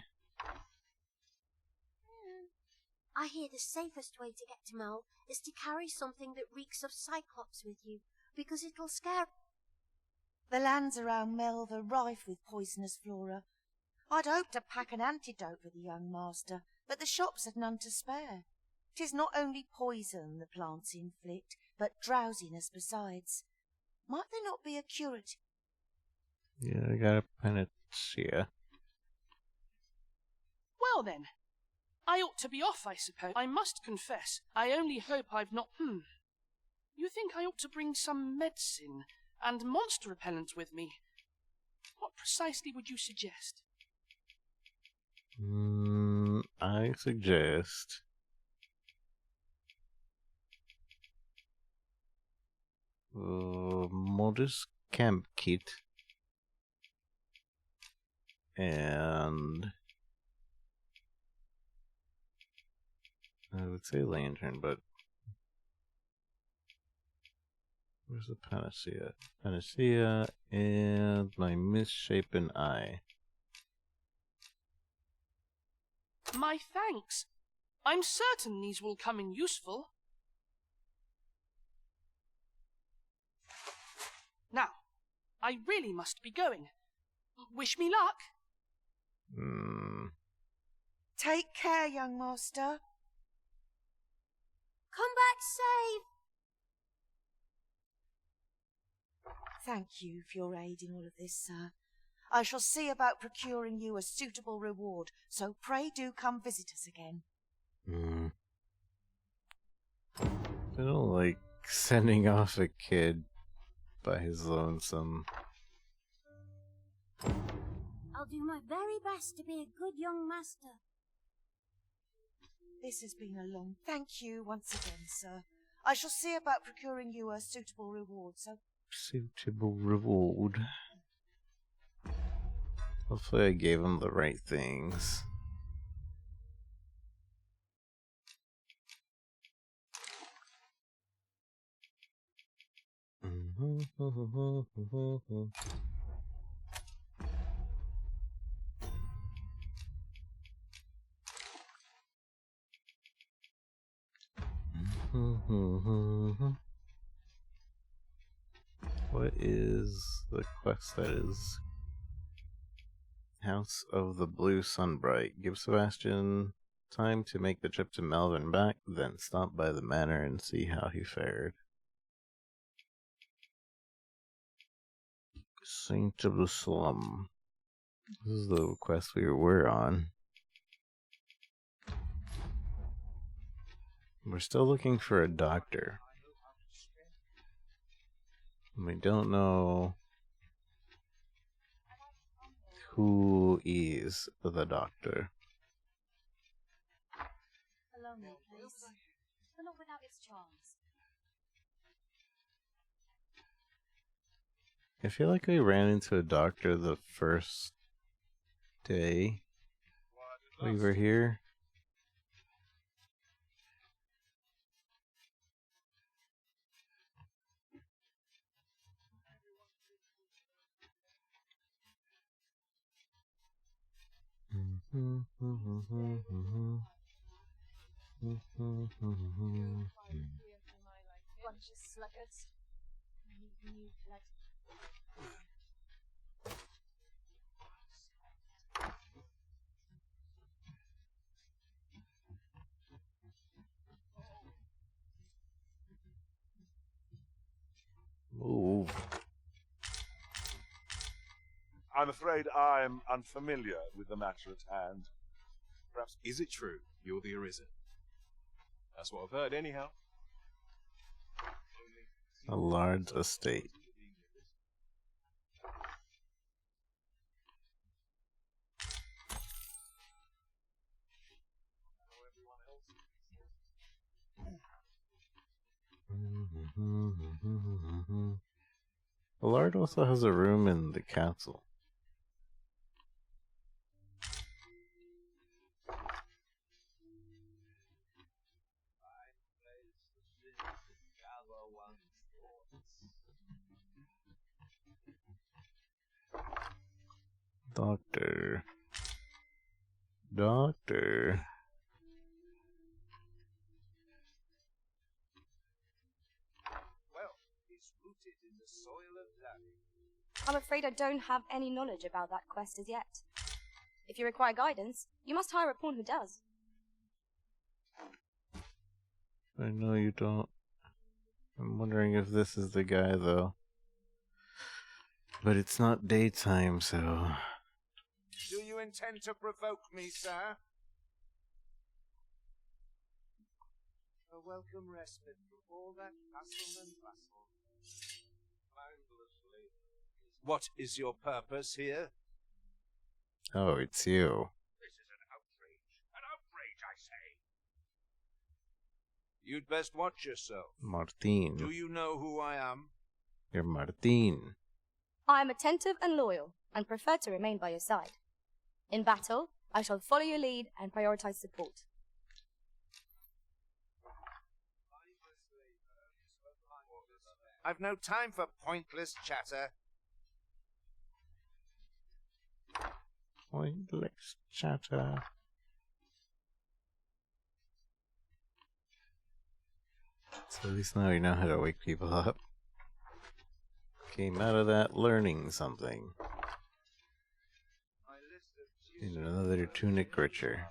I hear the safest way to get to Mel is to carry something that reeks of Cyclops with you, because it'll scare... The lands around Melve are rife with poisonous flora. I'd hoped to pack an antidote for the young master, but the shops had none to spare. 'Tis not only poison the plants inflict, but drowsiness besides. Might there not be a curative? Yeah, I got a panacea. Well then, I ought to be off, I suppose. I must confess, I only hope I've not... You think I ought to bring some medicine and monster repellent with me? What precisely would you suggest? I suggest... modest camp kit. And... I would say lantern, but... Where's the panacea? Panacea and my misshapen eye. My thanks. I'm certain these will come in useful. Now, I really must be going. Wish me luck. Take care, young master. Come back safe. Thank you for your aid in all of this, sir. I shall see about procuring you a suitable reward, so pray do come visit us again. I don't like sending off a kid by his lonesome. I'll do my very best to be a good young master. This has been a long... Thank you once again, sir. I shall see about procuring you a suitable reward, so... Suitable reward. Hopefully I gave him the right things. What is the quest that is? House of the Blue Sunbright. Give Sebastian time to make the trip to Melvin back, then stop by the manor and see how he fared. Saint of the Slum. This is the quest we were on. We're still looking for a doctor. We don't know who is the doctor. A lonely place, but not without its charms. I feel like we ran into a doctor the first day we were here. Bunch of sluggards. New blood. Move. I'm afraid I'm unfamiliar with the matter at hand. Perhaps... Is it true you're the Arisen? That's what I've heard, anyhow. A large estate. The Lord also has a room in the castle. Doctor. Doctor. Well, it's rooted in the soil of Lavi. I'm afraid I don't have any knowledge about that quest as yet. If you require guidance, you must hire a pawn who does. I know you don't. I'm wondering if this is the guy, though. But it's not daytime, so... Do you intend to provoke me, sir? A welcome respite from all that hustle and bustle. What is your purpose here? Oh, it's you. This is an outrage. An outrage, I say. You'd best watch yourself. Martin. Do you know who I am? You're Martin. I am attentive and loyal, and prefer to remain by your side. In battle, I shall follow your lead and prioritize support. I've no time for pointless chatter. Pointless chatter. So at least now we know how to wake people up. Came out of that learning something. And another tunic richer.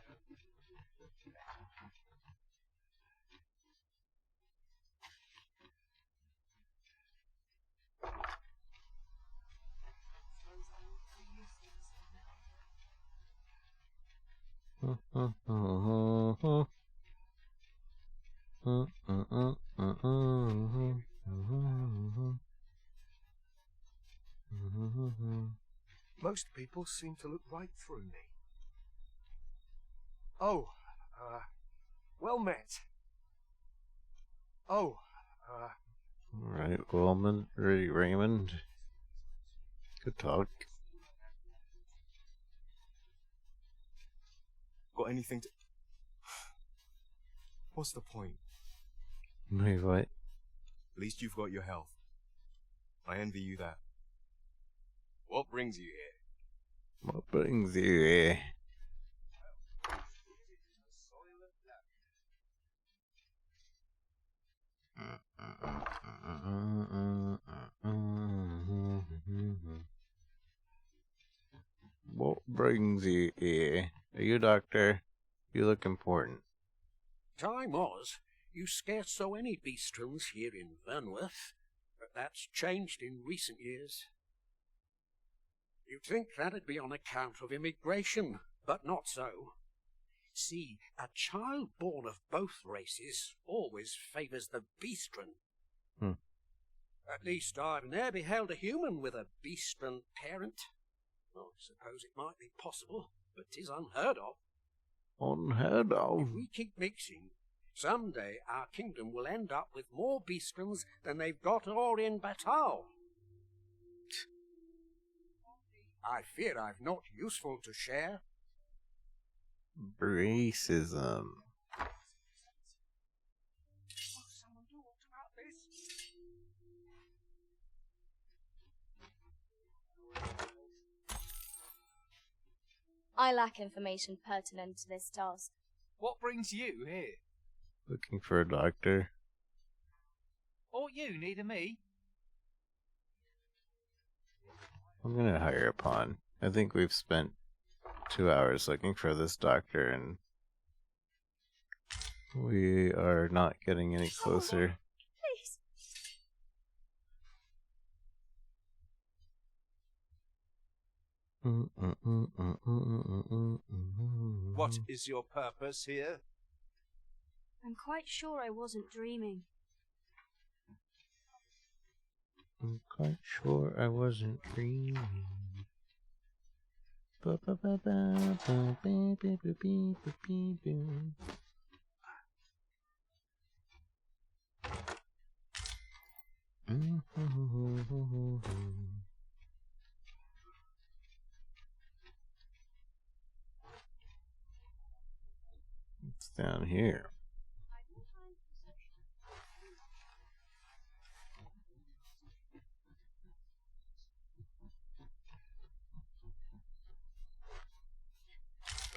Most people seem to look right through me. Oh, well met. Oh, Alright, Raymond. Good talk. Got anything to... What's the point? Wait, what? At least you've got your health. I envy you that. What brings you here? What brings you here? What brings you here? Are you a doctor? You look important. Time was, you scarce saw any beastrons here in Vernworth, but that's changed in recent years. You'd think that'd be on account of immigration, but not so. See, a child born of both races always favours the beastron. At least I've ne'er beheld a human with a beastron parent. Well, I suppose it might be possible, but 'tis unheard of. Unheard of? If we keep mixing, someday our kingdom will end up with more beastrons than they've got all in Batal. I fear I've not useful to share. Racism. I lack information pertinent to this task. What brings you here? Looking for a doctor. Or you need me? I'm gonna hire a pawn. I think we've spent 2 hours looking for this doctor and we are not getting any closer. Please. What is your purpose here? I'm quite sure I wasn't dreaming. I'm quite sure I wasn't dreaming. It's down here.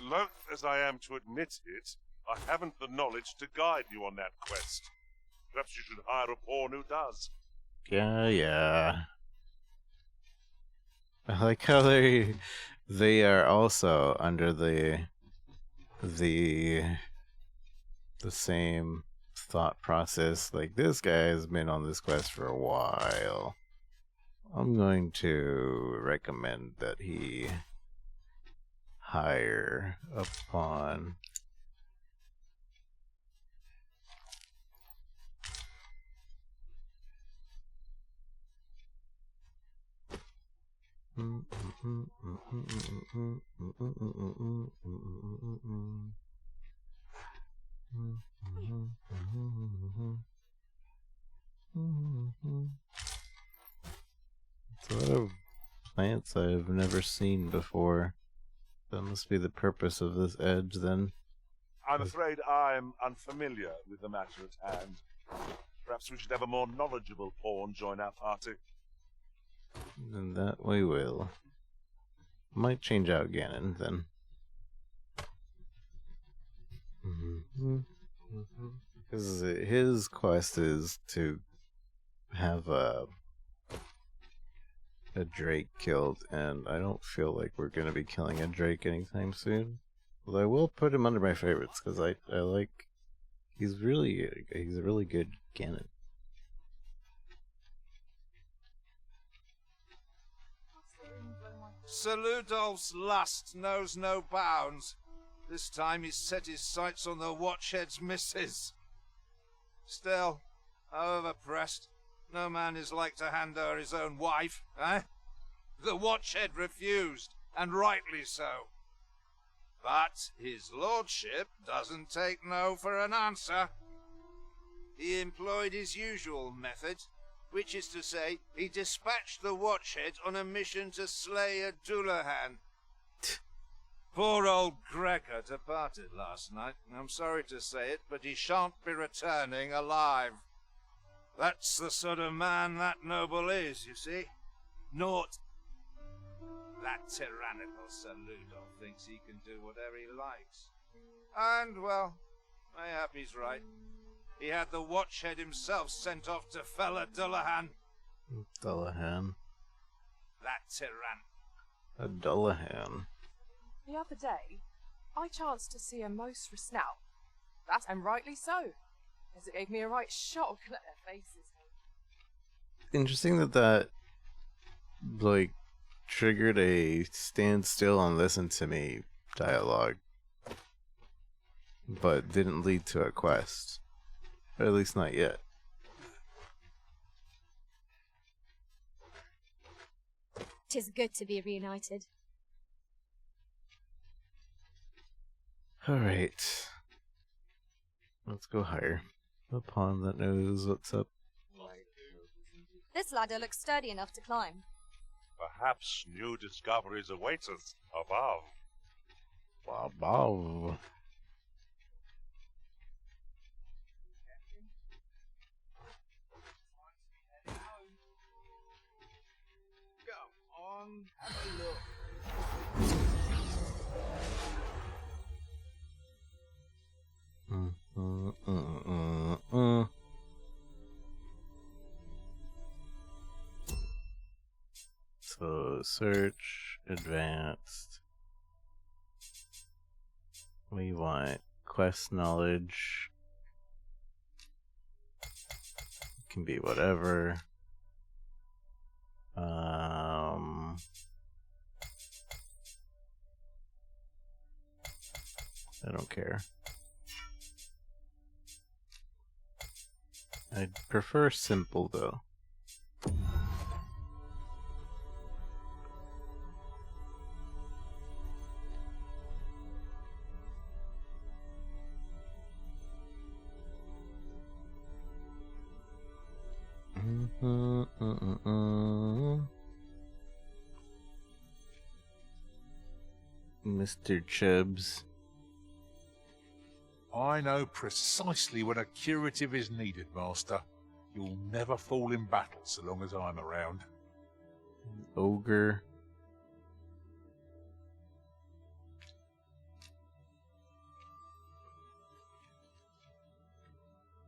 Loath as I am to admit it, I haven't the knowledge to guide you on that quest. Perhaps you should hire a pawn who does. Yeah. I like how they are also under the same thought process. Like, this guy has been on this quest for a while. I'm going to recommend that he hire a pawn. It's a lot of plants I've never seen before. That must be the purpose of this edge, then. I'm afraid I'm unfamiliar with the matter at hand. Perhaps we should have a more knowledgeable pawn join our party. And that we will. Might change out Ganon, then. Because his quest is to have a drake killed, and I don't feel like we're going to be killing a drake anytime soon. Although I will put him under my favorites, because I like... he's a really good Ganon. Sir Ludolph's lust knows no bounds. This time he's set his sights on the Watchhead's missus. Still, however pressed, no man is like to hand her his own wife, eh? The Watchhead refused, and rightly so. But his lordship doesn't take no for an answer. He employed his usual method, which is to say, he dispatched the Watchhead on a mission to slay a Dullahan. Poor old Gregor departed last night. I'm sorry to say it, but he shan't be returning alive. That's the sort of man that noble is, you see. Naught. That tyrannical Sir Ludolph thinks he can do whatever he likes. And, well, mayhap he's right. He had the Watchhead himself sent off to fella Dullahan. Dullahan. That tyrann. A Dullahan. The other day, I chanced to see a most snout. That, and rightly so, as it gave me a right shock. Let their faces. Interesting that like triggered a stand still and listen to me dialogue, but didn't lead to a quest. Or at least not yet. Tis good to be reunited. Alright. Let's go higher. A pawn that knows what's up. This ladder looks sturdy enough to climb. Perhaps new discoveries await us above. Above. Come on, have a look. So search, advanced. We want quest knowledge. Can be whatever. I don't care. I'd prefer simple though. Mr. Chubbs. I know precisely when a curative is needed, Master. You'll never fall in battle so long as I'm around. Ogre.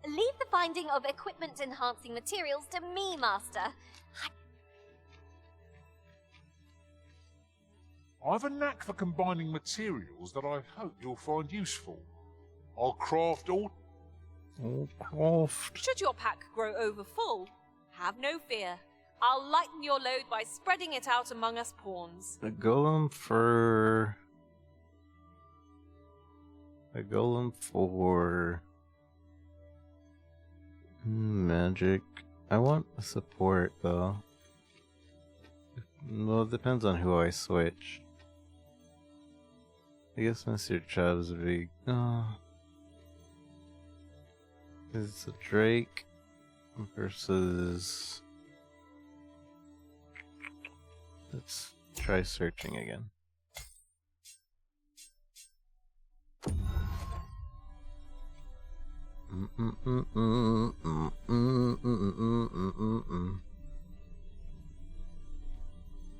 Leave the finding of equipment-enhancing materials to me, Master. I've a knack for combining materials that I hope you'll find useful. I'll craft all... Should your pack grow over full, have no fear. I'll lighten your load by spreading it out among us pawns. A golem for... magic. I want a support, though. Well, it depends on who I switch. I guess Mr. Chubbs would be... It's a Drake versus... Let's try searching again.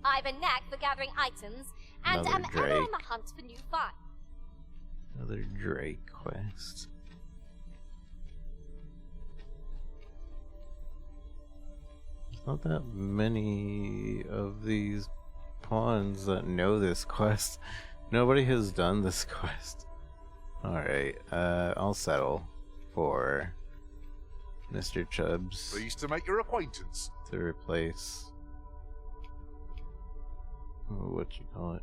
I've a knack for gathering items, and am ever on the hunt for new finds. Another Drake quest. There's not that many of these pawns that know this quest. Nobody has done this quest. Alright, I'll settle for Mr. Chubbs. Pleased to make your acquaintance. To replace... what you call it?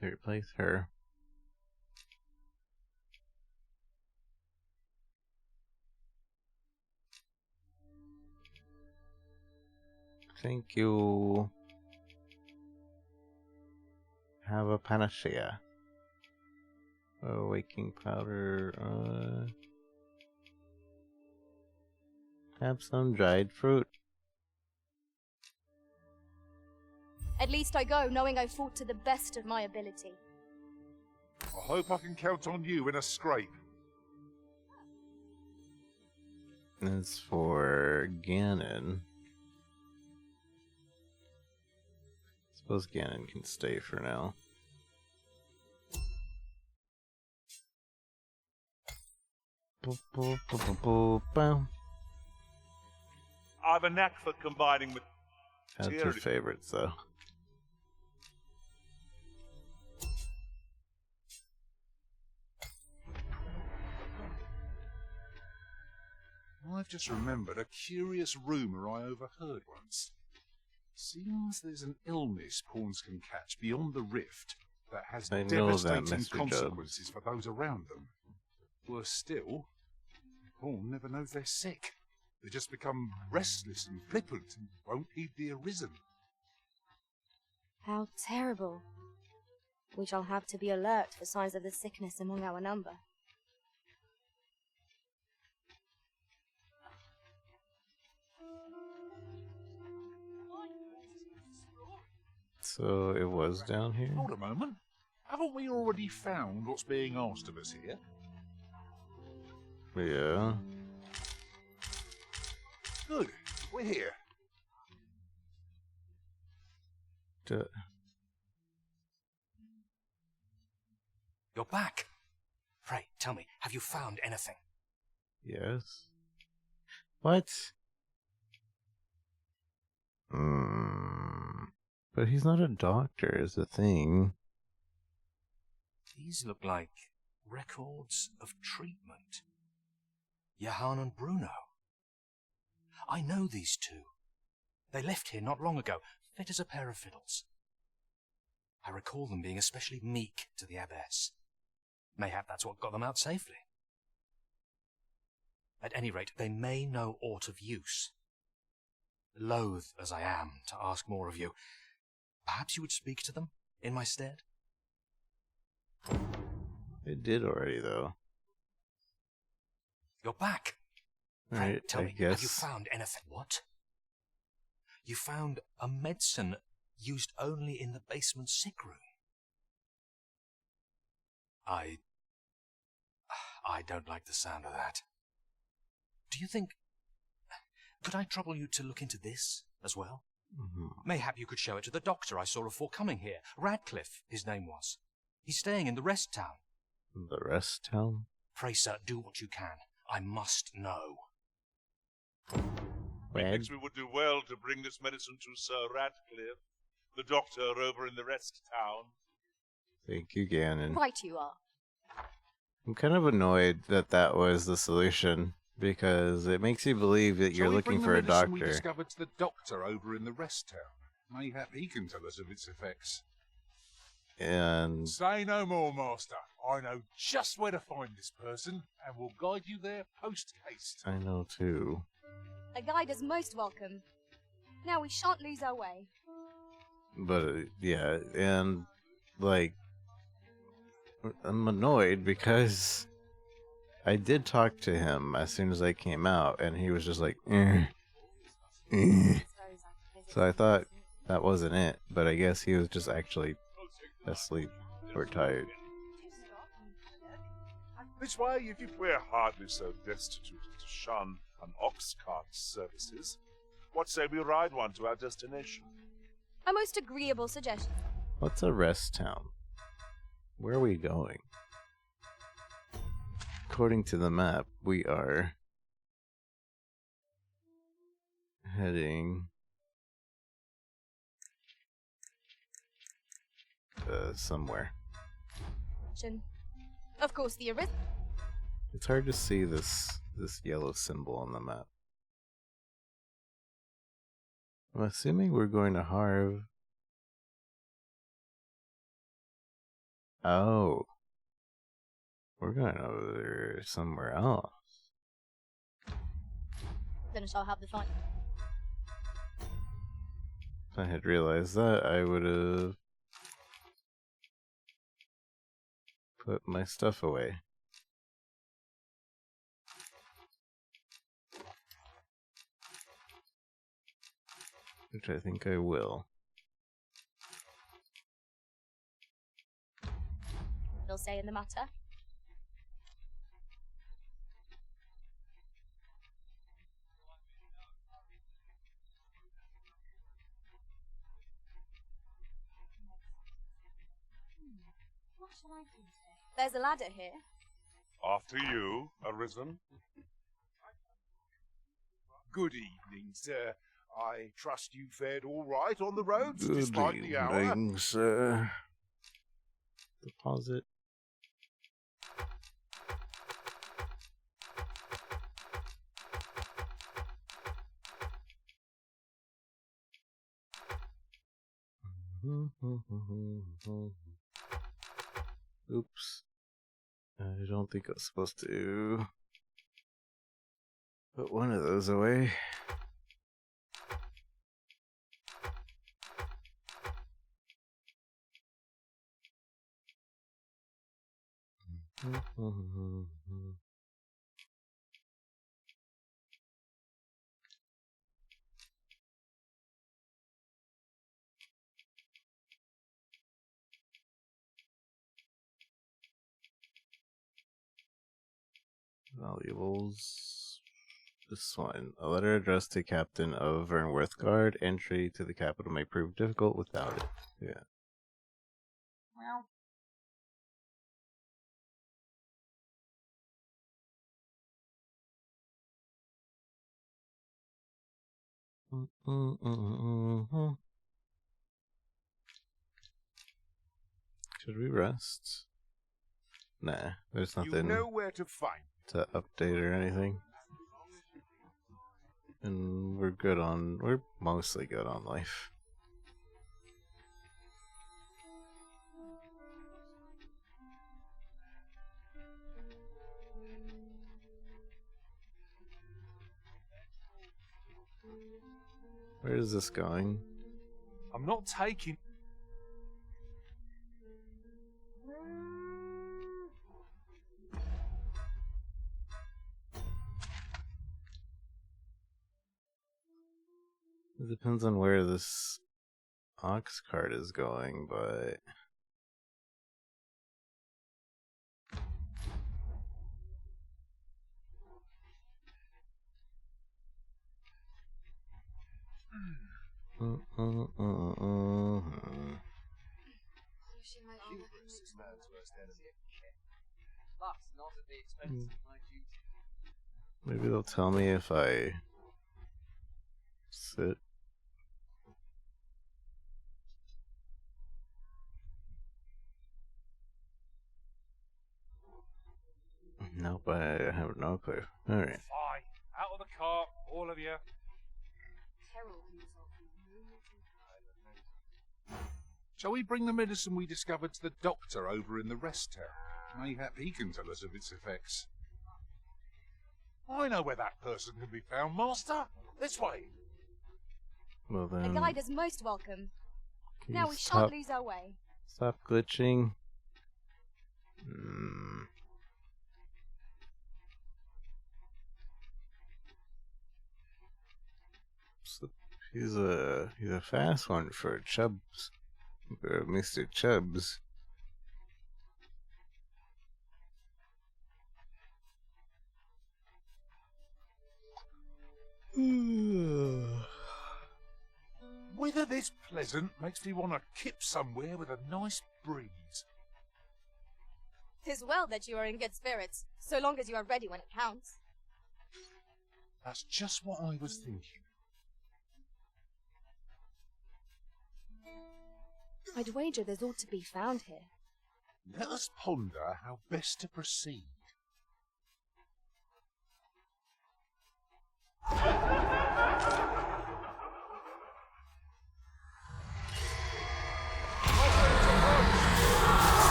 To replace her. Thank you. Have a panacea. Waking powder. Have some dried fruit. At least I go knowing I fought to the best of my ability. I hope I can count on you in a scrape. As for Ganon, I suppose Ganon can stay for now. I have a knack for combining That's materials. your favorites, though. I've just remembered a curious rumour I overheard once. Seems there's an illness pawns can catch beyond the rift that has I know that, devastating Mr. consequences for those around them. Worse still, pawn never knows they're sick. They just become restless and flippant and won't heed the arisen. How terrible. We shall have to be alert for signs of the sickness among our number. So it was down here? Hold a moment. Haven't we already found what's being asked of us here? Yeah. Good. We're here. You're back. Pray, tell me, have you found anything? Yes. What? But he's not a doctor, is the thing. These look like records of treatment. Johann and Bruno. I know these two. They left here not long ago, fit as a pair of fiddles. I recall them being especially meek to the abbess. Mayhap that's what got them out safely. At any rate, they may know aught of use. Loath as I am to ask more of you, perhaps you would speak to them in my stead? It did already, though. You're back. Alright, Tell I me, guess. have you found anything? What? You found a medicine used only in the basement sick room. I don't like the sound of that. Do you think... Could I trouble you to look into this as well? Mayhap you could show it to the doctor I saw before coming here. Radcliffe, his name was. He's staying in the rest town. The rest town? Pray, sir, do what you can. I must know. Methinks we would do well to bring this medicine to Sir Radcliffe, the doctor over in the rest town. Thank you, Ganon. Right you are. I'm kind of annoyed that that was the solution, because it makes you believe that you're looking for a doctor. We discovered to the doctor over in the rest town. Mayhap he can tell us of its effects. And Say no more, Master. I know just where to find this person, and will guide you there post-haste. I know too. A guide is most welcome. Now we shan't lose our way. But yeah, and like, I'm annoyed because I did talk to him as soon as I came out, and he was just like, So I thought that wasn't it, but I guess he was just actually asleep or tired. This way, if we're hardly so destitute to shun an ox cart's services, what say we ride one to our destination? A most agreeable suggestion. What's a rest town? Where are we going? According to the map, we are heading somewhere. Of course, the It's hard to see this yellow symbol on the map. I'm assuming we're going to Harv. Oh. We're going over there somewhere else. Then shall have the fun. If I had realized that, I would have put my stuff away. Which I think I will. It'll say in the matter. What shall I do? There's a ladder here. After you, Arisen. Good evening, sir. I trust you fared all right on the roads Good despite the hour. evening, sir. Deposit. Oops. I don't think I was supposed to put one of those away. Valuables. This one. A letter addressed to Captain of Vernworth Guard. Entry to the capital may prove difficult without it. Yeah. Well. Should we rest? Nah, there's You nothing know where to find. to update or anything. And we're mostly good on life. Where is this going? I'm not taking... It depends on where this ox cart is going, but maybe they'll tell me if I sit. Nope, I have no clue. Alright. Fine. Out of the cart, all of you. Shall we bring the medicine we discovered to the doctor over in the rest town? Mayhap he can tell us of its effects. I know where that person can be found, Master. This way. Well A then, guide is most welcome. can Now you we stop, shan't lose our way. stop glitching? So he's a fast one for Chubbs, Mr. Chubbs. Weather this pleasant makes me want to kip somewhere with a nice breeze. 'Tis well that you are in good spirits, so long as you are ready when it counts. That's just what I was thinking. I'd wager there's ought to be found here. Let us ponder how best to proceed.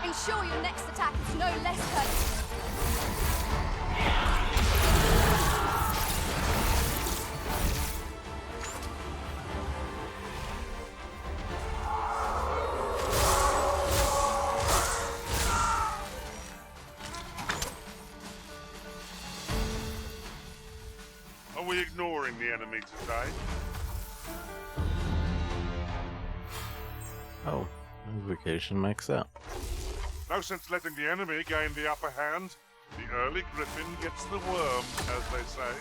Ensure your next attack is no less hurtful. Are we ignoring the enemy today? Oh, vacation max out. No sense letting the enemy gain the upper hand. The early griffin gets the worm, as they say.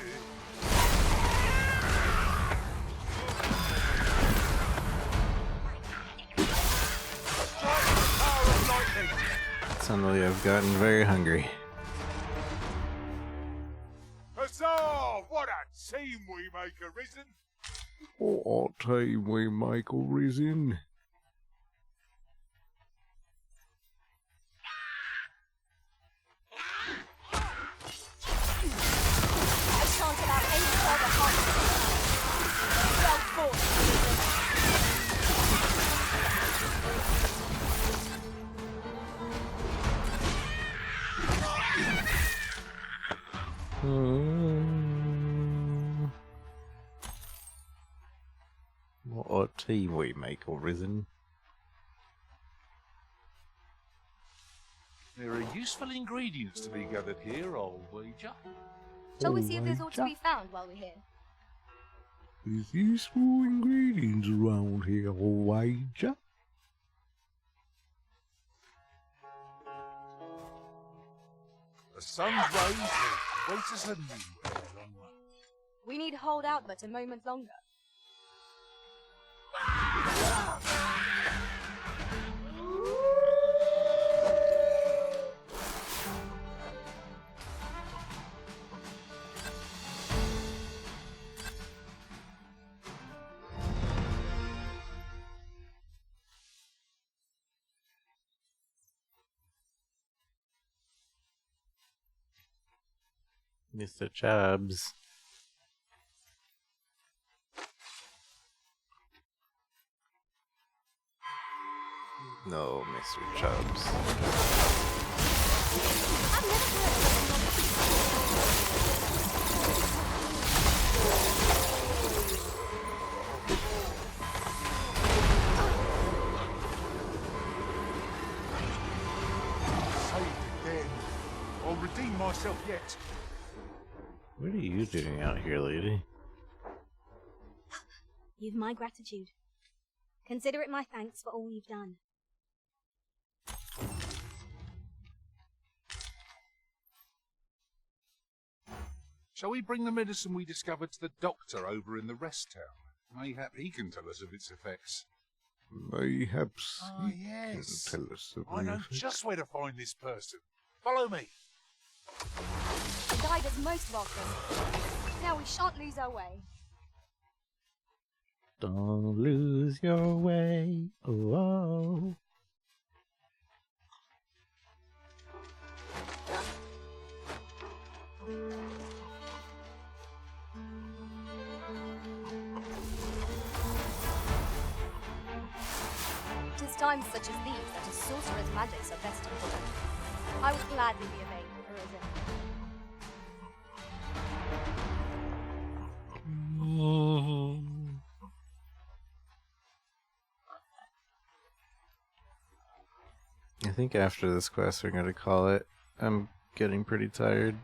Suddenly I've gotten very hungry. Huzzah! What a team we make, Arisen! What a team we make, Arisen. I shan't allow any further harm to you. Well fought. What a team we make, Arisen. There are useful ingredients to be gathered here, old wager. Shall we see if there's ought to be found while we're here? There's useful ingredients around here, old wager. The sun's rays will wait us anew. We need hold out but a moment longer. Mr. Chubbs. No, Mr. Chubbs. Saved again. I'll redeem myself yet. What are you doing out here, lady? You've my gratitude. Consider it my thanks for all you've done. Shall we bring the medicine we discovered to the doctor over in the rest town? Mayhap he can tell us of its effects. Mayhaps he yes. can tell us of I know effects. just where to find this person. Follow me. The guide is most welcome. Now we shan't lose our way. Don't lose your way. Oh. Tis times such as these that a sorcerer's magics are best employed. I would gladly be a maid for Arisen. I think after this quest we're gonna call it. I'm getting pretty tired.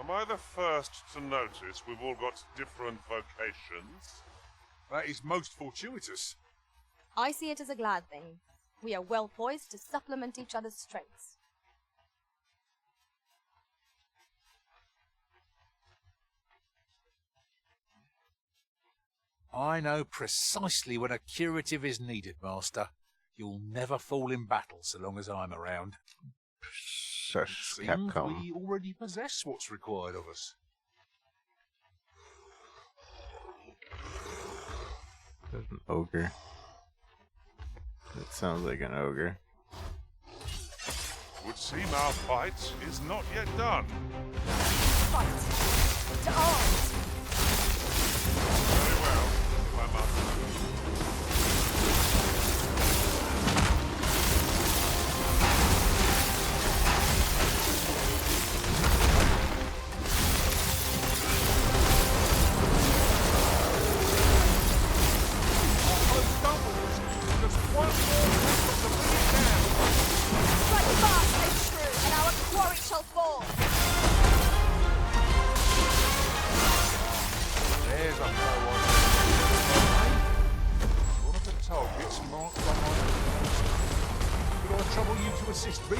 Am I the first to notice we've all got different vocations? That is most fortuitous. I see it as a glad thing. We are well poised to supplement each other's strengths. I know precisely when a curative is needed, Master. You'll never fall in battle so long as I'm around. Shush, Seems Capcom. we already possess what's required of us. There's an ogre. It sounds like an ogre. Would seem our fight is not yet done. Fight! To arms! Very well, my master. Strike fast and true, and our quarry shall fall! There's a forward. One of the targets marked by my nose. Could I trouble you to assist me?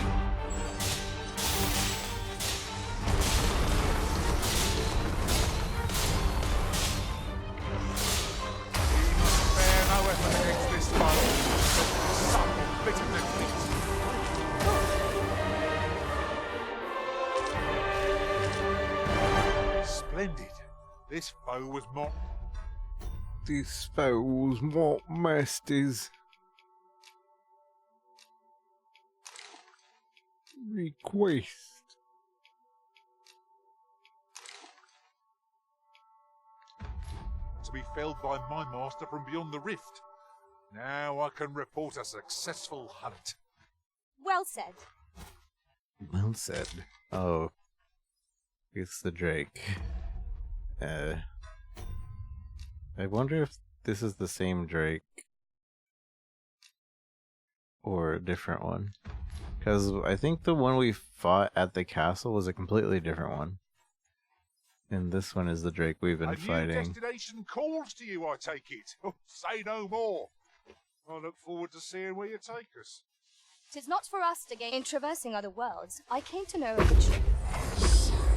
Spare no effort against this foe. Some will bitter defeat. Splendid. This foe was mocked. This foes what masters request. To be felled by my master from beyond the rift. Now I can report a successful hunt. Well said. Well said. Oh, it's the Drake. I wonder if this is the same Drake or a different one. Because I think the one we fought at the castle was a completely different one. And this one is the Drake we've been A new fighting. destination calls to you, I take it. Oh, say no more. I look forward to seeing where you take us. 'Tis not for us to gain in traversing other worlds. I came to know of the truth.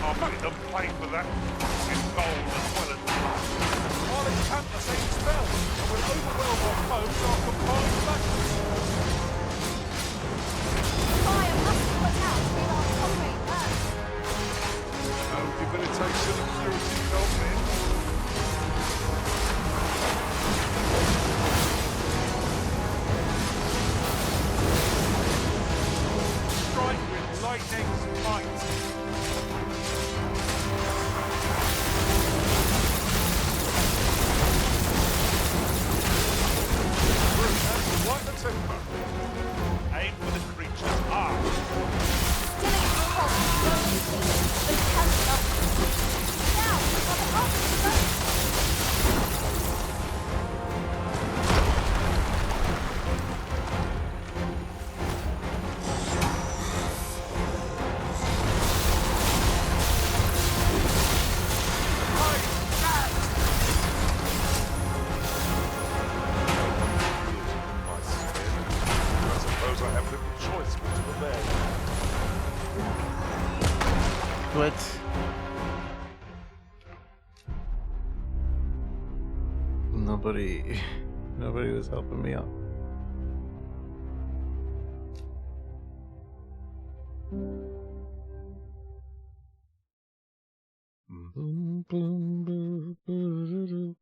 I'll make them pay for that. In gold as well as blood. I'll encamp the same spell, and we'll overwhelm our foes after five battles. Fire must be put out to our comrade first. No debilitation of purity without men. Strike with lightning's might. Right the two. What? Nobody was helping me out. Boom, boom, boom, boom, boom.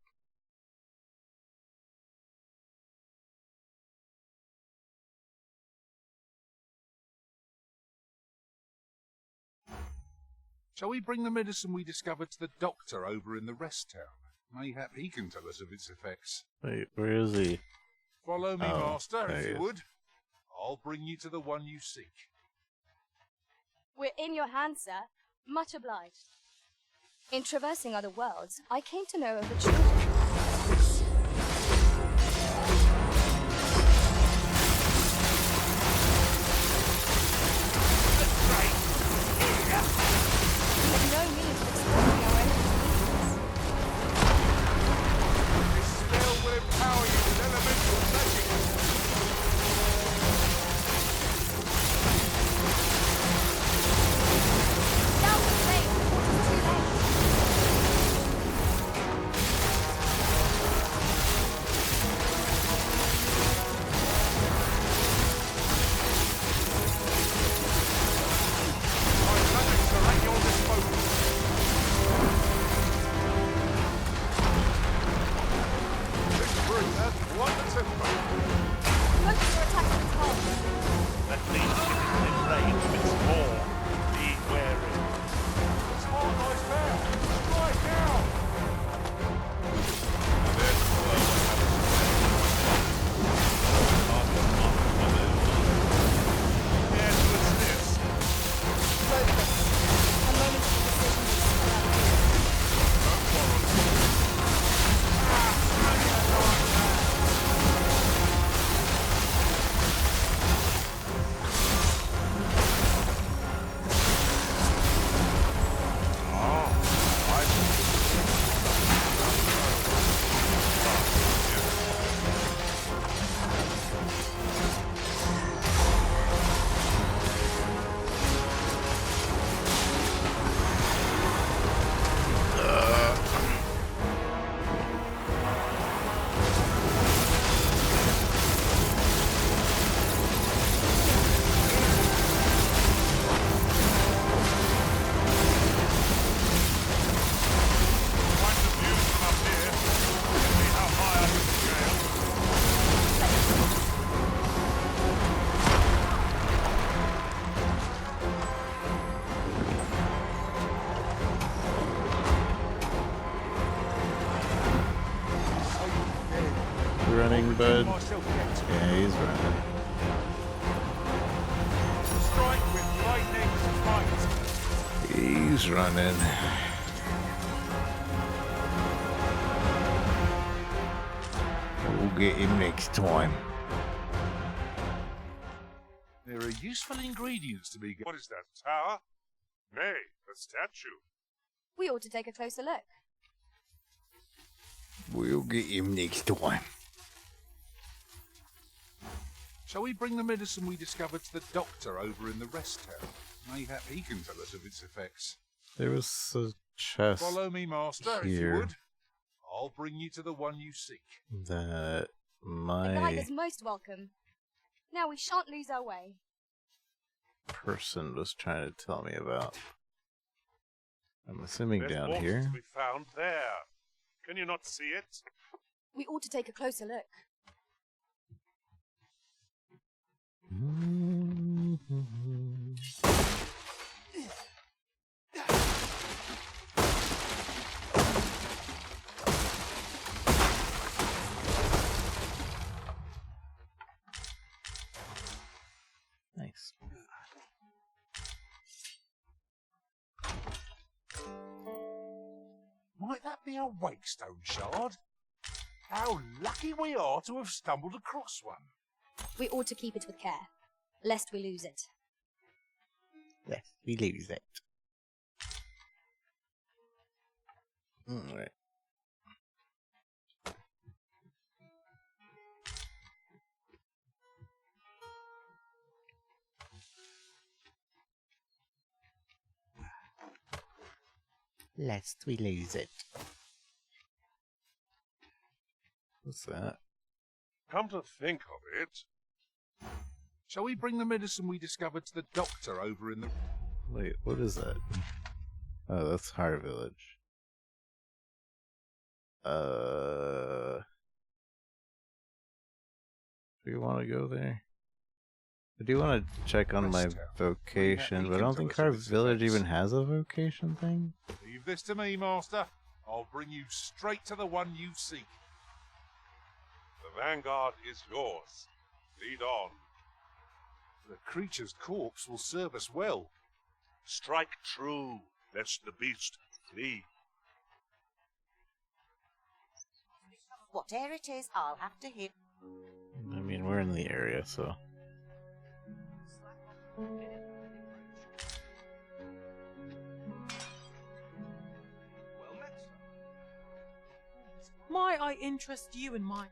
Shall we bring the medicine we discovered to the doctor over in the rest town? Mayhap he can tell us of its effects. Wait, where is he? Follow me, Oh, master, there if he you is. would. I'll bring you to the one you seek. We're in your hands, sir. Much obliged. In traversing other worlds, I came to know of a children. We have no means of exploring our own This spell will empower you with elemental magic. Now we say, too late. My magics are at your disposal. This brute has quite the temper. Focus your attack on its heart. That means it is in range of its maw. Be wary. Its heart lies there. Strike now. Yes, what's this? A moment of decision. Running, bud. Yeah, he's running. Strike with lightning's might. He's running. We'll get him next time. There are useful ingredients to be What is that, tower? Nay, a statue. We ought to take a closer look. We'll get him next time. Shall we bring the medicine we discovered to the doctor over in the rest town? Mayhap he can tell us of its effects. There was a chest Follow me, master, if you here would. I'll bring you to the one you seek. that The guide my is most welcome. Now we shan't lose our way. person was trying to tell me about. I'm assuming There's down water here. to be found there. Can you not see it? We ought to take a closer look. Nice. Might that be a wakestone shard? How lucky we are to have stumbled across one. We ought to keep it with care, lest we lose it. Yes, we lose it. Alright. lest we lose it. What's that? Come to think of it, shall we bring the medicine we discovered to the doctor over in the... Wait, what is that? Oh, that's Har Village. Do you want to go there? I do want to check on my vocation, but I don't think Har Village even has a vocation thing. Leave this to me, Master. I'll bring you straight to the one you seek. The vanguard is yours. Lead on. The creature's corpse will serve us well. Strike true, lest the beast flee. Whatever it is, I'll have to hit. I mean, we're in the area, so... Might I interest you in my...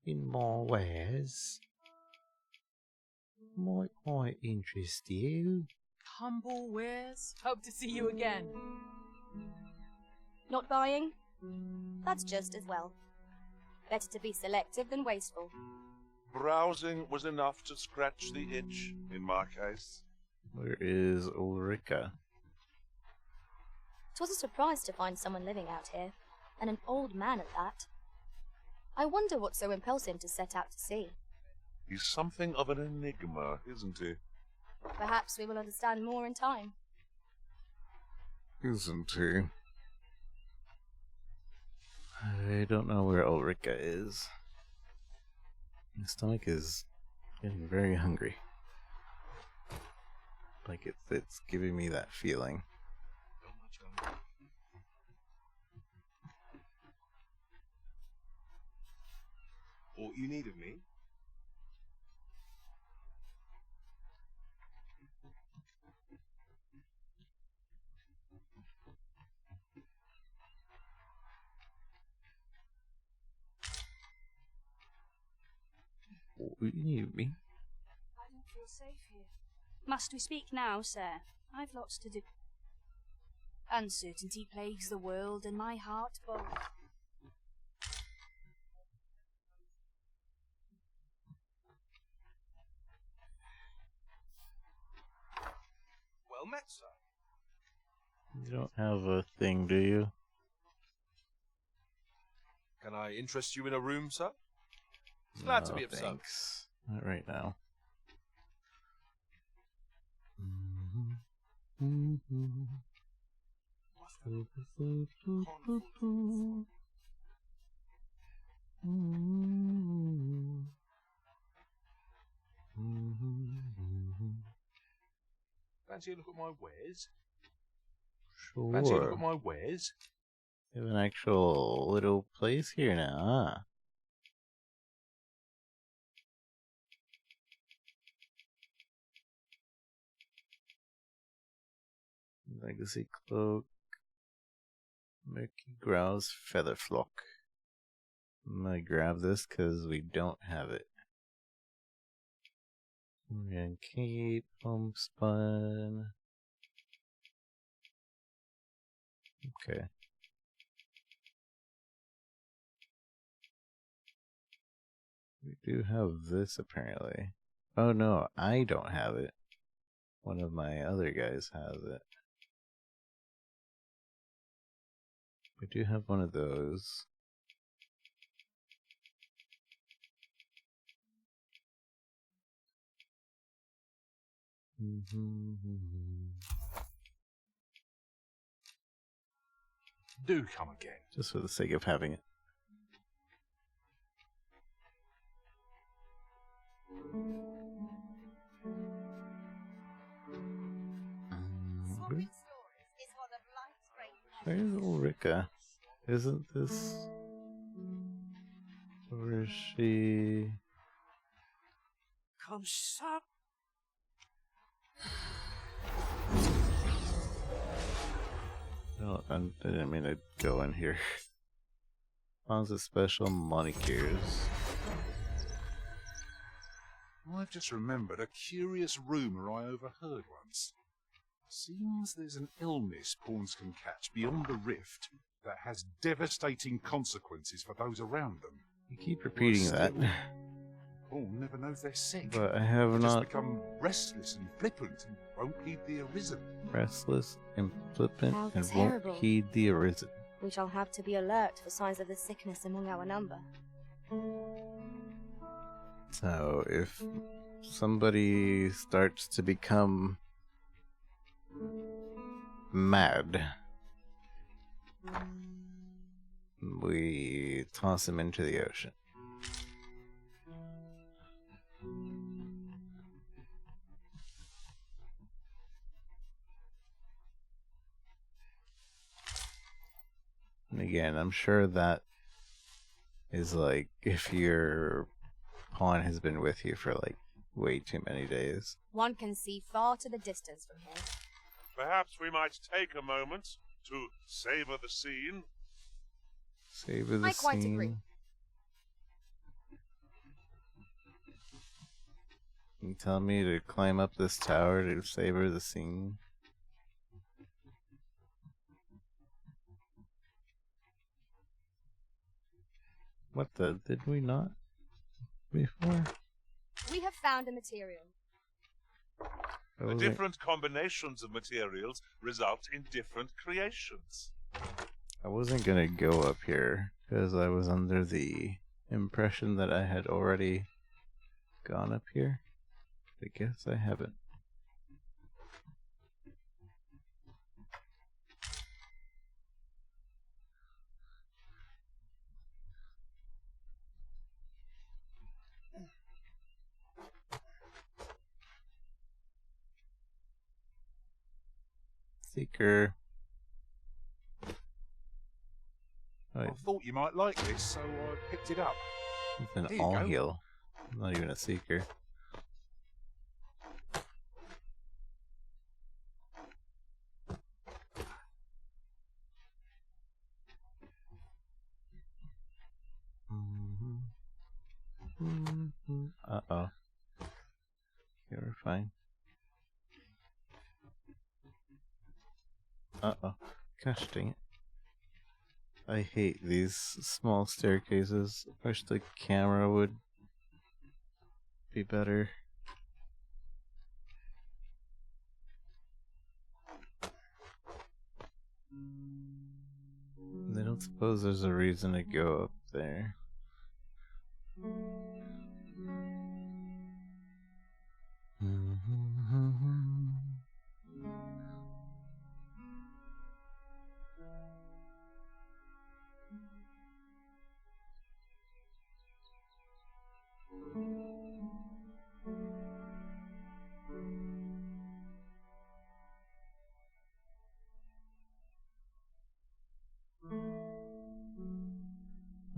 In more wares? Might I interest you? humble wares? Hope to see you again. Not buying? That's just as well. Better to be selective than wasteful. Browsing was enough to scratch the itch, in my case. Where is Ulrika? 'Twas a surprise to find someone living out here, and an old man at that. I wonder what so impels him to set out to sea. He's something of an enigma, isn't he? Perhaps we will understand more in time. Isn't he? I don't know where Ulrika is. My stomach is getting very hungry. Like it's giving me that feeling. What you need of me? What you need of me? I don't feel safe here. Must we speak now, sir? I've lots to do. Uncertainty plagues the world, and my heart bold. Well met, sir. You don't have a thing, do you? Can I interest you in a room, sir? Glad to be of service. Thanks. Not right now. Fancy a look at my wares? Sure. Fancy a look at my wares? You have an actual little place here now, huh? Legacy cloak. Murky Grow's feather flock. I'm gonna grab this because we don't have it. And cape, homespun. Okay. We do have this apparently. Oh no, I don't have it. One of my other guys has it. We do have one of those. Do come again. Just for the sake of having it. Where's Ulrika? Isn't this... Or is she... Come, son. No, I didn't mean to go in here. Spawns of special monikers. I've just remembered a curious rumour I overheard once. Seems there's an illness pawns can catch beyond the rift that has devastating consequences for those around them. You keep repeating that. Pawn never knows they're sick. But I have They not... just become restless and flippant and won't heed the arisen. Restless and flippant How and terrible. won't heed the arisen. We shall have to be alert for signs of the sickness among our number. So, if somebody starts to become mad, we toss him into the ocean. And again, I'm sure that is like if your pawn has been with you for like way too many days. One can see far to the distance from here. Perhaps we might take a moment to savor the scene. Savor the I quite scene. agree. You tell me to climb up this tower to savor the scene? What the? Did we not? Before? We have found a material. The different combinations of materials result in different creations. I wasn't gonna go up here because I was under the impression that I had already gone up here. I guess I haven't. Seeker. Oh, I thought you might like this, so I picked it up. it's an Here you all go. heal. Not even a seeker. Uh-oh. You're fine. Uh-oh. Gosh dang it. I hate these small staircases. Wish the camera would be better. I don't suppose there's a reason to go up there.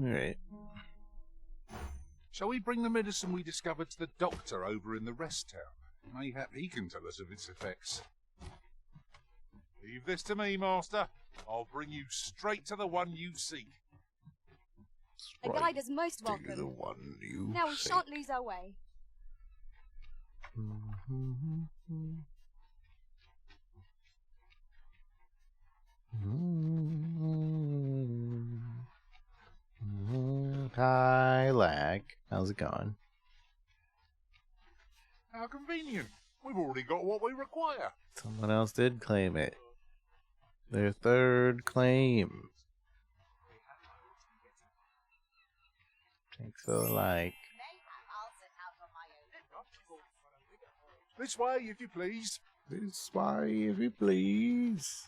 Alright. Shall we bring the medicine we discovered to the doctor over in the rest town? Mayhap he can tell us of its effects. Leave this to me, Master. I'll bring you straight to the one you seek. A guide is most welcome. The one you Now we shan't lose our way. Hi, Lag. How's it going? How convenient. We've already got what we require. Someone else did claim it. Their third claim. Thanks for the like. This way, if you please. This way, if you please.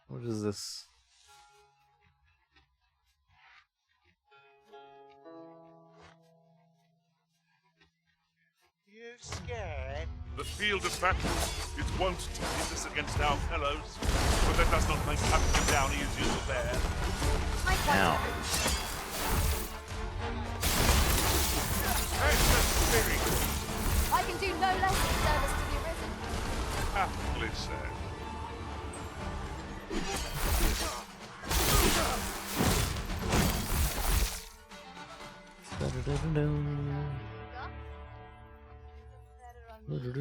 What is this? You scared? The field of battle, it won't defeat us against our fellows, but that does not make cutting them down easier to bear. Ow. I can do no less in service to the arisen. Aptly said. No sense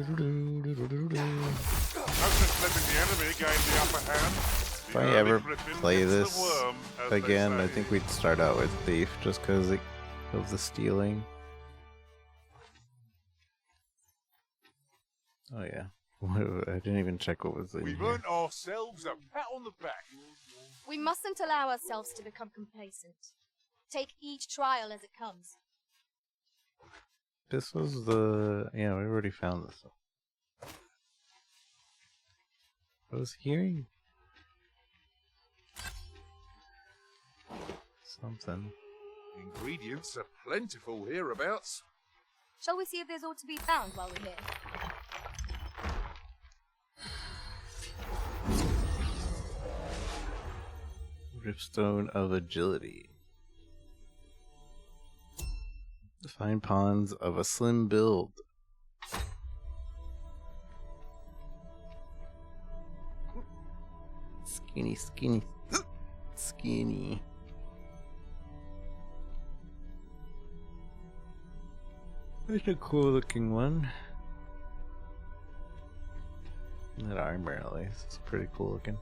letting the enemy gain the upper hand. If I ever play this again, I think we'd start out with Thief just because of the stealing. Oh yeah. I didn't even check what was in We've here. earned ourselves a pat on the back. We mustn't allow ourselves to become complacent. Take each trial as it comes. This was the... yeah, we already found this. I was hearing... something. Ingredients are plentiful hereabouts. Shall we see if there's aught to be found while we're here? Ripstone of Agility. Fine pawns of a slim build. Skinny, skinny, skinny. That's a cool looking one. That armor at least is pretty cool looking.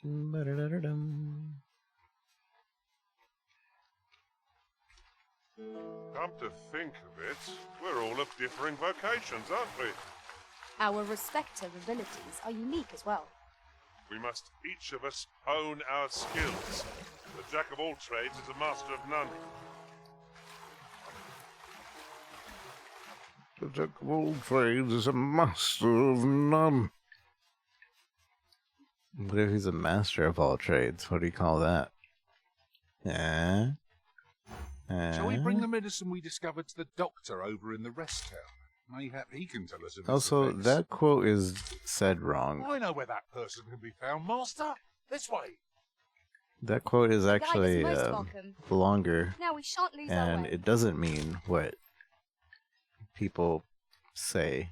Ba-da-da-da-dum. Come to think of it, we're all of differing vocations, aren't we? Our respective abilities are unique as well. We must each of us hone our skills. The jack of all trades is a master of none. The jack of all trades is a master of none. What if he's a master of all trades? What do you call that? Shall we bring the medicine we discovered to the doctor over in the rest town? Mayhap he can tell us of its Also, effects. that quote is said wrong. I know where that person can be found, Master. This way. That quote is Guide us actually most welcome. longer, Now we shan't lose our and way. it doesn't mean what people say.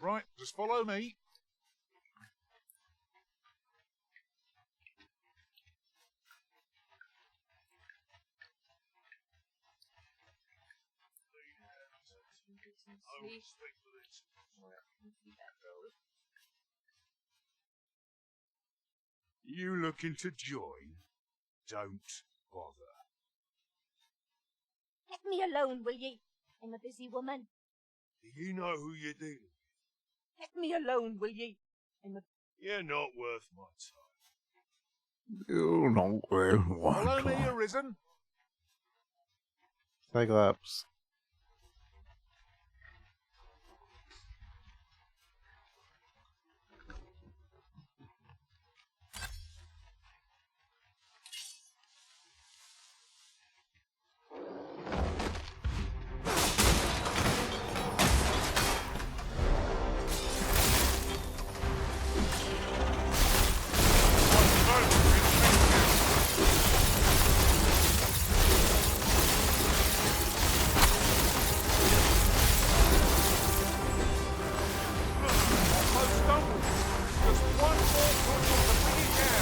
Right, just follow me. You looking to join? Don't bother. Let me alone, will ye? I'm a busy woman. Do you know who you're dealing with? Let me alone, will ye? You're not worth my time. You know where Follow me, Arisen. Cyclops.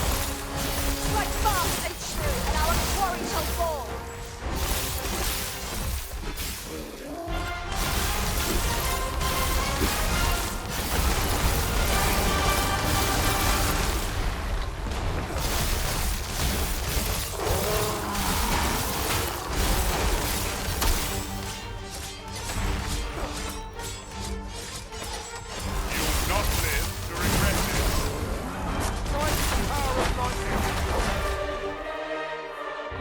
Strike fast and true, and our quarry shall fall. You'll not live to regret it. Strike the power of lightning.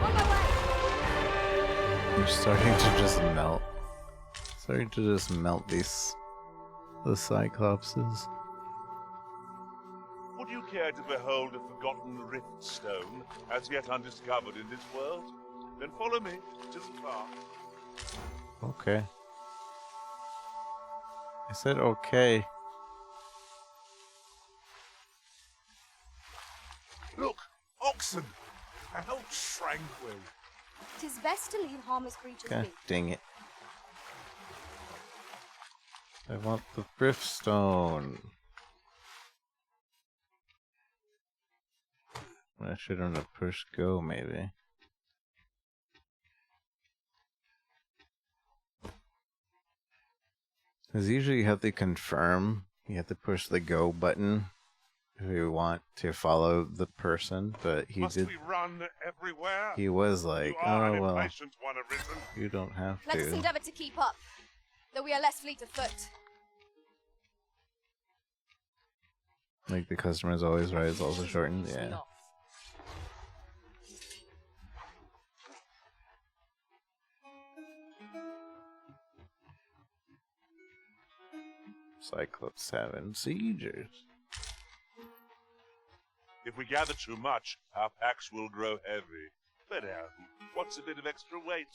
On my way. You're starting to just melt. Starting to just melt the Cyclopses. Would you care to behold a forgotten rift stone as yet undiscovered in this world? Then follow me to the far. Okay. I said okay. Look, oxen. How tranquil. 'Tis best to leave harmless creatures God be. dang it. I want the Thriftstone. I shouldn't have pushed go, maybe. Because usually you have to confirm. You have to push the go button if you want to follow the person, but he Must did. we run everywhere? He was like, You are "Oh an well, impatient one, Arisen. you don't have Let us to." endeavour to keep up, though we are less fleet of foot. Like the customer's always right is also shortened. Yeah. Cyclops having seizures. If we gather too much, our packs will grow heavy. But what's a bit of extra weight?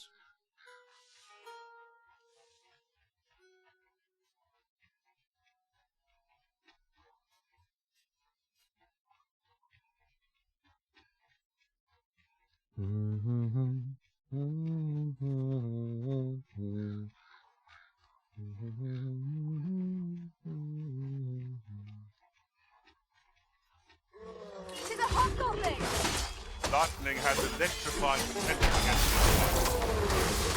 It is a hobgoblin! Lightning has electrifying potential against it.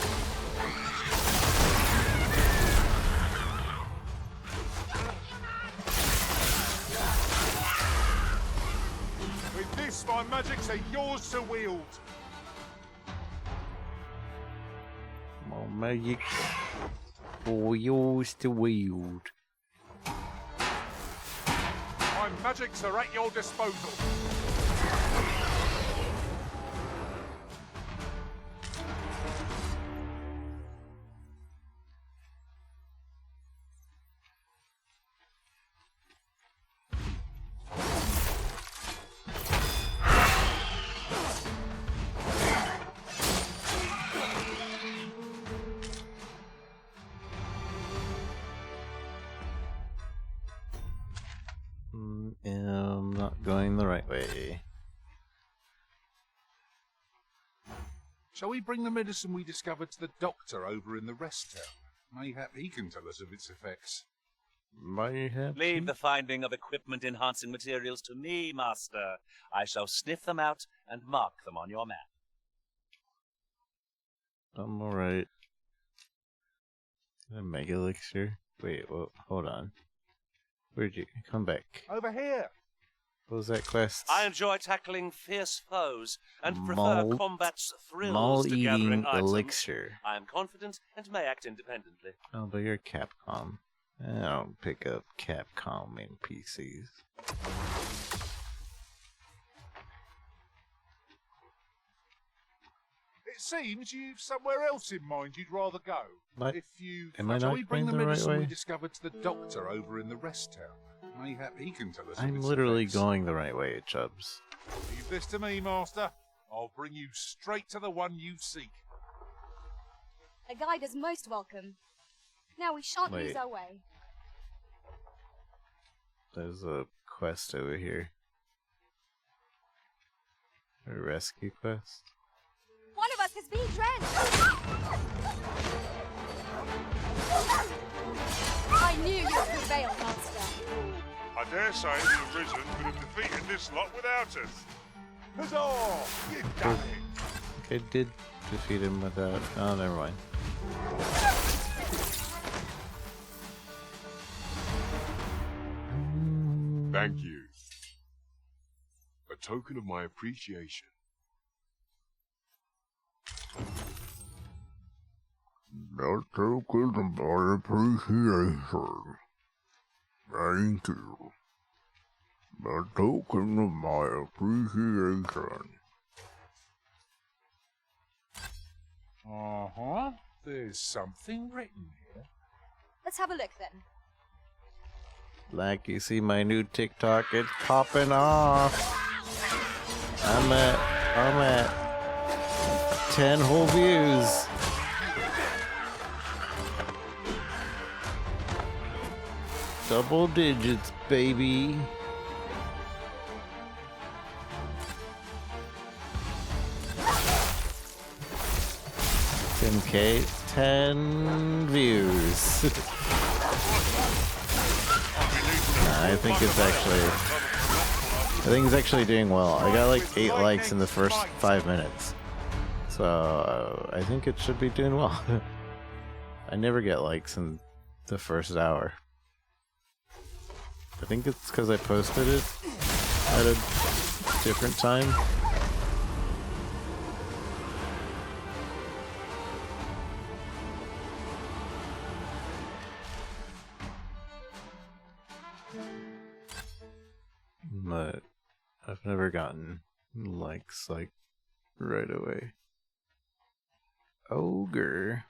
With this, my magics are yours to wield. More magic for yours to wield. My magics are at your disposal. I'm not going the right way. Shall we bring the medicine we discovered to the doctor over in the rest town? Mayhap he can tell us of its effects. Mayhap. Leave the finding of equipment-enhancing materials to me, Master. I shall sniff them out and mark them on your map. I'm alright. A mega elixir? Wait, well, hold on. Where'd you come back? Over here. What was that quest? I enjoy tackling fierce foes and prefer Malt- combat's thrills Mall to gathering eating items. elixir. I am confident and may act independently. Oh, but you're Capcom. I don't pick up Capcom in PCs. It seems you've somewhere else in mind you'd rather go. What? If you Am I shall not we bring the going the right medicine we way? discovered to the doctor over in the rest town? Mayhap he can tell us of I'm its literally effects. going the right way, Chubbs. Leave this to me, Master. I'll bring you straight to the one you seek. A guide is most welcome. Now we shan't Wait. lose our way. There's a quest over here. A rescue quest? One of us has been drenched! I knew you'd prevail, Master. I dare say the Arisen could have defeated this lot without us. Huzzah! You've done it! I did defeat him without... Oh, never mind. Thank you. A token of my appreciation. A token of my appreciation. Thank you. A token of my appreciation. Uh-huh. There's something written here. Let's have a look then. Like, you see my new TikTok, it's popping off. I'm at 10 whole views. Double digits, baby. $10K, 10 views. I think it's actually doing well. I got like 8 likes in the first 5 minutes. So I think it should be doing well. I never get likes in the first hour. I think it's because I posted it at a different time. But I've never gotten likes like right away. Ogre.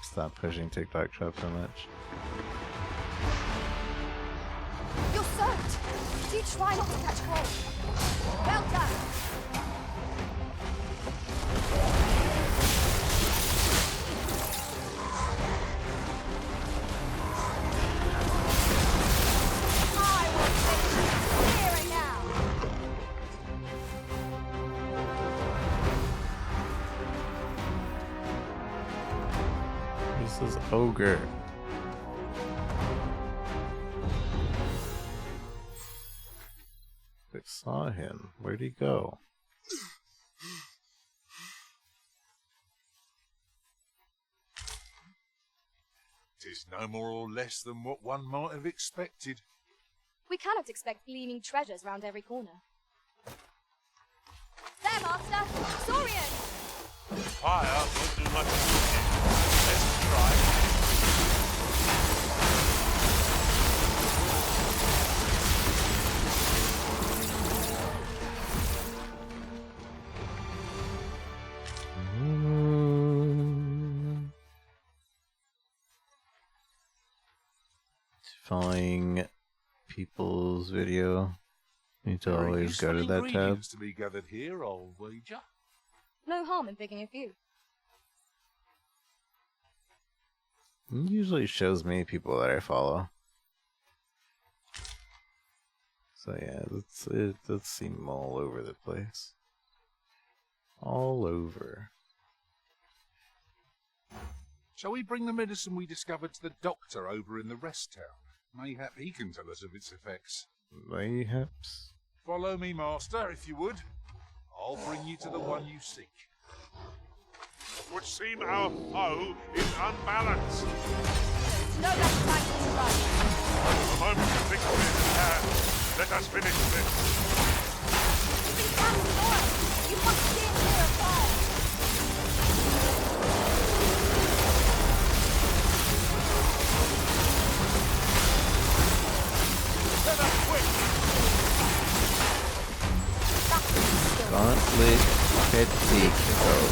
Stop pushing TikTok shop so much. You're soaked! Do try not to catch cold. Well done! This is Ogre. I saw him. Where'd he go? Tis no more or less than what one might have expected. We cannot expect gleaming treasures round every corner. There, Master! Saurian! Fire won't do much good. Let's try. Following people's video. Need to always go to that tab. To be gathered here, I'll wager. No harm in picking a few. It usually shows me people that I follow. So yeah, it does seem all over the place. All over. Shall we bring the medicine we discovered to the doctor over in the rest town? Mayhap he can tell us of its effects. Mayhaps. Follow me, Master, if you would. I'll bring you to the one you seek. Would seem our foe is unbalanced. No less time to run. The moment of victory is at hand. Let us finish this. You've been standing on. You must steer clear of fire. Let us quick. Gauntlet Petticoat.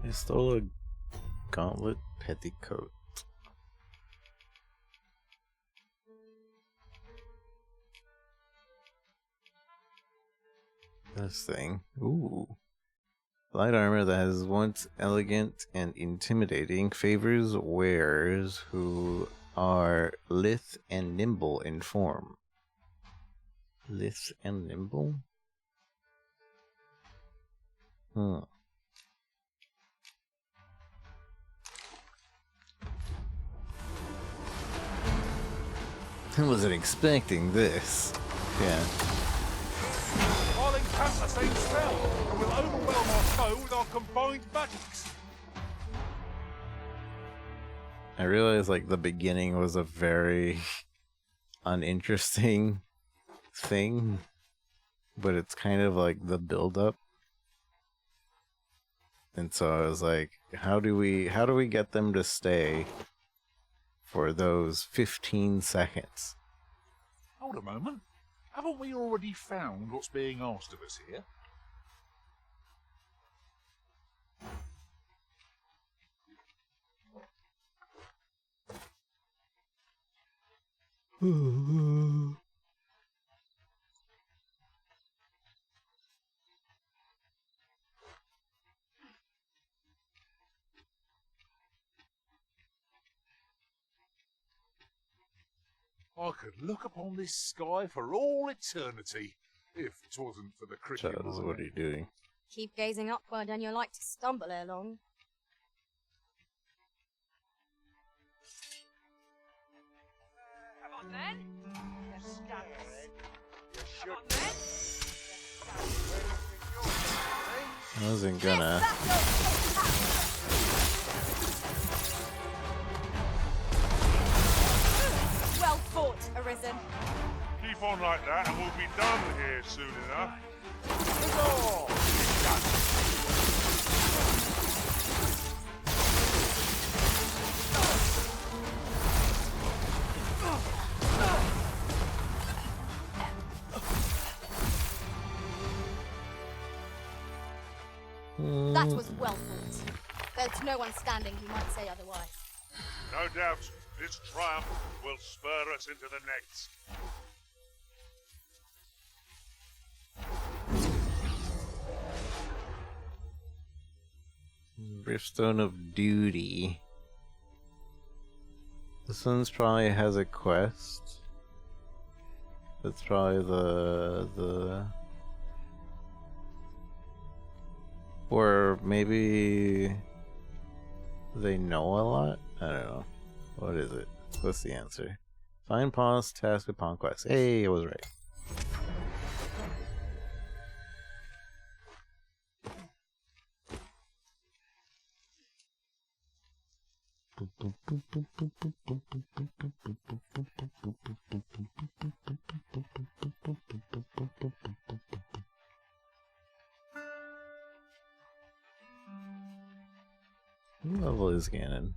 I stole a gauntlet petticoat. This thing. Ooh. Light armor that has once elegant and intimidating favors wearers who are lithe and nimble in form. Lithe and nimble? I wasn't expecting this. Yeah. I'll encamp the same spell, and we'll overwhelm our foe with our combined magics. I realized like the beginning was a very uninteresting thing, but it's kind of like the build up. And so I was like, how do we get them to stay for those 15 seconds? Hold a moment. Haven't we already found what's being asked of us here? I could look upon this sky for all eternity, if 'twasn't for the cricket. Charles, what are you doing? Keep gazing upward and you're like to stumble ere long. Come on then. You scammers. Come on then. I wasn't gonna. Well fought, Arisen. Keep on like that and we'll be done here soon enough. That was well fought. There's no one standing who might say otherwise. No doubt, this triumph will spur us into the next. Riftstone of Duty. This one's probably has a quest. That's probably the or maybe they know a lot? I don't know. What is it? What's the answer? Find pause, task upon quest. Hey, I was right. What level is Ganon?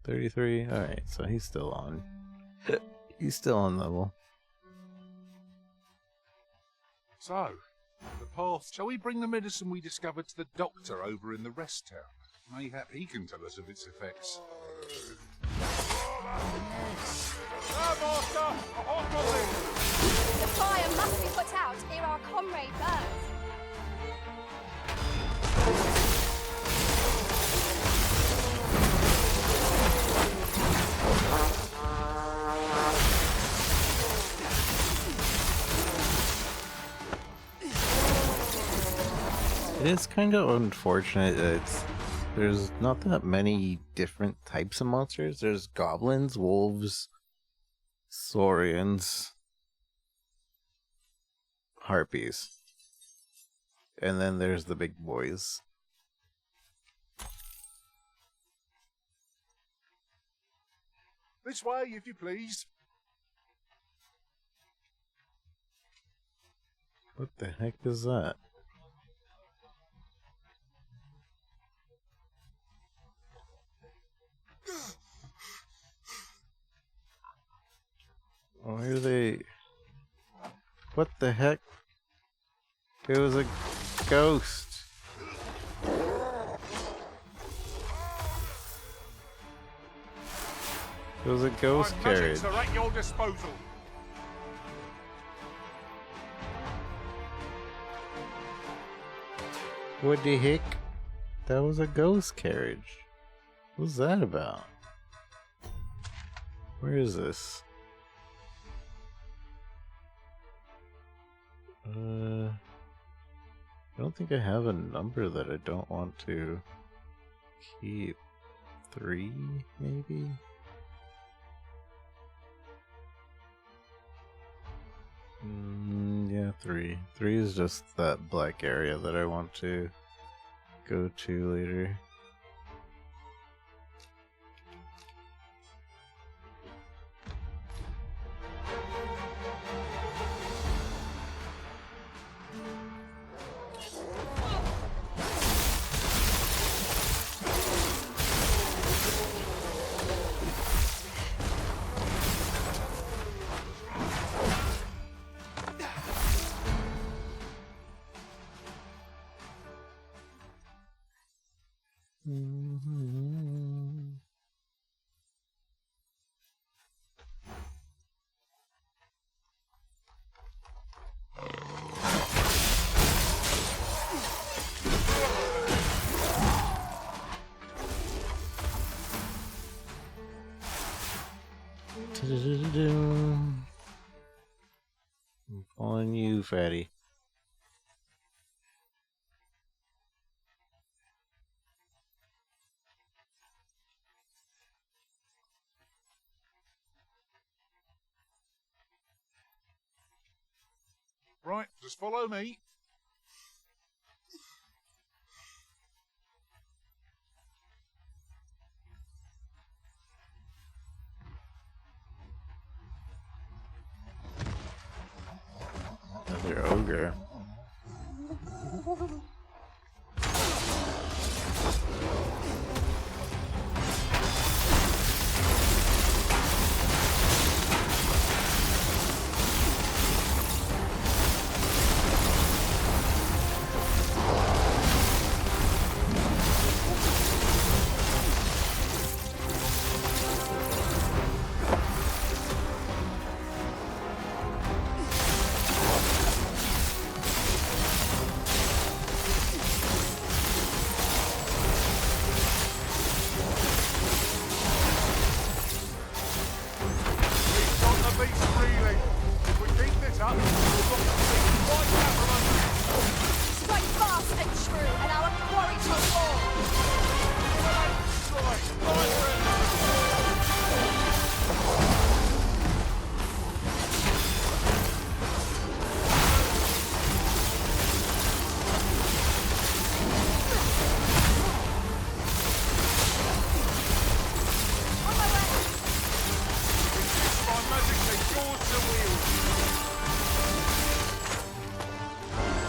33? Alright, so he's still on. He's still on level. So, the path. Shall we bring the medicine we discovered to the doctor over in the rest town? Mayhap he can tell us of its effects. The fire must be put out ere our comrade burns. It is kind of unfortunate that there's not that many different types of monsters. There's goblins, wolves, saurians, harpies, and then there's the big boys. This way, if you please. What the heck is that? Why are they... What the heck? It was a ghost. It was a ghost carriage. Are at your disposal. What the heck? That was a ghost carriage. What's that about? Where is this? I don't think I have a number that I don't want to keep. 3, maybe? Yeah, 3. 3 is just that black area that I want to go to later. I'm following you, Freddy. Right, just follow me. Another ogre. Strike fast and true, and our quarry shall fall.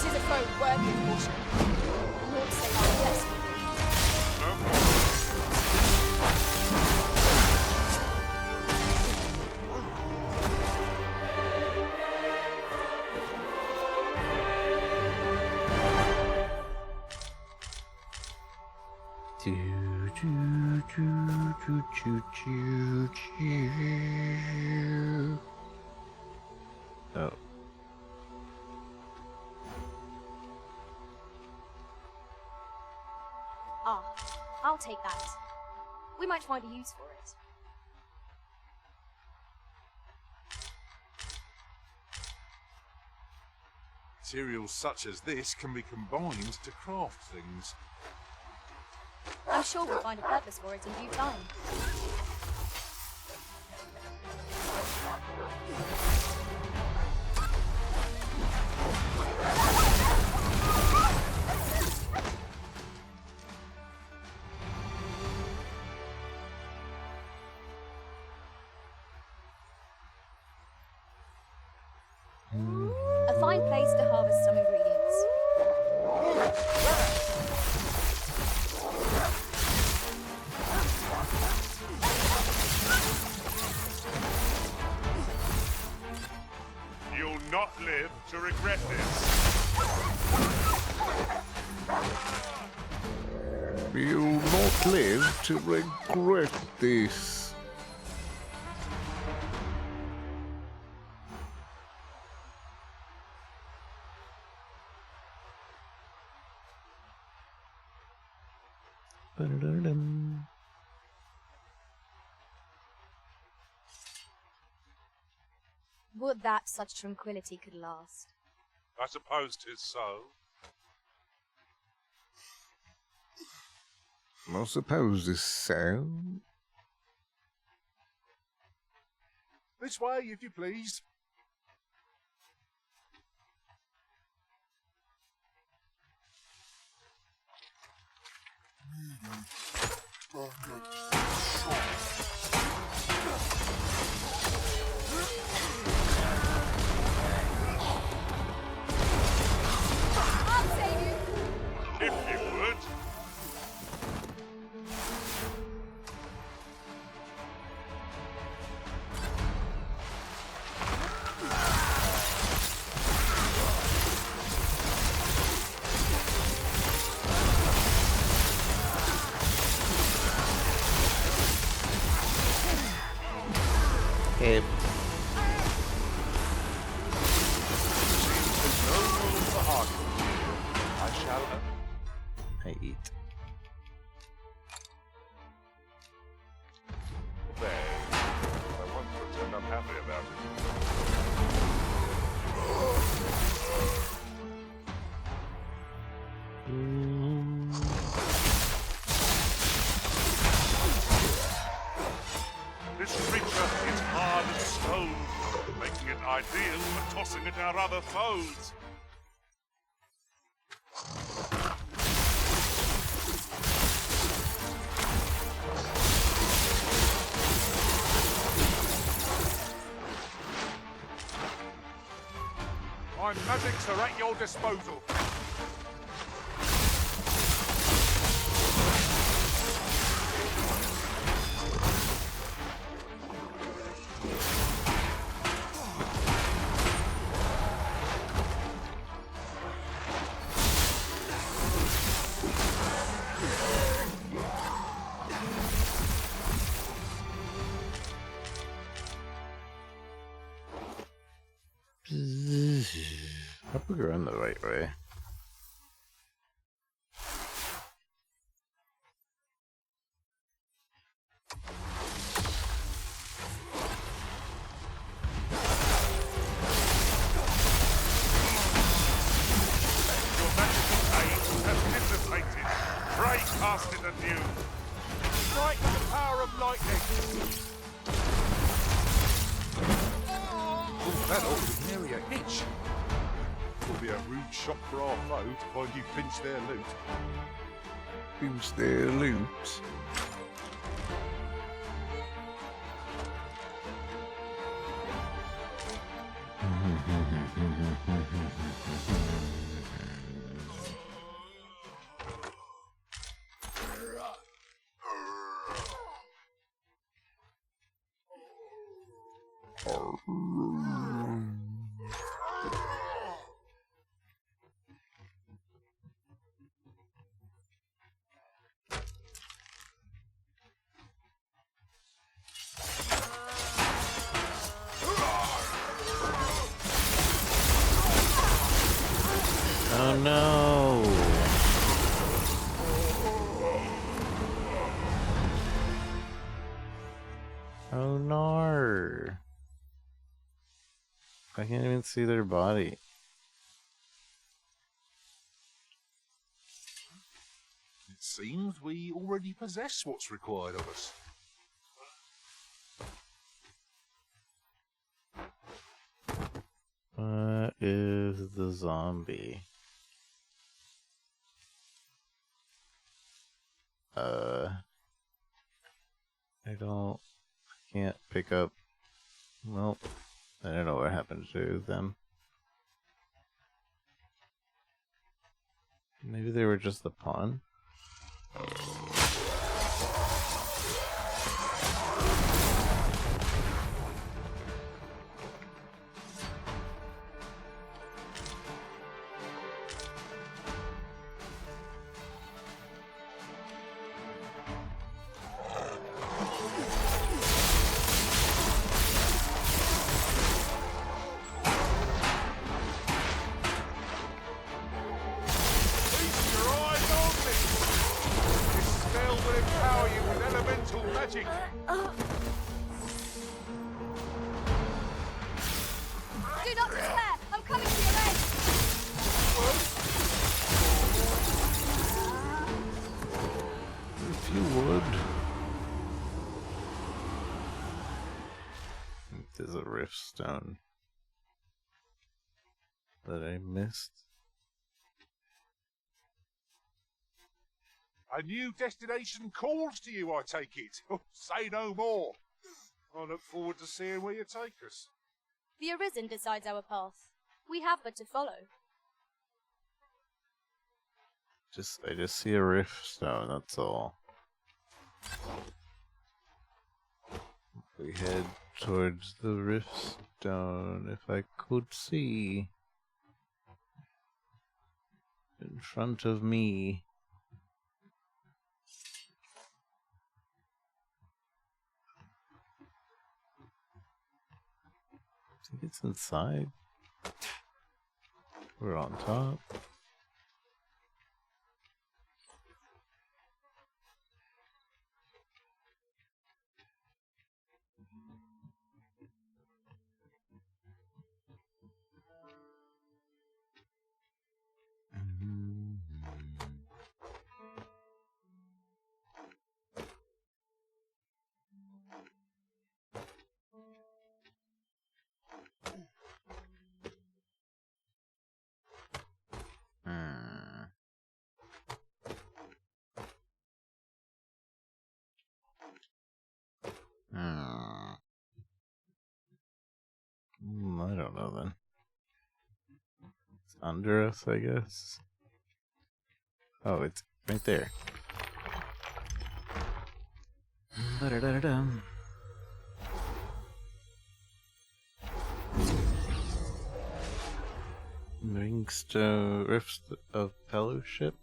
Tis a foe worthy of caution. Lord say our best will be. Oh. Ah, I'll take that. We might find a use for it. Materials such as this can be combined to craft things. I'm sure we'll find a purpose for it in due time. A fine place to harvest some ingredients. You'll not live to regret this. You'll not live to regret this. Ba-da-da-dum. Would that such tranquility could last. I suppose 'tis so. I suppose this so. This way, if you please. I'll save you! If you would. Help. There's no room for argument. I shall. I eat. There. I won't pretend I'm happy about it. This creature is hard as stone, making it ideal for tossing at our other foes. My magics are at your disposal. Hope we're going the right way. Your magical age has dissipated. Pray cast it anew. Strike with the power of lightning. Oh, that ought to nary a hitch. It'll be a rude shock for our foe to find you pinch their loot. Pinch their loot. Oh no! Oh no! I can't even see their body. It seems we already possess what's required of us. What is the zombie? I can't pick up. Well, I don't know what happened to them. Maybe they were just the pawn? Feast your eyes on me! This spell will empower you with elemental magic. Do not despair! I'm coming to your aid! If you would. There's a rift stone that I missed. A new destination calls to you, I take it. Say no more. I look forward to seeing where you take us. The Arisen decides our path. We have but to follow. I just see a rift stone, that's all. We head towards the rift stone, if I could see. In front of me. think it's inside. We're on top. I don't know then. It's under us, I guess. Oh, it's right there. Da-da-da-da-dum. Rings to Rifts of Fellowship.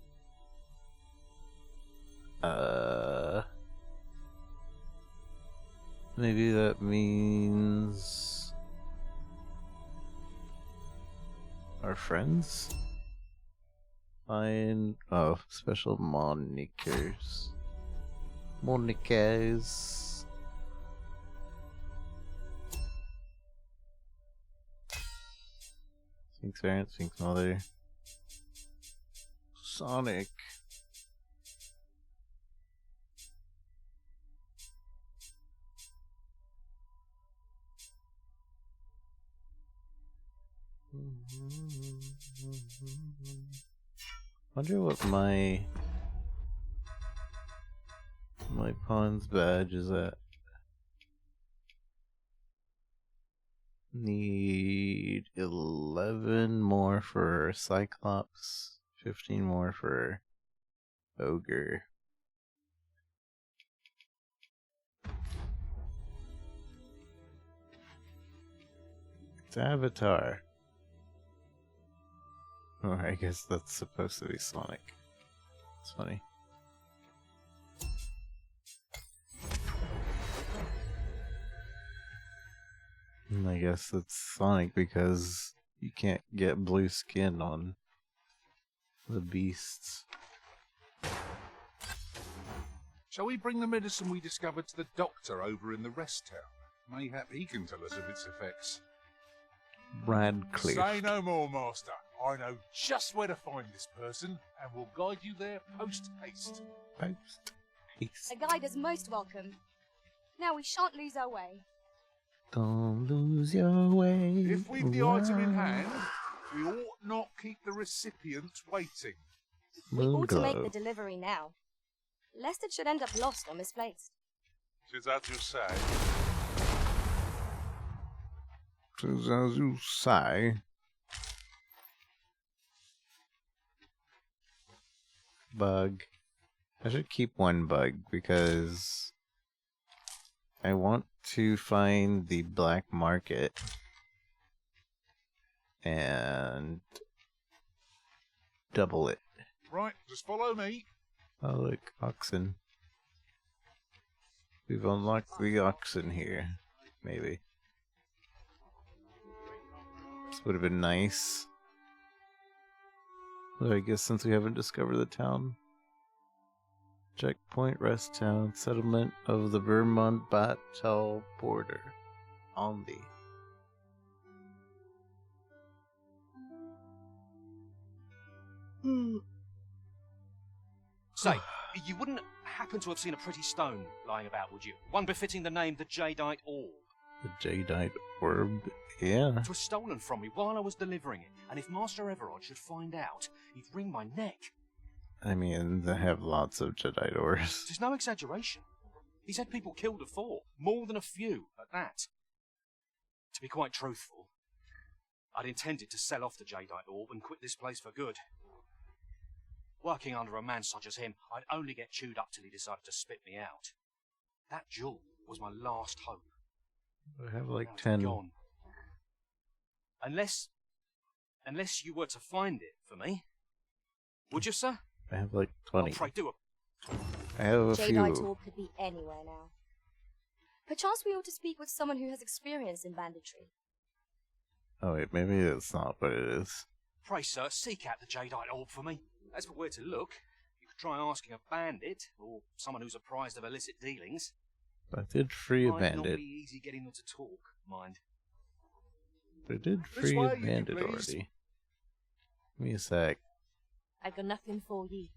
Maybe that means our friends? Find special monikers. Monikers. Sphinx parent, Sphinx mother. Sonic. Wonder what my pawn's badge is at. Need 11 more for Cyclops, 15 more for Ogre. It's Avatar. Or I guess that's supposed to be Sonic. It's funny. And I guess it's Sonic because you can't get blue skin on the beasts. Shall we bring the medicine we discovered to the doctor over in the rest town? Mayhap he can tell us of its effects. Radcliffe. Say no more, Master. I know just where to find this person, and will guide you there post-haste. Post-haste. A guide is most welcome. Now we shan't lose our way. Don't lose your way. If we've the item in hand, we ought not keep the recipient waiting. We ought to make the delivery now, lest it should end up lost or misplaced. Tis as you say. Tis as you say. Bug. I should keep one bug because I want to find the black market and double it. Right, just follow me. Oh look, oxen. We've unlocked the oxen here. Maybe. This would have been nice. But I guess since we haven't discovered the town. Checkpoint, rest town, settlement of the Vermont Batal border. On the. Say, you wouldn't happen to have seen a pretty stone lying about, would you? One befitting the name the Jadeite Orb. The Jadeite Orb? Yeah. It was stolen from me while I was delivering it, and if Master Everard should find out, he'd wring my neck. I mean, they have lots of Jadeite Orbs. There's no exaggeration. He said people killed afore, more than a few, at that. To be quite truthful, I'd intended to sell off the Jadeite Orb and quit this place for good. Working under a man such as him, I'd only get chewed up till he decided to spit me out. That jewel was my last hope. I have like Now it's 10. gone. Unless you were to find it for me. Would you, sir? I have like 20. Oh, pray do. I have a Jadeite few. Orb could be anywhere now. Perchance we ought to speak with someone who has experience in banditry. Oh wait, maybe it's not what it is. Pray, sir, seek out the jadeite orb for me. As for where to look, you could try asking a bandit, or someone who's apprised of illicit dealings. I did free a Might not bandit. be easy getting them to talk, mind. I did This free way, a if you bandit please. already. Give me a sec. I've got nothing for ye.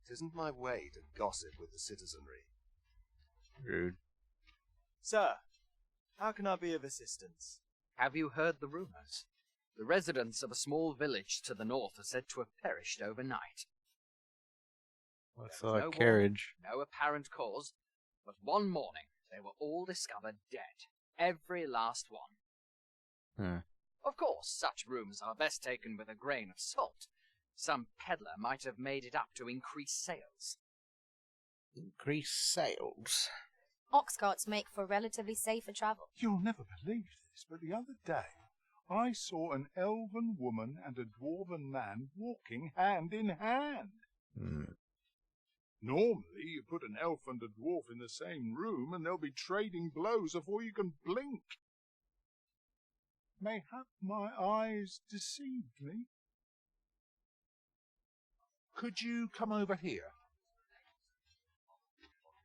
Tisn't my way to gossip with the citizenry. Rude. Sir, how can I be of assistance? Have you heard the rumors? The residents of a small village to the north are said to have perished overnight. I There saw was a no carriage. warning, no apparent cause, but one morning they were all discovered dead. Every last one. Hmm. Of course, such rumors are best taken with a grain of salt. Some peddler might have made it up to increase sales. Increase sales. Ox carts make for relatively safer travel. You'll never believe this, but the other day I saw an elven woman and a dwarven man walking hand in hand. Hmm. Normally, you put an elf and a dwarf in the same room and they'll be trading blows before you can blink. Mayhap my eyes deceived me. Could you come over here?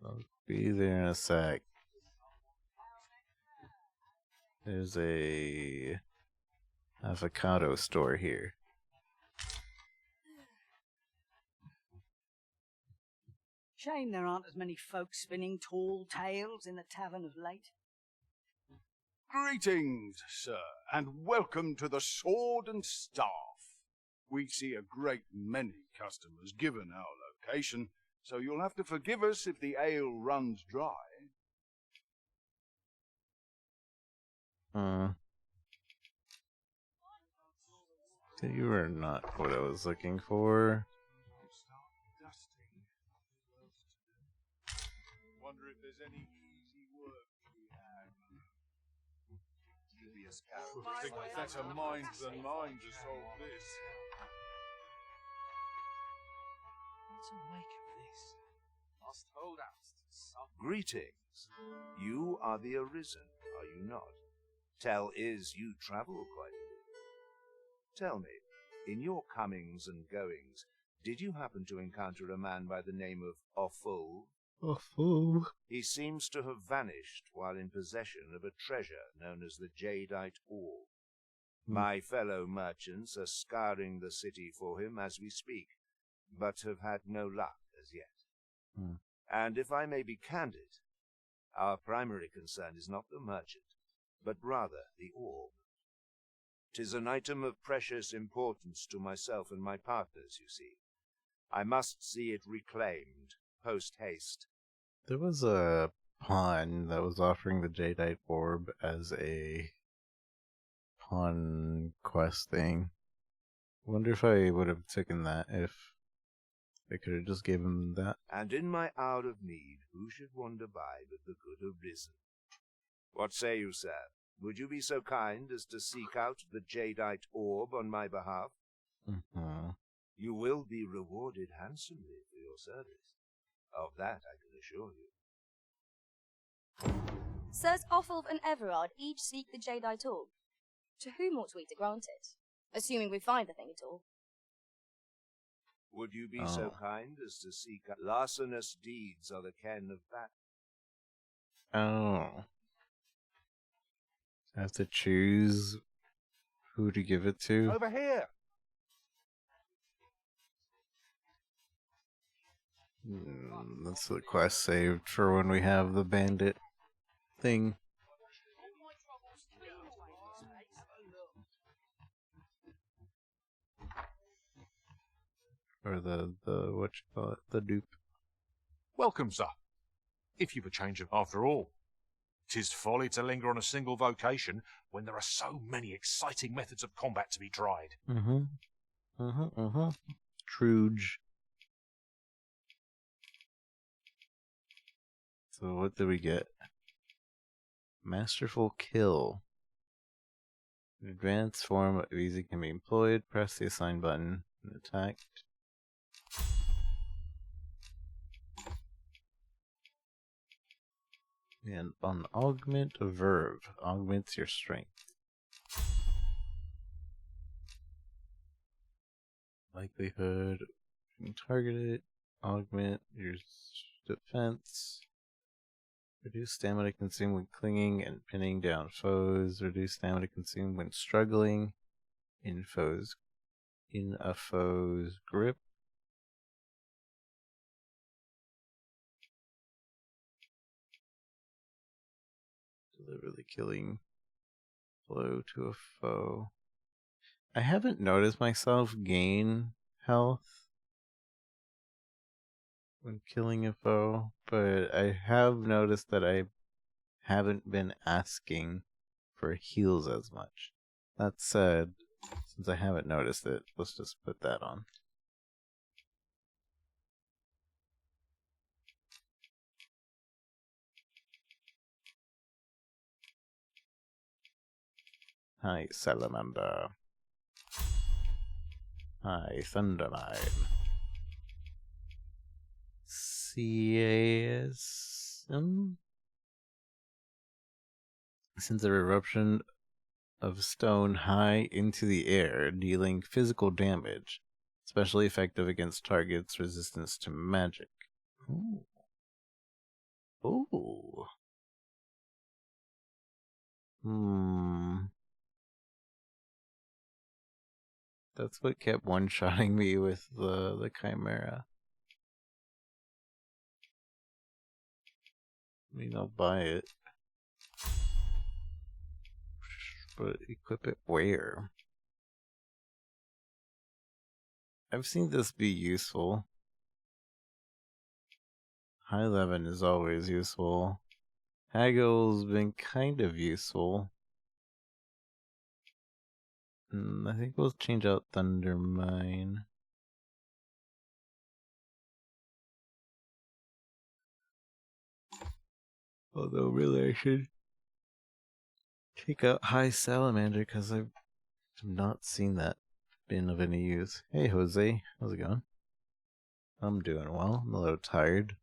I'll be there in a sec. There's a avocado store here. Shame there aren't as many folk spinning tall tales in the tavern of late. Greetings, sir, and welcome to the Sword and Staff. We see a great many customers given our location, so you'll have to forgive us if the ale runs dry. You are not what I was looking for. Wonder if there's any easy work to be had. Dubious character. I think better minds than mine to solve this. What to make of this? Must hold out to some. Greetings. You are the Arisen, are you not? Tell is you travel quite a bit. Tell me, in your comings and goings, did you happen to encounter a man by the name of Offul? Offul? He seems to have vanished while in possession of a treasure known as the Jadeite Orb. My fellow merchants are scouring the city for him as we speak, but have had no luck as yet. And if I may be candid, our primary concern is not the merchant, but rather the orb. 'Tis an item of precious importance to myself and my partners, you see. I must see it reclaimed, post-haste. There was a pawn that was offering the Jadeite Orb as a pawn quest thing. Wonder if I would have taken that if they could have just given him that. And in my hour of need, who should wander by but the good Arisen? What say you, sir? Would you be so kind as to seek out the Jadeite Orb on my behalf? You will be rewarded handsomely for your service. Of that I can assure you. Sirs Offulf and Everard each seek the Jadeite Orb. To whom ought we to grant it? Assuming we find the thing at all. Would you be so kind as to seek out larcenous deeds are the ken of that? Oh. I have to choose who to give it to? Over here! That's the quest saved for when we have the bandit thing. Or the what you call it, the dupe. Welcome, sir. If you've a change of after all. 'Tis folly to linger on a single vocation when there are so many exciting methods of combat to be tried. Truge. So what do we get? Masterful Kill. An advanced form of easy can be employed. Press the assign button and attack. And on augment a verb, augments your strength. Likelihood, you can target it, augment your defense. Reduce stamina consumed when clinging and pinning down foes. Reduce stamina consumed when struggling in a foe's grip. Deliver the killing blow to a foe. I haven't noticed myself gain health when killing a foe, but I have noticed that I haven't been asking for heals as much. That said, since I haven't noticed it, let's just put that on. Hi, Salamander. Hi, Thundermine. Ciasm? Sends a eruption of stone high into the air, dealing physical damage. Especially effective against targets resistance to magic. Ooh. Ooh. That's what kept one-shotting me with the Chimera. I mean, I'll buy it. But equip it where? I've seen this be useful. High 11 is always useful. Haggle's been kind of useful. I think we'll change out Thundermine. Although really I should take out High Salamander because I've not seen that been of any use. Hey Jose, how's it going? I'm doing well. I'm a little tired.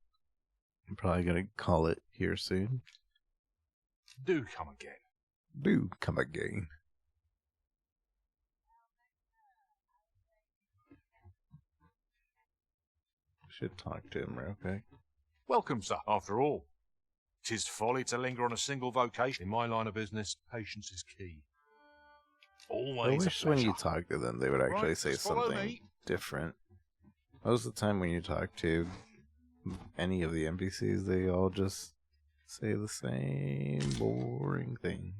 I'm probably gonna call it here soon. Do come again. Do come again. Should talk to him real quick. Welcome, sir, after all. 'Tis folly to linger on a single vocation. In my line of business, patience is key. Always I wish a when pleasure. you talk to them, they would actually Right, say just follow something me. different. Most of the time when you talk to any of the NPCs, they all just say the same boring thing.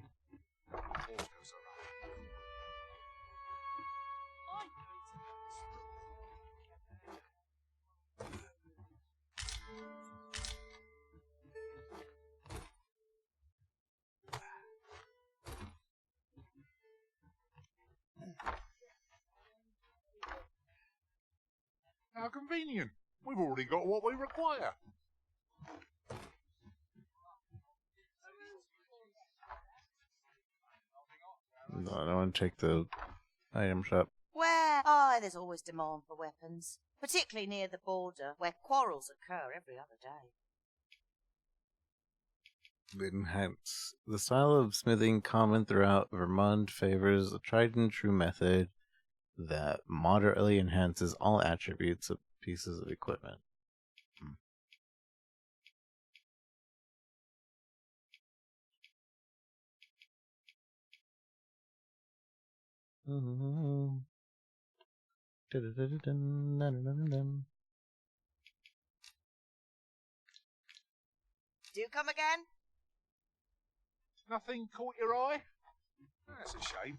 How convenient. We've already got what we require. No, I don't want to check the item shop. Where? There's always demand for weapons, particularly near the border, where quarrels occur every other day. Enhance. The style of smithing common throughout Vermont favors a tried and true method that moderately enhances all attributes of pieces of equipment. Do come again? Nothing caught your eye? That's a shame.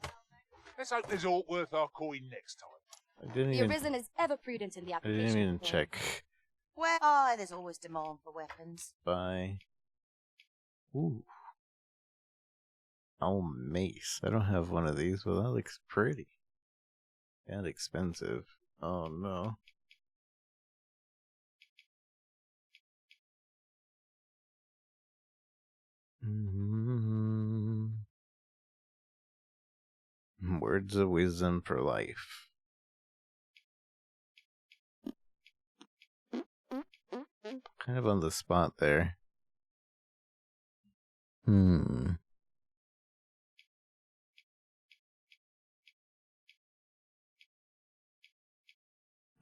Let's hope there's aught worth our coin next time. I didn't The even. Arisen is ever prudent in the I application. didn't even of law. check. Where? There's always demand for weapons. Buy. Ooh. Oh, mace. I don't have one of these, but that looks pretty. And expensive. Oh no. Words of wisdom for life. Kind of on the spot there. I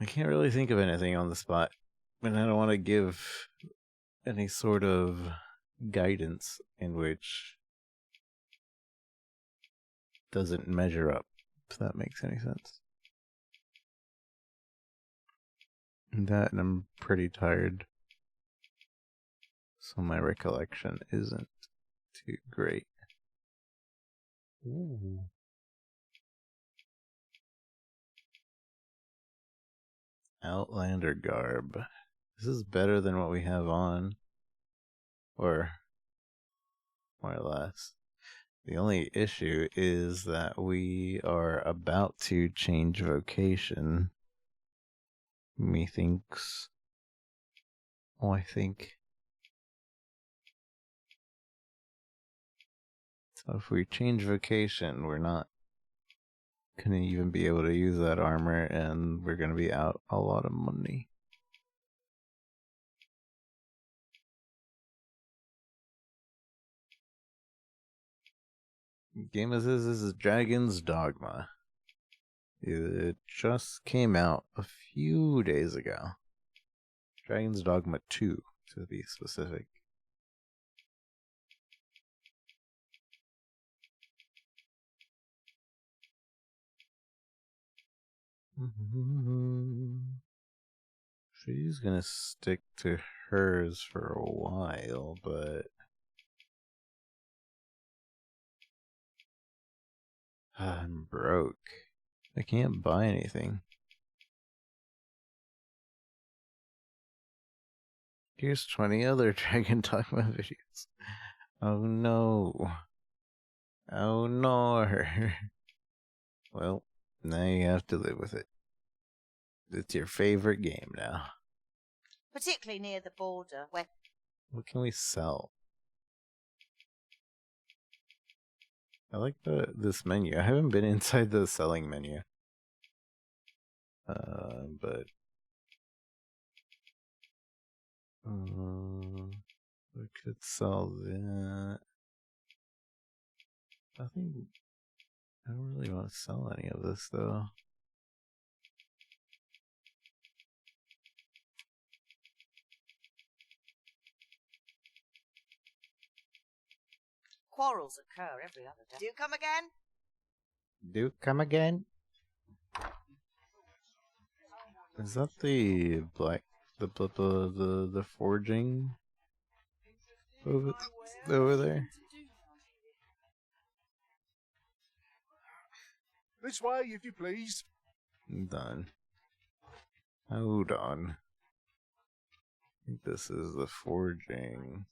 can't really think of anything on the spot, and I don't want to give any sort of guidance in which doesn't measure up, if that makes any sense. That, and I'm pretty tired, so my recollection isn't too great. Ooh. Outlander garb. This is better than what we have on. Or more or less. The only issue is that we are about to change vocation. Methinks. Oh, I think. So if we change vocation, we're not gonna even be able to use that armor, and we're gonna be out a lot of money. Game of this is Dragon's Dogma. It just came out a few days ago. Dragon's Dogma 2, to be specific. She's gonna stick to hers for a while, but I'm broke. I can't buy anything. Here's 20 other Dragon Dogma videos. Oh no. Oh no. Well, now you have to live with it. It's your favorite game now. Particularly near the border, where... What can we sell? I like this menu. I haven't been inside the selling menu. But... we could sell that. I don't really want to sell any of this, though. Quarrels occur every other day. Do you come again? Do come again? Is that the the forging over there? This way, if you please. Done. Hold on. I think this is the forging.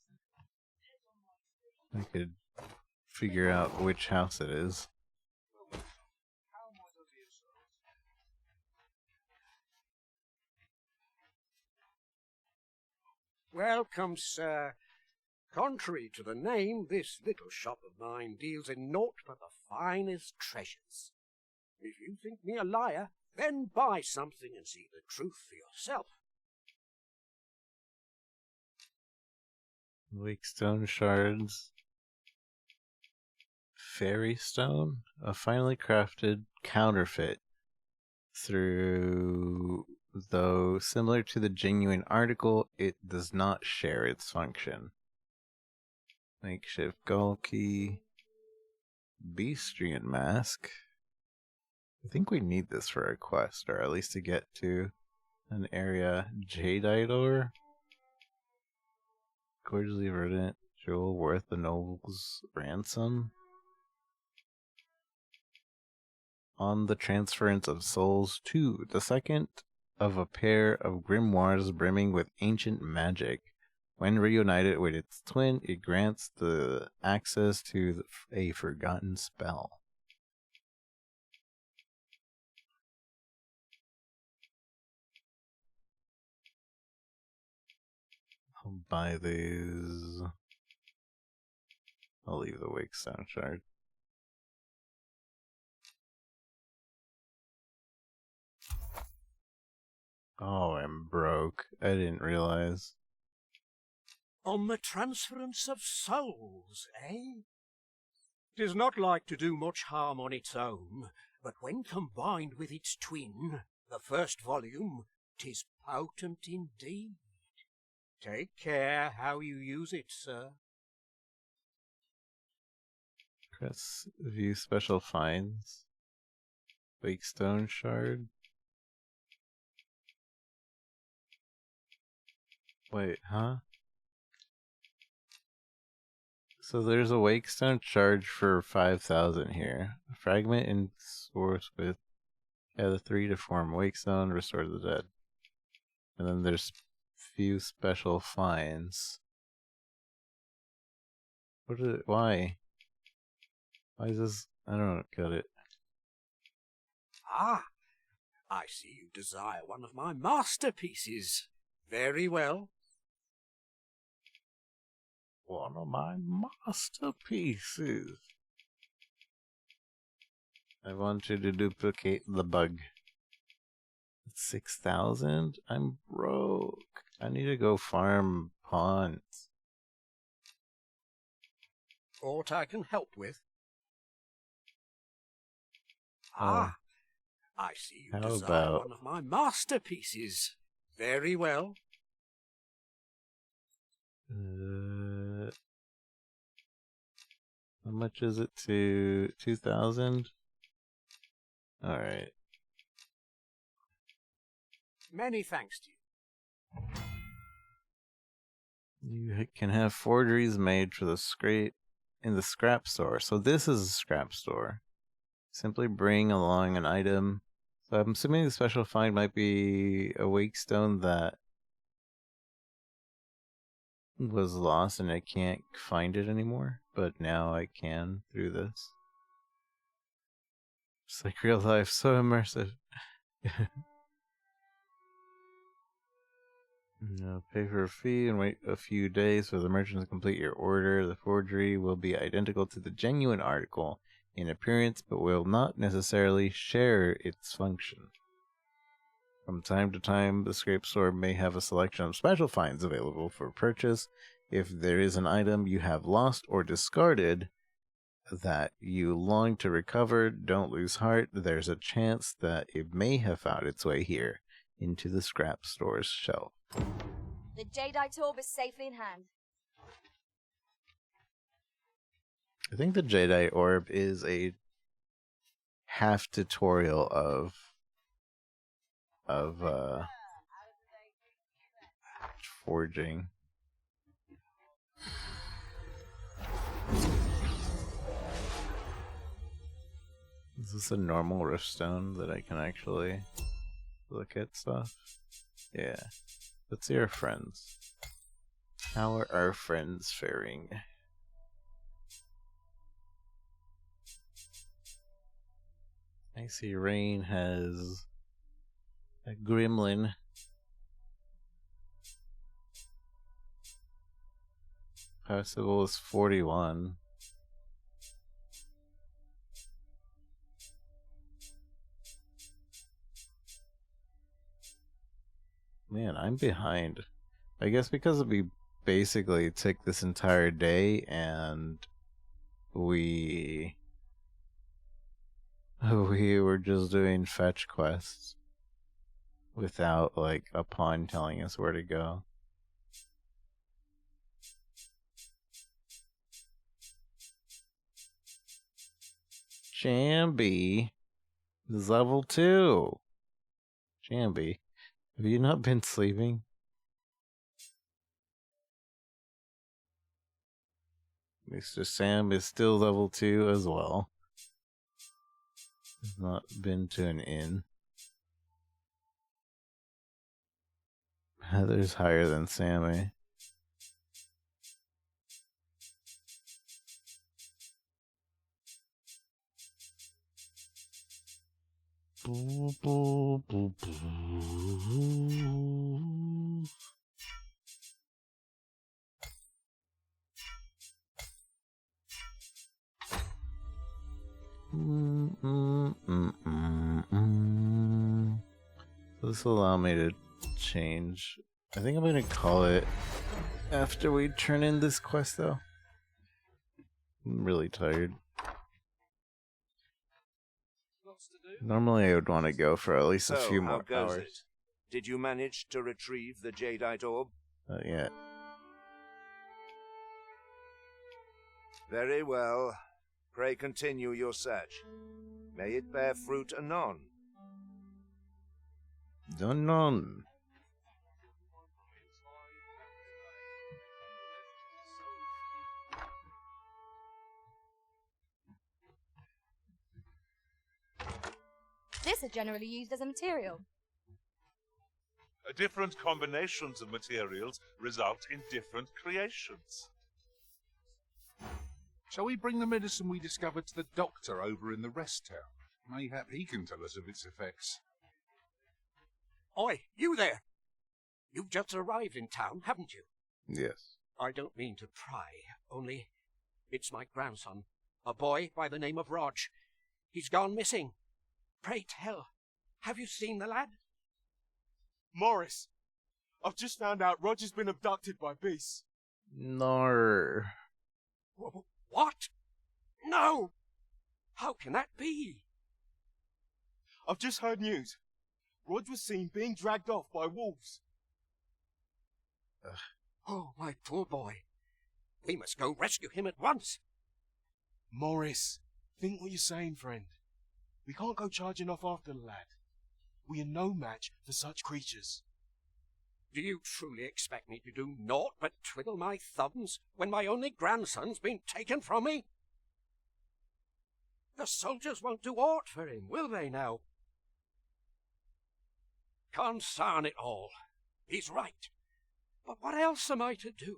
I could figure out which house it is. Welcome, sir. Contrary to the name, this little shop of mine deals in naught but the finest treasures. If you think me a liar, then buy something and see the truth for yourself. Wake stone shards. Fairy stone? A finely crafted counterfeit. Though similar to the genuine article, it does not share its function. Makeshift gull key. Beastrian mask. I think we need this for a quest, or at least to get to an area. Jadeite ore. Gorgeously verdant jewel worth the noble's ransom. On the transference of souls 2, the second of a pair of grimoires brimming with ancient magic. When reunited with its twin, it grants the access to a forgotten spell. I'll buy these. I'll leave the wake stone shard. Oh, I'm broke. I didn't realize. On the transference of souls, eh? 'Tis not like to do much harm on its own, but when combined with its twin, the first volume, 'tis potent indeed. Take care how you use it, sir. Press view special finds. Wakestone shard. Wait, huh? So there's a Wakestone charge for 5,000 here. A fragment in source with the 3 to form Wakestone, restore the dead. And then there's few special finds. What is it? Why? Why is this? I don't get it. Ah, I see you desire one of my masterpieces. Very well. One of my masterpieces. I want you to duplicate the bug. 6,000? I'm broke. I need to go farm pawns. Aught I can help with? Oh. Ah, I see you How desire about one of my masterpieces. Very well. how much is it to 2,000? Alright. Many thanks to you. You can have forgeries made for the in the scrap store. So this is a scrap store. Simply bring along an item. So I'm assuming the special find might be a Wakestone that was lost and I can't find it anymore. But now I can through this. It's like real life, so immersive. Pay for a fee and wait a few days for the merchant to complete your order. The forgery will be identical to the genuine article in appearance, but will not necessarily share its function. From time to time, the scrape store may have a selection of special finds available for purchase. If there is an item you have lost or discarded that you long to recover, don't lose heart. There's a chance that it may have found its way here, into the scrap store's shelf. The jadeite orb is safely in hand. I think the jadeite orb is a half tutorial of forging. Is this a normal riftstone that I can actually look at stuff? Yeah. Let's see our friends. How are our friends faring? I see Rain has a gremlin. Possible is 41. Man, I'm behind. I guess because we basically took this entire day and we were just doing fetch quests without like a pawn telling us where to go. Jambi is level 2. Jambi, have you not been sleeping? Mr. Sam is still level 2 as well. Has not been to an inn. Heather's higher than Sammy. Boo, boo, boo, boo. So this will allow me to change. I think I'm going to call it after we turn in this quest, though? I'm really tired. Normally I would want to go for at least a few more hours. It? Did you manage to retrieve the jadeite orb? Not yet. Very well. Pray continue your search. May it bear fruit anon. Anon. This is generally used as a material. Different combinations of materials result in different creations. Shall we bring the medicine we discovered to the doctor over in the rest town? Mayhap he can tell us of its effects. Oi, you there! You've just arrived in town, haven't you? Yes. I don't mean to pry, only it's my grandson, a boy by the name of Rog. He's gone missing. Pray tell, have you seen the lad? Morris, I've just found out Roger's been abducted by beasts. No. What? No! How can that be? I've just heard news. Rog was seen being dragged off by wolves. Oh, my poor boy. We must go rescue him at once. Morris, think what you're saying, friend. We can't go charging off after the lad. We are no match for such creatures. Do you truly expect me to do naught but twiddle my thumbs when my only grandson's been taken from me? The soldiers won't do aught for him, will they now? Concern it all. He's right. But what else am I to do?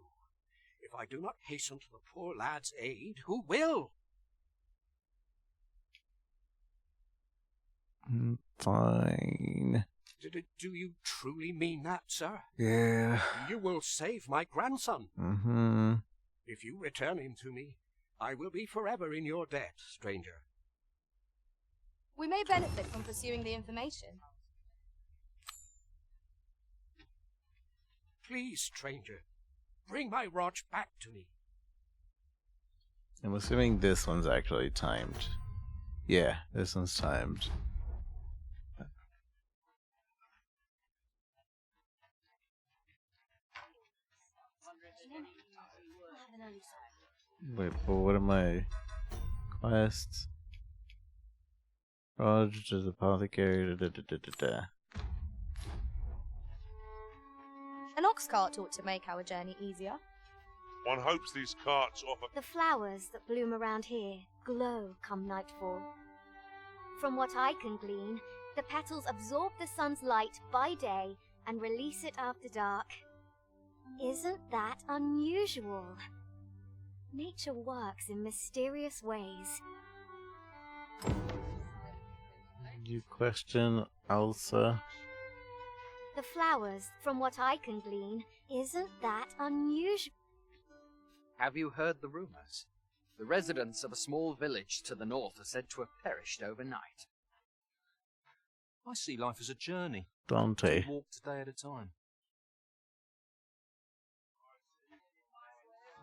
If I do not hasten to the poor lad's aid, who will? Fine. Do you truly mean that, sir? Yeah. You will save my grandson. Mm-hmm. If you return him to me, I will be forever in your debt, stranger. We may benefit from pursuing the information. Please, stranger, bring my Rog back to me. I'm assuming this one's actually timed. Yeah, this one's timed. Wait, but what are my quests? Roger to the apothecary. An ox cart ought to make our journey easier. One hopes these carts offer... The flowers that bloom around here glow come nightfall. From what I can glean, the petals absorb the sun's light by day and release it after dark. Isn't that unusual? Nature works in mysterious ways. You question Elsa? The flowers, from what I can glean, isn't that unusual? Have you heard the rumors? The residents of a small village to the north are said to have perished overnight. I see life as a journey. Dante. Walk a day at a time.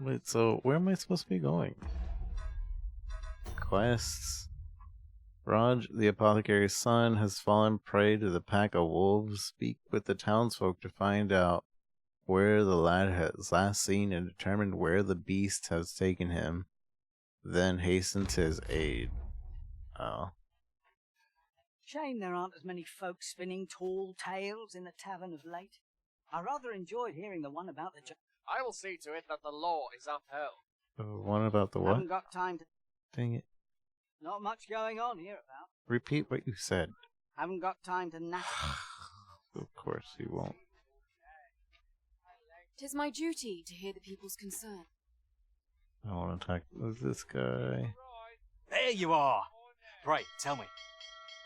Wait, so where am I supposed to be going? Quests. Rog, the apothecary's son, has fallen prey to the pack of wolves. Speak with the townsfolk to find out where the lad has last seen and determine where the beast has taken him. Then hasten to his aid. Oh. Shame there aren't as many folks spinning tall tales in the tavern of late. I rather enjoyed hearing the one about the... I will see to it that the law is upheld. The one about the what? Haven't got time to... Dang it. Not much going on here about. Repeat what you said. Haven't got time to nap. Of course you won't. 'Tis my duty to hear the people's concern. I want to talk with this guy. There you are! Pray, tell me,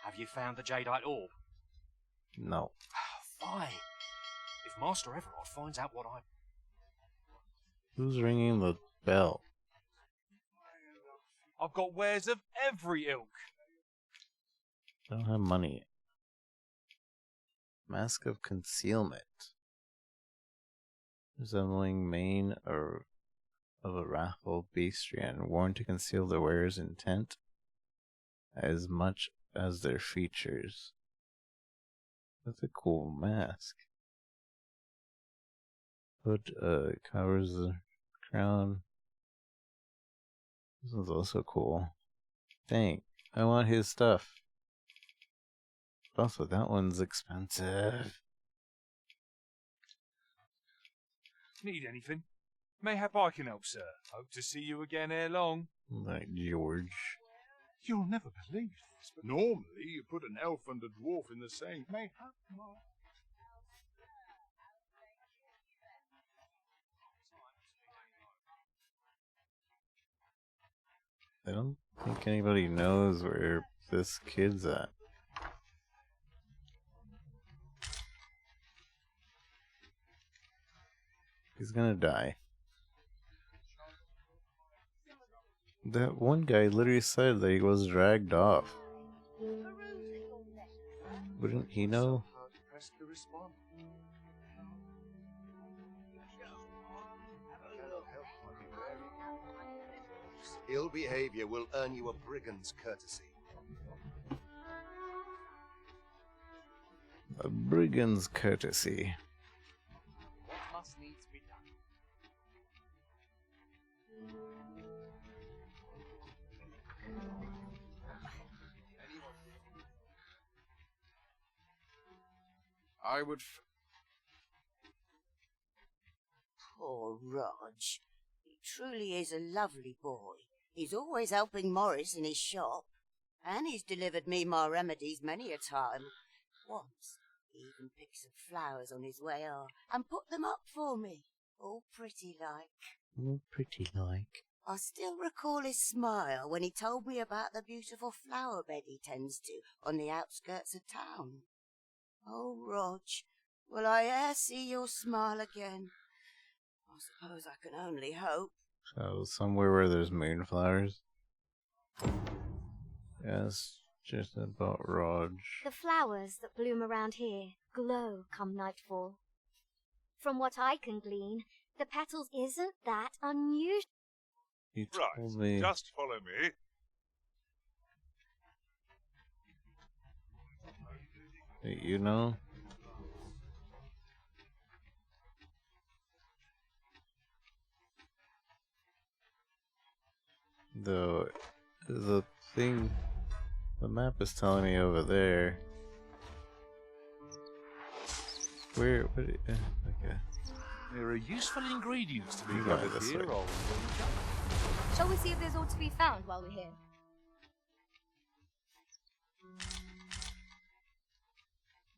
have you found the jadeite orb? No. Fine. If Master Everard finds out what I... Who's ringing the bell? I've got wares of every ilk. I don't have money. Mask of concealment. resembling mane or of a wrathful bestian, worn to conceal the wearer's intent as much as their features. That's a cool mask. Hood covers the crown. This one's also cool. Dang, I want his stuff. Also, that one's expensive. Need anything? Mayhap I can help, sir. Hope to see you again ere long. Like George. You'll never believe this, but normally you put an elf and a dwarf in the same. Mayhap I don't think anybody knows where this kid's at. He's gonna die. That one guy literally said that he was dragged off. Wouldn't he know? Ill behavior will earn you a brigand's courtesy. A brigand's courtesy. What must needs be done? I would. Poor Rog. He truly is a lovely boy. He's always helping Morris in his shop, and he's delivered me my remedies many a time. Once, he even picked some flowers on his way on and put them up for me, all pretty like. All pretty like. I still recall his smile when he told me about the beautiful flower bed he tends to on the outskirts of town. Oh, Rog, will I e'er see your smile again? I suppose I can only hope. So, somewhere where there's moonflowers. Yes, just about Rog. The flowers that bloom around here glow come nightfall. From what I can glean, the petals isn't that unusual. You told me. Just follow me. You know? The thing, the map is telling me over there. Where? Okay. There are useful ingredients to be Going gathered this here. way. Shall we see if there's aught to be found while we're here?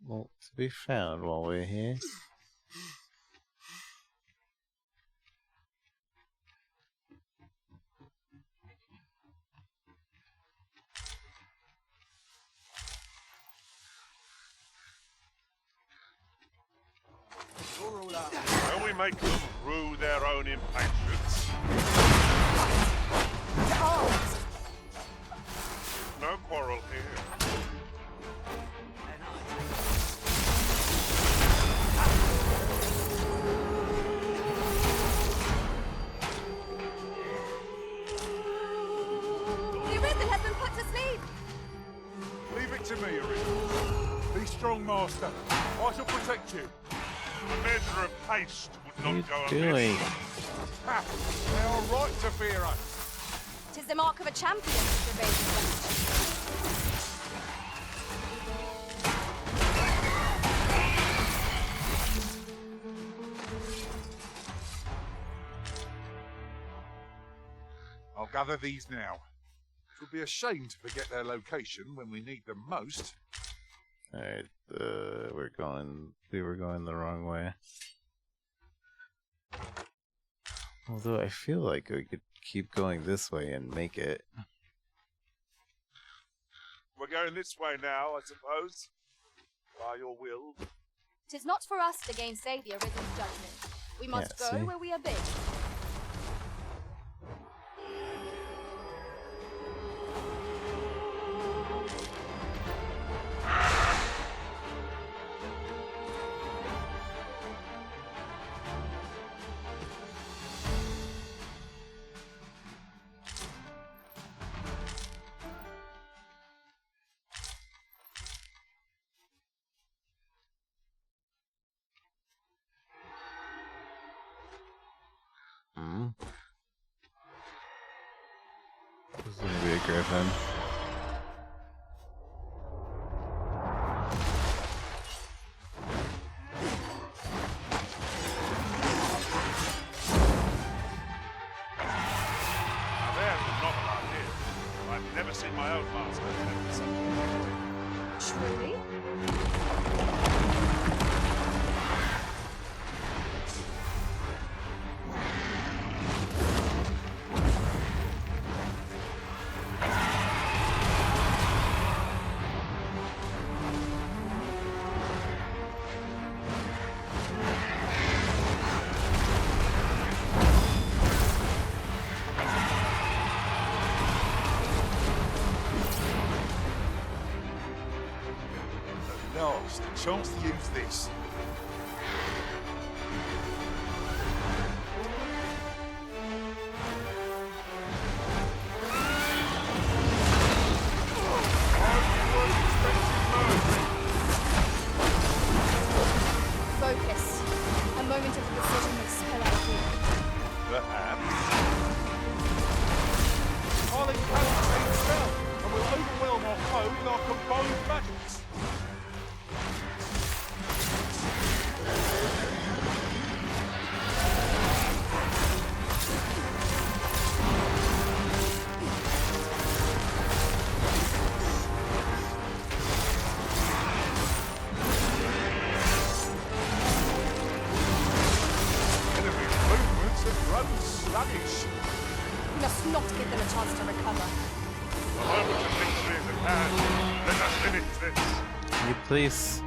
Well, to be found while we're here. Shall we make them rue their own impatience? No quarrel here. The Arisen has been put to sleep! Leave it to me, Arisen. Be strong, Master. I shall protect you. A measure of haste would What are you not go doing? amiss. Ha! They are right to fear us. 'Tis the mark of a champion, Mr. Raven. I'll gather these now. It would be a shame to forget their location when we need them most. Alright, we were going the wrong way. Although I feel like we could keep going this way and make it. We're going this way now, I suppose. By your will. 'Tis not for us to gainsay the Arisen's judgment. We must Yeah, go see? where we are bid. griffin. Now there is not allowed here. I've never seen my own master do something. Truly? At last, a chance to use this. Focus. A moment of precision will spell out here. Perhaps. I'll encounter the same spell, and will overwhelm our foe with our combined magics. Enemy movements have grown sluggish. We must not give them a chance to recover. The moment of victory is at hand. Let us finish this. Can you please?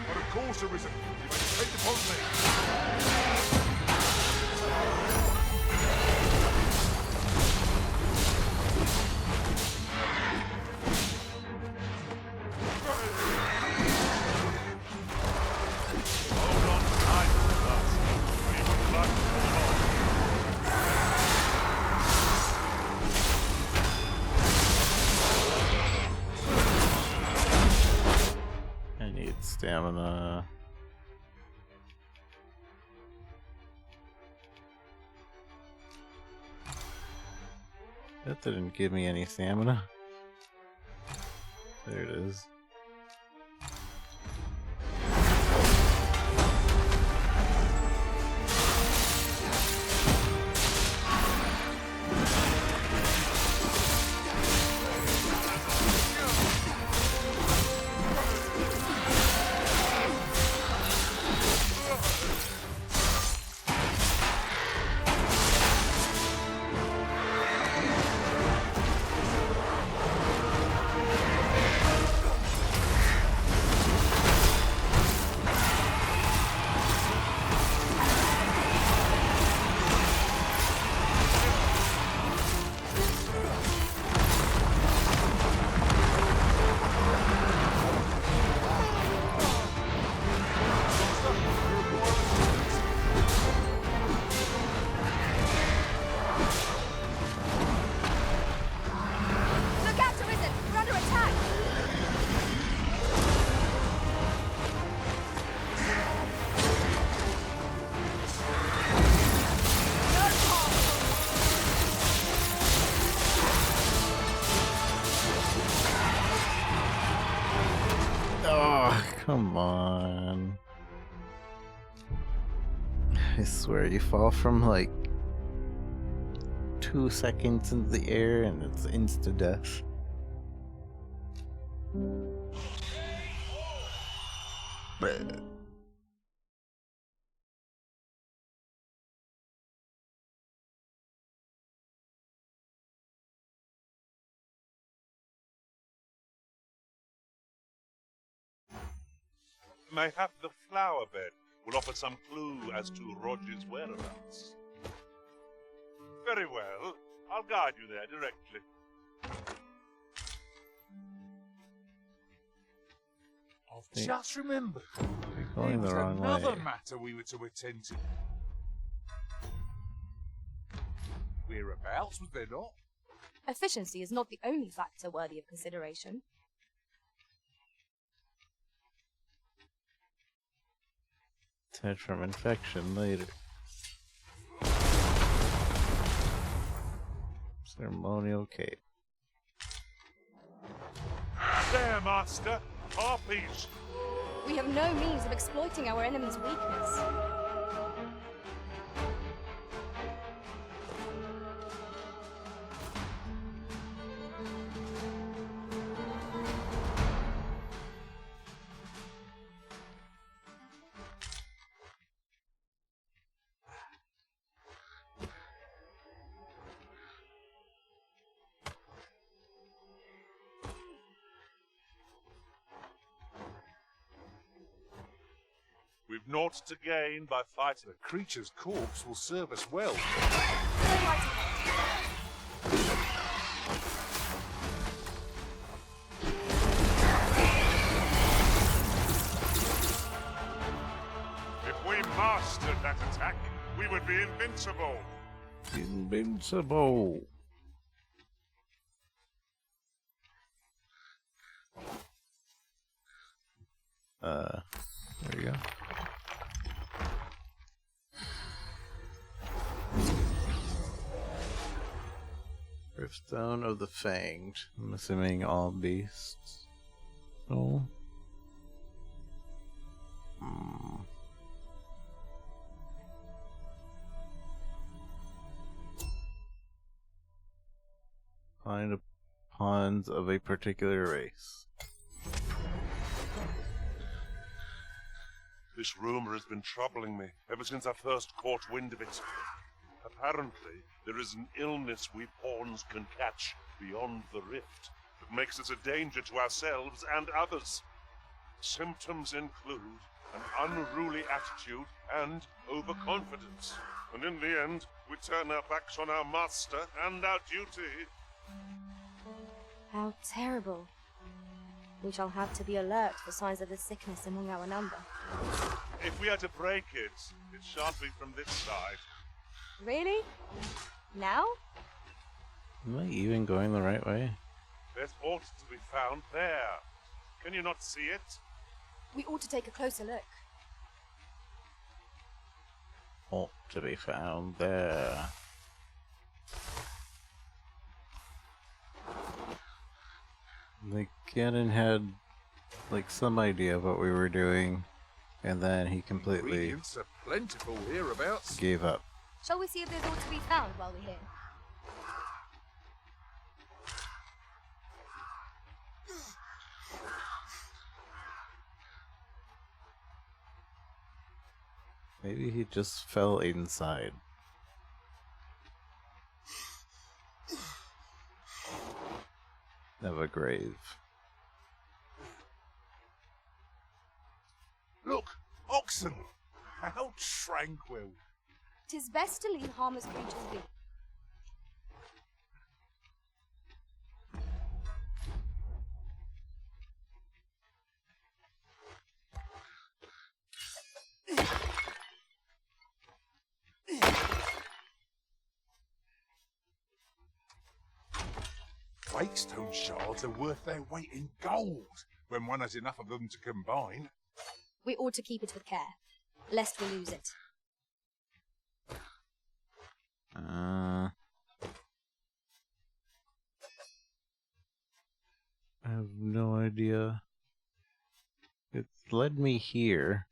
But of course, Arisen. You may depend upon me. Hold on tight, lads. We would like to hold on. I need stamina. That didn't give me any stamina. There it is. Look out, Arisen! We're under attack! Oh, come on. I swear you fall from like 2 seconds into the air and it's insta death. Mayhap the flower bed will offer some clue as to Roger's whereabouts. Very well. I'll guide you there directly. I've just remembered. Going the There was wrong another way. matter we were to attend to. Whereabouts was there not? Efficiency is not the only factor worthy of consideration. Dead from infection later. Ceremonial cape. There, Master! Harpies! We have no means of exploiting our enemy's weakness. We've naught to gain by fighting. The creature's corpse will serve us well. If we mastered that attack, we would be invincible. Invincible. There you go. Riftstone of the Fanged. I'm assuming all beasts. So. Find pawns of a particular race. This rumor has been troubling me ever since I first caught wind of it. Apparently, there is an illness we pawns can catch beyond the rift that makes us a danger to ourselves and others. Symptoms include an unruly attitude and overconfidence. And in the end, we turn our backs on our master and our duty. How terrible. We shall have to be alert for signs of the sickness among our number. If we are to break it, it shan't be from this side. Really? Now? Am I even going the right way? There's ought to be found there. Can you not see it? We ought to take a closer look. Ought to be found there. Like, Gannon had, like, some idea of what we were doing, and then he completely Ingredients are plentiful hereabouts. gave up. Shall we see if there's ought to be found while we're here? Maybe he just fell inside. Of a grave. Look, oxen! How tranquil. 'Tis best to leave harmless creatures be. Flakestone shards are worth their weight in gold when one has enough of them to combine. We ought to keep it with care, lest we lose it. I have no idea. It's led me here.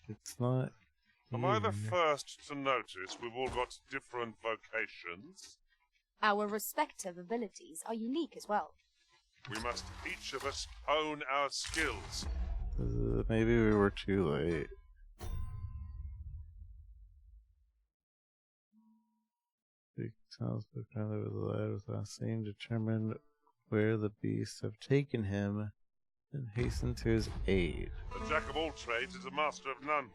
It's not. Am I the first to notice we've all got different vocations? Our respective abilities are unique as well. We must each of us hone our skills. Maybe we were too late. The telescope kind of the lad was last seen, determined where the beasts have taken him, and hastened to his aid. A jack of all trades is a master of none.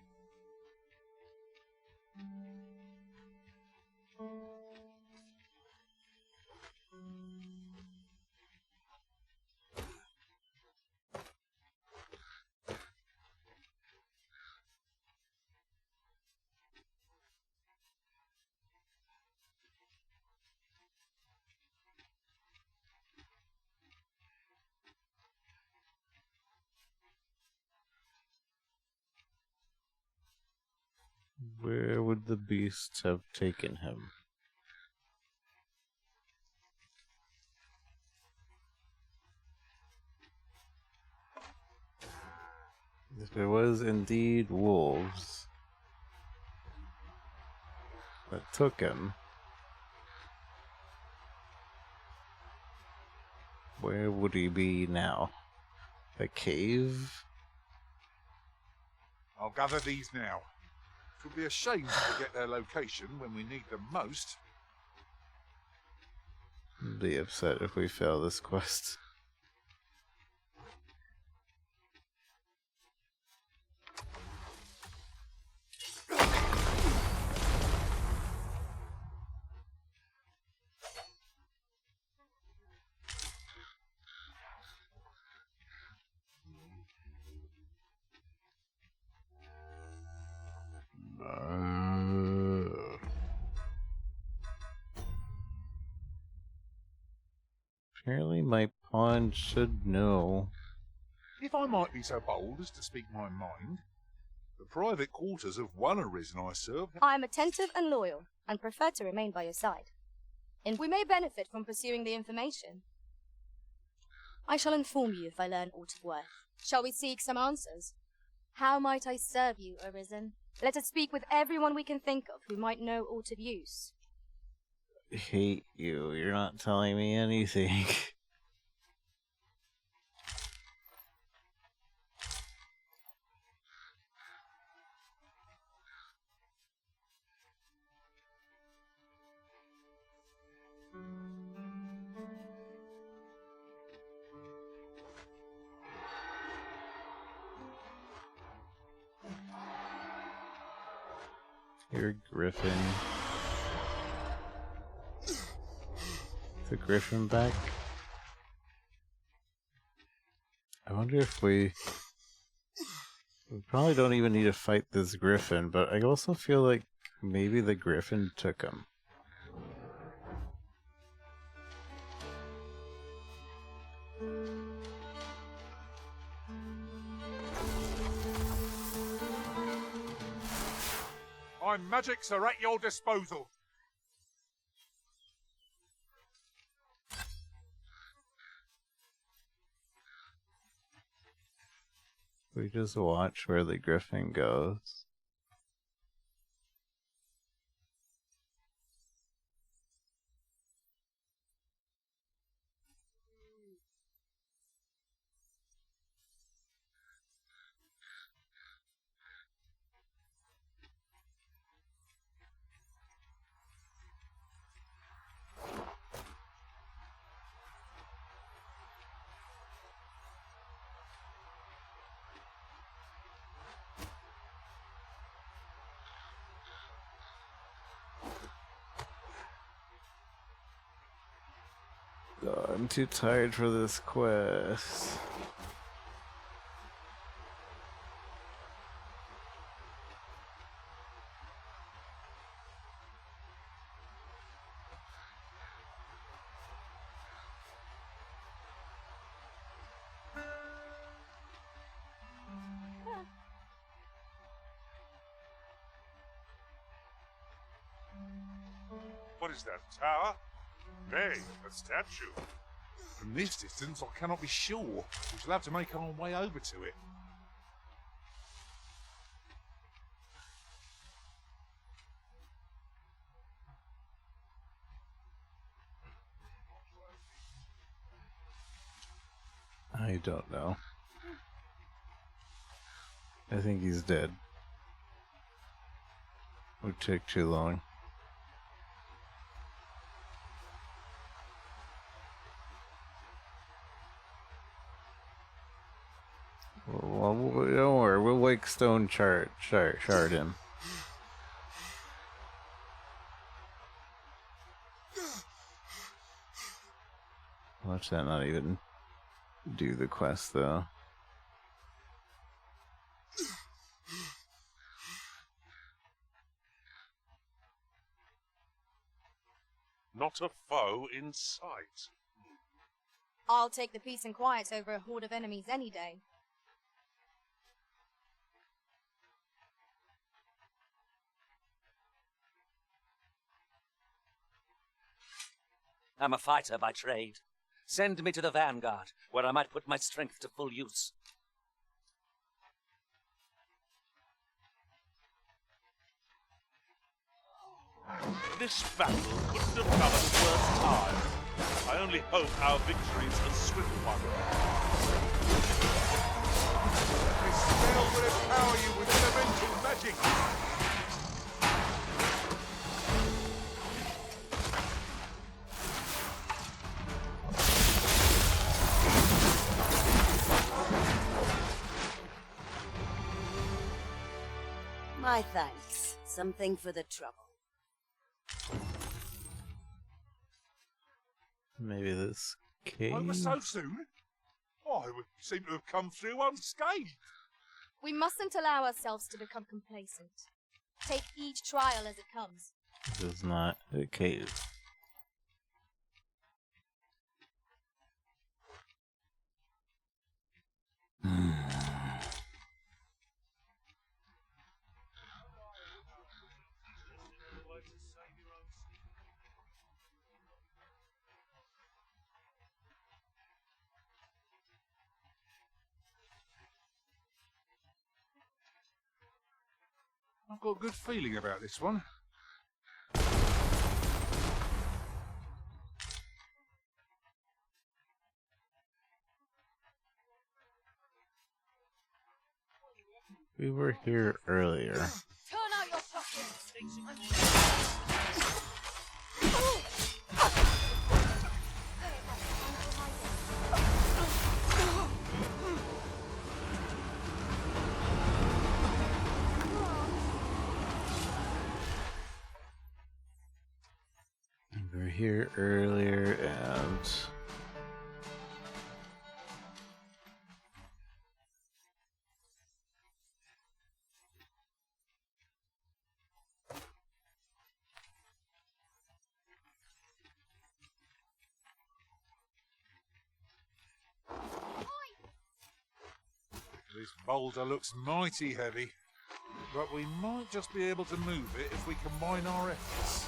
Where would the beast have taken him? If it was indeed wolves that took him, where would he be now? A cave? I'll gather these now. It would be a shame to forget their location when we need them most. I'd be upset if we fail this quest. Apparently my pawn should know. If I might be so bold as to speak my mind, the private quarters of one arisen I served. I am attentive and loyal, and prefer to remain by your side. And we may benefit from pursuing the information. I shall inform you if I learn aught of worth. Shall we seek some answers? How might I serve you, Arisen? Let us speak with everyone we can think of who might know aught of use. I hate you. You're not telling me anything. You're Griffin. The Griffin back? I wonder if we probably don't even need to fight this Griffin, but I also feel like maybe the Griffin took him. My magics are at your disposal. We just watch where the Griffin goes. God, I'm too tired for this quest. What is that, tower? Nay, a statue. From this distance, I cannot be sure. We shall have to make our way over to it. I don't know. I think he's dead. Would take too long. Well, don't worry. We'll wake Stone shard him. Watch that not even do the quest, though. Not a foe in sight. I'll take the peace and quiet over a horde of enemies any day. I'm a fighter by trade. Send me to the vanguard, where I might put my strength to full use. This battle couldn't have come at a worse time. I only hope our victory's a swift one. This spell will empower you with elemental magic. My thanks. Something for the trouble. Maybe this cave? Over so soon? I would seem to have come through unscathed. We mustn't allow ourselves to become complacent. Take each trial as it comes. This is not a cave. I've got a good feeling about this one. We were here earlier. Turn out your pockets! We were here earlier and... This boulder looks mighty heavy, but we might just be able to move it if we combine our efforts.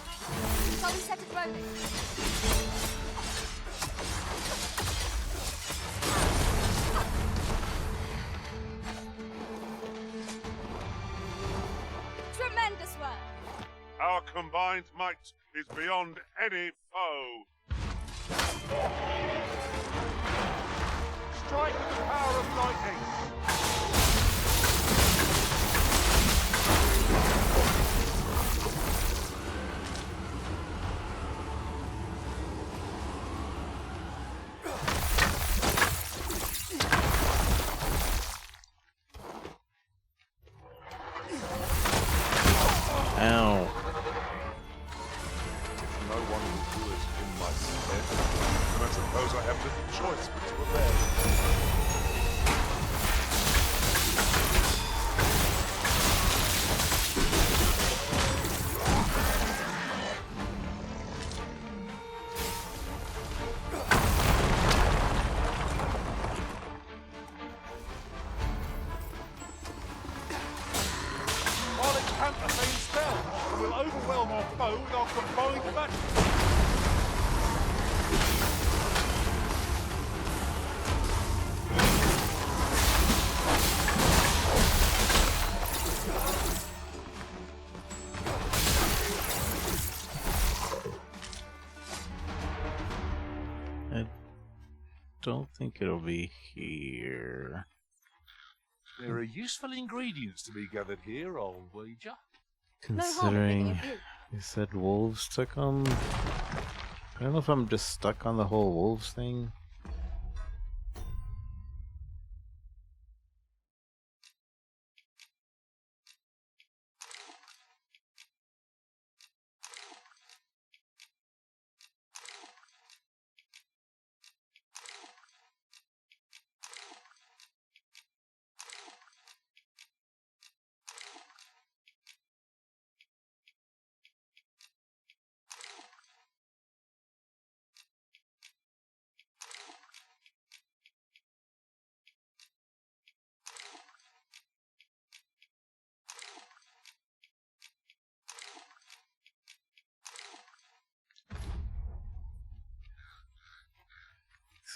Shall we set it rolling? Tremendous work! Our combined might is beyond any foe. Strike with the power of lightning! Ow. No one will do it in my stead, and I suppose I have little choice but to obey. I'll encamp the same spell, and will overwhelm our foe with our combined magic. I don't think it'll be here. There are useful ingredients to be gathered here, I'll wager. Considering you said wolves took them. I don't know if I'm just stuck on the whole wolves thing.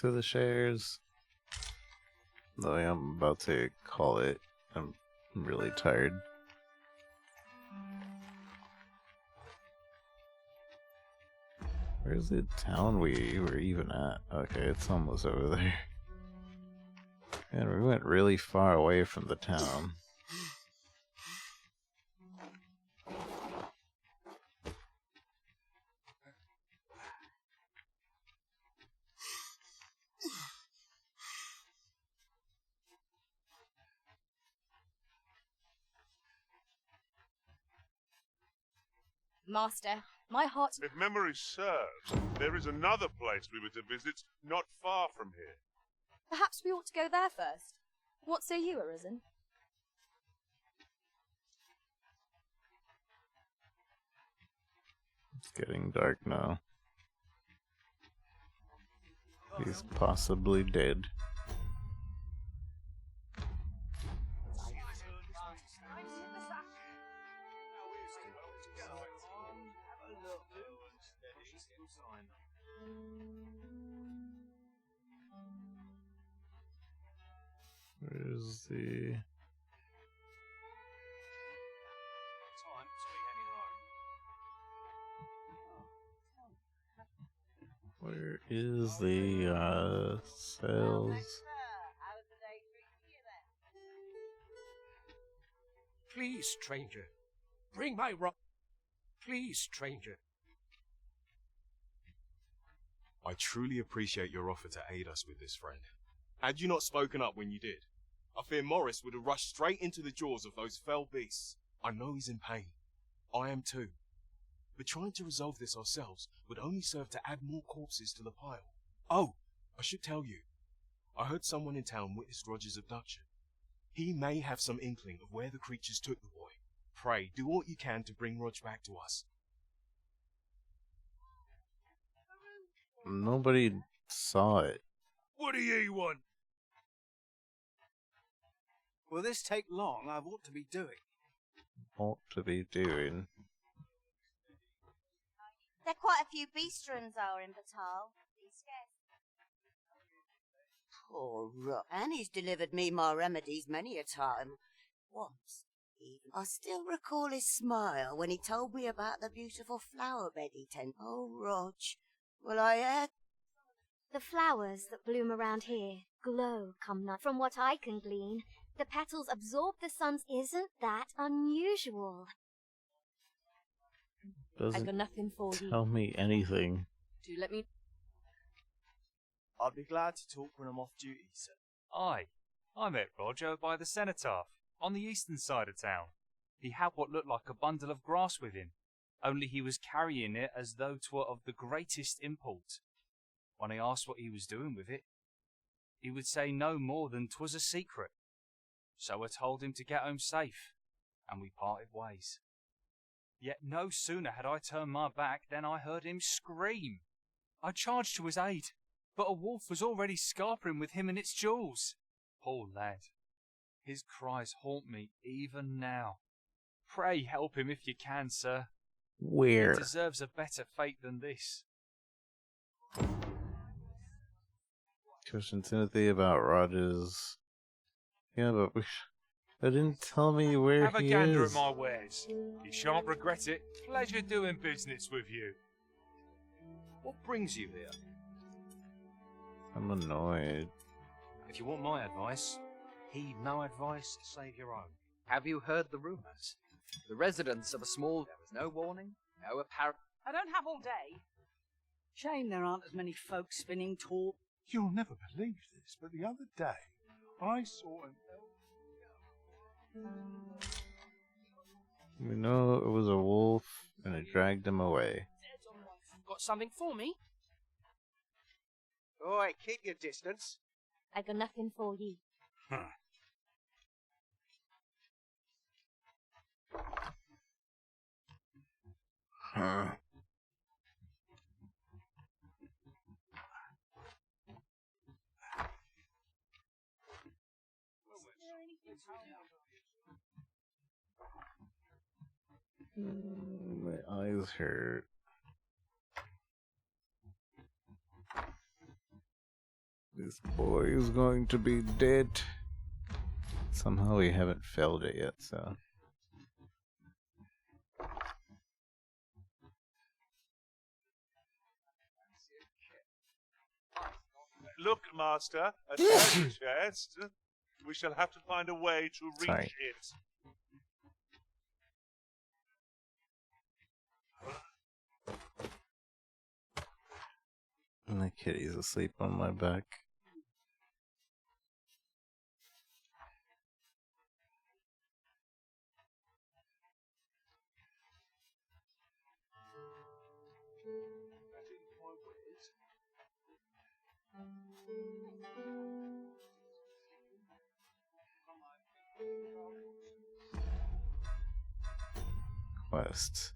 to the shares. Though I am about to call it. I'm really tired. Where's the town we were even at? Okay, it's almost over there. And we went really far away from the town. Master, my heart... If memory serves, there is another place we were to visit not far from here. Perhaps we ought to go there first. What say you, Arisen? It's getting dark now. He's possibly dead. Where's the... Where is the sales? Please, stranger, bring my rock. Please, stranger. I truly appreciate your offer to aid us with this, friend. Had you not spoken up when you did, I fear Morris would have rushed straight into the jaws of those fell beasts. I know he's in pain. I am too. But trying to resolve this ourselves would only serve to add more corpses to the pile. Oh, I should tell you. I heard someone in town witnessed Roger's abduction. He may have some inkling of where the creatures took the boy. Pray, do what you can to bring Rog back to us. Nobody saw it. What do ye want? Will this take long? I've ought to be doing. Ought to be doing. There are quite a few beastrons are in Batal. Poor Rock. And he's delivered me my remedies many a time. Once, even. I still recall his smile when he told me about the beautiful flower bed he tended. Oh, Rog. Well, I had... The flowers that bloom around here glow come night. From what I can glean, the petals absorb the sun's... Isn't that unusual? Doesn't I've got nothing for you. tell me anything. Do let me... I'd be glad to talk when I'm off duty, sir. Aye, I met Roger by the cenotaph, on the eastern side of town. He had what looked like a bundle of grass with him, only he was carrying it as though 'twere of the greatest import. When I asked what he was doing with it, he would say no more than 'twas a secret. So I told him to get home safe, and we parted ways. Yet no sooner had I turned my back than I heard him scream. I charged to his aid, but a wolf was already scarpering with him and its jewels. Poor lad. His cries haunt me even now. Pray help him if you can, sir. Where? He deserves a better fate than this. Question Timothy about Rogers. Yeah, but they didn't tell me where Have a he gander is. at my wares. You shan't regret it. Pleasure doing business with you. What brings you here? I'm annoyed. If you want my advice, heed no advice, save your own. Have you heard the rumours? The residents of a small... There was no warning, no apparent... I don't have all day. Shame there aren't as many folk spinning tall. You'll never believe this, but the other day I saw an... We know it was a wolf, and it dragged him away. Got something for me? Oi, keep your distance. I've got nothing for you. Huh. My eyes hurt. This boy is going to be dead. Somehow we haven't failed it yet, so. Look, Master, a treasure chest. We shall have to find a way to reach Sorry. it. And the kitty's asleep on my back. Quest.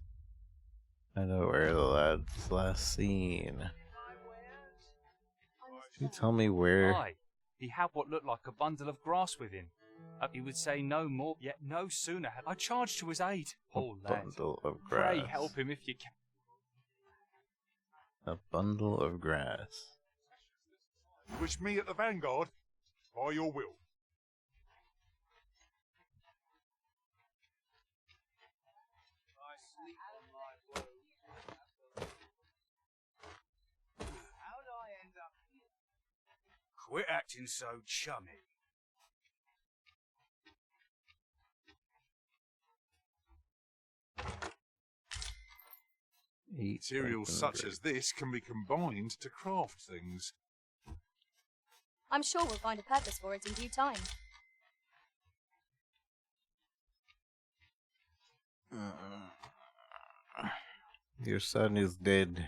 I know where the lad's last seen. Can you tell me where? Aye, he had what looked like a bundle of grass with him. He would say no more, yet no sooner had I charged to his aid. Poor lad. Bundle of grass. Pray help him if you can. A bundle of grass. You wish me at the vanguard? By your will. Quit acting so chummy. Materials such as this can be combined to craft things. I'm sure we'll find a purpose for it in due time. Your son is dead.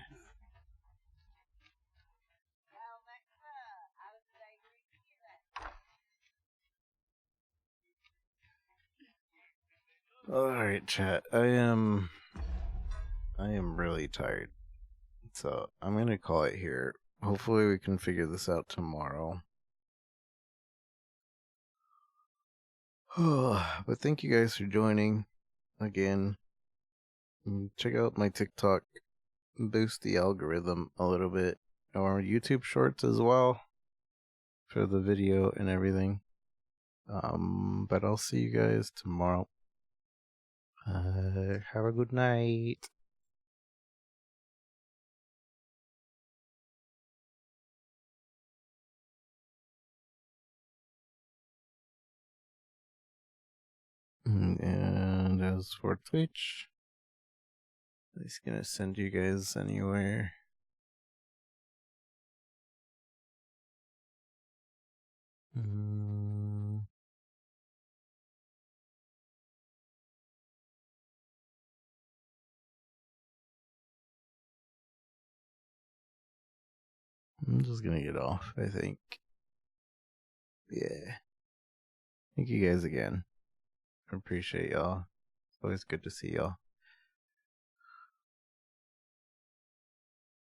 Alright, chat. I am really tired. So I'm gonna call it here. Hopefully we can figure this out tomorrow. But thank you guys for joining again. Check out my TikTok, boost the algorithm a little bit, or YouTube shorts as well for the video and everything. But I'll see you guys tomorrow. Have a good night. And as for Twitch, it's gonna send you guys anywhere. I'm just gonna get off, I think. Yeah. Thank you guys again. I appreciate y'all. It's always good to see y'all.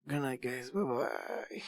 Good night, guys. Bye-bye.